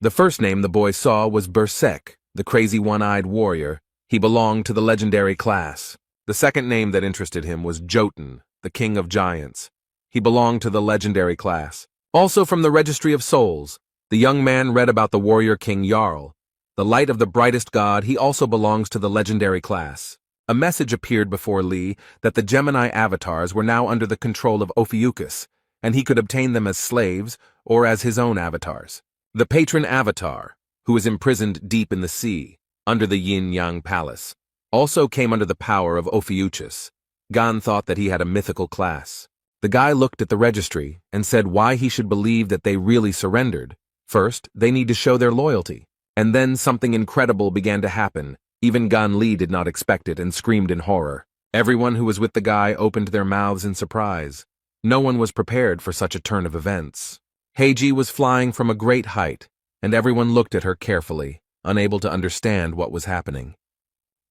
The first name the boy saw was Berserk, the crazy one-eyed warrior. He belonged to the legendary class. The second name that interested him was Jotun, the king of giants. He belonged to the legendary class. Also from the Registry of Souls, the young man read about the warrior king Jarl. The light of the brightest god, he also belongs to the legendary class. A message appeared before Lee that the Gemini avatars were now under the control of Ophiuchus, and he could obtain them as slaves or as his own avatars. The patron avatar, who is imprisoned deep in the sea, under the yin-yang palace, also came under the power of Ophiuchus. Gan thought that he had a mythical class. The guy looked at the registry and said why he should believe that they really surrendered. First, they need to show their loyalty. And then something incredible began to happen. Even Gan Li did not expect it and screamed in horror. Everyone who was with the guy opened their mouths in surprise. No one was prepared for such a turn of events. Heiji was flying from a great height, and everyone looked at her carefully, unable to understand what was happening.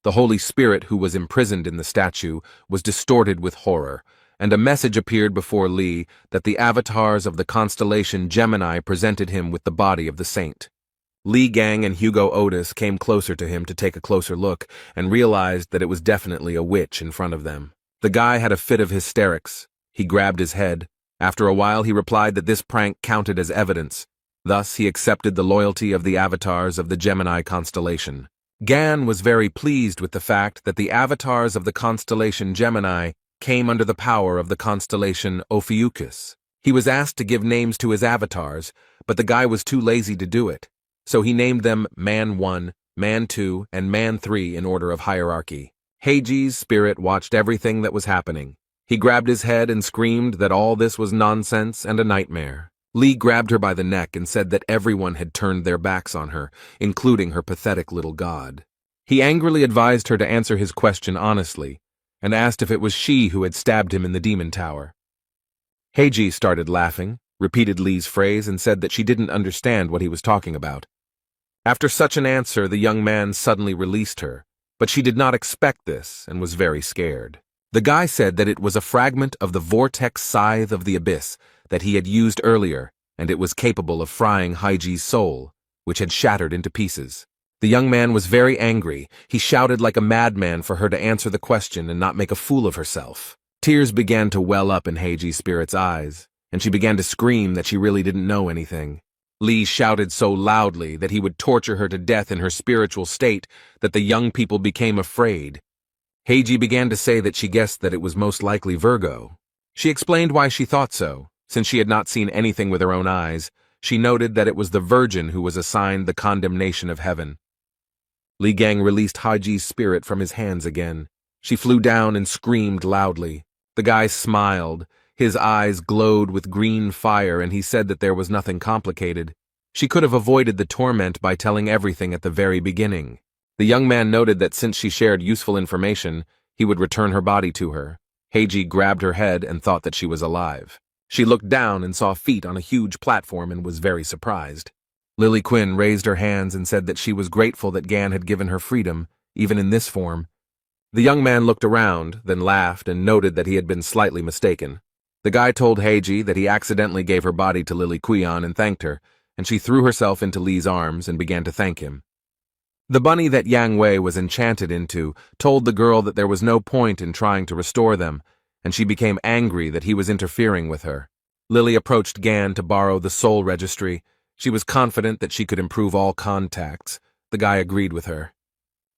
The Holy Spirit who was imprisoned in the statue was distorted with horror, and a message appeared before Lee that the avatars of the constellation Gemini presented him with the body of the saint. Li Gang and Hugo Otis came closer to him to take a closer look and realized that it was definitely a witch in front of them. The guy had a fit of hysterics. He grabbed his head. After a while, he replied that this prank counted as evidence. Thus, he accepted the loyalty of the avatars of the Gemini constellation. Gan was very pleased with the fact that the avatars of the constellation Gemini came under the power of the constellation Ophiuchus. He was asked to give names to his avatars, but the guy was too lazy to do it. So he named them Man 1, Man 2, and Man 3 in order of hierarchy. Heiji's spirit watched everything that was happening. He grabbed his head and screamed that all this was nonsense and a nightmare. Lee grabbed her by the neck and said that everyone had turned their backs on her, including her pathetic little god. He angrily advised her to answer his question honestly, and asked if it was she who had stabbed him in the demon tower. Heiji started laughing, repeated Lee's phrase, and said that she didn't understand what he was talking about. After such an answer, the young man suddenly released her, but she did not expect this and was very scared. The guy said that it was a fragment of the vortex scythe of the abyss that he had used earlier, and it was capable of frying Heiji's soul, which had shattered into pieces. The young man was very angry. He shouted like a madman for her to answer the question and not make a fool of herself. Tears began to well up in Heiji's spirit's eyes, and she began to scream that she really didn't know anything. Lee shouted so loudly that he would torture her to death in her spiritual state that the young people became afraid. Heiji began to say that she guessed that it was most likely Virgo. She explained why she thought so. Since she had not seen anything with her own eyes, she noted that it was the Virgin who was assigned the condemnation of heaven. Li Gang released Heiji's spirit from his hands again. She flew down and screamed loudly. The guy smiled. His eyes glowed with green fire, and he said that there was nothing complicated. She could have avoided the torment by telling everything at the very beginning. The young man noted that since she shared useful information, he would return her body to her. Heiji grabbed her head and thought that she was alive. She looked down and saw feet on a huge platform and was very surprised. Lily Quinn raised her hands and said that she was grateful that Gan had given her freedom, even in this form. The young man looked around, then laughed and noted that he had been slightly mistaken. The guy told Heiji that he accidentally gave her body to Lily Quion and thanked her, and she threw herself into Lee's arms and began to thank him. The bunny that Yang Wei was enchanted into told the girl that there was no point in trying to restore them, and she became angry that he was interfering with her. Lily approached Gan to borrow the soul registry. She was confident that she could improve all contacts. The guy agreed with her.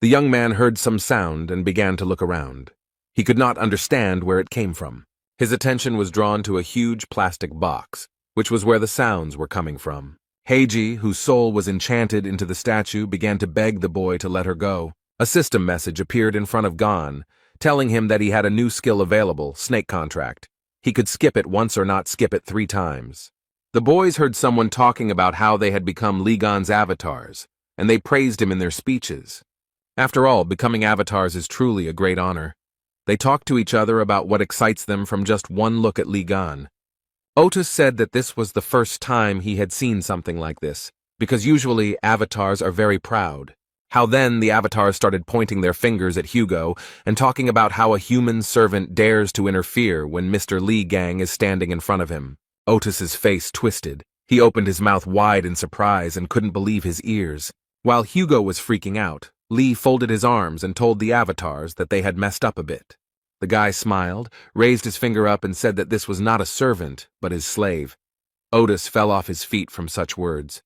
The young man heard some sound and began to look around. He could not understand where it came from. His attention was drawn to a huge plastic box, which was where the sounds were coming from. Heiji, whose soul was enchanted into the statue, began to beg the boy to let her go. A system message appeared in front of Gan, telling him that he had a new skill available, snake contract. He could skip it once or not skip it 3 times. The boys heard someone talking about how they had become Li Gan's avatars, and they praised him in their speeches. After all, becoming avatars is truly a great honor. They talked to each other about what excites them from just one look at Li Gan. Otis said that this was the first time he had seen something like this, because usually avatars are very proud. How then the avatars started pointing their fingers at Hugo and talking about how a human servant dares to interfere when Mr. Li Gang is standing in front of him. Otis's face twisted. He opened his mouth wide in surprise and couldn't believe his ears. While Hugo was freaking out, Lee folded his arms and told the avatars that they had messed up a bit. The guy smiled, raised his finger up and said that this was not a servant, but his slave. Otis fell off his feet from such words.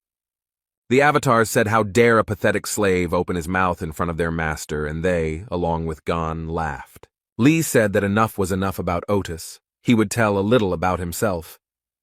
The avatars said how dare a pathetic slave open his mouth in front of their master, and they, along with Gon, laughed. Lee said that enough was enough about Otis. He would tell a little about himself.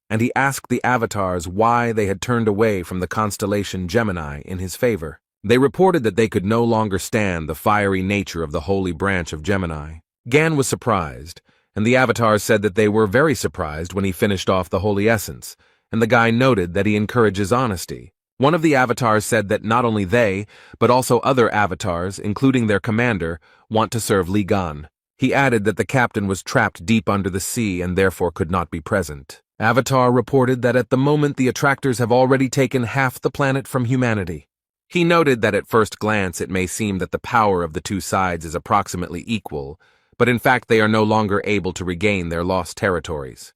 And he asked the avatars why they had turned away from the constellation Gemini in his favor. They reported that they could no longer stand the fiery nature of the holy branch of Gemini. Gan was surprised, and the avatars said that they were very surprised when he finished off the holy essence, and the guy noted that he encourages honesty. One of the avatars said that not only they, but also other avatars, including their commander, want to serve Li Gan. He added that the captain was trapped deep under the sea and therefore could not be present. Avatar reported that at the moment the attractors have already taken half the planet from humanity. He noted that at first glance it may seem that the power of the two sides is approximately equal, but in fact they are no longer able to regain their lost territories.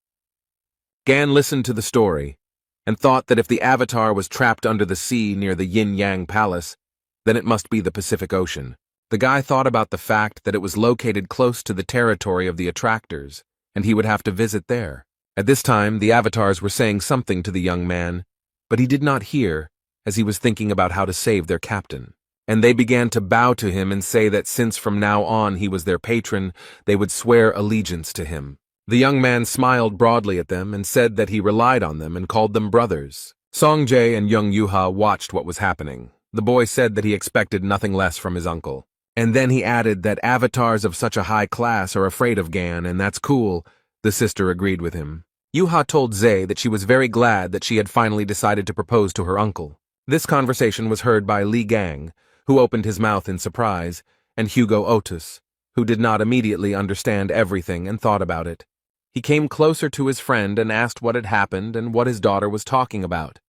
Gan listened to the story, and thought that if the Avatar was trapped under the sea near the Yin-Yang Palace, then it must be the Pacific Ocean. The guy thought about the fact that it was located close to the territory of the attractors, and he would have to visit there. At this time, the avatars were saying something to the young man, but he did not hear, as he was thinking about how to save their captain. And they began to bow to him and say that since from now on he was their patron, they would swear allegiance to him. The young man smiled broadly at them and said that he relied on them and called them brothers. Songjae and young Yuha watched what was happening. The boy said that he expected nothing less from his uncle. And then he added that avatars of such a high class are afraid of Gan, and that's cool. The sister agreed with him. Yuha told Zae that she was very glad that she had finally decided to propose to her uncle. This conversation was heard by Li Gang, who opened his mouth in surprise, and Hugo Otis, who did not immediately understand everything and thought about it. He came closer to his friend and asked what had happened and what his daughter was talking about.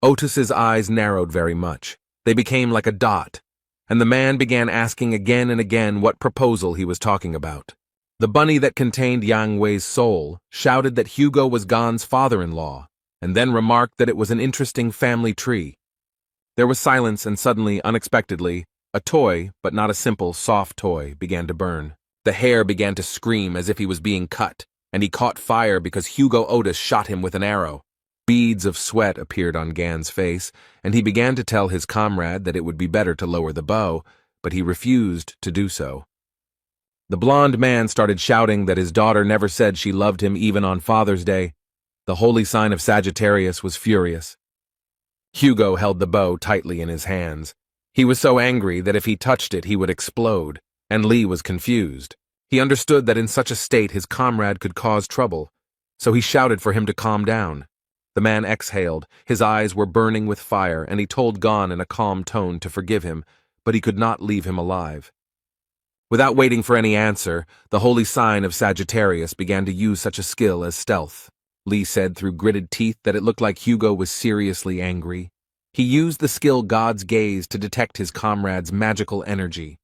Otis's eyes narrowed very much. They became like a dot, and the man began asking again and again what proposal he was talking about. The bunny that contained Yang Wei's soul shouted that Hugo was Gan's father-in-law, and then remarked that it was an interesting family tree. There was silence, and suddenly, unexpectedly, a toy, but not a simple, soft toy, began to burn. The hair began to scream as if he was being cut, and he caught fire because Hugo Otis shot him with an arrow. Beads of sweat appeared on Gan's face, and he began to tell his comrade that it would be better to lower the bow, but he refused to do so. The blond man started shouting that his daughter never said she loved him even on Father's Day. The holy sign of Sagittarius was furious. Hugo held the bow tightly in his hands. He was so angry that if he touched it he would explode, and Lee was confused. He understood that in such a state his comrade could cause trouble, so he shouted for him to calm down. The man exhaled, his eyes were burning with fire, and he told Gan in a calm tone to forgive him, but he could not leave him alive. Without waiting for any answer, the holy sign of Sagittarius began to use such a skill as stealth. Lee said through gritted teeth that it looked like Hugo was seriously angry. He used the skill God's gaze to detect his comrade's magical energy.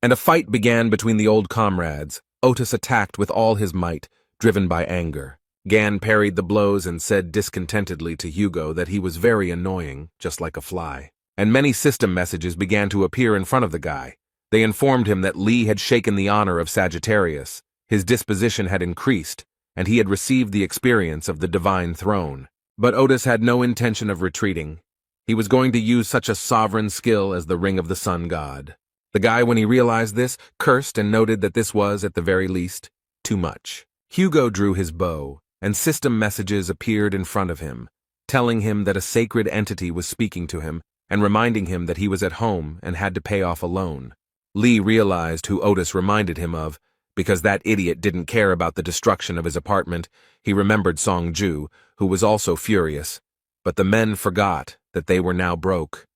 And a fight began between the old comrades. Otis attacked with all his might, driven by anger. Gan parried the blows and said discontentedly to Hugo that he was very annoying, just like a fly. And many system messages began to appear in front of the guy. They informed him that Lee had shaken the honor of Sagittarius, his disposition had increased, and he had received the experience of the divine throne. But Otis had no intention of retreating. He was going to use such a sovereign skill as the Ring of the Sun God. The guy, when he realized this, cursed and noted that this was, at the very least, too much. Hugo drew his bow, and system messages appeared in front of him, telling him that a sacred entity was speaking to him and reminding him that he was at home and had to pay off a loan. Lee realized who Otis reminded him of. Because that idiot didn't care about the destruction of his apartment, he remembered Song-ju, who was also furious. But the men forgot that they were now broke.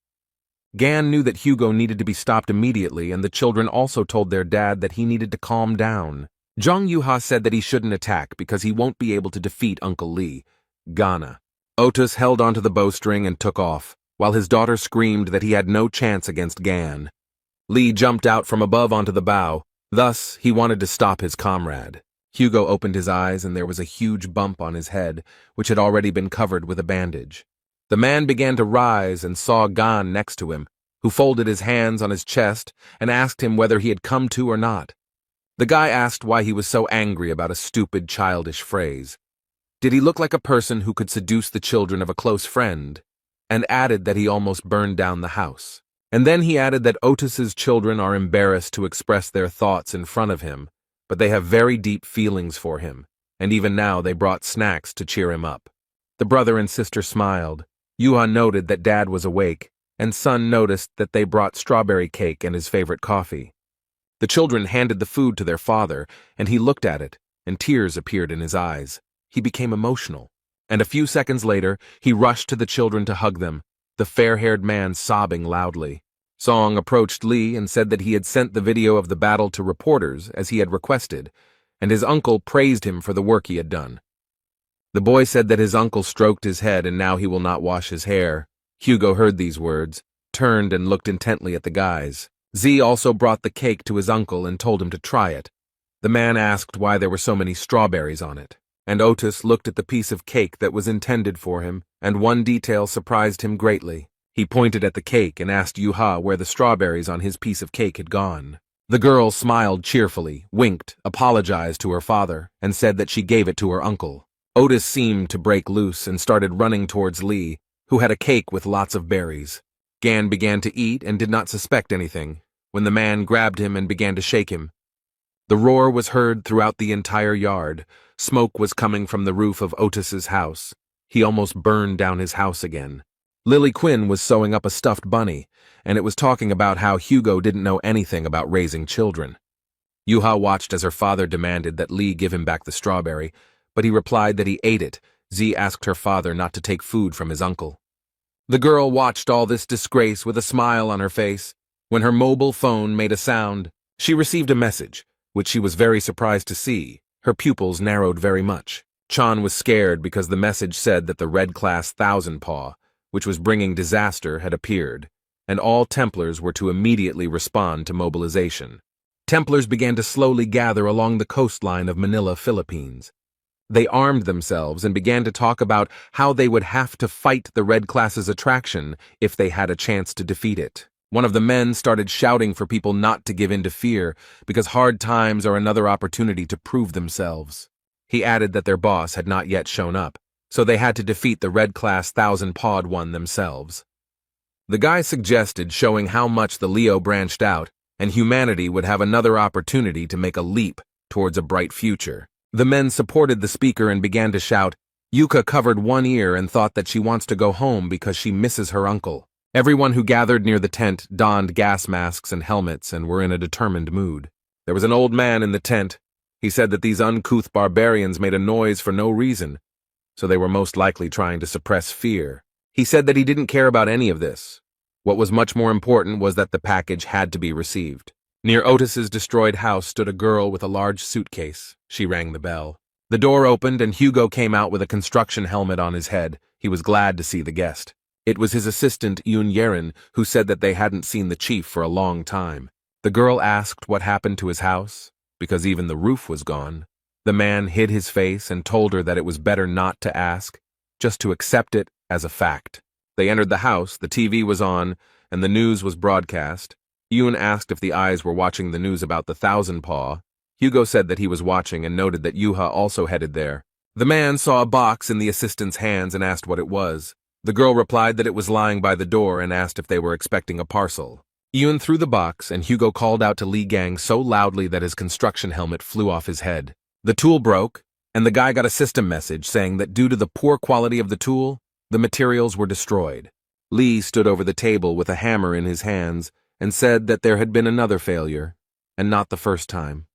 Gan knew that Hugo needed to be stopped immediately, and the children also told their dad that he needed to calm down. Jung Yuha said that he shouldn't attack because he won't be able to defeat Uncle Lee. Ghana. Otis held onto the bowstring and took off, while his daughter screamed that he had no chance against Gan. Lee jumped out from above onto the bow. Thus, he wanted to stop his comrade. Hugo opened his eyes and there was a huge bump on his head, which had already been covered with a bandage. The man began to rise and saw Gan next to him, who folded his hands on his chest and asked him whether he had come to or not. The guy asked why he was so angry about a stupid, childish phrase. Did he look like a person who could seduce the children of a close friend? And added that he almost burned down the house. And then he added that Otis's children are embarrassed to express their thoughts in front of him, but they have very deep feelings for him, and even now they brought snacks to cheer him up. The brother and sister smiled. Yuha noted that Dad was awake, and Son noticed that they brought strawberry cake and his favorite coffee. The children handed the food to their father, and he looked at it, and tears appeared in his eyes. He became emotional, and a few seconds later, he rushed to the children to hug them, the fair-haired man sobbing loudly. Song approached Lee and said that he had sent the video of the battle to reporters as he had requested, and his uncle praised him for the work he had done. The boy said that his uncle stroked his head and now he will not wash his hair. Hugo heard these words, turned and looked intently at the guys. Z also brought the cake to his uncle and told him to try it. The man asked why there were so many strawberries on it, and Otis looked at the piece of cake that was intended for him, and one detail surprised him greatly. He pointed at the cake and asked Yuha where the strawberries on his piece of cake had gone. The girl smiled cheerfully, winked, apologized to her father, and said that she gave it to her uncle. Otis seemed to break loose and started running towards Lee, who had a cake with lots of berries. Gan began to eat and did not suspect anything, when the man grabbed him and began to shake him. The roar was heard throughout the entire yard. Smoke was coming from the roof of Otis's house. He almost burned down his house again. Lily Quinn was sewing up a stuffed bunny, and it was talking about how Hugo didn't know anything about raising children. Yuha watched as her father demanded that Lee give him back the strawberry, but he replied that he ate it. Z asked her father not to take food from his uncle. The girl watched all this disgrace with a smile on her face. When her mobile phone made a sound, she received a message, which she was very surprised to see. Her pupils narrowed very much. Chan was scared because the message said that the Red Class Thousand Paw, which was bringing disaster, had appeared, and all Templars were to immediately respond to mobilization. Templars began to slowly gather along the coastline of Manila, Philippines. They armed themselves and began to talk about how they would have to fight the Red Class's attraction if they had a chance to defeat it. One of the men started shouting for people not to give in to fear, because hard times are another opportunity to prove themselves. He added that their boss had not yet shown up, so they had to defeat the Red Class Thousand-Pawed one themselves. The guy suggested showing how much the Leo branched out, and humanity would have another opportunity to make a leap towards a bright future. The men supported the speaker and began to shout. Yuka covered one ear and thought that she wants to go home because she misses her uncle. Everyone who gathered near the tent donned gas masks and helmets and were in a determined mood. There was an old man in the tent. He said that these uncouth barbarians made a noise for no reason, so they were most likely trying to suppress fear. He said that he didn't care about any of this. What was much more important was that the package had to be received. Near Otis's destroyed house stood a girl with a large suitcase. She rang the bell. The door opened and Hugo came out with a construction helmet on his head. He was glad to see the guest. It was his assistant, Yoon Yerin, who said that they hadn't seen the chief for a long time. The girl asked what happened to his house, because even the roof was gone. The man hid his face and told her that it was better not to ask, just to accept it as a fact. They entered the house, the TV was on, and the news was broadcast. Yoon asked if the eyes were watching the news about the Thousand Paw. Hugo said that he was watching and noted that Yuha also headed there. The man saw a box in the assistant's hands and asked what it was. The girl replied that it was lying by the door and asked if they were expecting a parcel. Yoon threw the box, and Hugo called out to Lee Gang so loudly that his construction helmet flew off his head. The tool broke, and the guy got a system message saying that due to the poor quality of the tool, the materials were destroyed. Lee stood over the table with a hammer in his hands and said that there had been another failure, and not the first time.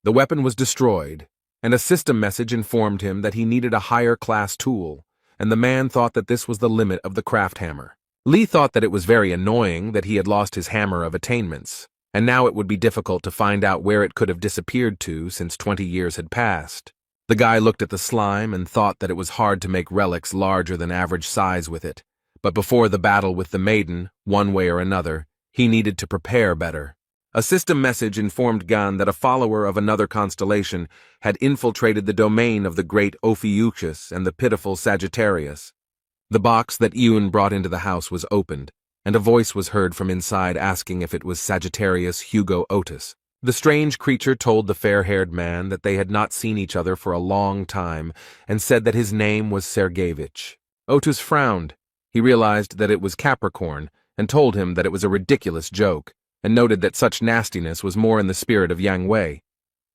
The weapon was destroyed, and a system message informed him that he needed a higher class tool, and the man thought that this was the limit of the craft hammer. Lee thought that it was very annoying that he had lost his hammer of attainments, and now it would be difficult to find out where it could have disappeared to since 20 years had passed. The guy looked at the slime and thought that it was hard to make relics larger than average size with it, but before the battle with the maiden, one way or another, he needed to prepare better. A system message informed Gan that a follower of another constellation had infiltrated the domain of the great Ophiuchus and the pitiful Sagittarius. The box that Yoon brought into the house was opened, and a voice was heard from inside asking if it was Sagittarius Hugo Otis. The strange creature told the fair-haired man that they had not seen each other for a long time and said that his name was Sergeyevich. Otis frowned. He realized that it was Capricorn and told him that it was a ridiculous joke, and noted that such nastiness was more in the spirit of Yang Wei.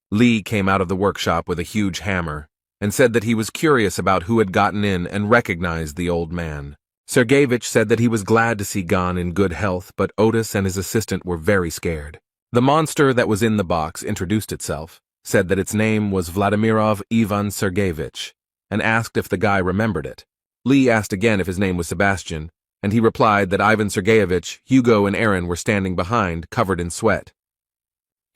Lee came out of the workshop with a huge hammer and said that he was curious about who had gotten in and recognized the old man. Sergeyevich said that he was glad to see Gan in good health, but Otis and his assistant were very scared. The monster that was in the box introduced itself, said that its name was Vladimirov Ivan Sergeyevich, and asked if the guy remembered it. Lee asked again if his name was Sebastian, and he replied that Ivan Sergeyevich, Hugo, and Aaron were standing behind, covered in sweat.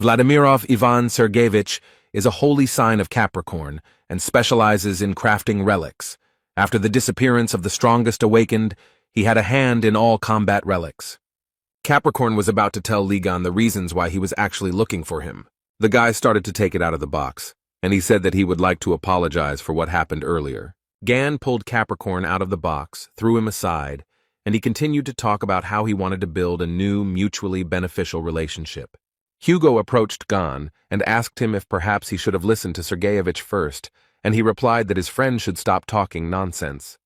Vladimirov Ivan Sergeyevich is a holy sign of Capricorn and specializes in crafting relics. After the disappearance of the strongest awakened, he had a hand in all combat relics. Capricorn was about to tell Lee Gan the reasons why he was actually looking for him. The guy started to take it out of the box, and he said that he would like to apologize for what happened earlier. Gan pulled Capricorn out of the box, threw him aside, and he continued to talk about how he wanted to build a new, mutually beneficial relationship. Hugo approached Gon and asked him if perhaps he should have listened to Sergeyevich first, and he replied that his friend should stop talking nonsense.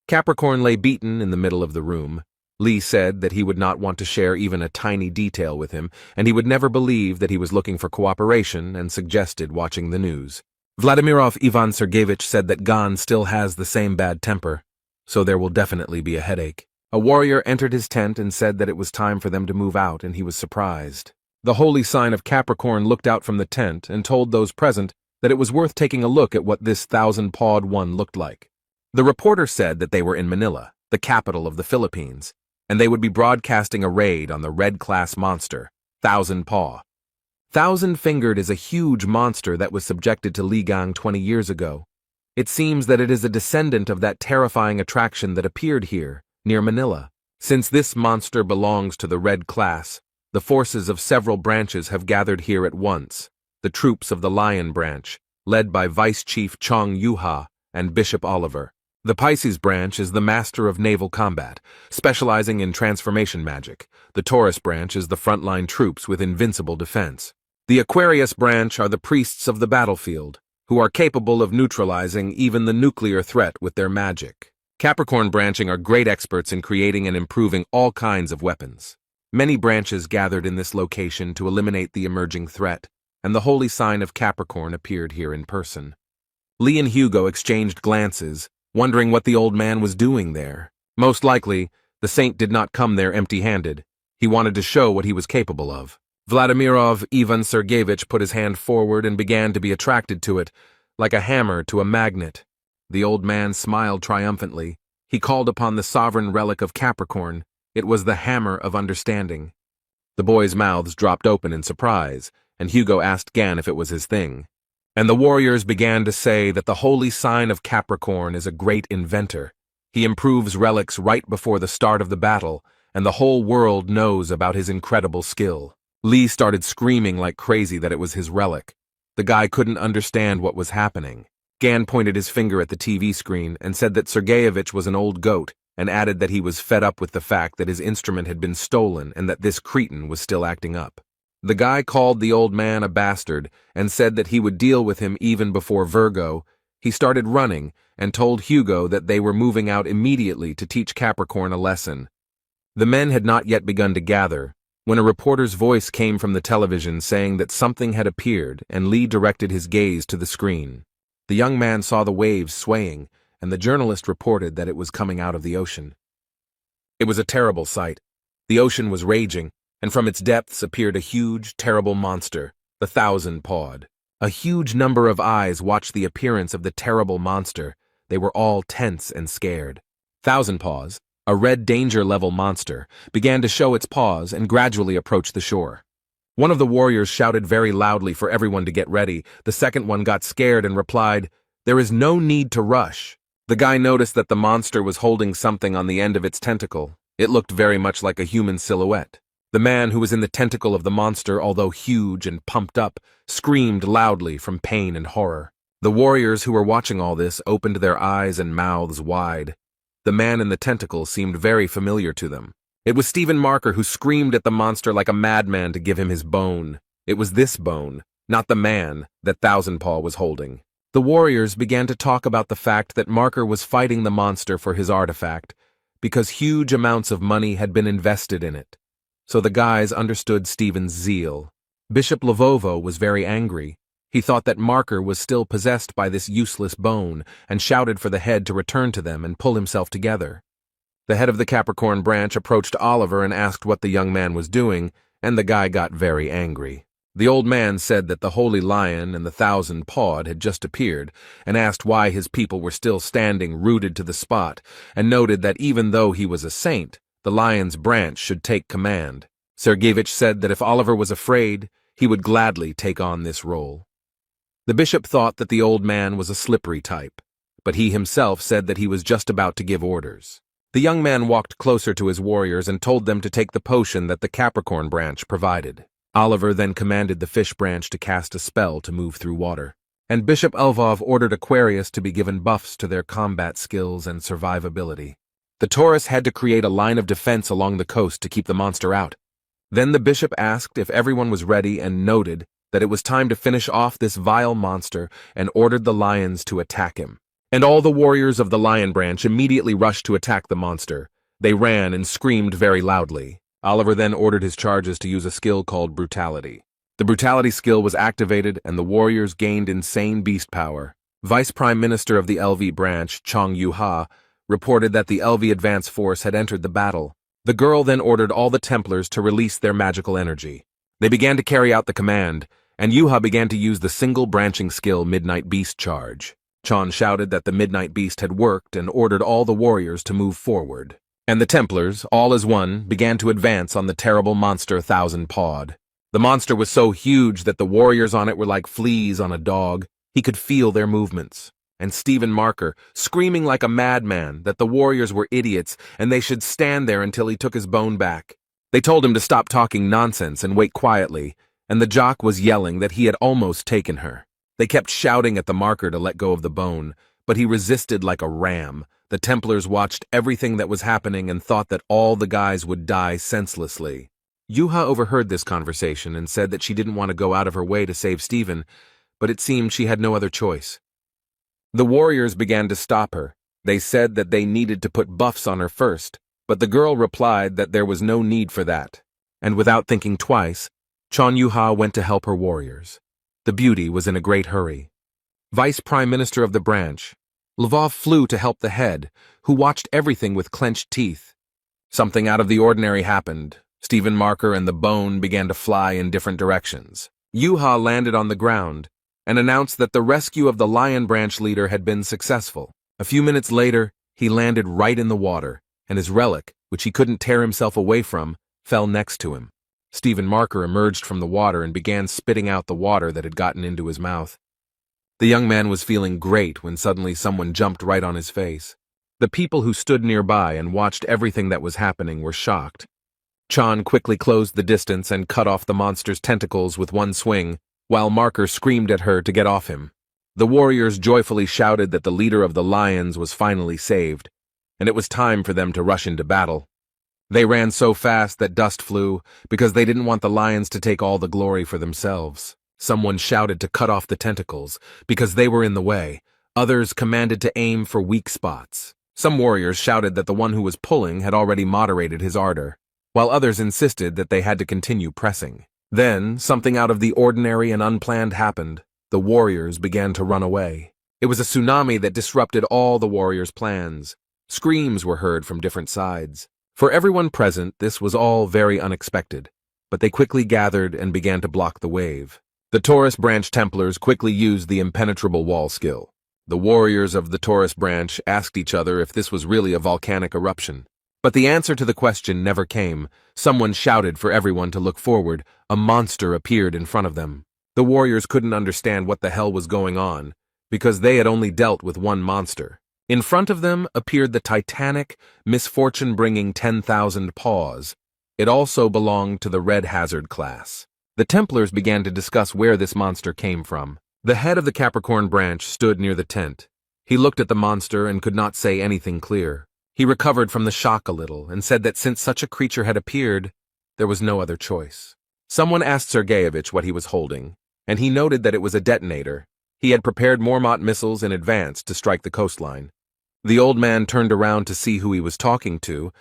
Capricorn lay beaten in the middle of the room. Lee said that he would not want to share even a tiny detail with him, and he would never believe that he was looking for cooperation and suggested watching the news. Vladimirov Ivan Sergeyevich said that Gon still has the same bad temper, so there will definitely be a headache. A warrior entered his tent and said that it was time for them to move out, and he was surprised. The holy sign of Capricorn looked out from the tent and told those present that it was worth taking a look at what this thousand-pawed one looked like. The reporter said that they were in Manila, the capital of the Philippines, and they would be broadcasting a raid on the red-class monster, Thousand Paw. Thousand-fingered is a huge monster that was subjected to Ligang 20 years ago. It seems that it is a descendant of that terrifying attraction that appeared here, near Manila. Since this monster belongs to the red class, the forces of several branches have gathered here at once, the troops of the Lion branch, led by Vice Chief Chong Yuha and Bishop Oliver. The Pisces branch is the master of naval combat, specializing in transformation magic. The Taurus branch is the frontline troops with invincible defense. The Aquarius branch are the priests of the battlefield, who are capable of neutralizing even the nuclear threat with their magic. Capricorn branching are great experts in creating and improving all kinds of weapons. Many branches gathered in this location to eliminate the emerging threat, and the holy sign of Capricorn appeared here in person. Lee and Hugo exchanged glances, wondering what the old man was doing there. Most likely, the saint did not come there empty-handed. He wanted to show what he was capable of. Vladimirov Ivan Sergeyevich put his hand forward and began to be attracted to it, like a hammer to a magnet. The old man smiled triumphantly. He called upon the sovereign relic of Capricorn. It was the hammer of understanding. The boys' mouths dropped open in surprise, and Hugo asked Gan if it was his thing. And the warriors began to say that the holy sign of Capricorn is a great inventor. He improves relics right before the start of the battle, and the whole world knows about his incredible skill. Lee started screaming like crazy that it was his relic. The guy couldn't understand what was happening. Gan pointed his finger at the TV screen and said that Sergeyevich was an old goat, and added that he was fed up with the fact that his instrument had been stolen and that this cretin was still acting up. The guy called the old man a bastard and said that he would deal with him even before Virgo. He started running and told Hugo that they were moving out immediately to teach Capricorn a lesson. The men had not yet begun to gather when a reporter's voice came from the television saying that something had appeared, and Lee directed his gaze to the screen. The young man saw the waves swaying, and the journalist reported that it was coming out of the ocean. It was a terrible sight. The ocean was raging, and from its depths appeared a huge, terrible monster, the Thousand-Pawed. A huge number of eyes watched the appearance of the terrible monster. They were all tense and scared. Thousand Paws, a red danger-level monster, began to show its paws and gradually approach the shore. One of the warriors shouted very loudly for everyone to get ready. The second one got scared and replied, "There is no need to rush." The guy noticed that the monster was holding something on the end of its tentacle. It looked very much like a human silhouette. The man who was in the tentacle of the monster, although huge and pumped up, screamed loudly from pain and horror. The warriors who were watching all this opened their eyes and mouths wide. The man in the tentacle seemed very familiar to them. It was Stephen Marker who screamed at the monster like a madman to give him his bone. It was this bone, not the man, that Thousand Paw was holding. The warriors began to talk about the fact that Marker was fighting the monster for his artifact, because huge amounts of money had been invested in it. So the guys understood Stephen's zeal. Bishop Lavovo was very angry. He thought that Marker was still possessed by this useless bone, and shouted for the head to return to them and pull himself together. The head of the Capricorn branch approached Oliver and asked what the young man was doing, and the guy got very angry. The old man said that the Holy Lion and the Thousand-Pawed had just appeared, and asked why his people were still standing rooted to the spot, and noted that even though he was a saint, the Lion's branch should take command. Sergeyevich said that if Oliver was afraid, he would gladly take on this role. The bishop thought that the old man was a slippery type, but he himself said that he was just about to give orders. The young man walked closer to his warriors and told them to take the potion that the Capricorn branch provided. Oliver then commanded the fish branch to cast a spell to move through water, and Bishop Elvov ordered Aquarius to be given buffs to their combat skills and survivability. The tourists had to create a line of defense along the coast to keep the monster out. Then the bishop asked if everyone was ready and noted that it was time to finish off this vile monster and ordered the lions to attack him. And all the warriors of the lion branch immediately rushed to attack the monster. They ran and screamed very loudly. Oliver then ordered his charges to use a skill called brutality. The brutality skill was activated and the warriors gained insane beast power. Vice Prime Minister of the LV branch, Chong Yu-ha, reported that the LV advance force had entered the battle. The girl then ordered all the Templars to release their magical energy. They began to carry out the command, and Yu-ha began to use the single branching skill Midnight Beast Charge. Chon shouted that the Midnight Beast had worked and ordered all the warriors to move forward. And the Templars, all as one, began to advance on the terrible monster Thousand-Pawed. The monster was so huge that the warriors on it were like fleas on a dog. He could feel their movements. And Stephen Marker, screaming like a madman that the warriors were idiots and they should stand there until he took his bone back. They told him to stop talking nonsense and wait quietly, and the jock was yelling that he had almost taken her. They kept shouting at the Marker to let go of the bone, but he resisted like a ram. The Templars watched everything that was happening and thought that all the guys would die senselessly. Yu-ha overheard this conversation and said that she didn't want to go out of her way to save Stephen, but it seemed she had no other choice. The warriors began to stop her. They said that they needed to put buffs on her first, but the girl replied that there was no need for that. And without thinking twice, Chon Yu-ha went to help her warriors. The beauty was in a great hurry. Vice Prime Minister of the branch, Lvov flew to help the head, who watched everything with clenched teeth. Something out of the ordinary happened. Stephen Marker and the bone began to fly in different directions. Yu-ha landed on the ground and announced that the rescue of the lion branch leader had been successful. A few minutes later, he landed right in the water, and his relic, which he couldn't tear himself away from, fell next to him. Stephen Marker emerged from the water and began spitting out the water that had gotten into his mouth. The young man was feeling great when suddenly someone jumped right on his face. The people who stood nearby and watched everything that was happening were shocked. Chan quickly closed the distance and cut off the monster's tentacles with one swing, while Marker screamed at her to get off him. The warriors joyfully shouted that the leader of the lions was finally saved, and it was time for them to rush into battle. They ran so fast that dust flew, because they didn't want the lions to take all the glory for themselves. Someone shouted to cut off the tentacles, because they were in the way. Others commanded to aim for weak spots. Some warriors shouted that the one who was pulling had already moderated his ardor, while others insisted that they had to continue pressing. Then, something out of the ordinary and unplanned happened. The warriors began to run away. It was a tsunami that disrupted all the warriors' plans. Screams were heard from different sides. For everyone present, this was all very unexpected, but they quickly gathered and began to block the wave. The Taurus Branch Templars quickly used the impenetrable wall skill. The warriors of the Taurus Branch asked each other if this was really a volcanic eruption. But the answer to the question never came. Someone shouted for everyone to look forward. A monster appeared in front of them. The warriors couldn't understand what the hell was going on, because they had only dealt with one monster. In front of them appeared the titanic, misfortune-bringing 10,000 paws. It also belonged to the Red Hazard class. The Templars began to discuss where this monster came from. The head of the Capricorn branch stood near the tent. He looked at the monster and could not say anything clear. He recovered from the shock a little and said that since such a creature had appeared, there was no other choice. Someone asked Sergeyevich what he was holding, and he noted that it was a detonator. He had prepared Mormont missiles in advance to strike the coastline. The old man turned around to see who he was talking to,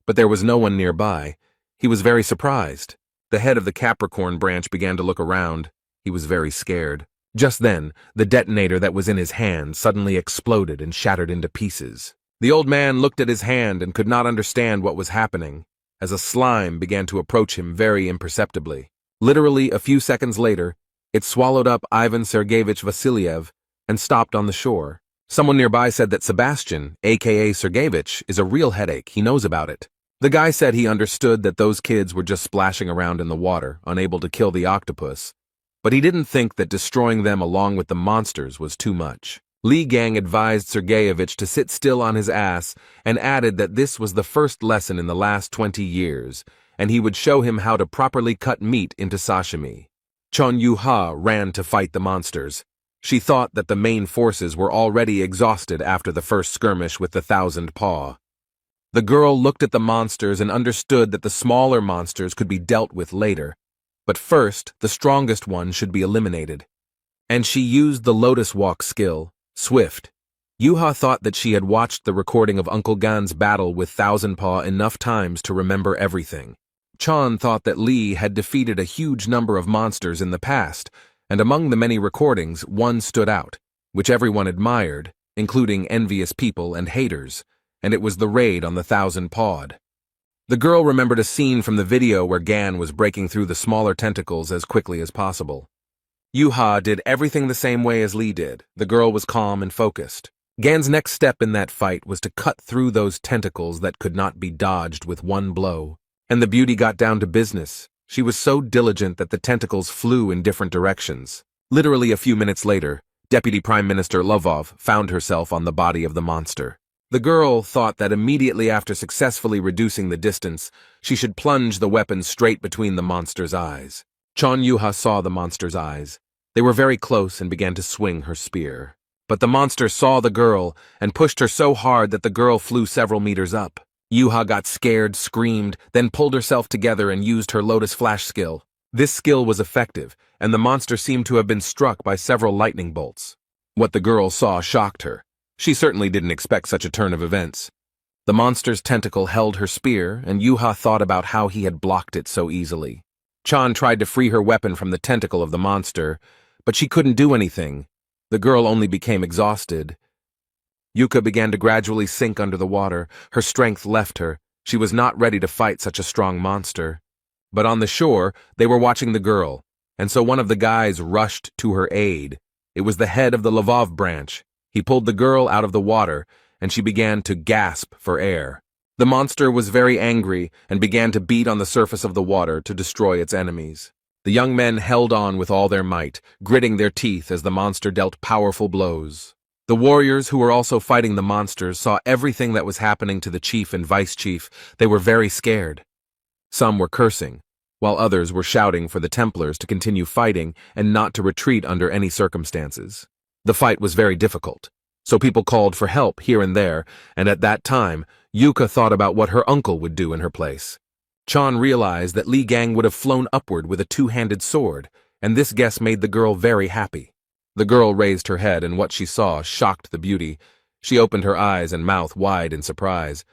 but there was no one nearby. He was very surprised. The head of the Capricorn branch began to look around. He was very scared. Just then, the detonator that was in his hand suddenly exploded and shattered into pieces. The old man looked at his hand and could not understand what was happening, as a slime began to approach him very imperceptibly. Literally a few seconds later, it swallowed up Ivan Sergeyevich Vasiliev and stopped on the shore. Someone nearby said that Sebastian, aka Sergeyevich, is a real headache. He knows about it. The guy said he understood that those kids were just splashing around in the water, unable to kill the octopus, but he didn't think that destroying them along with the monsters was too much. Li Gang advised Sergeyevich to sit still on his ass and added that this was the first lesson in the last 20 years, and he would show him how to properly cut meat into sashimi. Chon Yu-ha ran to fight the monsters. She thought that the main forces were already exhausted after the first skirmish with the 1000 Paw. The girl looked at the monsters and understood that the smaller monsters could be dealt with later, but first, the strongest one should be eliminated. And she used the Lotus Walk skill, Swift. Yuha thought that she had watched the recording of Uncle Gan's battle with Thousand Paw enough times to remember everything. Chan thought that Lee had defeated a huge number of monsters in the past, and among the many recordings, one stood out, which everyone admired, including envious people and haters, and it was the raid on the Thousand Pawed. The girl remembered a scene from the video where Gan was breaking through the smaller tentacles as quickly as possible. Yuha did everything the same way as Lee did. The girl was calm and focused. Gan's next step in that fight was to cut through those tentacles that could not be dodged with one blow. And the beauty got down to business. She was so diligent that the tentacles flew in different directions. Literally a few minutes later, Deputy Prime Minister Lovov found herself on the body of the monster. The girl thought that immediately after successfully reducing the distance, she should plunge the weapon straight between the monster's eyes. Chon Yuha saw the monster's eyes. They were very close and began to swing her spear. But the monster saw the girl and pushed her so hard that the girl flew several meters up. Yuha got scared, screamed, then pulled herself together and used her Lotus Flash skill. This skill was effective, and the monster seemed to have been struck by several lightning bolts. What the girl saw shocked her. She certainly didn't expect such a turn of events. The monster's tentacle held her spear, and Yuha thought about how he had blocked it so easily. Chan tried to free her weapon from the tentacle of the monster, but she couldn't do anything. The girl only became exhausted. Yuka began to gradually sink under the water. Her strength left her. She was not ready to fight such a strong monster. But on the shore, they were watching the girl, and so one of the guys rushed to her aid. It was the head of the Lvov branch. He pulled the girl out of the water, and she began to gasp for air. The monster was very angry and began to beat on the surface of the water to destroy its enemies. The young men held on with all their might, gritting their teeth as the monster dealt powerful blows. The warriors who were also fighting the monsters saw everything that was happening to the chief and vice chief. They were very scared. Some were cursing, while others were shouting for the Templars to continue fighting and not to retreat under any circumstances. The fight was very difficult, so people called for help here and there, and at that time, Yuka thought about what her uncle would do in her place. Chan realized that Li Gang would have flown upward with a two-handed sword, and this guess made the girl very happy. The girl raised her head, and what she saw shocked the beauty. She opened her eyes and mouth wide in surprise.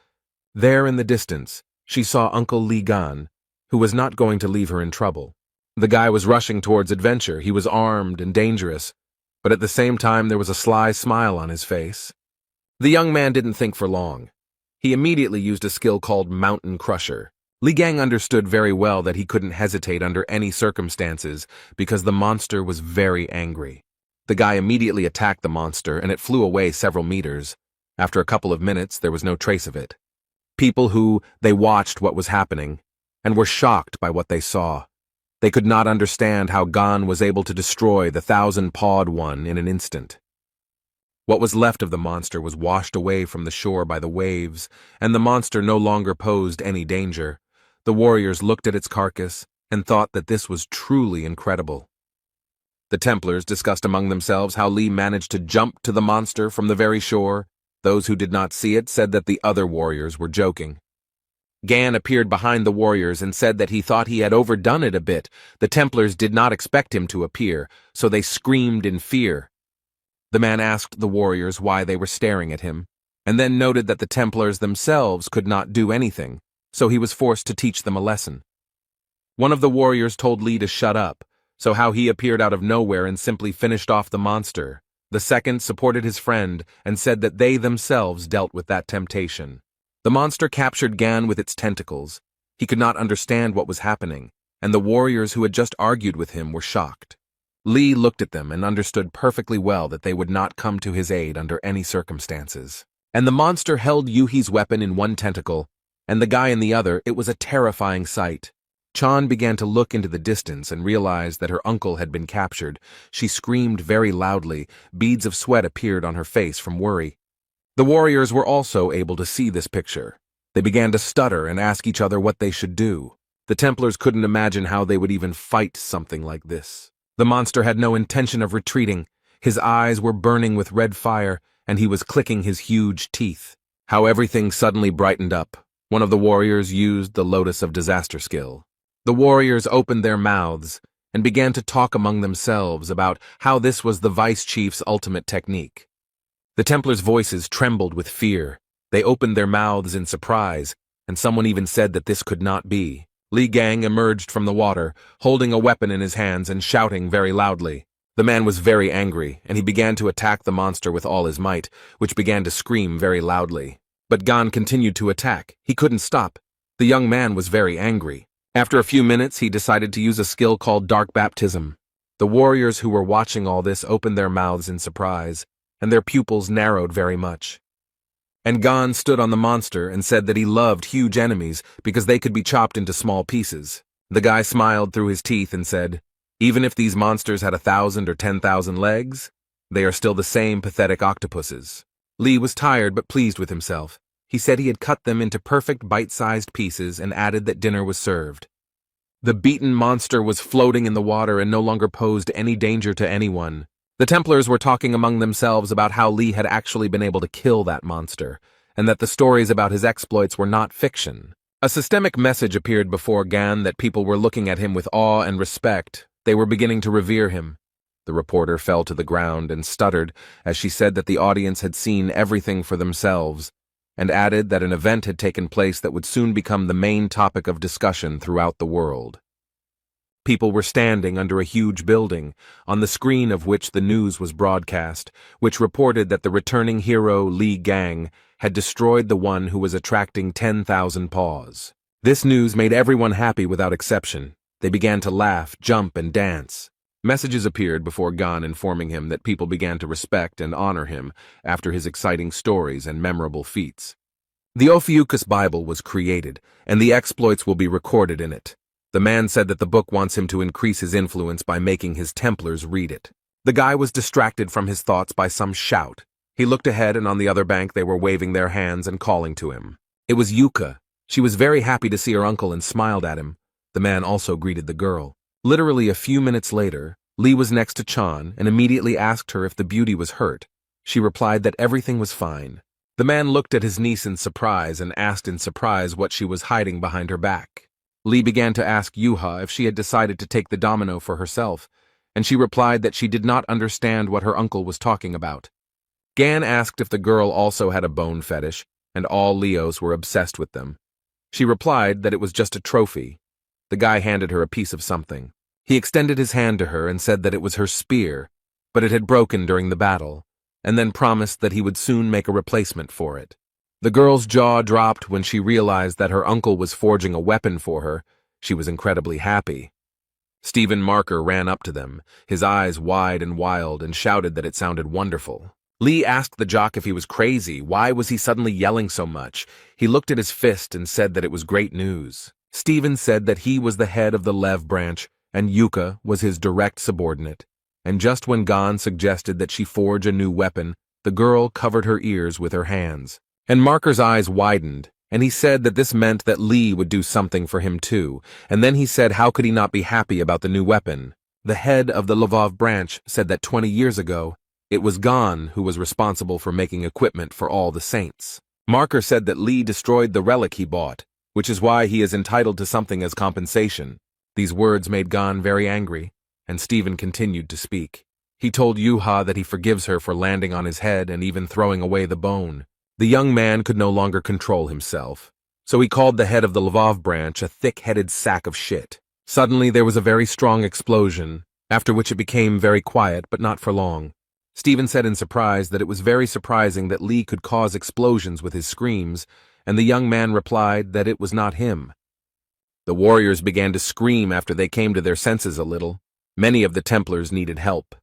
There in the distance, she saw Uncle Li Gan, who was not going to leave her in trouble. The guy was rushing towards adventure. He was armed and dangerous, but at the same time there was a sly smile on his face. The young man didn't think for long. He immediately used a skill called Mountain Crusher. Li Gang understood very well that he couldn't hesitate under any circumstances because the monster was very angry. The guy immediately attacked the monster and it flew away several meters. After a couple of minutes, there was no trace of it. They watched what was happening and were shocked by what they saw. They could not understand how Gan was able to destroy the thousand-pawed one in an instant. What was left of the monster was washed away from the shore by the waves, and the monster no longer posed any danger. The warriors looked at its carcass and thought that this was truly incredible. The Templars discussed among themselves how Li managed to jump to the monster from the very shore. Those who did not see it said that the other warriors were joking. Gan appeared behind the warriors and said that he thought he had overdone it a bit. The Templars did not expect him to appear, so they screamed in fear. The man asked the warriors why they were staring at him, and then noted that the Templars themselves could not do anything, so he was forced to teach them a lesson. One of the warriors told Li to shut up, so how he appeared out of nowhere and simply finished off the monster. The second supported his friend and said that they themselves dealt with that temptation. The monster captured Gan with its tentacles. He could not understand what was happening, and the warriors who had just argued with him were shocked. Li looked at them and understood perfectly well that they would not come to his aid under any circumstances. And the monster held Yuhi's weapon in one tentacle, and the guy in the other. It was a terrifying sight. Chan began to look into the distance and realized that her uncle had been captured. She screamed very loudly. Beads of sweat appeared on her face from worry. The warriors were also able to see this picture. They began to stutter and ask each other what they should do. The Templars couldn't imagine how they would even fight something like this. The monster had no intention of retreating. His eyes were burning with red fire, and he was clicking his huge teeth. How everything suddenly brightened up. One of the warriors used the Lotus of Disaster skill. The warriors opened their mouths and began to talk among themselves about how this was the vice chief's ultimate technique. The Templars' voices trembled with fear. They opened their mouths in surprise, and someone even said that this could not be. Li Gang emerged from the water, holding a weapon in his hands and shouting very loudly. The man was very angry, and he began to attack the monster with all his might, which began to scream very loudly. But Gan continued to attack. He couldn't stop. The young man was very angry. After a few minutes, he decided to use a skill called Dark Baptism. The warriors who were watching all this opened their mouths in surprise, and their pupils narrowed very much. And Gan stood on the monster and said that he loved huge enemies because they could be chopped into small pieces. The guy smiled through his teeth and said, "Even if these monsters had 1,000 or 10,000 legs, they are still the same pathetic octopuses." Li was tired but pleased with himself. He said he had cut them into perfect bite-sized pieces and added that dinner was served. The beaten monster was floating in the water and no longer posed any danger to anyone. The Templars were talking among themselves about how Li had actually been able to kill that monster, and that the stories about his exploits were not fiction. A systemic message appeared before Gan that people were looking at him with awe and respect. They were beginning to revere him. The reporter fell to the ground and stuttered as she said that the audience had seen everything for themselves, and added that an event had taken place that would soon become the main topic of discussion throughout the world. People were standing under a huge building, on the screen of which the news was broadcast, which reported that the returning hero Li Gang had destroyed the one who was attracting 10,000 paws. This news made everyone happy without exception. They began to laugh, jump, and dance. Messages appeared before Gan informing him that people began to respect and honor him after his exciting stories and memorable feats. The Ophiuchus Bible was created, and the exploits will be recorded in it. The man said that the book wants him to increase his influence by making his Templars read it. The guy was distracted from his thoughts by some shout. He looked ahead, and on the other bank they were waving their hands and calling to him. It was Yuka. She was very happy to see her uncle and smiled at him. The man also greeted the girl. Literally a few minutes later, Li was next to Chan and immediately asked her if the beauty was hurt. She replied that everything was fine. The man looked at his niece in surprise and asked in surprise what she was hiding behind her back. Li began to ask Yuha if she had decided to take the domino for herself, and she replied that she did not understand what her uncle was talking about. Gan asked if the girl also had a bone fetish, and all Leos were obsessed with them. She replied that it was just a trophy. The guy handed her a piece of something. He extended his hand to her and said that it was her spear, but it had broken during the battle, and then promised that he would soon make a replacement for it. The girl's jaw dropped when she realized that her uncle was forging a weapon for her. She was incredibly happy. Stephen Marker ran up to them, his eyes wide and wild, and shouted that it sounded wonderful. Li asked the jock if he was crazy. Why was he suddenly yelling so much? He looked at his fist and said that it was great news. Stephen said that he was the head of the Lev branch, and Yuka was his direct subordinate. And just when Gan suggested that she forge a new weapon, the girl covered her ears with her hands. And Marker's eyes widened, and he said that this meant that Li would do something for him too, and then he said how could he not be happy about the new weapon. The head of the Lvov branch said that 20 years ago, it was Gan who was responsible for making equipment for all the saints. Marker said that Li destroyed the relic he bought, which is why he is entitled to something as compensation. These words made Gan very angry, and Stephen continued to speak. He told Yuha that he forgives her for landing on his head and even throwing away the bone. The young man could no longer control himself, so he called the head of the Lvov branch a thick-headed sack of shit. Suddenly there was a very strong explosion, after which it became very quiet, but not for long. Stephen said in surprise that it was very surprising that Li could cause explosions with his screams, and the young man replied that it was not him. The warriors began to scream after they came to their senses a little. Many of the Templars needed help.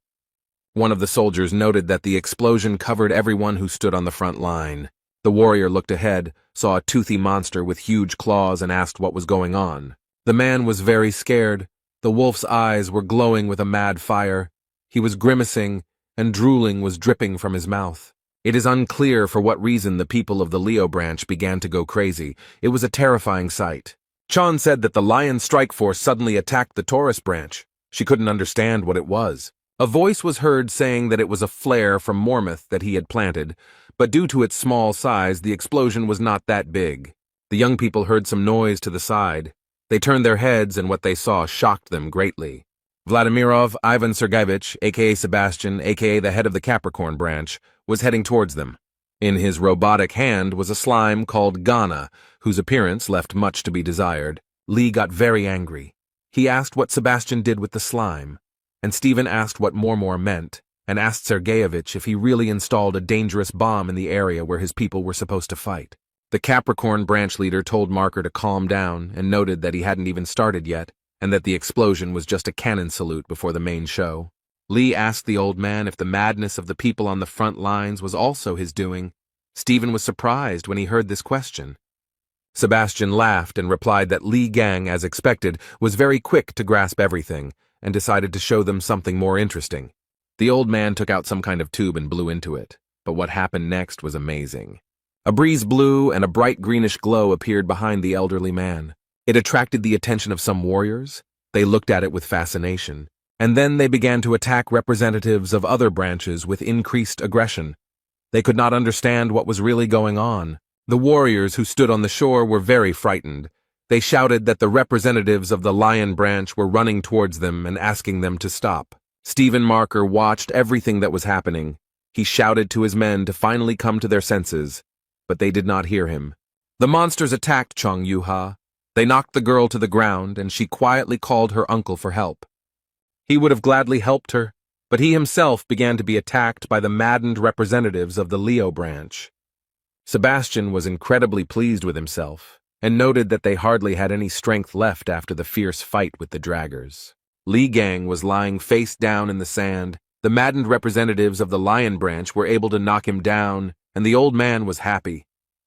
One of the soldiers noted that the explosion covered everyone who stood on the front line. The warrior looked ahead, saw a toothy monster with huge claws, and asked what was going on. The man was very scared. The wolf's eyes were glowing with a mad fire. He was grimacing, and drooling was dripping from his mouth. It is unclear for what reason the people of the Leo branch began to go crazy. It was a terrifying sight. Chan said that the Lion Strike Force suddenly attacked the Taurus branch. She couldn't understand what it was. A voice was heard saying that it was a flare from Mormoth that he had planted, but due to its small size, the explosion was not that big. The young people heard some noise to the side. They turned their heads, and what they saw shocked them greatly. Vladimirov Ivan Sergeyevich, a.k.a. Sebastian, a.k.a. the head of the Capricorn branch, was heading towards them. In his robotic hand was a slime called Ghana, whose appearance left much to be desired. Lee got very angry. He asked what Sebastian did with the slime, and Stephen asked what Mormor meant, and asked Sergeyevich if he really installed a dangerous bomb in the area where his people were supposed to fight. The Capricorn branch leader told Marker to calm down and noted that he hadn't even started yet, and that the explosion was just a cannon salute before the main show. Lee asked the old man if the madness of the people on the front lines was also his doing. Stephen was surprised when he heard this question. Sebastian laughed and replied that Lee Gang, as expected, was very quick to grasp everything, and decided to show them something more interesting. The old man took out some kind of tube and blew into it, but what happened next was amazing. A breeze blew and a bright greenish glow appeared behind the elderly man. It attracted the attention of some warriors. They looked at it with fascination, and then they began to attack representatives of other branches with increased aggression. They could not understand what was really going on. The warriors who stood on the shore were very frightened. They shouted that the representatives of the Lion branch were running towards them and asking them to stop. Stephen Marker watched everything that was happening. He shouted to his men to finally come to their senses, but they did not hear him. The monsters attacked Chong Yuha. They knocked the girl to the ground, and she quietly called her uncle for help. He would have gladly helped her, but he himself began to be attacked by the maddened representatives of the Leo branch. Sebastian was incredibly pleased with himself, and noted that they hardly had any strength left after the fierce fight with the draggers. Lee Gang was lying face down in the sand. The maddened representatives of the Lion branch were able to knock him down, and the old man was happy.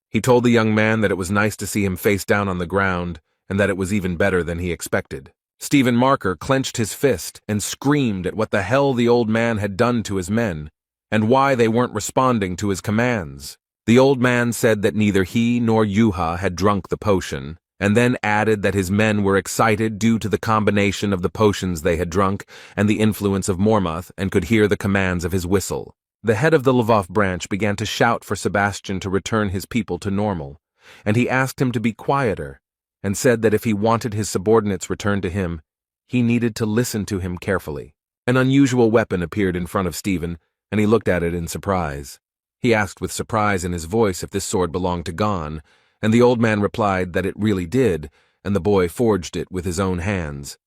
He told the young man that it was nice to see him face down on the ground, and that it was even better than he expected. Stephen Marker clenched his fist and screamed at what the hell the old man had done to his men, and why they weren't responding to his commands. The old man said that neither he nor Yuha had drunk the potion, and then added that his men were excited due to the combination of the potions they had drunk and the influence of Mormoth, and could hear the commands of his whistle. The head of the Lvov branch began to shout for Sebastian to return his people to normal, and he asked him to be quieter, and said that if he wanted his subordinates returned to him, he needed to listen to him carefully. An unusual weapon appeared in front of Stephen, and he looked at it in surprise. He asked with surprise in his voice if this sword belonged to Gon, and the old man replied that it really did, and the boy forged it with his own hands.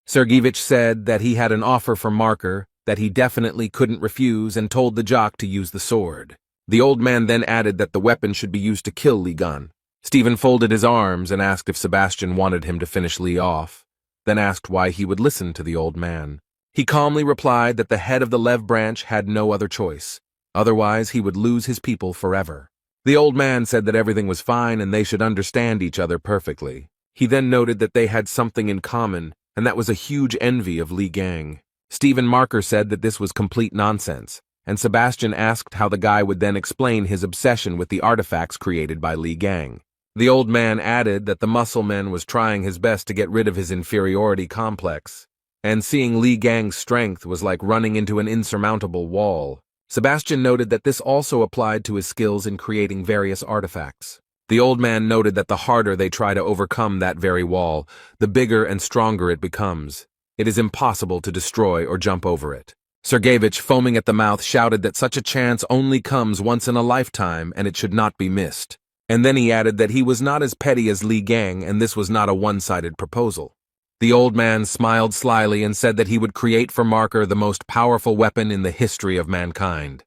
Sergeyevich said that he had an offer for Marker that he definitely couldn't refuse, and told the jock to use the sword. The old man then added that the weapon should be used to kill Lee Gun. Stephen folded his arms and asked if Sebastian wanted him to finish Lee off, then asked why he would listen to the old man. He calmly replied that the head of the Lev branch had no other choice. Otherwise, he would lose his people forever. The old man said that everything was fine and they should understand each other perfectly. He then noted that they had something in common, and that was a huge envy of Lee Gang. Stephen Marker said that this was complete nonsense, and Sebastian asked how the guy would then explain his obsession with the artifacts created by Lee Gang. The old man added that the muscle man was trying his best to get rid of his inferiority complex, and seeing Lee Gang's strength was like running into an insurmountable wall. Sebastian noted that this also applied to his skills in creating various artifacts. The old man noted that the harder they try to overcome that very wall, the bigger and stronger it becomes. It is impossible to destroy or jump over it. Sergeyevich, foaming at the mouth, shouted that such a chance only comes once in a lifetime and it should not be missed. And then he added that he was not as petty as Lee Gang and this was not a one-sided proposal. The old man smiled slyly and said that he would create for Marker the most powerful weapon in the history of mankind.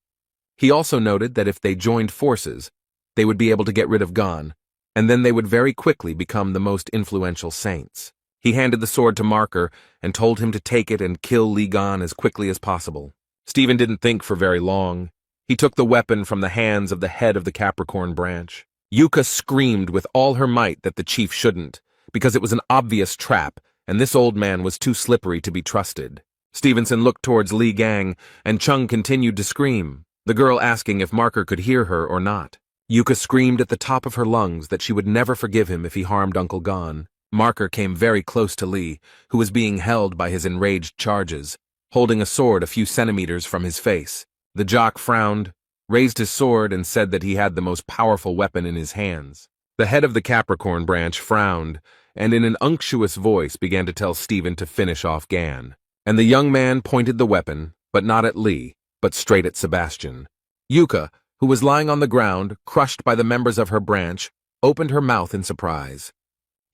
He also noted that if they joined forces, they would be able to get rid of Gon, and then they would very quickly become the most influential saints. He handed the sword to Marker and told him to take it and kill Lee Gon as quickly as possible. Stephen didn't think for very long. He took the weapon from the hands of the head of the Capricorn branch. Yuka screamed with all her might that the chief shouldn't, because it was an obvious trap, and this old man was too slippery to be trusted. Stevenson looked towards Lee Gang, and Chung continued to scream, the girl asking if Marker could hear her or not. Yuka screamed at the top of her lungs that she would never forgive him if he harmed Uncle Gon. Marker came very close to Lee, who was being held by his enraged charges. holding a sword a few centimeters from his face. The jock frowned, raised his sword, and said that he had the most powerful weapon in his hands. The head of the Capricorn branch frowned, and in an unctuous voice began to tell Stephen to finish off Gan. And the young man pointed the weapon, but not at Lee, but straight at Sebastian. Yuka, who was lying on the ground, crushed by the members of her branch, opened her mouth in surprise.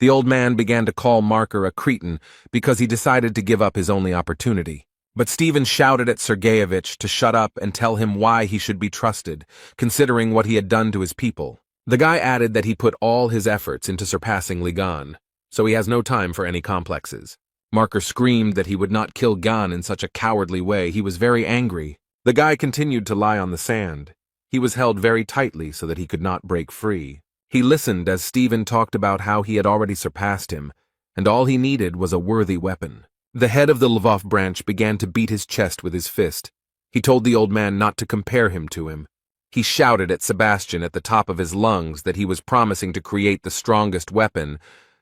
The old man began to call Marker a cretin because he decided to give up his only opportunity. But Stephen shouted at Sergeyevich to shut up and tell him why he should be trusted, considering what he had done to his people. The guy added that he put all his efforts into surpassing Ligan, so he has no time for any complexes. Marker screamed that he would not kill Gan in such a cowardly way. He was very angry. The guy continued to lie on the sand. He was held very tightly so that he could not break free. He listened as Stephen talked about how he had already surpassed him, and all he needed was a worthy weapon. The head of the Lvov branch began to beat his chest with his fist. He told the old man not to compare him to him. He shouted at Sebastian at the top of his lungs that he was promising to create the strongest weapon,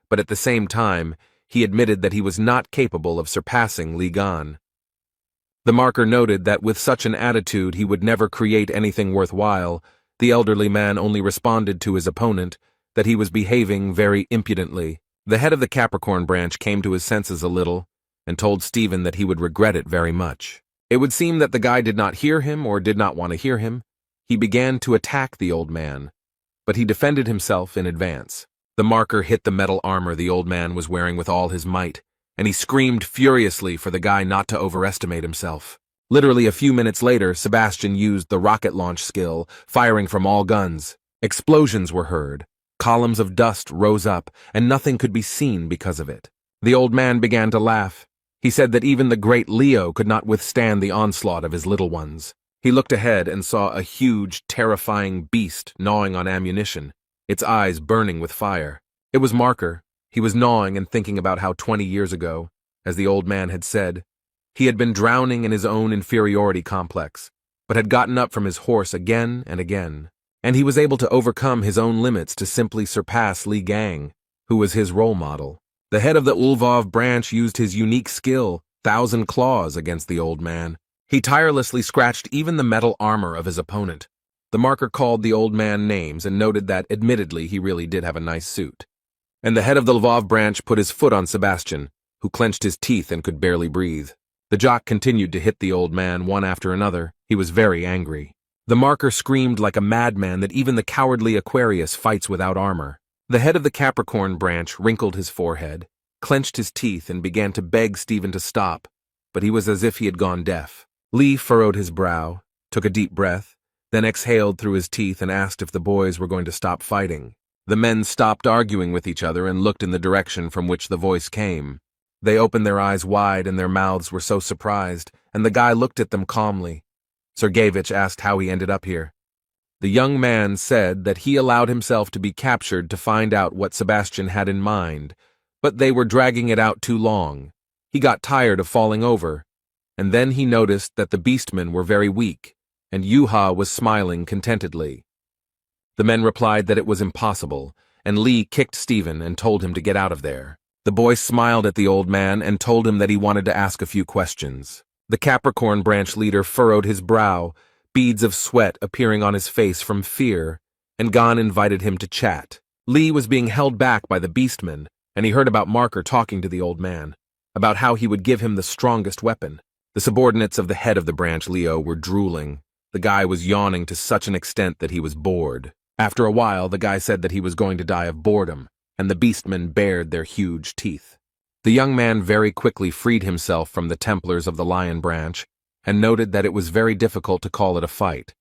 but at the same time, he admitted that he was not capable of surpassing Ligan. The marker noted that with such an attitude he would never create anything worthwhile. The elderly man only responded to his opponent that he was behaving very impudently. The head of the Capricorn branch came to his senses a little and told Stephen that he would regret it very much. It would seem that the guy did not hear him or did not want to hear him. He began to attack the old man, but he defended himself in advance. The marker hit the metal armor the old man was wearing with all his might, and he screamed furiously for the guy not to overestimate himself. Literally a few minutes later, Sebastian used the rocket launch skill, firing from all guns. Explosions were heard. Columns of dust rose up, and nothing could be seen because of it. The old man began to laugh. He said that even the great Leo could not withstand the onslaught of his little ones. He looked ahead and saw a huge, terrifying beast gnawing on ammunition, its eyes burning with fire. It was Marker. He was gnawing and thinking about how 20 years ago, as the old man had said, he had been drowning in his own inferiority complex, but had gotten up from his horse again and again. And he was able to overcome his own limits to simply surpass Li Gang, who was his role model. The head of the Lvov branch used his unique skill, Thousand Claws, against the old man. He tirelessly scratched even the metal armor of his opponent. The marker called the old man names and noted that, admittedly, he really did have a nice suit. And the head of the Lvov branch put his foot on Sebastian, who clenched his teeth and could barely breathe. The jock continued to hit the old man one after another. He was very angry. The marker screamed like a madman that even the cowardly Aquarius fights without armor. The head of the Capricorn branch wrinkled his forehead, clenched his teeth, and began to beg Stephen to stop, but he was as if he had gone deaf. Lee furrowed his brow, took a deep breath, then exhaled through his teeth and asked if the boys were going to stop fighting. The men stopped arguing with each other and looked in the direction from which the voice came. They opened their eyes wide and their mouths were so surprised, and the guy looked at them calmly. Sergeyevich asked how he ended up here. The young man said that he allowed himself to be captured to find out what Sebastian had in mind, but they were dragging it out too long. He got tired of falling over, and then he noticed that the beastmen were very weak, and Yuha was smiling contentedly. The men replied that it was impossible, and Lee kicked Stephen and told him to get out of there. The boy smiled at the old man and told him that he wanted to ask a few questions. The Capricorn branch leader furrowed his brow, beads of sweat appearing on his face from fear, and Gan invited him to chat. Lee was being held back by the beastmen, and he heard about Marker talking to the old man, about how he would give him the strongest weapon. The subordinates of the head of the branch, Leo, were drooling. The guy was yawning to such an extent that he was bored. After a while, the guy said that he was going to die of boredom, and the beastmen bared their huge teeth. The young man very quickly freed himself from the Templars of the Lion branch and noted that it was very difficult to call it a fight.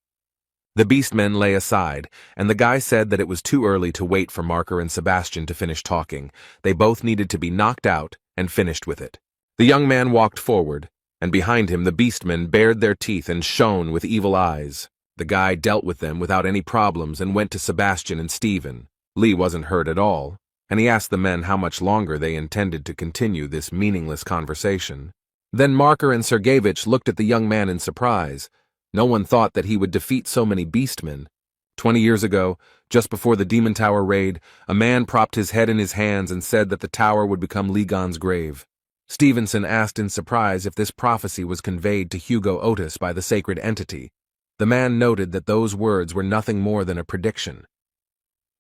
The beastmen lay aside, and the guy said that it was too early to wait for Marker and Sebastian to finish talking. They both needed to be knocked out and finished with it. The young man walked forward, and behind him the beastmen bared their teeth and shone with evil eyes. The guy dealt with them without any problems and went to Sebastian and Stephen. Lee wasn't hurt at all, and he asked the men how much longer they intended to continue this meaningless conversation. Then Marker and Sergeyevich looked at the young man in surprise. No one thought that he would defeat so many beastmen. 20 years ago, just before the Demon Tower raid, a man propped his head in his hands and said that the tower would become Ligan's grave. Stevenson asked in surprise if this prophecy was conveyed to Hugo Otis by the sacred entity. The man noted that those words were nothing more than a prediction.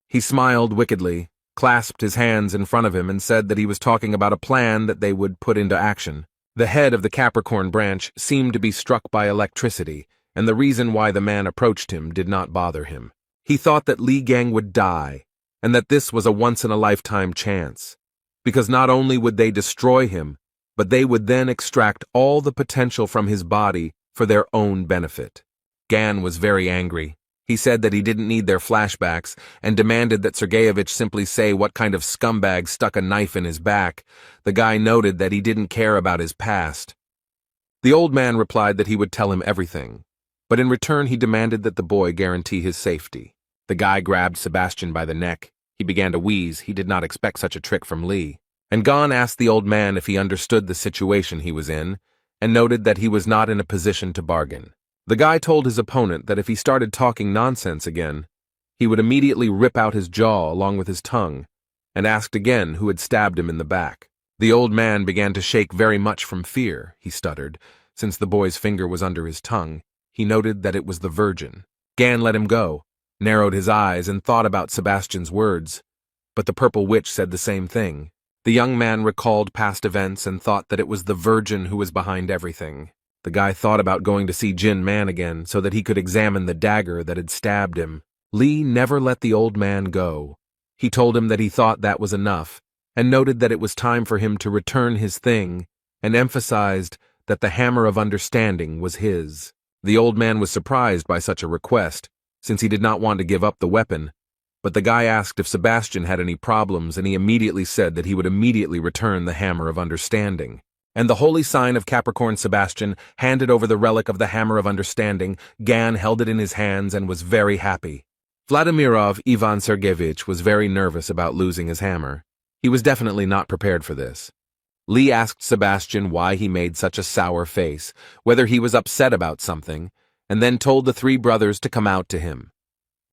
He smiled wickedly, clasped his hands in front of him, and said that he was talking about a plan that they would put into action. The head of the Capricorn branch seemed to be struck by electricity, and the reason why the man approached him did not bother him. He thought that Li Gang would die, and that this was a once-in-a-lifetime chance, because not only would they destroy him, but they would then extract all the potential from his body for their own benefit. Gan was very angry. He said that he didn't need their flashbacks and demanded that Sergeyevich simply say what kind of scumbag stuck a knife in his back. The guy noted that he didn't care about his past. The old man replied that he would tell him everything, but in return he demanded that the boy guarantee his safety. The guy grabbed Sebastian by the neck. He began to wheeze. He did not expect such a trick from Lee. And Gan asked the old man if he understood the situation he was in, and noted that he was not in a position to bargain. The guy told his opponent that if he started talking nonsense again, he would immediately rip out his jaw along with his tongue, and asked again who had stabbed him in the back. The old man began to shake very much from fear, he stuttered. Since the boy's finger was under his tongue, he noted that it was the Virgin. Gan let him go, narrowed his eyes, and thought about Sebastian's words. But the purple witch said the same thing. The young man recalled past events and thought that it was the Virgin who was behind everything. The guy thought about going to see Jin Man again so that he could examine the dagger that had stabbed him. Lee never let the old man go. He told him that he thought that was enough, and noted that it was time for him to return his thing, and emphasized that the hammer of understanding was his. The old man was surprised by such a request, since he did not want to give up the weapon, but the guy asked if Sebastian had any problems, and he immediately said that he would immediately return the hammer of understanding. And the holy sign of Capricorn Sebastian handed over the relic of the hammer of understanding. Gan held it in his hands and was very happy. Vladimirov Ivan Sergeyevich was very nervous about losing his hammer. He was definitely not prepared for this. Lee asked Sebastian why he made such a sour face, whether he was upset about something, and then told the three brothers to come out to him.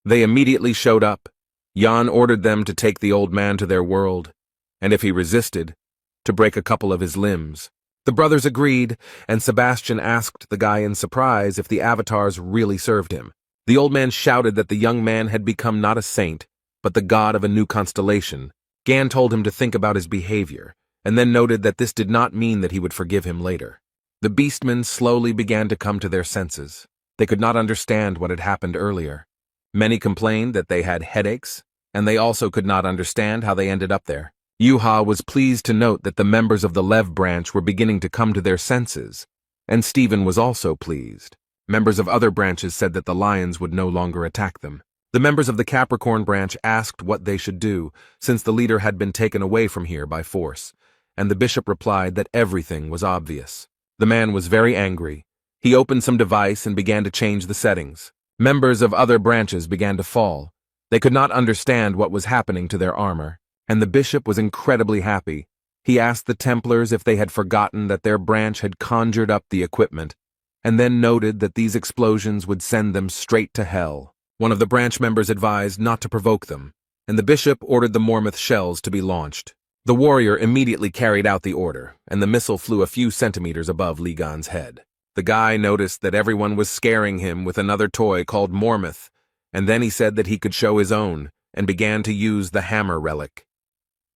They immediately showed up. Jan ordered them to take the old man to their world, and if he resisted, to break a couple of his limbs. The brothers agreed, and Sebastian asked the guy in surprise if the avatars really served him. The old man shouted that the young man had become not a saint, but the god of a new constellation. Gan told him to think about his behavior, and then noted that this did not mean that he would forgive him later. The beastmen slowly began to come to their senses. They could not understand what had happened earlier. Many complained that they had headaches, and they also could not understand how they ended up there. Yuha was pleased to note that the members of the Lev branch were beginning to come to their senses, and Stephen was also pleased. Members of other branches said that the lions would no longer attack them. The members of the Capricorn branch asked what they should do, since the leader had been taken away from here by force, and the bishop replied that everything was obvious. The man was very angry. He opened some device and began to change the settings. Members of other branches began to fall. They could not understand what was happening to their armor. And the bishop was incredibly happy. He asked the Templars if they had forgotten that their branch had conjured up the equipment, and then noted that these explosions would send them straight to hell. One of the branch members advised not to provoke them, and the bishop ordered the Mormouth shells to be launched. The warrior immediately carried out the order, and the missile flew a few centimeters above Ligan's head. The guy noticed that everyone was scaring him with another toy called Mormouth, and then he said that he could show his own, and began to use the hammer relic.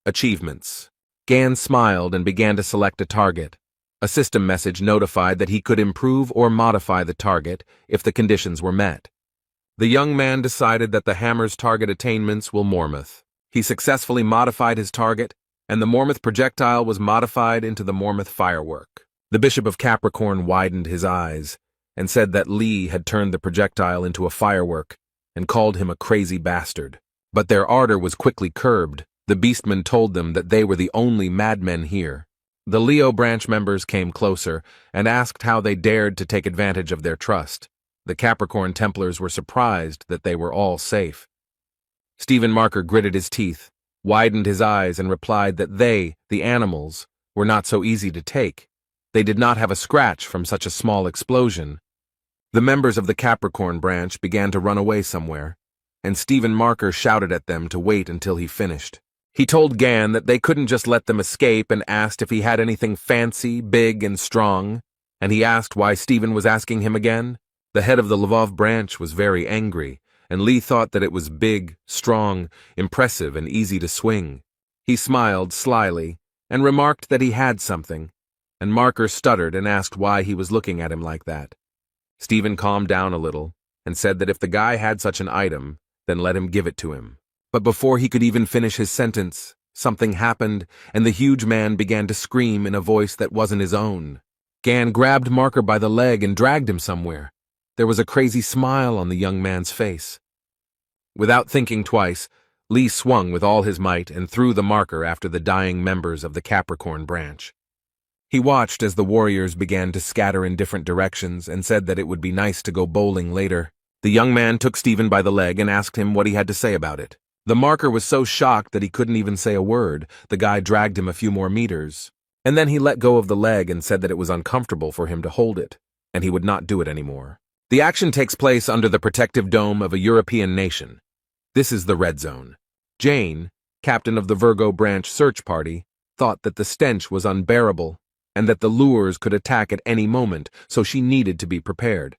Achievements. Gan smiled and began to select a target. A system message notified that he could improve or modify the target if the conditions were met. The young man decided that the hammer's target attainments will Mormouth. He successfully modified his target, and the Mormouth projectile was modified into the Mormouth firework. The Bishop of Capricorn widened his eyes and said that Lee had turned the projectile into a firework and called him a crazy bastard. But their ardor was quickly curbed. The beastmen told them that they were the only madmen here. The Leo branch members came closer and asked how they dared to take advantage of their trust. The Capricorn Templars were surprised that they were all safe. Stephen Marker gritted his teeth, widened his eyes, and replied that they, the animals, were not so easy to take. They did not have a scratch from such a small explosion. The members of the Capricorn branch began to run away somewhere, and Stephen Marker shouted at them to wait until he finished. He told Gan that they couldn't just let them escape and asked if he had anything fancy, big, and strong, and he asked why Stephen was asking him again. The head of the Lvov branch was very angry, and Lee thought that it was big, strong, impressive, and easy to swing. He smiled slyly and remarked that he had something, and Marker stuttered and asked why he was looking at him like that. Stephen calmed down a little and said that if the guy had such an item, then let him give it to him. But before he could even finish his sentence, something happened, and the huge man began to scream in a voice that wasn't his own. Gan grabbed Marker by the leg and dragged him somewhere. There was a crazy smile on the young man's face. Without thinking twice, Lee swung with all his might and threw the Marker after the dying members of the Capricorn branch. He watched as the warriors began to scatter in different directions and said that it would be nice to go bowling later. The young man took Stephen by the leg and asked him what he had to say about it. The Marker was so shocked that he couldn't even say a word. The guy dragged him a few more meters, and then he let go of the leg and said that it was uncomfortable for him to hold it, and he would not do it anymore. The action takes place under the protective dome of a European nation. This is the Red Zone. Jane, captain of the Virgo branch search party, thought that the stench was unbearable and that the lures could attack at any moment, so she needed to be prepared.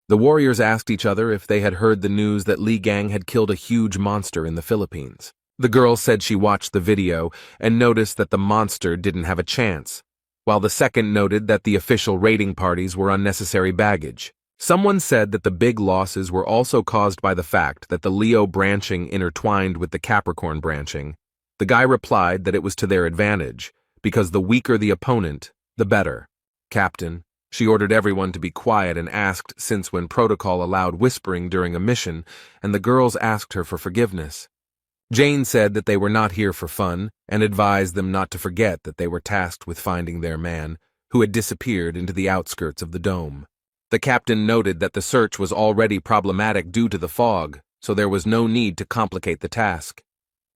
The warriors asked each other if they had heard the news that Lee Gang had killed a huge monster in the Philippines. The girl said she watched the video and noticed that the monster didn't have a chance, while the second noted that the official raiding parties were unnecessary baggage. Someone said that the big losses were also caused by the fact that the Leo branching intertwined with the Capricorn branching. The guy replied that it was to their advantage, because the weaker the opponent, the better. Captain, she ordered everyone to be quiet and asked since when protocol allowed whispering during a mission, and the girls asked her for forgiveness. Jane said that they were not here for fun and advised them not to forget that they were tasked with finding their man, who had disappeared into the outskirts of the dome. The captain noted that the search was already problematic due to the fog, so there was no need to complicate the task.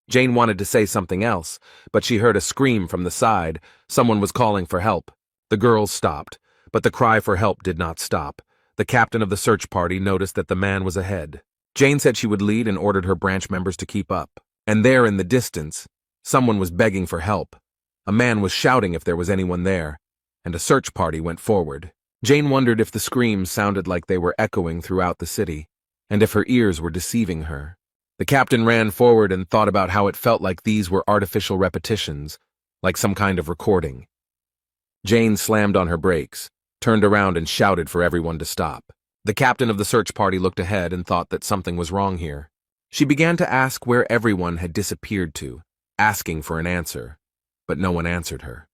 Jane wanted to say something else, but she heard a scream from the side. Someone was calling for help. The girls stopped, but the cry for help did not stop. The captain of the search party noticed that the man was ahead. Jane said she would lead and ordered her branch members to keep up. And there in the distance, someone was begging for help. A man was shouting if there was anyone there, and a search party went forward. Jane wondered if the screams sounded like they were echoing throughout the city, and if her ears were deceiving her. The captain ran forward and thought about how it felt like these were artificial repetitions, like some kind of recording. Jane slammed on her brakes, turned around and shouted for everyone to stop. The captain of the search party looked ahead and thought that something was wrong here. She began to ask where everyone had disappeared to, asking for an answer, but no one answered her.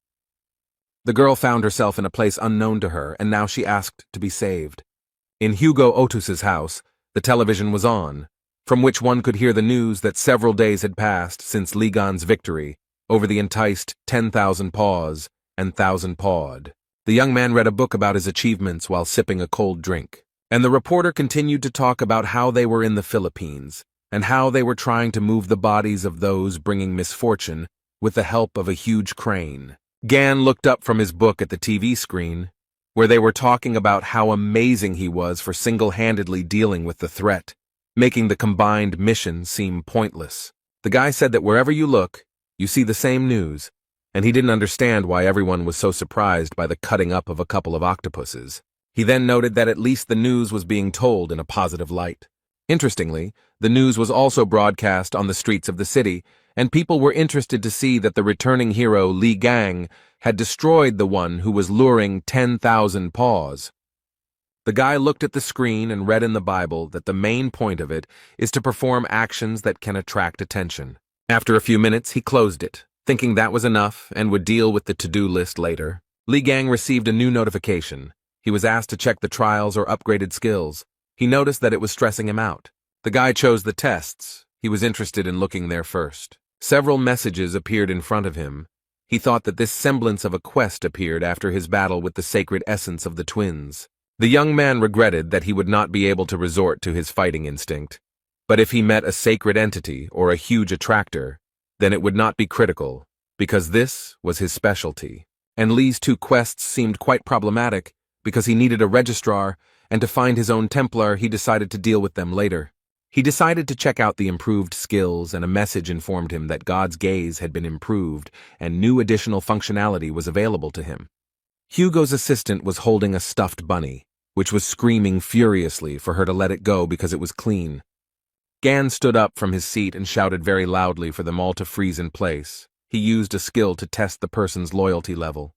The girl found herself in a place unknown to her, and now she asked to be saved. In Hugo Otus's house, the television was on, from which one could hear the news that several days had passed since Ligan's victory over the enticed 10,000 paws and 1,000 pawed. The young man read a book about his achievements while sipping a cold drink, and the reporter continued to talk about how they were in the Philippines, and how they were trying to move the bodies of those bringing misfortune with the help of a huge crane. Gan looked up from his book at the TV screen, where they were talking about how amazing he was for single-handedly dealing with the threat, making the combined mission seem pointless. The guy said that wherever you look, you see the same news, and he didn't understand why everyone was so surprised by the cutting up of a couple of octopuses. He then noted that at least the news was being told in a positive light. Interestingly, the news was also broadcast on the streets of the city, and people were interested to see that the returning hero Lee Gang had destroyed the one who was luring 10,000 paws. The guy looked at the screen and read in the Bible that the main point of it is to perform actions that can attract attention. After a few minutes, he closed it, thinking that was enough and would deal with the to-do list later. Lee Gang received a new notification. He was asked to check the trials or upgraded skills. He noticed that it was stressing him out. The guy chose the tests. He was interested in looking there first. Several messages appeared in front of him. He thought that this semblance of a quest appeared after his battle with the sacred essence of the twins. The young man regretted that he would not be able to resort to his fighting instinct. But if he met a sacred entity or a huge attractor, then it would not be critical, because this was his specialty. And Lee's two quests seemed quite problematic, because he needed a registrar, and to find his own Templar he decided to deal with them later. He decided to check out the improved skills, and a message informed him that God's gaze had been improved and new additional functionality was available to him. Hugo's assistant was holding a stuffed bunny, which was screaming furiously for her to let it go because it was clean. Gan stood up from his seat and shouted very loudly for them all to freeze in place. He used a skill to test the person's loyalty level.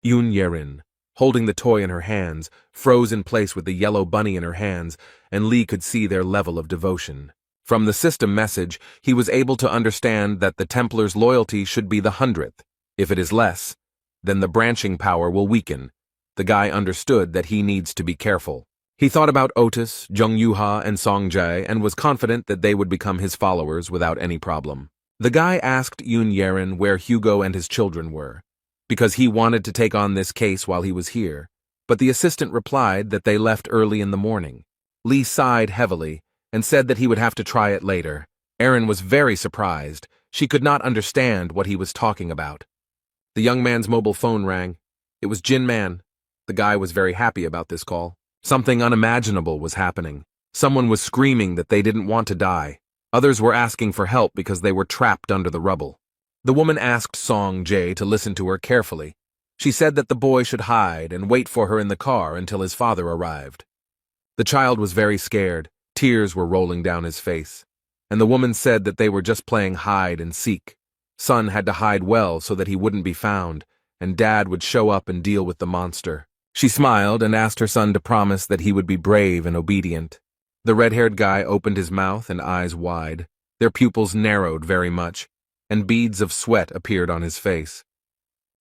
Yoon Yerin, holding the toy in her hands, froze in place with the yellow bunny in her hands, and Lee could see their level of devotion. From the system message, he was able to understand that the Templar's loyalty should be the 100th. If it is less, then the branching power will weaken. The guy understood that he needs to be careful. He thought about Otis, Jung Yuha, and Song Jae and was confident that they would become his followers without any problem. The guy asked Yoon Yerin where Hugo and his children were, because he wanted to take on this case while he was here, but the assistant replied that they left early in the morning. Lee sighed heavily and said that he would have to try it later. Erin was very surprised. She could not understand what he was talking about. The young man's mobile phone rang. It was Jin Man. The guy was very happy about this call. Something unimaginable was happening. Someone was screaming that they didn't want to die. Others were asking for help because they were trapped under the rubble. The woman asked Song Jae to listen to her carefully. She said that the boy should hide and wait for her in the car until his father arrived. The child was very scared. Tears were rolling down his face. And the woman said that they were just playing hide and seek. Son had to hide well so that he wouldn't be found, and Dad would show up and deal with the monster. She smiled and asked her son to promise that he would be brave and obedient. The red-haired guy opened his mouth and eyes wide. Their pupils narrowed very much, and beads of sweat appeared on his face.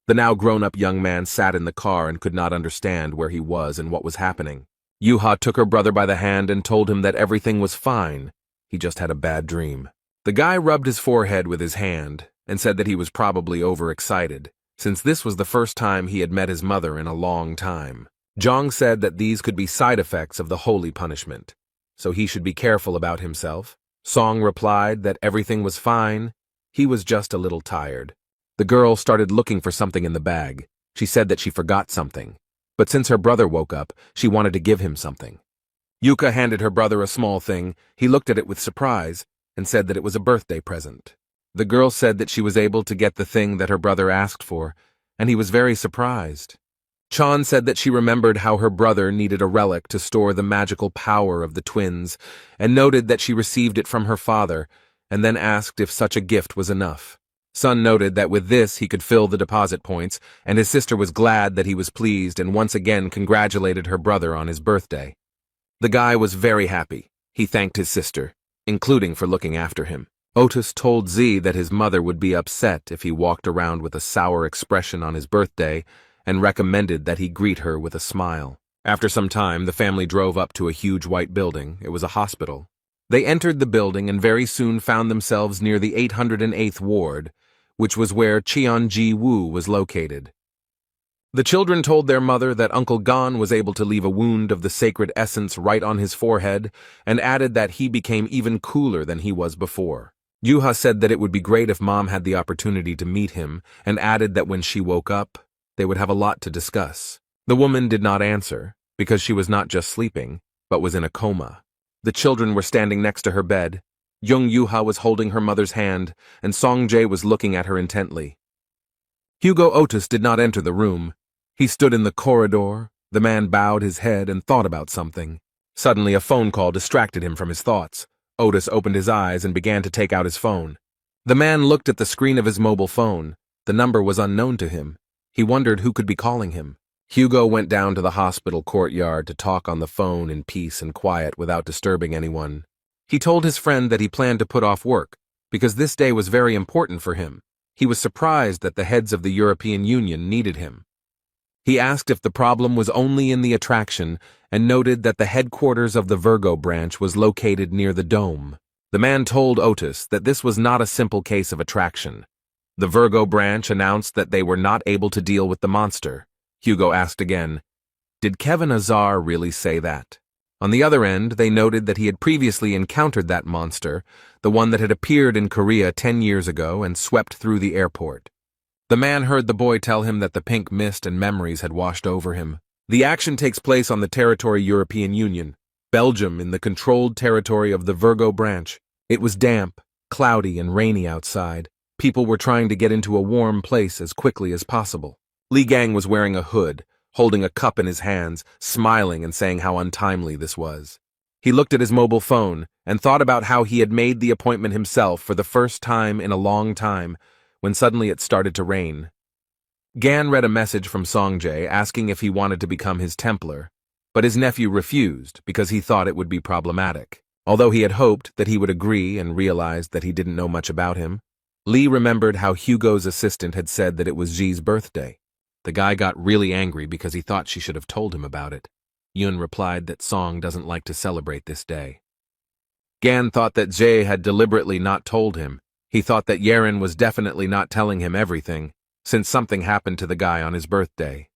The now grown-up young man sat in the car and could not understand where he was and what was happening. Yuha took her brother by the hand and told him that everything was fine. He just had a bad dream. The guy rubbed his forehead with his hand and said that he was probably overexcited, since this was the first time he had met his mother in a long time. Jong said that these could be side effects of the holy punishment, so he should be careful about himself. Song replied that everything was fine. He was just a little tired. The girl started looking for something in the bag. She said that she forgot something, but since her brother woke up, she wanted to give him something. Yuka handed her brother a small thing. He looked at it with surprise and said that it was a birthday present. The girl said that she was able to get the thing that her brother asked for, and he was very surprised. Chan said that she remembered how her brother needed a relic to store the magical power of the twins, and noted that she received it from her father, and then asked if such a gift was enough. Sun noted that with this he could fill the deposit points, and his sister was glad that he was pleased and once again congratulated her brother on his birthday. The guy was very happy. He thanked his sister, including for looking after him. Otis told Z that his mother would be upset if he walked around with a sour expression on his birthday, and recommended that he greet her with a smile. After some time, the family drove up to a huge white building. It was a hospital. They entered the building and very soon found themselves near the 808th ward, which was where Cheon-ji-woo was located. The children told their mother that Uncle Gon was able to leave a wound of the sacred essence right on his forehead, and added that he became even cooler than he was before. Yuha said that it would be great if Mom had the opportunity to meet him, and added that when she woke up, they would have a lot to discuss. The woman did not answer, because she was not just sleeping, but was in a coma. The children were standing next to her bed. Young Yuha was holding her mother's hand, and Song Jae was looking at her intently. Hugo Otis did not enter the room. He stood in the corridor. The man bowed his head and thought about something. Suddenly, a phone call distracted him from his thoughts. Otis opened his eyes and began to take out his phone. The man looked at the screen of his mobile phone. The number was unknown to him. He wondered who could be calling him. Hugo went down to the hospital courtyard to talk on the phone in peace and quiet without disturbing anyone. He told his friend that he planned to put off work, because this day was very important for him. He was surprised that the heads of the European Union needed him. He asked if the problem was only in the attraction, and noted that the headquarters of the Virgo branch was located near the dome. The man told Otis that this was not a simple case of attraction. The Virgo branch announced that they were not able to deal with the monster. Hugo asked again, did Kevin Azar really say that? On the other end, they noted that he had previously encountered that monster, the one that had appeared in Korea 10 years ago and swept through the airport. The man heard the boy tell him that the pink mist and memories had washed over him. The action takes place on the territory European Union. Belgium, in the controlled territory of the Virgo branch. It was damp, cloudy, and rainy outside. People were trying to get into a warm place as quickly as possible. Li Gang was wearing a hood, holding a cup in his hands, smiling and saying how untimely this was. He looked at his mobile phone and thought about how he had made the appointment himself for the first time in a long time, when suddenly it started to rain. Gan read a message from Songjae asking if he wanted to become his Templar, but his nephew refused because he thought it would be problematic. Although he had hoped that he would agree and realized that he didn't know much about him, Lee remembered how Hugo's assistant had said that it was Ji's birthday. The guy got really angry because he thought she should have told him about it. Yun replied that Song doesn't like to celebrate this day. Gan thought that Jae had deliberately not told him. He thought that Yeren was definitely not telling him everything, since something happened to the guy on his birthday.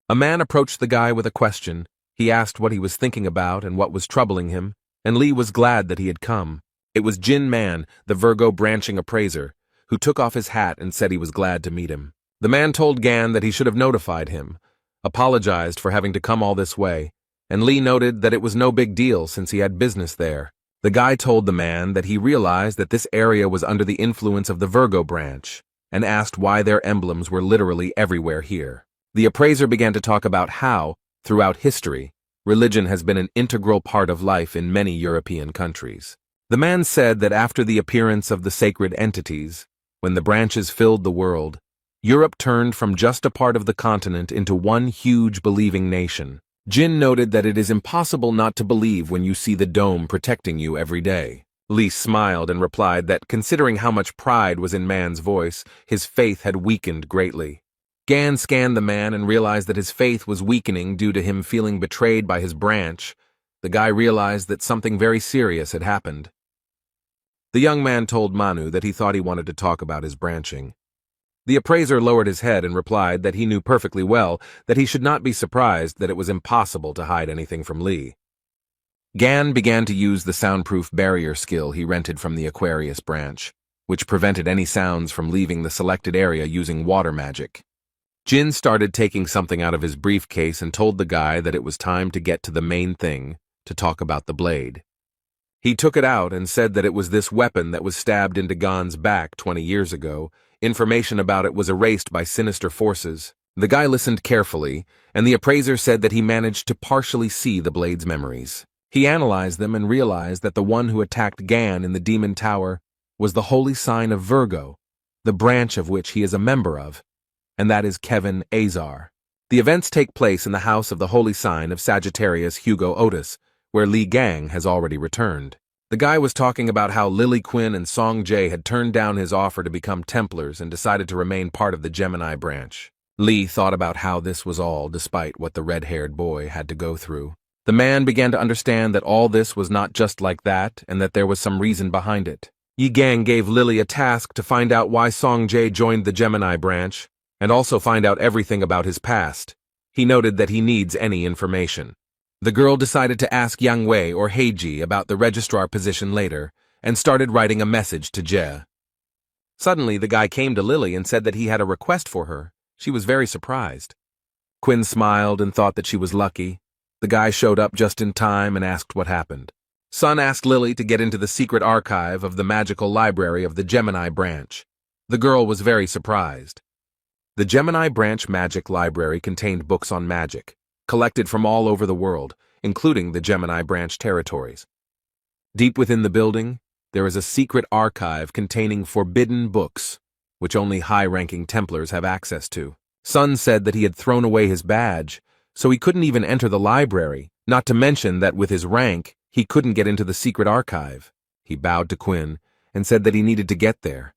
A man approached the guy with a question. He asked what he was thinking about and what was troubling him, and Lee was glad that he had come. It was Jin Man, the Virgo branching appraiser, who took off his hat and said he was glad to meet him. The man told Gan that he should have notified him, apologized for having to come all this way, and Lee noted that it was no big deal since he had business there. The guy told the man that he realized that this area was under the influence of the Virgo branch, and asked why their emblems were literally everywhere here. The appraiser began to talk about how, throughout history, religion has been an integral part of life in many European countries. The man said that after the appearance of the sacred entities, when the branches filled the world, Europe turned from just a part of the continent into one huge believing nation. Jin noted that it is impossible not to believe when you see the dome protecting you every day. Lee smiled and replied that considering how much pride was in Man's voice, his faith had weakened greatly. Gan scanned the man and realized that his faith was weakening due to him feeling betrayed by his branch. The guy realized that something very serious had happened. The young man told Manu that he thought he wanted to talk about his branching. The appraiser lowered his head and replied that he knew perfectly well that he should not be surprised that it was impossible to hide anything from Lee. Gan began to use the soundproof barrier skill he rented from the Aquarius branch, which prevented any sounds from leaving the selected area using water magic. Jin started taking something out of his briefcase and told the guy that it was time to get to the main thing, to talk about the blade. He took it out and said that it was this weapon that was stabbed into Gan's back 20 years ago. Information about it was erased by sinister forces. The guy listened carefully, and the appraiser said that he managed to partially see the blade's memories. He analyzed them and realized that the one who attacked Gan in the Demon Tower was the holy sign of Virgo, the branch of which he is a member of, and that is Kevin Azar. The events take place in the house of the holy sign of Sagittarius Hugo Otis, where Li Gang has already returned. The guy was talking about how Lily Quinn and Song Jae had turned down his offer to become Templars and decided to remain part of the Gemini branch. Lee thought about how this was all despite what the red-haired boy had to go through. The man began to understand that all this was not just like that and that there was some reason behind it. Yi Gang gave Lily a task to find out why Song Jae joined the Gemini branch and also find out everything about his past. He noted that he needs any information. The girl decided to ask Yang Wei or Heiji about the registrar position later and started writing a message to Jie. Suddenly, the guy came to Lily and said that he had a request for her. She was very surprised. Quinn smiled and thought that she was lucky. The guy showed up just in time and asked what happened. Sun asked Lily to get into the secret archive of the magical library of the Gemini branch. The girl was very surprised. The Gemini branch magic library contained books on magic, collected from all over the world, including the Gemini branch territories. Deep within the building, there is a secret archive containing forbidden books, which only high-ranking Templars have access to. Sun said that he had thrown away his badge, so he couldn't even enter the library, not to mention that with his rank, he couldn't get into the secret archive. He bowed to Quinn and said that he needed to get there.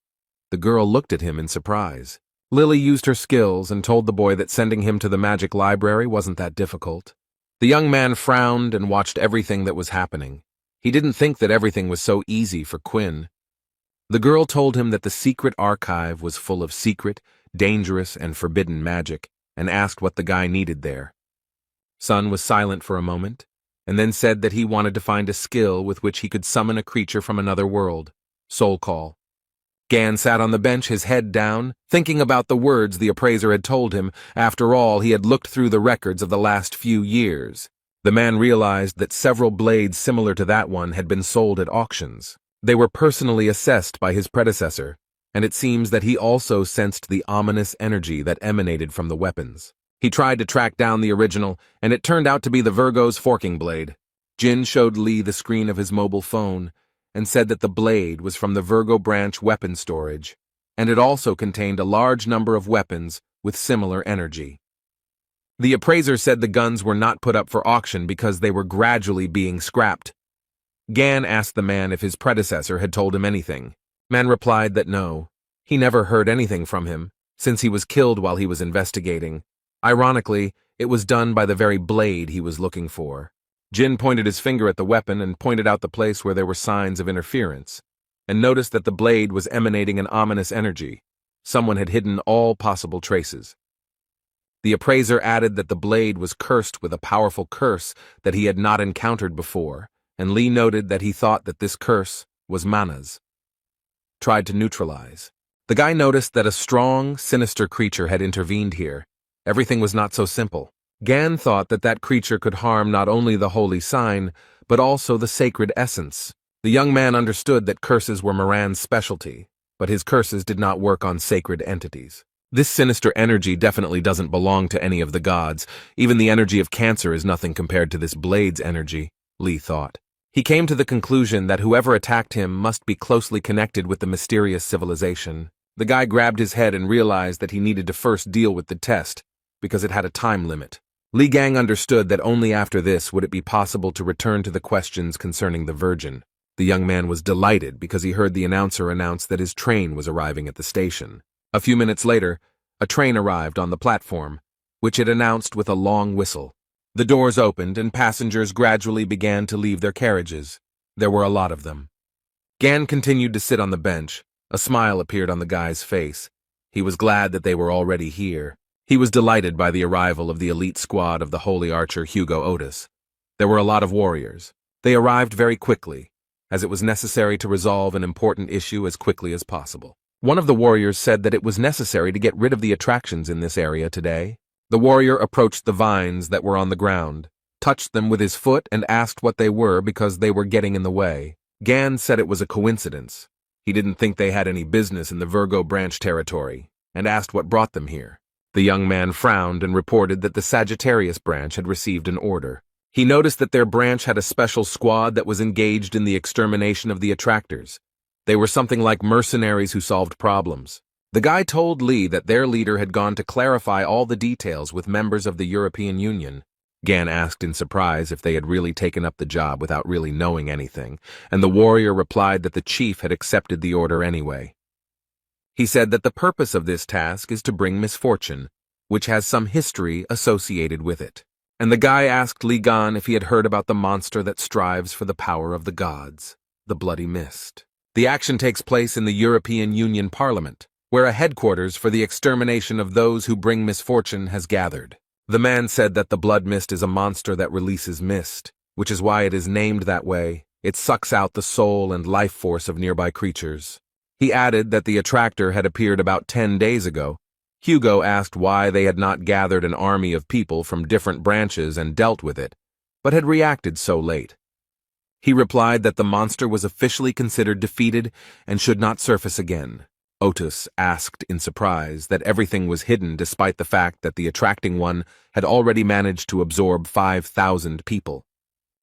The girl looked at him in surprise. Lily used her skills and told the boy that sending him to the magic library wasn't that difficult. The young man frowned and watched everything that was happening. He didn't think that everything was so easy for Quinn. The girl told him that the secret archive was full of secret, dangerous, and forbidden magic, and asked what the guy needed there. Sun was silent for a moment, and then said that he wanted to find a skill with which he could summon a creature from another world. Soul call. Gan sat on the bench, his head down, thinking about the words the appraiser had told him. After all, he had looked through the records of the last few years. The man realized that several blades similar to that one had been sold at auctions. They were personally assessed by his predecessor, and it seems that he also sensed the ominous energy that emanated from the weapons. He tried to track down the original, and it turned out to be the Virgo's forking blade. Jin showed Lee the screen of his mobile phone and said that the blade was from the Virgo branch weapon storage, and it also contained a large number of weapons with similar energy. The appraiser said the guns were not put up for auction because they were gradually being scrapped. Gan asked the man if his predecessor had told him anything. Man replied that no, he never heard anything from him, since he was killed while he was investigating. Ironically, it was done by the very blade he was looking for. Jin pointed his finger at the weapon and pointed out the place where there were signs of interference, and noticed that the blade was emanating an ominous energy. Someone had hidden all possible traces. The appraiser added that the blade was cursed with a powerful curse that he had not encountered before, and Lee noted that he thought that this curse was manas. Tried to neutralize. The guy noticed that a strong, sinister creature had intervened here. Everything was not so simple. Gan thought that that creature could harm not only the holy sign, but also the sacred essence. The young man understood that curses were Moran's specialty, but his curses did not work on sacred entities. This sinister energy definitely doesn't belong to any of the gods. Even the energy of cancer is nothing compared to this blade's energy, Lee thought. He came to the conclusion that whoever attacked him must be closely connected with the mysterious civilization. The guy grabbed his head and realized that he needed to first deal with the test, because it had a time limit. Li Gang understood that only after this would it be possible to return to the questions concerning the Virgin. The young man was delighted because he heard the announcer announce that his train was arriving at the station. A few minutes later, a train arrived on the platform, which it announced with a long whistle. The doors opened and passengers gradually began to leave their carriages. There were a lot of them. Gan continued to sit on the bench. A smile appeared on the guy's face. He was glad that they were already here. He was delighted by the arrival of the elite squad of the holy archer Hugo Otis. There were a lot of warriors. They arrived very quickly, as it was necessary to resolve an important issue as quickly as possible. One of the warriors said that it was necessary to get rid of the attractions in this area today. The warrior approached the vines that were on the ground, touched them with his foot and asked what they were because they were getting in the way. Gan said it was a coincidence. He didn't think they had any business in the Virgo branch territory, and asked what brought them here. The young man frowned and reported that the Sagittarius branch had received an order. He noticed that their branch had a special squad that was engaged in the extermination of the attractors. They were something like mercenaries who solved problems. The guy told Lee that their leader had gone to clarify all the details with members of the European Union. Gan asked in surprise if they had really taken up the job without really knowing anything, and the warrior replied that the chief had accepted the order anyway. He said that the purpose of this task is to bring misfortune, which has some history associated with it. And the guy asked Li Gan if he had heard about the monster that strives for the power of the gods, the Bloody Mist. The action takes place in the European Union Parliament, where a headquarters for the extermination of those who bring misfortune has gathered. The man said that the Blood Mist is a monster that releases mist, which is why it is named that way. It sucks out the soul and life force of nearby creatures. He added that the attractor had appeared about 10 days ago. Hugo asked why they had not gathered an army of people from different branches and dealt with it, but had reacted so late. He replied that the monster was officially considered defeated and should not surface again. Otis asked in surprise that everything was hidden despite the fact that the attracting one had already managed to absorb 5,000 people.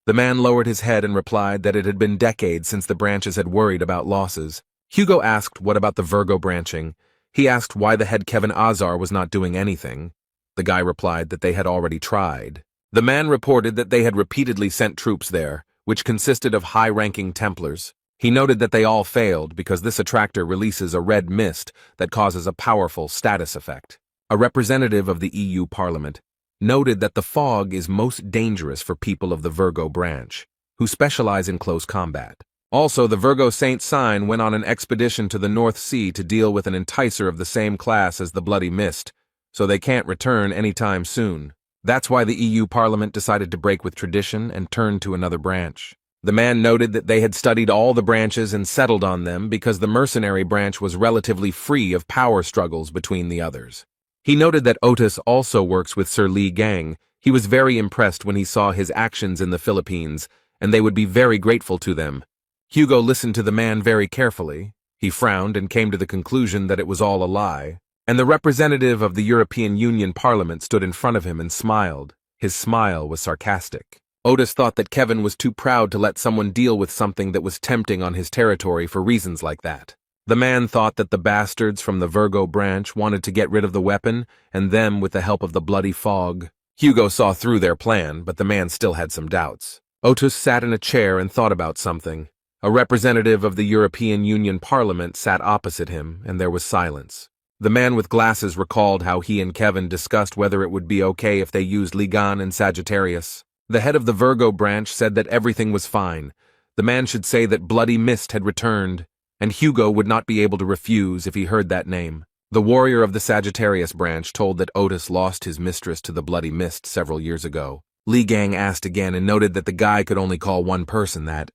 The man lowered his head and replied that it had been decades since the branches had worried about losses. Hugo asked what about the Virgo branching. He asked why the head Kevin Azar was not doing anything. The guy replied that they had already tried. The man reported that they had repeatedly sent troops there, which consisted of high-ranking Templars. He noted that they all failed because this attractor releases a red mist that causes a powerful status effect. A representative of the EU Parliament noted that the fog is most dangerous for people of the Virgo branch, who specialize in close combat. Also, the Virgo Saint sign went on an expedition to the North Sea to deal with an enticer of the same class as the Bloody Mist, so they can't return anytime soon. That's why the EU Parliament decided to break with tradition and turn to another branch. The man noted that they had studied all the branches and settled on them because the mercenary branch was relatively free of power struggles between the others. He noted that Otis also works with Sir Li Gang. He was very impressed when he saw his actions in the Philippines, and they would be very grateful to them. Hugo listened to the man very carefully. He frowned and came to the conclusion that it was all a lie. And the representative of the European Union Parliament stood in front of him and smiled. His smile was sarcastic. Otis thought that Kevin was too proud to let someone deal with something that was tempting on his territory for reasons like that. The man thought that the bastards from the Virgo branch wanted to get rid of the weapon, and them with the help of the bloody fog. Hugo saw through their plan, but the man still had some doubts. Otis sat in a chair and thought about something. A representative of the European Union Parliament sat opposite him, and there was silence. The man with glasses recalled how he and Kevin discussed whether it would be okay if they used Ligan and Sagittarius. The head of the Virgo branch said that everything was fine. The man should say that Bloody Mist had returned, and Hugo would not be able to refuse if he heard that name. The warrior of the Sagittarius branch told that Otis lost his mistress to the Bloody Mist several years ago. Li Gang asked again and noted that the guy could only call one person that.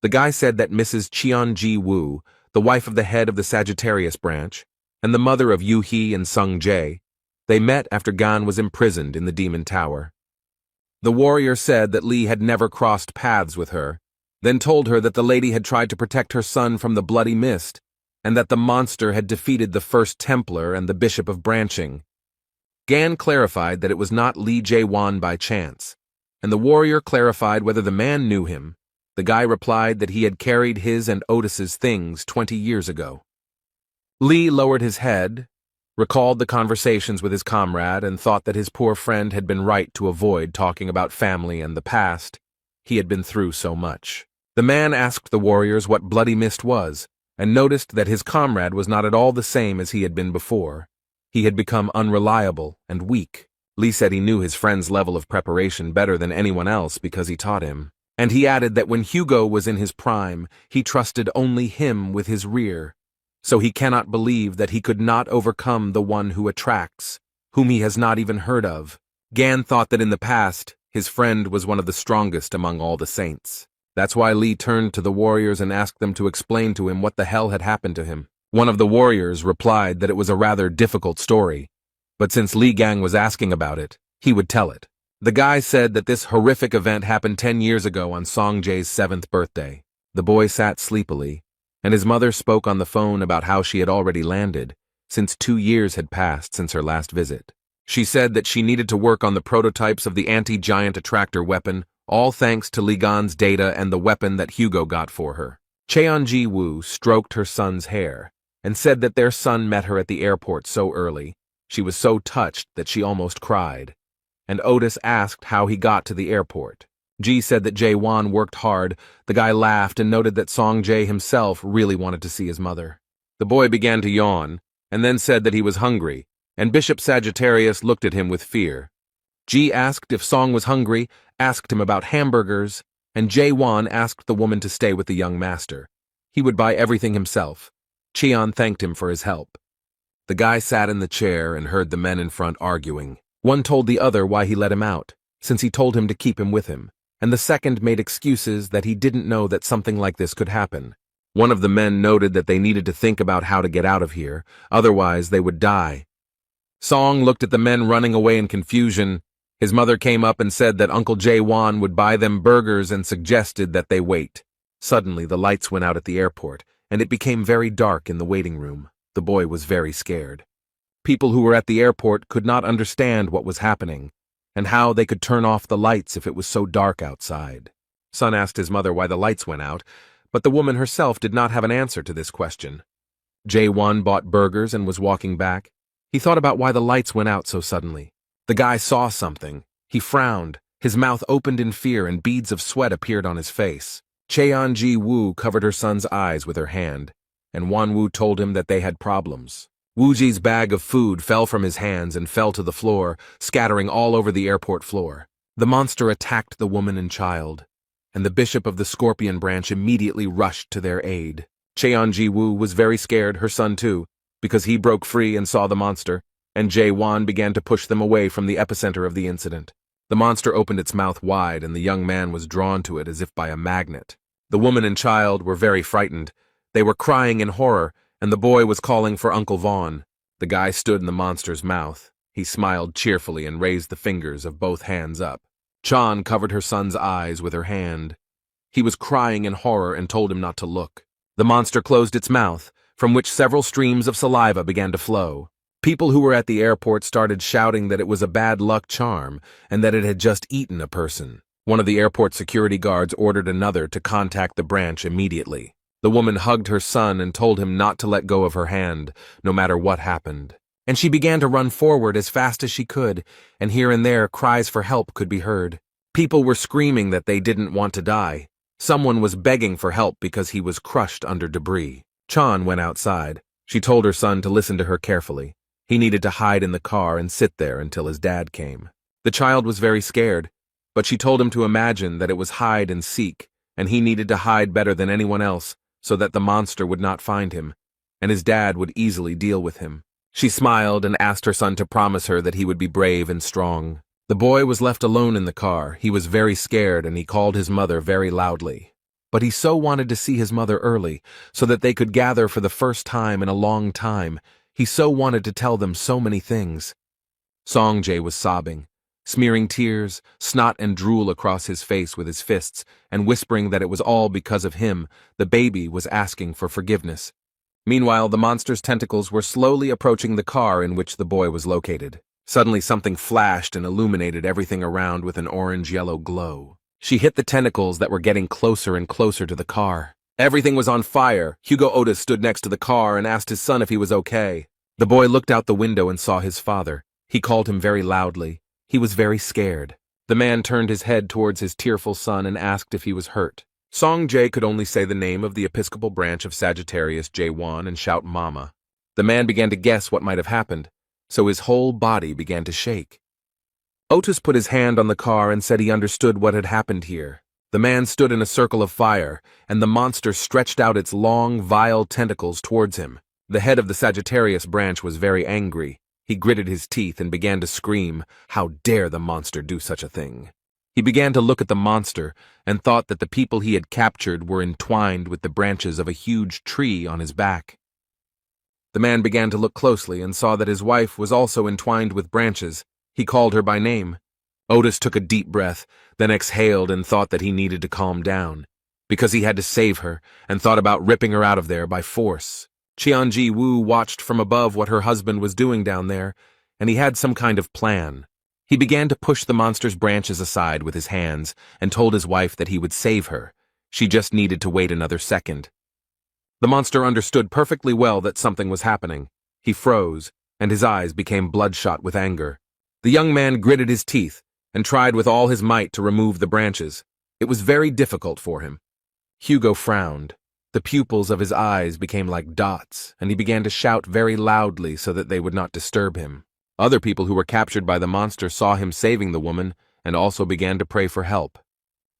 The guy said that Mrs. Cheon-ji Woo, the wife of the head of the Sagittarius branch, and the mother of Yu Hee and Sung Jae, they met after Gan was imprisoned in the Demon Tower. The warrior said that Lee had never crossed paths with her, then told her that the lady had tried to protect her son from the Bloody Mist, and that the monster had defeated the First Templar and the Bishop of Branching. Gan clarified that it was not Lee Jae-won by chance, and the warrior clarified whether the man knew him. The guy replied that he had carried his and Otis's things 20 years ago. Lee lowered his head, recalled the conversations with his comrade, and thought that his poor friend had been right to avoid talking about family and the past. He had been through so much. The man asked the warriors what Bloody Mist was, and noticed that his comrade was not at all the same as he had been before. He had become unreliable and weak. Lee said he knew his friend's level of preparation better than anyone else because he taught him. And he added that when Hugo was in his prime, he trusted only him with his rear. So he cannot believe that he could not overcome the one who attracts, whom he has not even heard of. Gan thought that in the past, his friend was one of the strongest among all the saints. That's why Lee turned to the warriors and asked them to explain to him what the hell had happened to him. One of the warriors replied that it was a rather difficult story, but since Li Gang was asking about it, he would tell it. The guy said that this horrific event happened 10 years ago on Song Jae's 7th birthday. The boy sat sleepily, and his mother spoke on the phone about how she had already landed, since 2 years had passed since her last visit. She said that she needed to work on the prototypes of the anti-giant attractor weapon, all thanks to Li Gan's data and the weapon that Hugo got for her. Cheon-ji Woo stroked her son's hair, and said that their son met her at the airport so early. She was so touched that she almost cried. And Otis asked how he got to the airport. Ji said that Jae-won worked hard. The guy laughed and noted that Song Jae himself really wanted to see his mother. The boy began to yawn, and then said that he was hungry, and Bishop Sagittarius looked at him with fear. Ji asked if Song was hungry, asked him about hamburgers, and Jae-won asked the woman to stay with the young master. He would buy everything himself. Cheon thanked him for his help. The guy sat in the chair and heard the men in front arguing. One told the other why he let him out, since he told him to keep him with him, and the second made excuses that he didn't know that something like this could happen. One of the men noted that they needed to think about how to get out of here, otherwise they would die. Song looked at the men running away in confusion. His mother came up and said that Uncle Jae-won would buy them burgers and suggested that they wait. Suddenly the lights went out at the airport, and it became very dark in the waiting room. The boy was very scared. People who were at the airport could not understand what was happening, and how they could turn off the lights if it was so dark outside. Son asked his mother why the lights went out, but the woman herself did not have an answer to this question. Jae-won bought burgers and was walking back. He thought about why the lights went out so suddenly. The guy saw something. He frowned. His mouth opened in fear and beads of sweat appeared on his face. Cheon-ji Woo covered her son's eyes with her hand, and Wan-woo told him that they had problems. Woo-ji's bag of food fell from his hands and fell to the floor, scattering all over the airport floor. The monster attacked the woman and child, and the bishop of the Scorpion branch immediately rushed to their aid. Cheon-ji Woo was very scared, her son too, because he broke free and saw the monster, and Jae-won began to push them away from the epicenter of the incident. The monster opened its mouth wide, and the young man was drawn to it as if by a magnet. The woman and child were very frightened. They were crying in horror, and the boy was calling for Uncle Vaughn. The guy stood in the monster's mouth. He smiled cheerfully and raised the fingers of both hands up. Chan covered her son's eyes with her hand. He was crying in horror and told him not to look. The monster closed its mouth, from which several streams of saliva began to flow. People who were at the airport started shouting that it was a bad luck charm and that it had just eaten a person. One of the airport security guards ordered another to contact the branch immediately. The woman hugged her son and told him not to let go of her hand, no matter what happened. And she began to run forward as fast as she could, and here and there cries for help could be heard. People were screaming that they didn't want to die. Someone was begging for help because he was crushed under debris. Chan went outside. She told her son to listen to her carefully. He needed to hide in the car and sit there until his dad came. The child was very scared, but she told him to imagine that it was hide and seek, and he needed to hide better than anyone else so that the monster would not find him, and his dad would easily deal with him. She smiled and asked her son to promise her that he would be brave and strong. The boy was left alone in the car. He was very scared and he called his mother very loudly. But he so wanted to see his mother early, so that they could gather for the first time in a long time. He so wanted to tell them so many things. Songjay was sobbing, smearing tears, snot and drool across his face with his fists, and whispering that it was all because of him. The baby was asking for forgiveness. Meanwhile, the monster's tentacles were slowly approaching the car in which the boy was located. Suddenly something flashed and illuminated everything around with an orange-yellow glow. She hit the tentacles that were getting closer and closer to the car. Everything was on fire. Hugo Otis stood next to the car and asked his son if he was okay. The boy looked out the window and saw his father. He called him very loudly. He was very scared. The man turned his head towards his tearful son and asked if he was hurt. Songjay could only say the name of the Episcopal branch of Sagittarius J1 and shout Mama. The man began to guess what might have happened, so his whole body began to shake. Otis put his hand on the car and said he understood what had happened here. The man stood in a circle of fire, and the monster stretched out its long, vile tentacles towards him. The head of the Sagittarius branch was very angry. He gritted his teeth and began to scream, "How dare the monster do such a thing?" He began to look at the monster and thought that the people he had captured were entwined with the branches of a huge tree on his back. The man began to look closely and saw that his wife was also entwined with branches. He called her by name. Otis took a deep breath, then exhaled and thought that he needed to calm down, because he had to save her, and thought about ripping her out of there by force. Qianji Wu watched from above what her husband was doing down there, and he had some kind of plan. He began to push the monster's branches aside with his hands and told his wife that he would save her. She just needed to wait another second. The monster understood perfectly well that something was happening. He froze, and his eyes became bloodshot with anger. The young man gritted his teeth and tried with all his might to remove the branches. It was very difficult for him. Hugo frowned. The pupils of his eyes became like dots, and he began to shout very loudly so that they would not disturb him. Other people who were captured by the monster saw him saving the woman and also began to pray for help.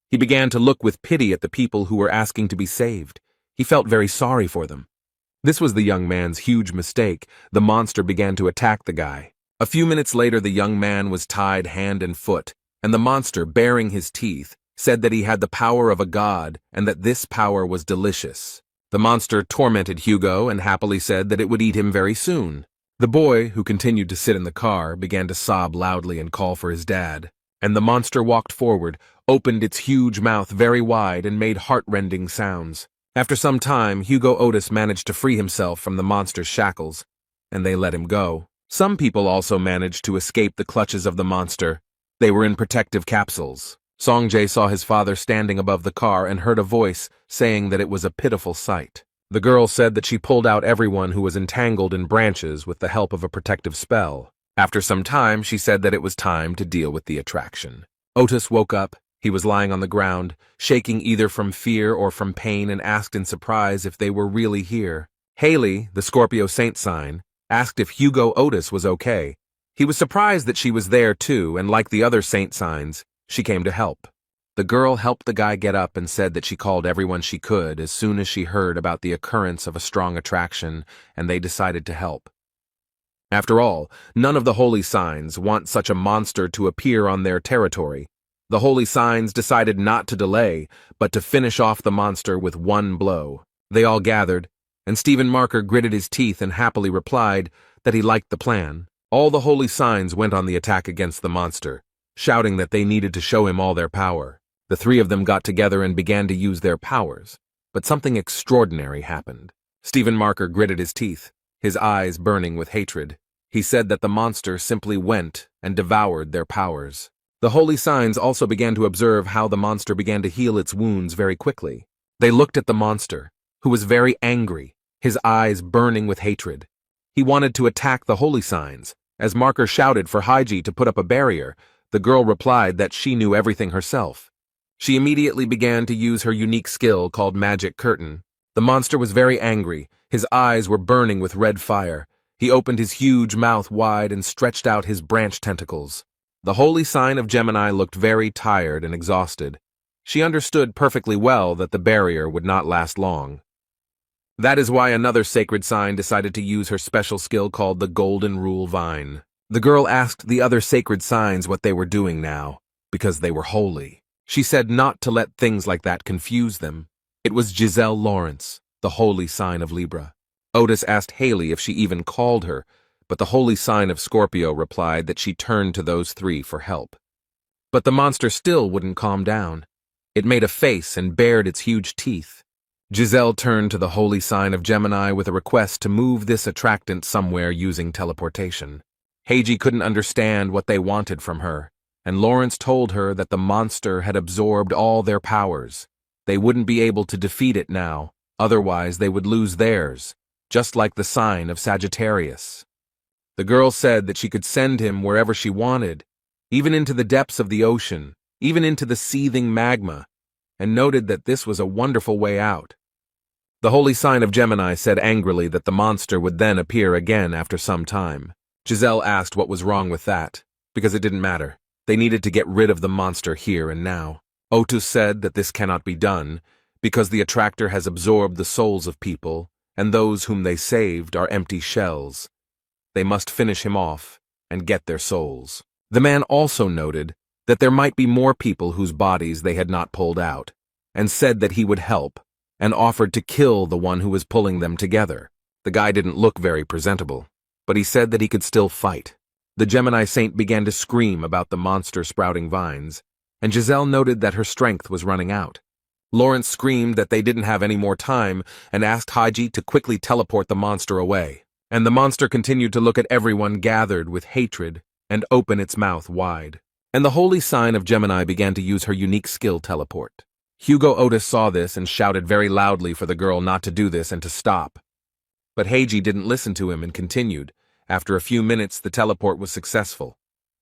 He began to look with pity at the people who were asking to be saved. He felt very sorry for them. This was the young man's huge mistake. The monster began to attack the guy. A few minutes later, the young man was tied hand and foot, and the monster, baring his teeth, said that he had the power of a god and that this power was delicious. The monster tormented Hugo and happily said that it would eat him very soon. The boy, who continued to sit in the car, began to sob loudly and call for his dad. And the monster walked forward, opened its huge mouth very wide, and made heart-rending sounds. After some time, Hugo Otis managed to free himself from the monster's shackles, and they let him go. Some people also managed to escape the clutches of the monster. They were in protective capsules. Songjay saw his father standing above the car and heard a voice saying that it was a pitiful sight. The girl said that she pulled out everyone who was entangled in branches with the help of a protective spell. After some time, she said that it was time to deal with the attraction. Otis woke up. He was lying on the ground, shaking either from fear or from pain, and asked in surprise if they were really here. Haley, the Scorpio saint sign, asked if Hugo Otis was okay. He was surprised that she was there too, and like the other saint signs, she came to help. The girl helped the guy get up and said that she called everyone she could as soon as she heard about the occurrence of a strong attraction, and they decided to help. After all, none of the holy signs want such a monster to appear on their territory. The holy signs decided not to delay, but to finish off the monster with one blow. They all gathered, and Stephen Marker gritted his teeth and happily replied that he liked the plan. All the holy signs went on the attack against the monster, shouting that they needed to show him all their power. The three of them got together and began to use their powers, but something extraordinary happened. Stephen Marker gritted his teeth, his eyes burning with hatred. He said that the monster simply went and devoured their powers. The holy signs also began to observe how the monster began to heal its wounds very quickly. They looked at the monster, who was very angry, his eyes burning with hatred. He wanted to attack the holy signs. As Marker shouted for Haiji to put up a barrier, the girl replied that she knew everything herself. She immediately began to use her unique skill called Magic Curtain. The monster was very angry. His eyes were burning with red fire. He opened his huge mouth wide and stretched out his branch tentacles. The holy sign of Gemini looked very tired and exhausted. She understood perfectly well that the barrier would not last long. That is why another sacred sign decided to use her special skill called the Golden Rule Vine. The girl asked the other sacred signs what they were doing now, because they were holy. She said not to let things like that confuse them. It was Giselle Lawrence, the holy sign of Libra. Otis asked Haley if she even called her, but the holy sign of Scorpio replied that she turned to those three for help. But the monster still wouldn't calm down. It made a face and bared its huge teeth. Giselle turned to the holy sign of Gemini with a request to move this attractant somewhere using teleportation. Heiji couldn't understand what they wanted from her, and Lawrence told her that the monster had absorbed all their powers. They wouldn't be able to defeat it now, otherwise they would lose theirs, just like the sign of Sagittarius. The girl said that she could send him wherever she wanted, even into the depths of the ocean, even into the seething magma, and noted that this was a wonderful way out. The holy sign of Gemini said angrily that the monster would then appear again after some time. Giselle asked what was wrong with that, because it didn't matter. They needed to get rid of the monster here and now. Otis said that this cannot be done, because the attractor has absorbed the souls of people, and those whom they saved are empty shells. They must finish him off and get their souls. The man also noted that there might be more people whose bodies they had not pulled out, and said that he would help, and offered to kill the one who was pulling them together. The guy didn't look very presentable, but he said that he could still fight. The Gemini saint began to scream about the monster sprouting vines, and Giselle noted that her strength was running out. Lawrence screamed that they didn't have any more time and asked Haiji to quickly teleport the monster away. And the monster continued to look at everyone gathered with hatred and open its mouth wide. And the holy sign of Gemini began to use her unique skill teleport. Hugo Otis saw this and shouted very loudly for the girl not to do this and to stop. But Heiji didn't listen to him and continued. After a few minutes, the teleport was successful.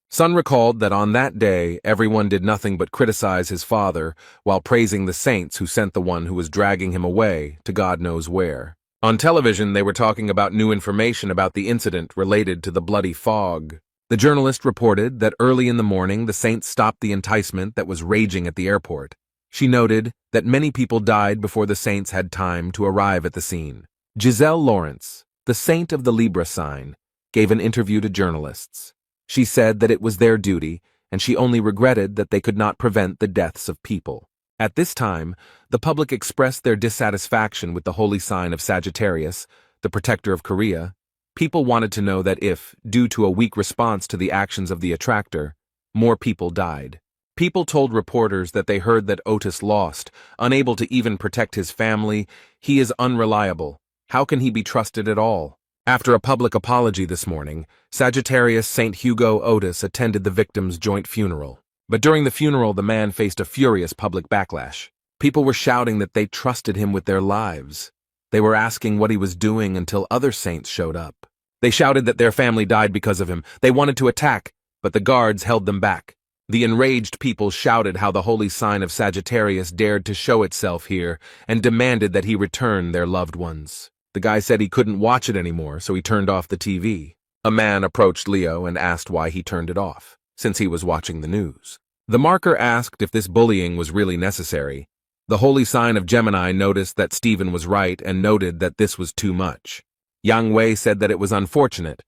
Sun recalled that on that day, everyone did nothing but criticize his father while praising the saints who sent the one who was dragging him away to God knows where. On television, they were talking about new information about the incident related to the bloody fog. The journalist reported that early in the morning, the saints stopped the enticement that was raging at the airport. She noted that many people died before the saints had time to arrive at the scene. Giselle Lawrence, the saint of the Libra sign, gave an interview to journalists. She said that it was their duty, and she only regretted that they could not prevent the deaths of people. At this time, the public expressed their dissatisfaction with the holy sign of Sagittarius, the protector of Korea. People wanted to know that if, due to a weak response to the actions of the attractor, more people died. People told reporters that they heard that Otis lost, unable to even protect his family. He is unreliable. How can he be trusted at all? After a public apology this morning, Sagittarius St. Hugo Otis attended the victim's joint funeral. But during the funeral, the man faced a furious public backlash. People were shouting that they trusted him with their lives. They were asking what he was doing until other saints showed up. They shouted that their family died because of him. They wanted to attack, but the guards held them back. The enraged people shouted how the holy sign of Sagittarius dared to show itself here and demanded that he return their loved ones. The guy said he couldn't watch it anymore, so he turned off the TV. A man approached Leo and asked why he turned it off, since he was watching the news. The marker asked if this bullying was really necessary. The holy sign of Gemini noticed that Stephen was right and noted that this was too much. Yang Wei said that it was unfortunate,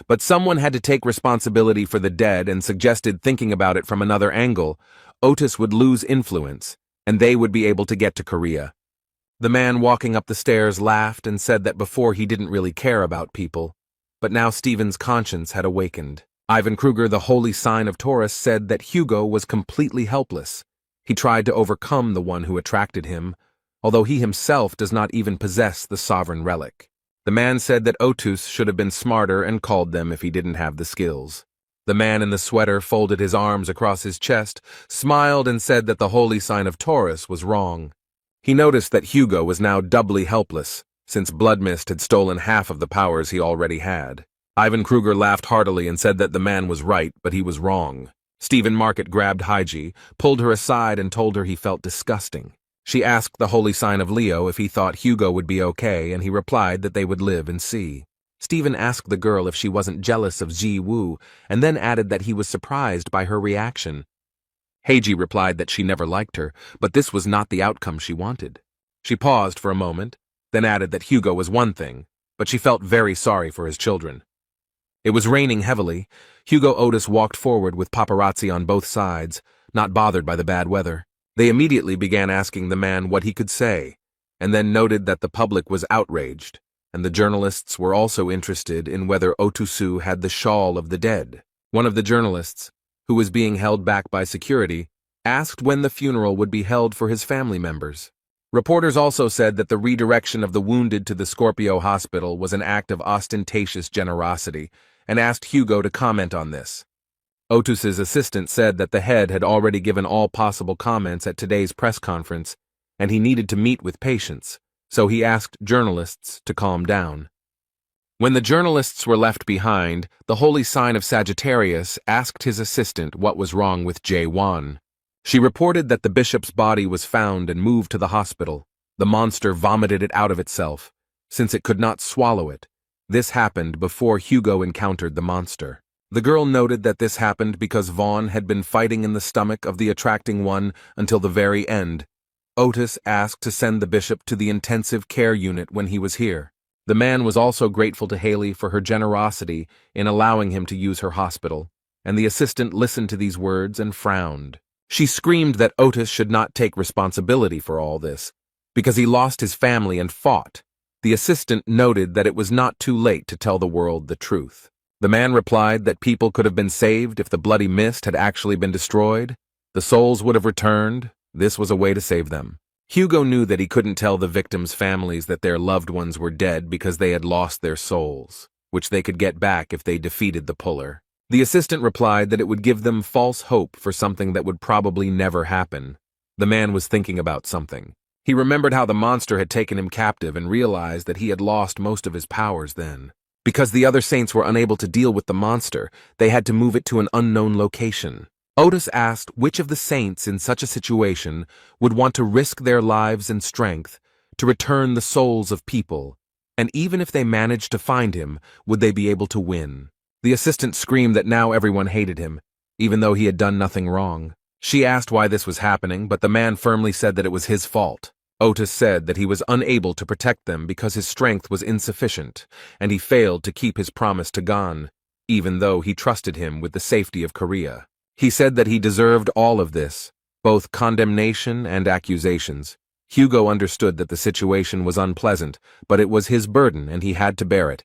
but someone had to take responsibility for the dead and suggested thinking about it from another angle. Otis would lose influence, and they would be able to get to Korea. The man walking up the stairs laughed and said that before he didn't really care about people, But now Stephen's conscience had awakened. Ivan Kruger, the holy sign of Taurus, said that Hugo was completely helpless. He tried to overcome the one who attracted him, although he himself does not even possess the sovereign relic. The man said that Otus should have been smarter and called them if he didn't have the skills. The man in the sweater folded his arms across his chest, smiled, and said that the holy sign of Taurus was wrong. He noticed that Hugo was now doubly helpless, since Bloodmist had stolen half of the powers he already had. Ivan Kruger laughed heartily and said that the man was right, but he was wrong. Stephen Market grabbed Haiji, pulled her aside, and told her he felt disgusting. She asked the holy sign of Leo if he thought Hugo would be okay, and he replied that they would live and see. Stephen asked the girl if she wasn't jealous of Ji Woo, and then added that he was surprised by her reaction. Heiji replied that she never liked her, but this was not the outcome she wanted. She paused for a moment, then added that Hugo was one thing, but she felt very sorry for his children. It was raining heavily. Hugo Otis walked forward with paparazzi on both sides, not bothered by the bad weather. They immediately began asking the man what he could say, and then noted that the public was outraged, and the journalists were also interested in whether Otusu had the shawl of the dead. One of the journalists, who was being held back by security, asked when the funeral would be held for his family members. Reporters also said that the redirection of the wounded to the Scorpio hospital was an act of ostentatious generosity, and asked Hugo to comment on this. Otus's assistant said that the head had already given all possible comments at today's press conference, and he needed to meet with patients, so he asked journalists to calm down. When the journalists were left behind, the holy sign of Sagittarius asked his assistant what was wrong with Jae-won. She reported that the bishop's body was found and moved to the hospital. The monster vomited it out of itself, since it could not swallow it. This happened before Hugo encountered the monster. The girl noted that this happened because Vaughn had been fighting in the stomach of the attracting one until the very end. Otis asked to send the bishop to the intensive care unit when he was here. The man was also grateful to Haley for her generosity in allowing him to use her hospital, and the assistant listened to these words and frowned. She screamed that Otis should not take responsibility for all this, because he lost his family and fought. The assistant noted that it was not too late to tell the world the truth. The man replied that people could have been saved if the bloody mist had actually been destroyed. The souls would have returned. This was a way to save them. Hugo knew that he couldn't tell the victims' families that their loved ones were dead because they had lost their souls, which they could get back if they defeated the puller. The assistant replied that it would give them false hope for something that would probably never happen. The man was thinking about something. He remembered how the monster had taken him captive and realized that he had lost most of his powers then. Because the other saints were unable to deal with the monster, they had to move it to an unknown location. Otis asked which of the saints in such a situation would want to risk their lives and strength to return the souls of people, and even if they managed to find him, would they be able to win? The assistant screamed that now everyone hated him, even though he had done nothing wrong. She asked why this was happening, but the man firmly said that it was his fault. Otis said that he was unable to protect them because his strength was insufficient, and he failed to keep his promise to Gon, even though he trusted him with the safety of Korea. He said that he deserved all of this, both condemnation and accusations. Hugo understood that the situation was unpleasant, but it was his burden and he had to bear it,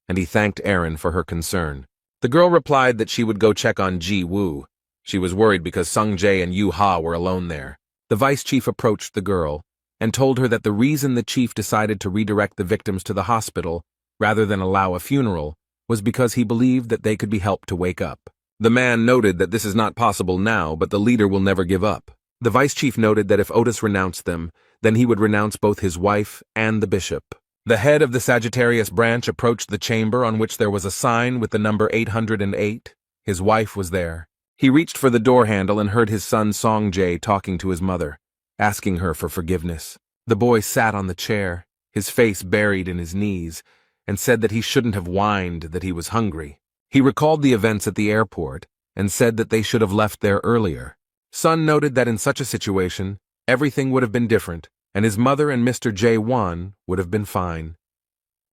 and he thanked Erin for her concern. The girl replied that she would go check on Ji Woo. She was worried because Sung Jae and Yu Ha were alone there. The vice chief approached the girl and told her that the reason the chief decided to redirect the victims to the hospital rather than allow a funeral was because he believed that they could be helped to wake up. The man noted that this is not possible now, but the leader will never give up. The vice chief noted that if Otis renounced them, then he would renounce both his wife and the bishop. The head of the Sagittarius branch approached the chamber on which there was a sign with the number 808. His wife was there. He reached for the door handle and heard his son Song Jae talking to his mother, asking her for forgiveness. The boy sat on the chair, his face buried in his knees, and said that he shouldn't have whined that he was hungry. He recalled the events at the airport and said that they should have left there earlier. Son noted that in such a situation, everything would have been different, and his mother and Mr. Jae-won would have been fine.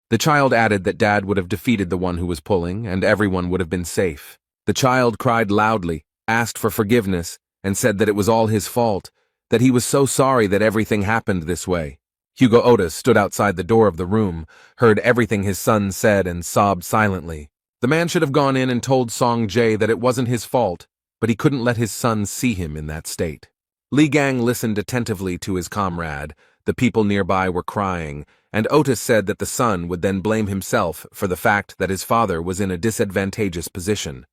The child added that Dad would have defeated the one who was pulling, and everyone would have been safe. The child cried loudly, asked for forgiveness, and said that it was all his fault, that he was so sorry that everything happened this way. Hugo Otis stood outside the door of the room, heard everything his son said, and sobbed silently. The man should have gone in and told Song Jae that it wasn't his fault, but he couldn't let his son see him in that state. Li Gang listened attentively to his comrade. The people nearby were crying, and Otis said that the son would then blame himself for the fact that his father was in a disadvantageous position.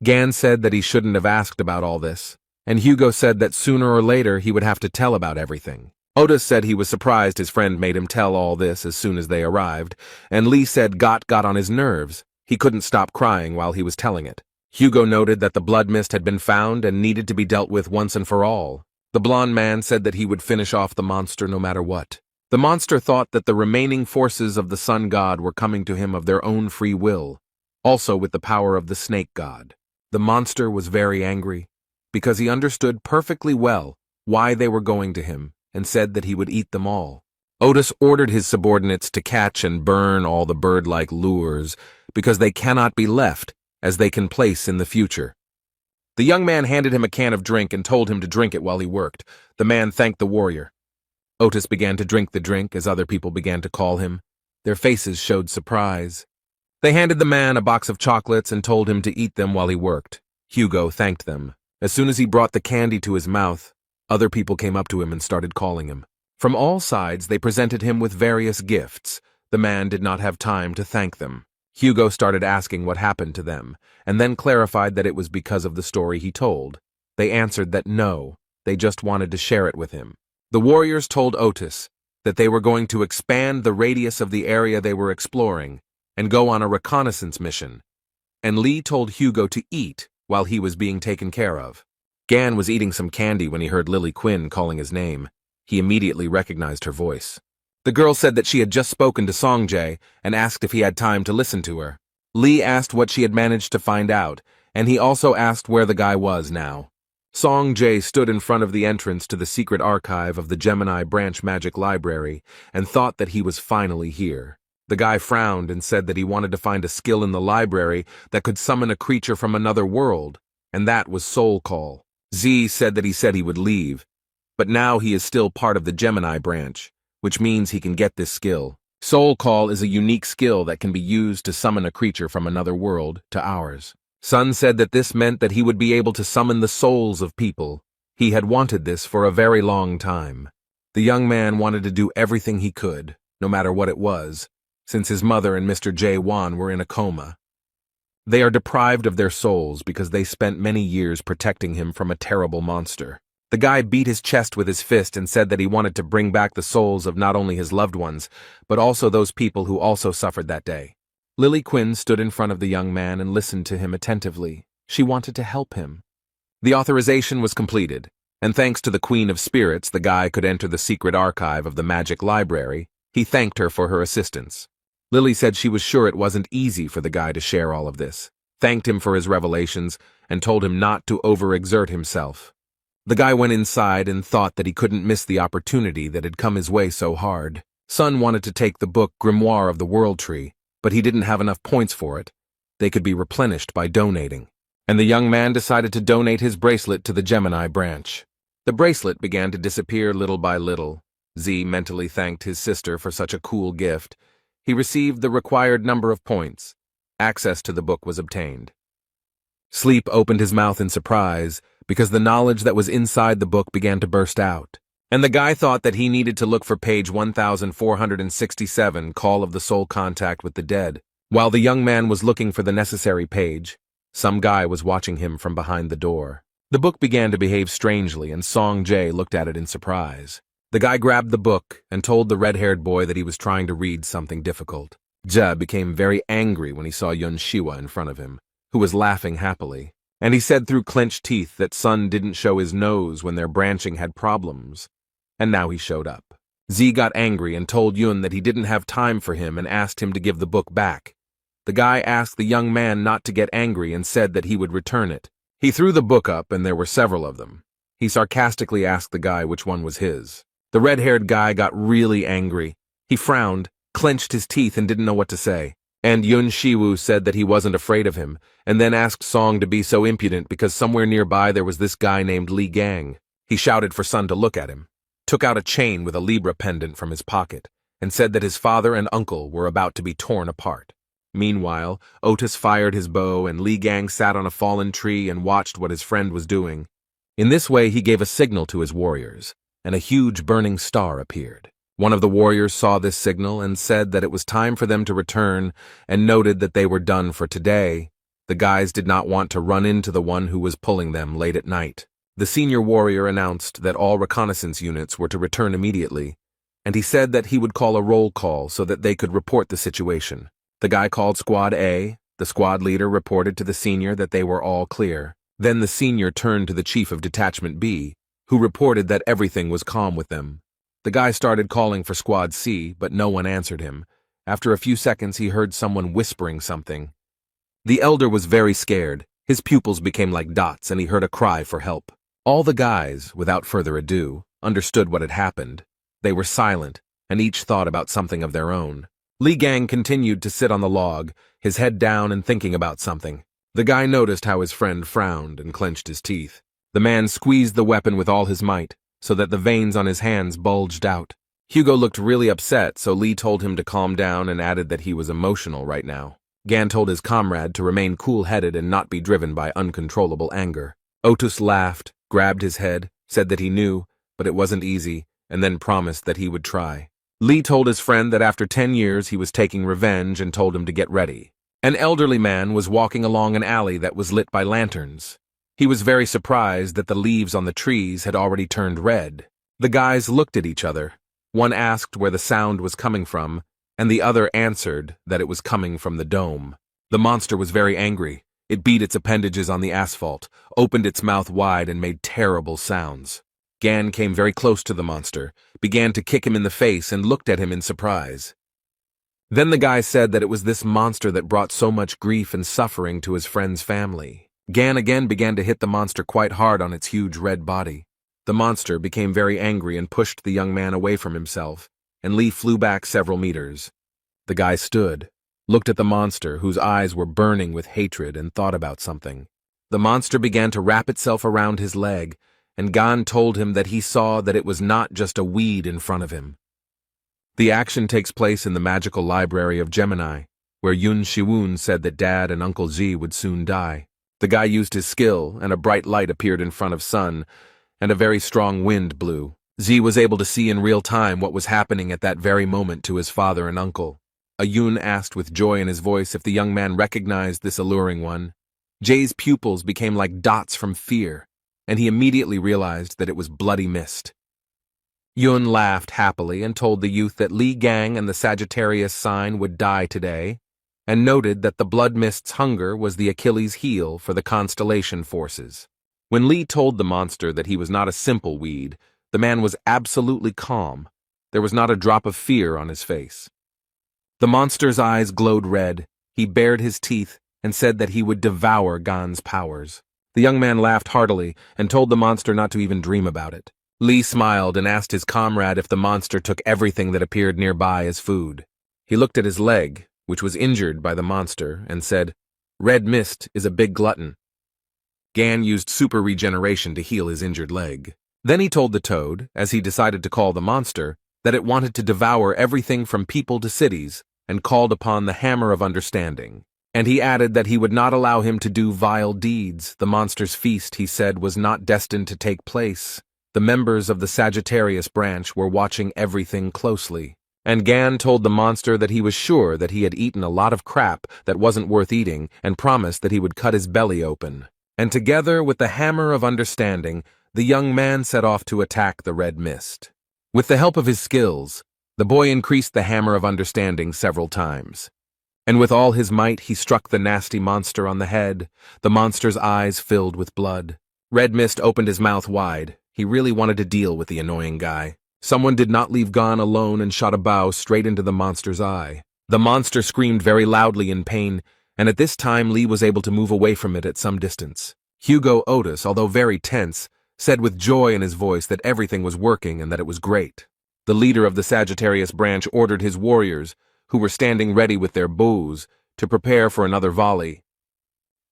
Gan said that he shouldn't have asked about all this, and Hugo said that sooner or later he would have to tell about everything. Otis said he was surprised his friend made him tell all this as soon as they arrived, and Lee said got on his nerves. He couldn't stop crying while he was telling it. Hugo noted that the blood mist had been found and needed to be dealt with once and for all. The blonde man said that he would finish off the monster no matter what. The monster thought that the remaining forces of the sun god were coming to him of their own free will, also with the power of the snake god. The monster was very angry, because he understood perfectly well why they were going to him, and said that he would eat them all. Otis ordered his subordinates to catch and burn all the bird-like lures, because they cannot be left, as they can place in the future. The young man handed him a can of drink and told him to drink it while he worked. The man thanked the warrior. Otis began to drink the drink as other people began to call him. Their faces showed surprise. They handed the man a box of chocolates and told him to eat them while he worked. Hugo thanked them. As soon as he brought the candy to his mouth, other people came up to him and started calling him. From all sides, they presented him with various gifts. The man did not have time to thank them. Hugo started asking what happened to them, and then clarified that it was because of the story he told. They answered that no, they just wanted to share it with him. The warriors told Otis that they were going to expand the radius of the area they were exploring and go on a reconnaissance mission, and Lee told Hugo to eat while he was being taken care of. Gan was eating some candy when he heard Lily Quinn calling his name. He immediately recognized her voice. The girl said that she had just spoken to Song Jae and asked if he had time to listen to her. Lee asked what she had managed to find out, and he also asked where the guy was now. Song Jae stood in front of the entrance to the secret archive of the Gemini Branch Magic Library and thought that he was finally here. The guy frowned and said that he wanted to find a skill in the library that could summon a creature from another world, and that was Soul Call. Z said he would leave, but now he is still part of the Gemini branch, which means he can get this skill. Soul Call is a unique skill that can be used to summon a creature from another world to ours. Sun said that this meant that he would be able to summon the souls of people. He had wanted this for a very long time. The young man wanted to do everything he could, no matter what it was, since his mother and Mr. Jae Won were in a coma. They are deprived of their souls because they spent many years protecting him from a terrible monster. The guy beat his chest with his fist and said that he wanted to bring back the souls of not only his loved ones, but also those people who also suffered that day. Lily Quinn stood in front of the young man and listened to him attentively. She wanted to help him. The authorization was completed, and thanks to the Queen of Spirits, the guy could enter the secret archive of the Magic Library. He thanked her for her assistance. Lily said she was sure it wasn't easy for the guy to share all of this, thanked him for his revelations, and told him not to overexert himself. The guy went inside and thought that he couldn't miss the opportunity that had come his way so hard. Sun wanted to take the book Grimoire of the World Tree, but he didn't have enough points for it. They could be replenished by donating. And the young man decided to donate his bracelet to the Gemini branch. The bracelet began to disappear little by little. Z mentally thanked his sister for such a cool gift. He received the required number of points. Access to the book was obtained. Sleep opened his mouth in surprise, because the knowledge that was inside the book began to burst out. And the guy thought that he needed to look for page 1467, Call of the Soul Contact with the Dead. While the young man was looking for the necessary page, some guy was watching him from behind the door. The book began to behave strangely, and Song Jae looked at it in surprise. The guy grabbed the book and told the red-haired boy that he was trying to read something difficult. Jae became very angry when he saw Yun Shiwa in front of him, who was laughing happily. And he said through clenched teeth that Sun didn't show his nose when their branching had problems. And now he showed up. Z got angry and told Yun that he didn't have time for him and asked him to give the book back. The guy asked the young man not to get angry and said that he would return it. He threw the book up and there were several of them. He sarcastically asked the guy which one was his. The red-haired guy got really angry. He frowned, clenched his teeth and didn't know what to say. And Yun Shiwoo said that he wasn't afraid of him, and then asked Song to be so impudent because somewhere nearby there was this guy named Li Gang. He shouted for Sun to look at him. took out a chain with a Libra pendant from his pocket, and said that his father and uncle were about to be torn apart. Meanwhile, Otis fired his bow and Li Gang sat on a fallen tree and watched what his friend was doing. In this way, he gave a signal to his warriors, and a huge burning star appeared. One of the warriors saw this signal and said that it was time for them to return and noted that they were done for today. The guys did not want to run into the one who was pulling them late at night. The senior warrior announced that all reconnaissance units were to return immediately, and he said that he would call a roll call so that they could report the situation. The guy called Squad A. The squad leader reported to the senior that they were all clear. Then the senior turned to the chief of Detachment B, who reported that everything was calm with them. The guy started calling for Squad C, but no one answered him. After a few seconds, he heard someone whispering something. The elder was very scared. His pupils became like dots, and he heard a cry for help. All the guys, without further ado, understood what had happened. They were silent, and each thought about something of their own. Li Gang continued to sit on the log, his head down and thinking about something. The guy noticed how his friend frowned and clenched his teeth. The man squeezed the weapon with all his might, so that the veins on his hands bulged out. Hugo looked really upset, so Li told him to calm down and added that he was emotional right now. Gan told his comrade to remain cool-headed and not be driven by uncontrollable anger. Otis laughed, grabbed his head, said that he knew, but it wasn't easy, and then promised that he would try. Li told his friend that after 10 years he was taking revenge and told him to get ready. An elderly man was walking along an alley that was lit by lanterns. He was very surprised that the leaves on the trees had already turned red. The guys looked at each other. One asked where the sound was coming from, and the other answered that it was coming from the dome. The monster was very angry. It beat its appendages on the asphalt, opened its mouth wide, and made terrible sounds. Gan came very close to the monster, began to kick him in the face, and looked at him in surprise. Then the guy said that it was this monster that brought so much grief and suffering to his friend's family. Gan again began to hit the monster quite hard on its huge red body. The monster became very angry and pushed the young man away from himself, and Li flew back several meters. The guy stood, looked at the monster, whose eyes were burning with hatred, and thought about something. The monster began to wrap itself around his leg, and Gan told him that he saw that it was not just a weed in front of him. The action takes place in the magical library of Gemini, where Yun Shiwun said that Dad and Uncle Z would soon die. The guy used his skill, and a bright light appeared in front of Sun, and a very strong wind blew. Z was able to see in real time what was happening at that very moment to his father and uncle. Yun asked with joy in his voice if the young man recognized this alluring one. Jay's pupils became like dots from fear, and he immediately realized that it was Bloody Mist. Yun laughed happily and told the youth that Li Gang and the Sagittarius sign would die today, and noted that the Blood Mist's hunger was the Achilles' heel for the constellation forces. When Li told the monster that he was not a simple weed, the man was absolutely calm. There was not a drop of fear on his face. The monster's eyes glowed red. He bared his teeth and said that he would devour Gan's powers. The young man laughed heartily and told the monster not to even dream about it. Li smiled and asked his comrade if the monster took everything that appeared nearby as food. He looked at his leg, which was injured by the monster, and said, "Red Mist is a big glutton." Gan used super regeneration to heal his injured leg. Then he told the toad, as he decided to call the monster, that it wanted to devour everything from people to cities, and called upon the Hammer of Understanding. And he added that he would not allow him to do vile deeds. The monster's feast, he said, was not destined to take place. The members of the Sagittarius branch were watching everything closely. And Gan told the monster that he was sure that he had eaten a lot of crap that wasn't worth eating, and promised that he would cut his belly open. And together with the Hammer of Understanding, the young man set off to attack the Red Mist. With the help of his skills, the boy increased the Hammer of Understanding several times. And with all his might he struck the nasty monster on the head. The monster's eyes filled with blood. Red Mist opened his mouth wide. He really wanted to deal with the annoying guy. Someone did not leave Gan alone and shot a bow straight into the monster's eye. The monster screamed very loudly in pain, and at this time Li was able to move away from it at some distance. Hugo Otis, although very tense, said with joy in his voice that everything was working and that it was great. The leader of the Sagittarius branch ordered his warriors, who were standing ready with their bows, to prepare for another volley.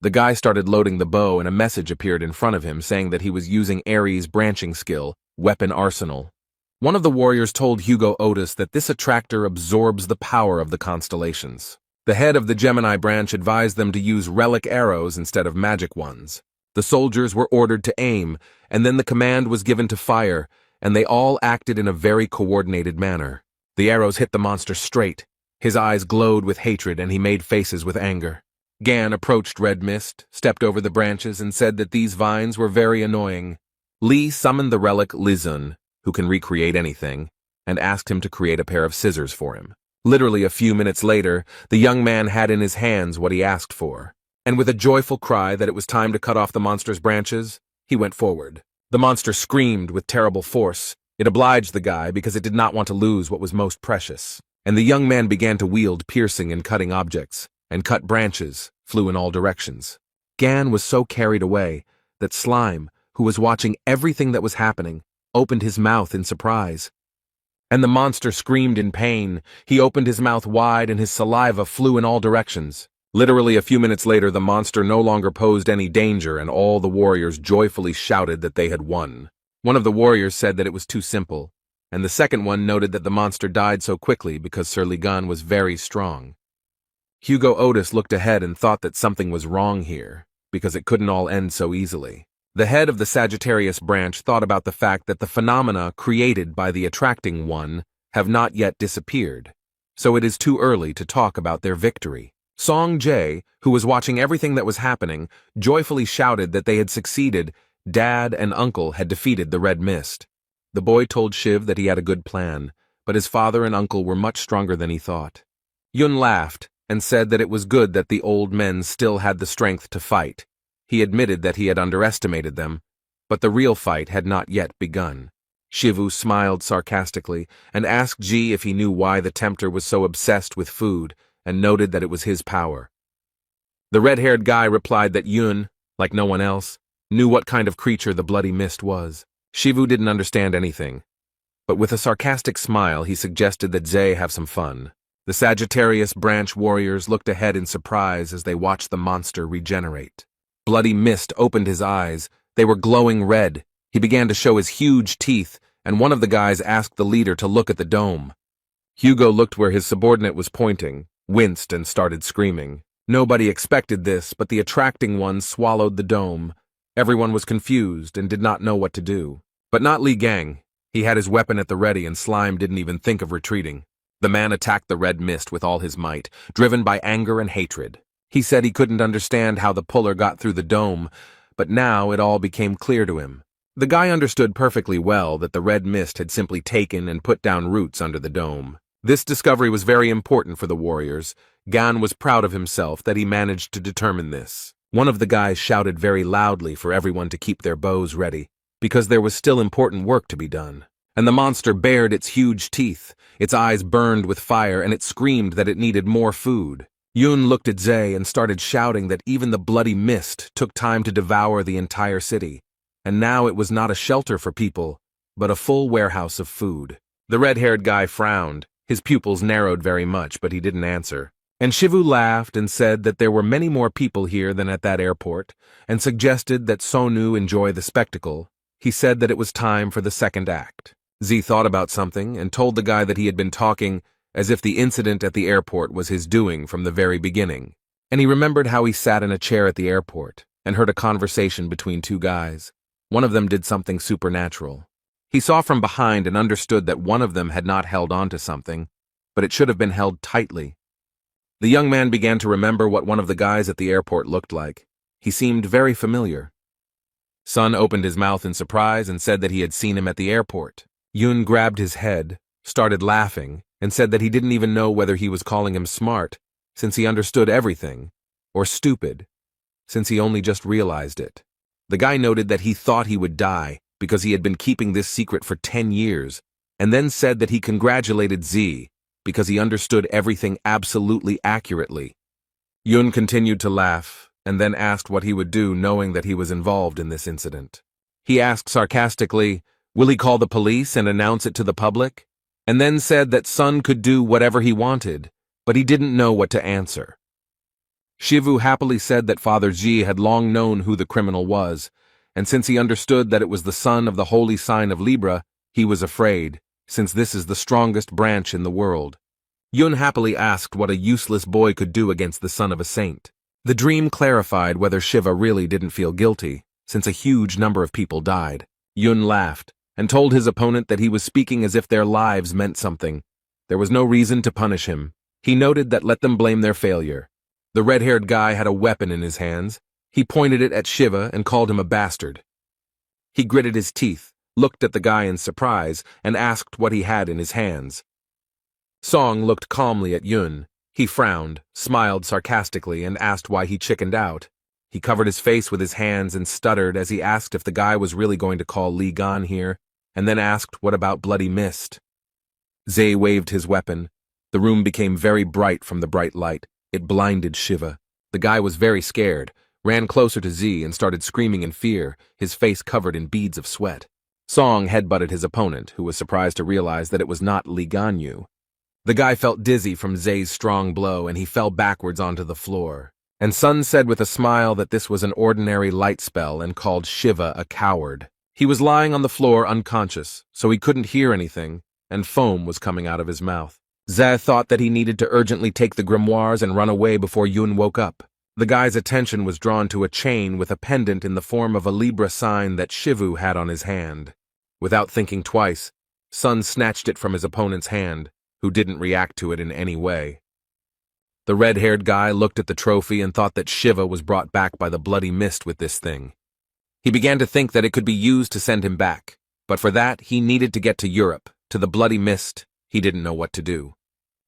The guy started loading the bow, and a message appeared in front of him saying that he was using Ares' branching skill, Weapon Arsenal. One of the warriors told Hugo Otis that this attractor absorbs the power of the constellations. The head of the Gemini branch advised them to use relic arrows instead of magic ones. The soldiers were ordered to aim, and then the command was given to fire, and they all acted in a very coordinated manner. The arrows hit the monster straight. His eyes glowed with hatred, and he made faces with anger. Gan approached Red Mist, stepped over the branches, and said that these vines were very annoying. Li summoned the relic Lizun, who can recreate anything, and asked him to create a pair of scissors for him. Literally a few minutes later, the young man had in his hands what he asked for, and with a joyful cry that it was time to cut off the monster's branches, he went forward. The monster screamed with terrible force. It obliged the guy because it did not want to lose what was most precious. And the young man began to wield piercing and cutting objects, and cut branches, flew in all directions. Gan was so carried away that Slime, who was watching everything that was happening, opened his mouth in surprise. And the monster screamed in pain. He opened his mouth wide and his saliva flew in all directions. Literally a few minutes later, the monster no longer posed any danger, and all the warriors joyfully shouted that they had won. One of the warriors said that it was too simple, and the second one noted that the monster died so quickly because Sir Ligan was very strong. Hugo Otis looked ahead and thought that something was wrong here, because it couldn't all end so easily. The head of the Sagittarius branch thought about the fact that the phenomena created by the attracting one have not yet disappeared, so it is too early to talk about their victory. Song Jae, who was watching everything that was happening, joyfully shouted that they had succeeded. Dad and Uncle had defeated the Red Mist. The boy told Shiv that he had a good plan, but his father and uncle were much stronger than he thought. Yun laughed and said that it was good that the old men still had the strength to fight. He admitted that he had underestimated them, but the real fight had not yet begun. Shivu smiled sarcastically and asked Ji if he knew why the tempter was so obsessed with food, and noted that it was his power. The red-haired guy replied that Yun, like no one else, knew what kind of creature the bloody mist was. Shivu didn't understand anything, but with a sarcastic smile he suggested that Zay have some fun. The Sagittarius branch warriors looked ahead in surprise as they watched the monster regenerate. Bloody Mist opened his eyes. They were glowing red. He began to show his huge teeth, and one of the guys asked the leader to look at the dome. Hugo looked where his subordinate was pointing, winced, and started screaming. Nobody expected this, but the attracting one swallowed the dome. Everyone was confused and did not know what to do. But not Li Gang. He had his weapon at the ready, and Slime didn't even think of retreating. The man attacked the Red Mist with all his might, driven by anger and hatred. He said he couldn't understand how the puller got through the dome, but now it all became clear to him. The guy understood perfectly well that the Red Mist had simply taken and put down roots under the dome. This discovery was very important for the warriors. Gan was proud of himself that he managed to determine this. One of the guys shouted very loudly for everyone to keep their bows ready, because there was still important work to be done. And the monster bared its huge teeth. Its eyes burned with fire, and it screamed that it needed more food. Yun looked at Zay and started shouting that even the bloody mist took time to devour the entire city, and now it was not a shelter for people, but a full warehouse of food. The red-haired guy frowned. His pupils narrowed very much, but he didn't answer. And Shivu laughed and said that there were many more people here than at that airport, and suggested that Sonu enjoy the spectacle. He said that it was time for the second act. Z thought about something and told the guy that he had been talking as if the incident at the airport was his doing from the very beginning. And he remembered how he sat in a chair at the airport and heard a conversation between two guys. One of them did something supernatural. He saw from behind and understood that one of them had not held on to something, but it should have been held tightly. The young man began to remember what one of the guys at the airport looked like. He seemed very familiar. Sun opened his mouth in surprise and said that he had seen him at the airport. Yun grabbed his head, started laughing, and said that he didn't even know whether he was calling him smart, since he understood everything, or stupid, since he only just realized it. The guy noted that he thought he would die because he had been keeping this secret for 10 years, and then said that he congratulated Z because he understood everything absolutely accurately. Yun continued to laugh, and then asked what he would do knowing that he was involved in this incident. He asked sarcastically, will he call the police and announce it to the public? And then said that Sun could do whatever he wanted, but he didn't know what to answer. Shivu happily said that Father Ji had long known who the criminal was, and since he understood that it was the son of the holy sign of Libra, he was afraid. since this is the strongest branch in the world. Yun happily asked what a useless boy could do against the son of a saint. The dream clarified whether Shiva really didn't feel guilty, since a huge number of people died. Yun laughed and told his opponent that he was speaking as if their lives meant something. There was no reason to punish him. He noted that let them blame their failure. The red-haired guy had a weapon in his hands. He pointed it at Shiva and called him a bastard. He gritted his teeth, looked at the guy in surprise, and asked what he had in his hands. Song looked calmly at Yun. He frowned, smiled sarcastically, and asked why he chickened out. He covered his face with his hands and stuttered as he asked if the guy was really going to call Li Gan here, and then asked what about Bloody Mist. Zay waved his weapon. The room became very bright from the bright light. It blinded Shiva. The guy was very scared, ran closer to Z and started screaming in fear, his face covered in beads of sweat. Song headbutted his opponent, who was surprised to realize that it was not Li Ganyu. The guy felt dizzy from Zay's strong blow, and he fell backwards onto the floor. And Sun said with a smile that this was an ordinary light spell and called Shiva a coward. He was lying on the floor unconscious, so he couldn't hear anything, and foam was coming out of his mouth. Zay thought that he needed to urgently take the grimoires and run away before Yun woke up. The guy's attention was drawn to a chain with a pendant in the form of a Libra sign that Shivu had on his hand. Without thinking twice, Sun snatched it from his opponent's hand, who didn't react to it in any way. The red-haired guy looked at the trophy and thought that Shiva was brought back by the Bloody Mist with this thing. He began to think that it could be used to send him back, but for that he needed to get to Europe, to the Bloody Mist. He didn't know what to do.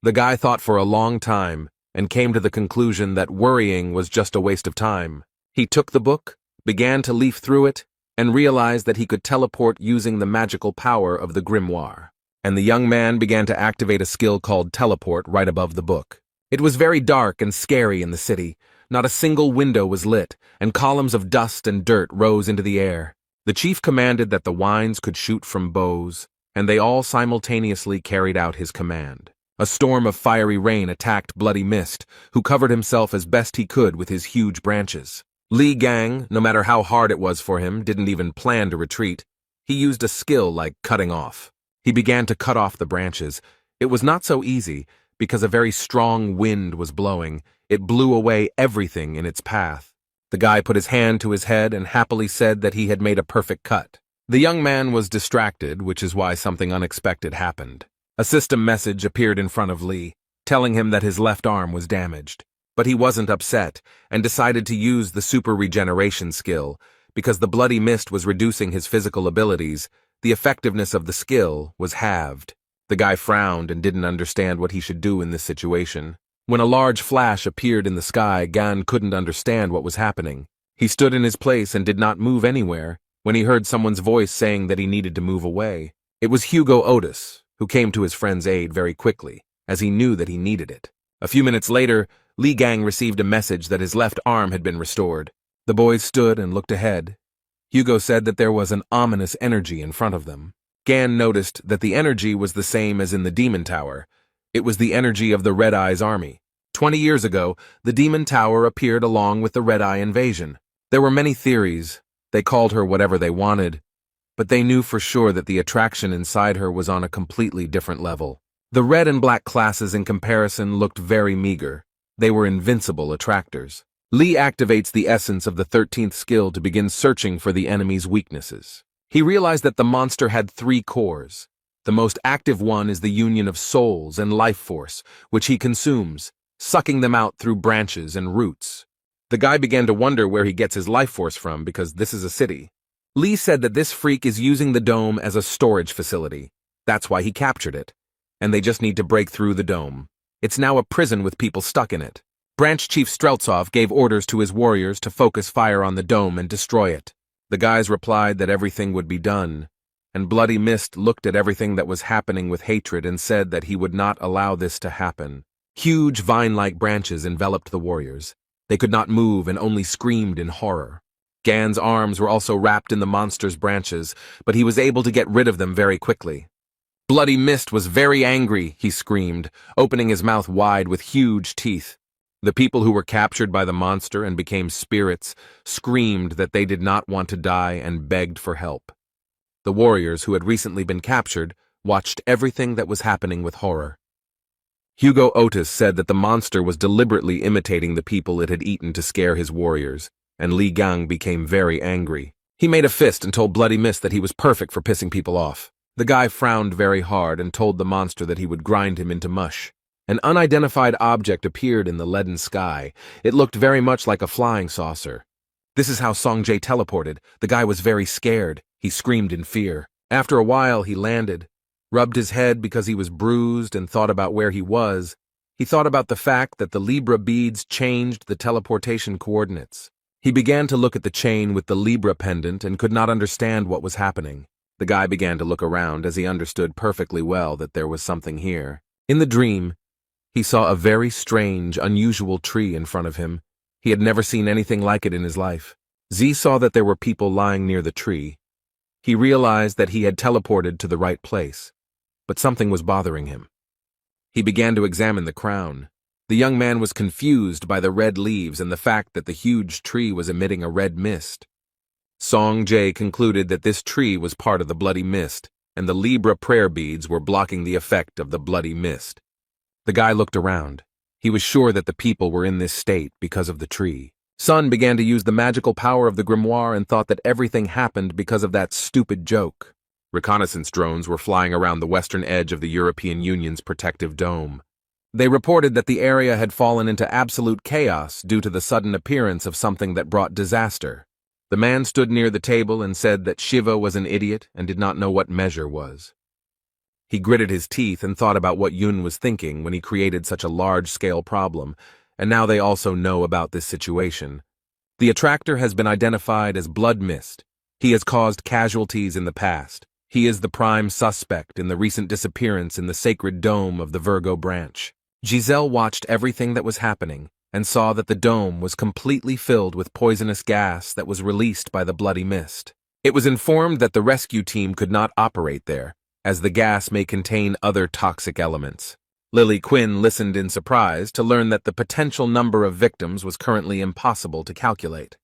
The guy thought for a long time and came to the conclusion that worrying was just a waste of time. He took the book, began to leaf through it, and realized that he could teleport using the magical power of the grimoire. And the young man began to activate a skill called teleport right above the book. It was very dark and scary in the city. Not a single window was lit, and columns of dust and dirt rose into the air. The chief commanded that the wines could shoot from bows, and they all simultaneously carried out his command. A storm of fiery rain attacked Bloody Mist, who covered himself as best he could with his huge branches. Li Gang, no matter how hard it was for him, didn't even plan to retreat. He used a skill like cutting off. He began to cut off the branches. It was not so easy, because a very strong wind was blowing. It blew away everything in its path. The guy put his hand to his head and happily said that he had made a perfect cut. The young man was distracted, which is why something unexpected happened. A system message appeared in front of Li, telling him that his left arm was damaged. But he wasn't upset, and decided to use the super regeneration skill. Because the Bloody Mist was reducing his physical abilities, the effectiveness of the skill was halved. The guy frowned and didn't understand what he should do in this situation. When a large flash appeared in the sky, Gan couldn't understand what was happening. He stood in his place and did not move anywhere when he heard someone's voice saying that he needed to move away. It was Hugo Otis, who came to his friend's aid very quickly, as he knew that he needed it. A few minutes later, Li Gang received a message that his left arm had been restored. The boys stood and looked ahead. Hugo said that there was an ominous energy in front of them. Gan noticed that the energy was the same as in the Demon Tower. It was the energy of the Red Eye's army. 20 years ago, the Demon Tower appeared along with the Red Eye invasion. There were many theories. They called her whatever they wanted, but they knew for sure that the attraction inside her was on a completely different level. The red and black classes in comparison looked very meager. They were invincible attractors. Li activates the essence of the 13th skill to begin searching for the enemy's weaknesses. He realized that the monster had 3 cores. The most active one is the union of souls and life force, which he consumes, sucking them out through branches and roots. The guy began to wonder where he gets his life force from because this is a city. Li said that this freak is using the dome as a storage facility. That's why he captured it. And they just need to break through the dome. It's now a prison with people stuck in it. Branch Chief Streltsov gave orders to his warriors to focus fire on the dome and destroy it. The guys replied that everything would be done, and Bloody Mist looked at everything that was happening with hatred and said that he would not allow this to happen. Huge vine-like branches enveloped the warriors. They could not move and only screamed in horror. Gan's arms were also wrapped in the monster's branches, but he was able to get rid of them very quickly. Bloody Mist was very angry, he screamed, opening his mouth wide with huge teeth. The people who were captured by the monster and became spirits screamed that they did not want to die and begged for help. The warriors who had recently been captured watched everything that was happening with horror. Hugo Otis said that the monster was deliberately imitating the people it had eaten to scare his warriors, and Li Gang became very angry. He made a fist and told Bloody Mist that he was perfect for pissing people off. The guy frowned very hard and told the monster that he would grind him into mush. An unidentified object appeared in the leaden sky. It looked very much like a flying saucer. This is how Song-jae teleported. The guy was very scared. He screamed in fear. After a while, he landed, rubbed his head because he was bruised and thought about where he was. He thought about the fact that the Libra beads changed the teleportation coordinates. He began to look at the chain with the Libra pendant and could not understand what was happening. The guy began to look around as he understood perfectly well that there was something here. In the dream, he saw a very strange, unusual tree in front of him. He had never seen anything like it in his life. Z saw that there were people lying near the tree. He realized that he had teleported to the right place, but something was bothering him. He began to examine the crown. The young man was confused by the red leaves and the fact that the huge tree was emitting a red mist. Song-jae concluded that this tree was part of the bloody mist, and the Libra prayer beads were blocking the effect of the bloody mist. The guy looked around. He was sure that the people were in this state because of the tree. Sun began to use the magical power of the grimoire and thought that everything happened because of that stupid joke. Reconnaissance drones were flying around the western edge of the European Union's protective dome. They reported that the area had fallen into absolute chaos due to the sudden appearance of something that brought disaster. The man stood near the table and said that Shiva was an idiot and did not know what measure was. He gritted his teeth and thought about what Yun was thinking when he created such a large-scale problem, and now they also know about this situation. The attractor has been identified as Blood Mist. He has caused casualties in the past. He is the prime suspect in the recent disappearance in the sacred dome of the Virgo branch. Giselle watched everything that was happening and saw that the dome was completely filled with poisonous gas that was released by the bloody mist. It was informed that the rescue team could not operate there, as the gas may contain other toxic elements. Lily Quinn listened in surprise to learn that the potential number of victims was currently impossible to calculate.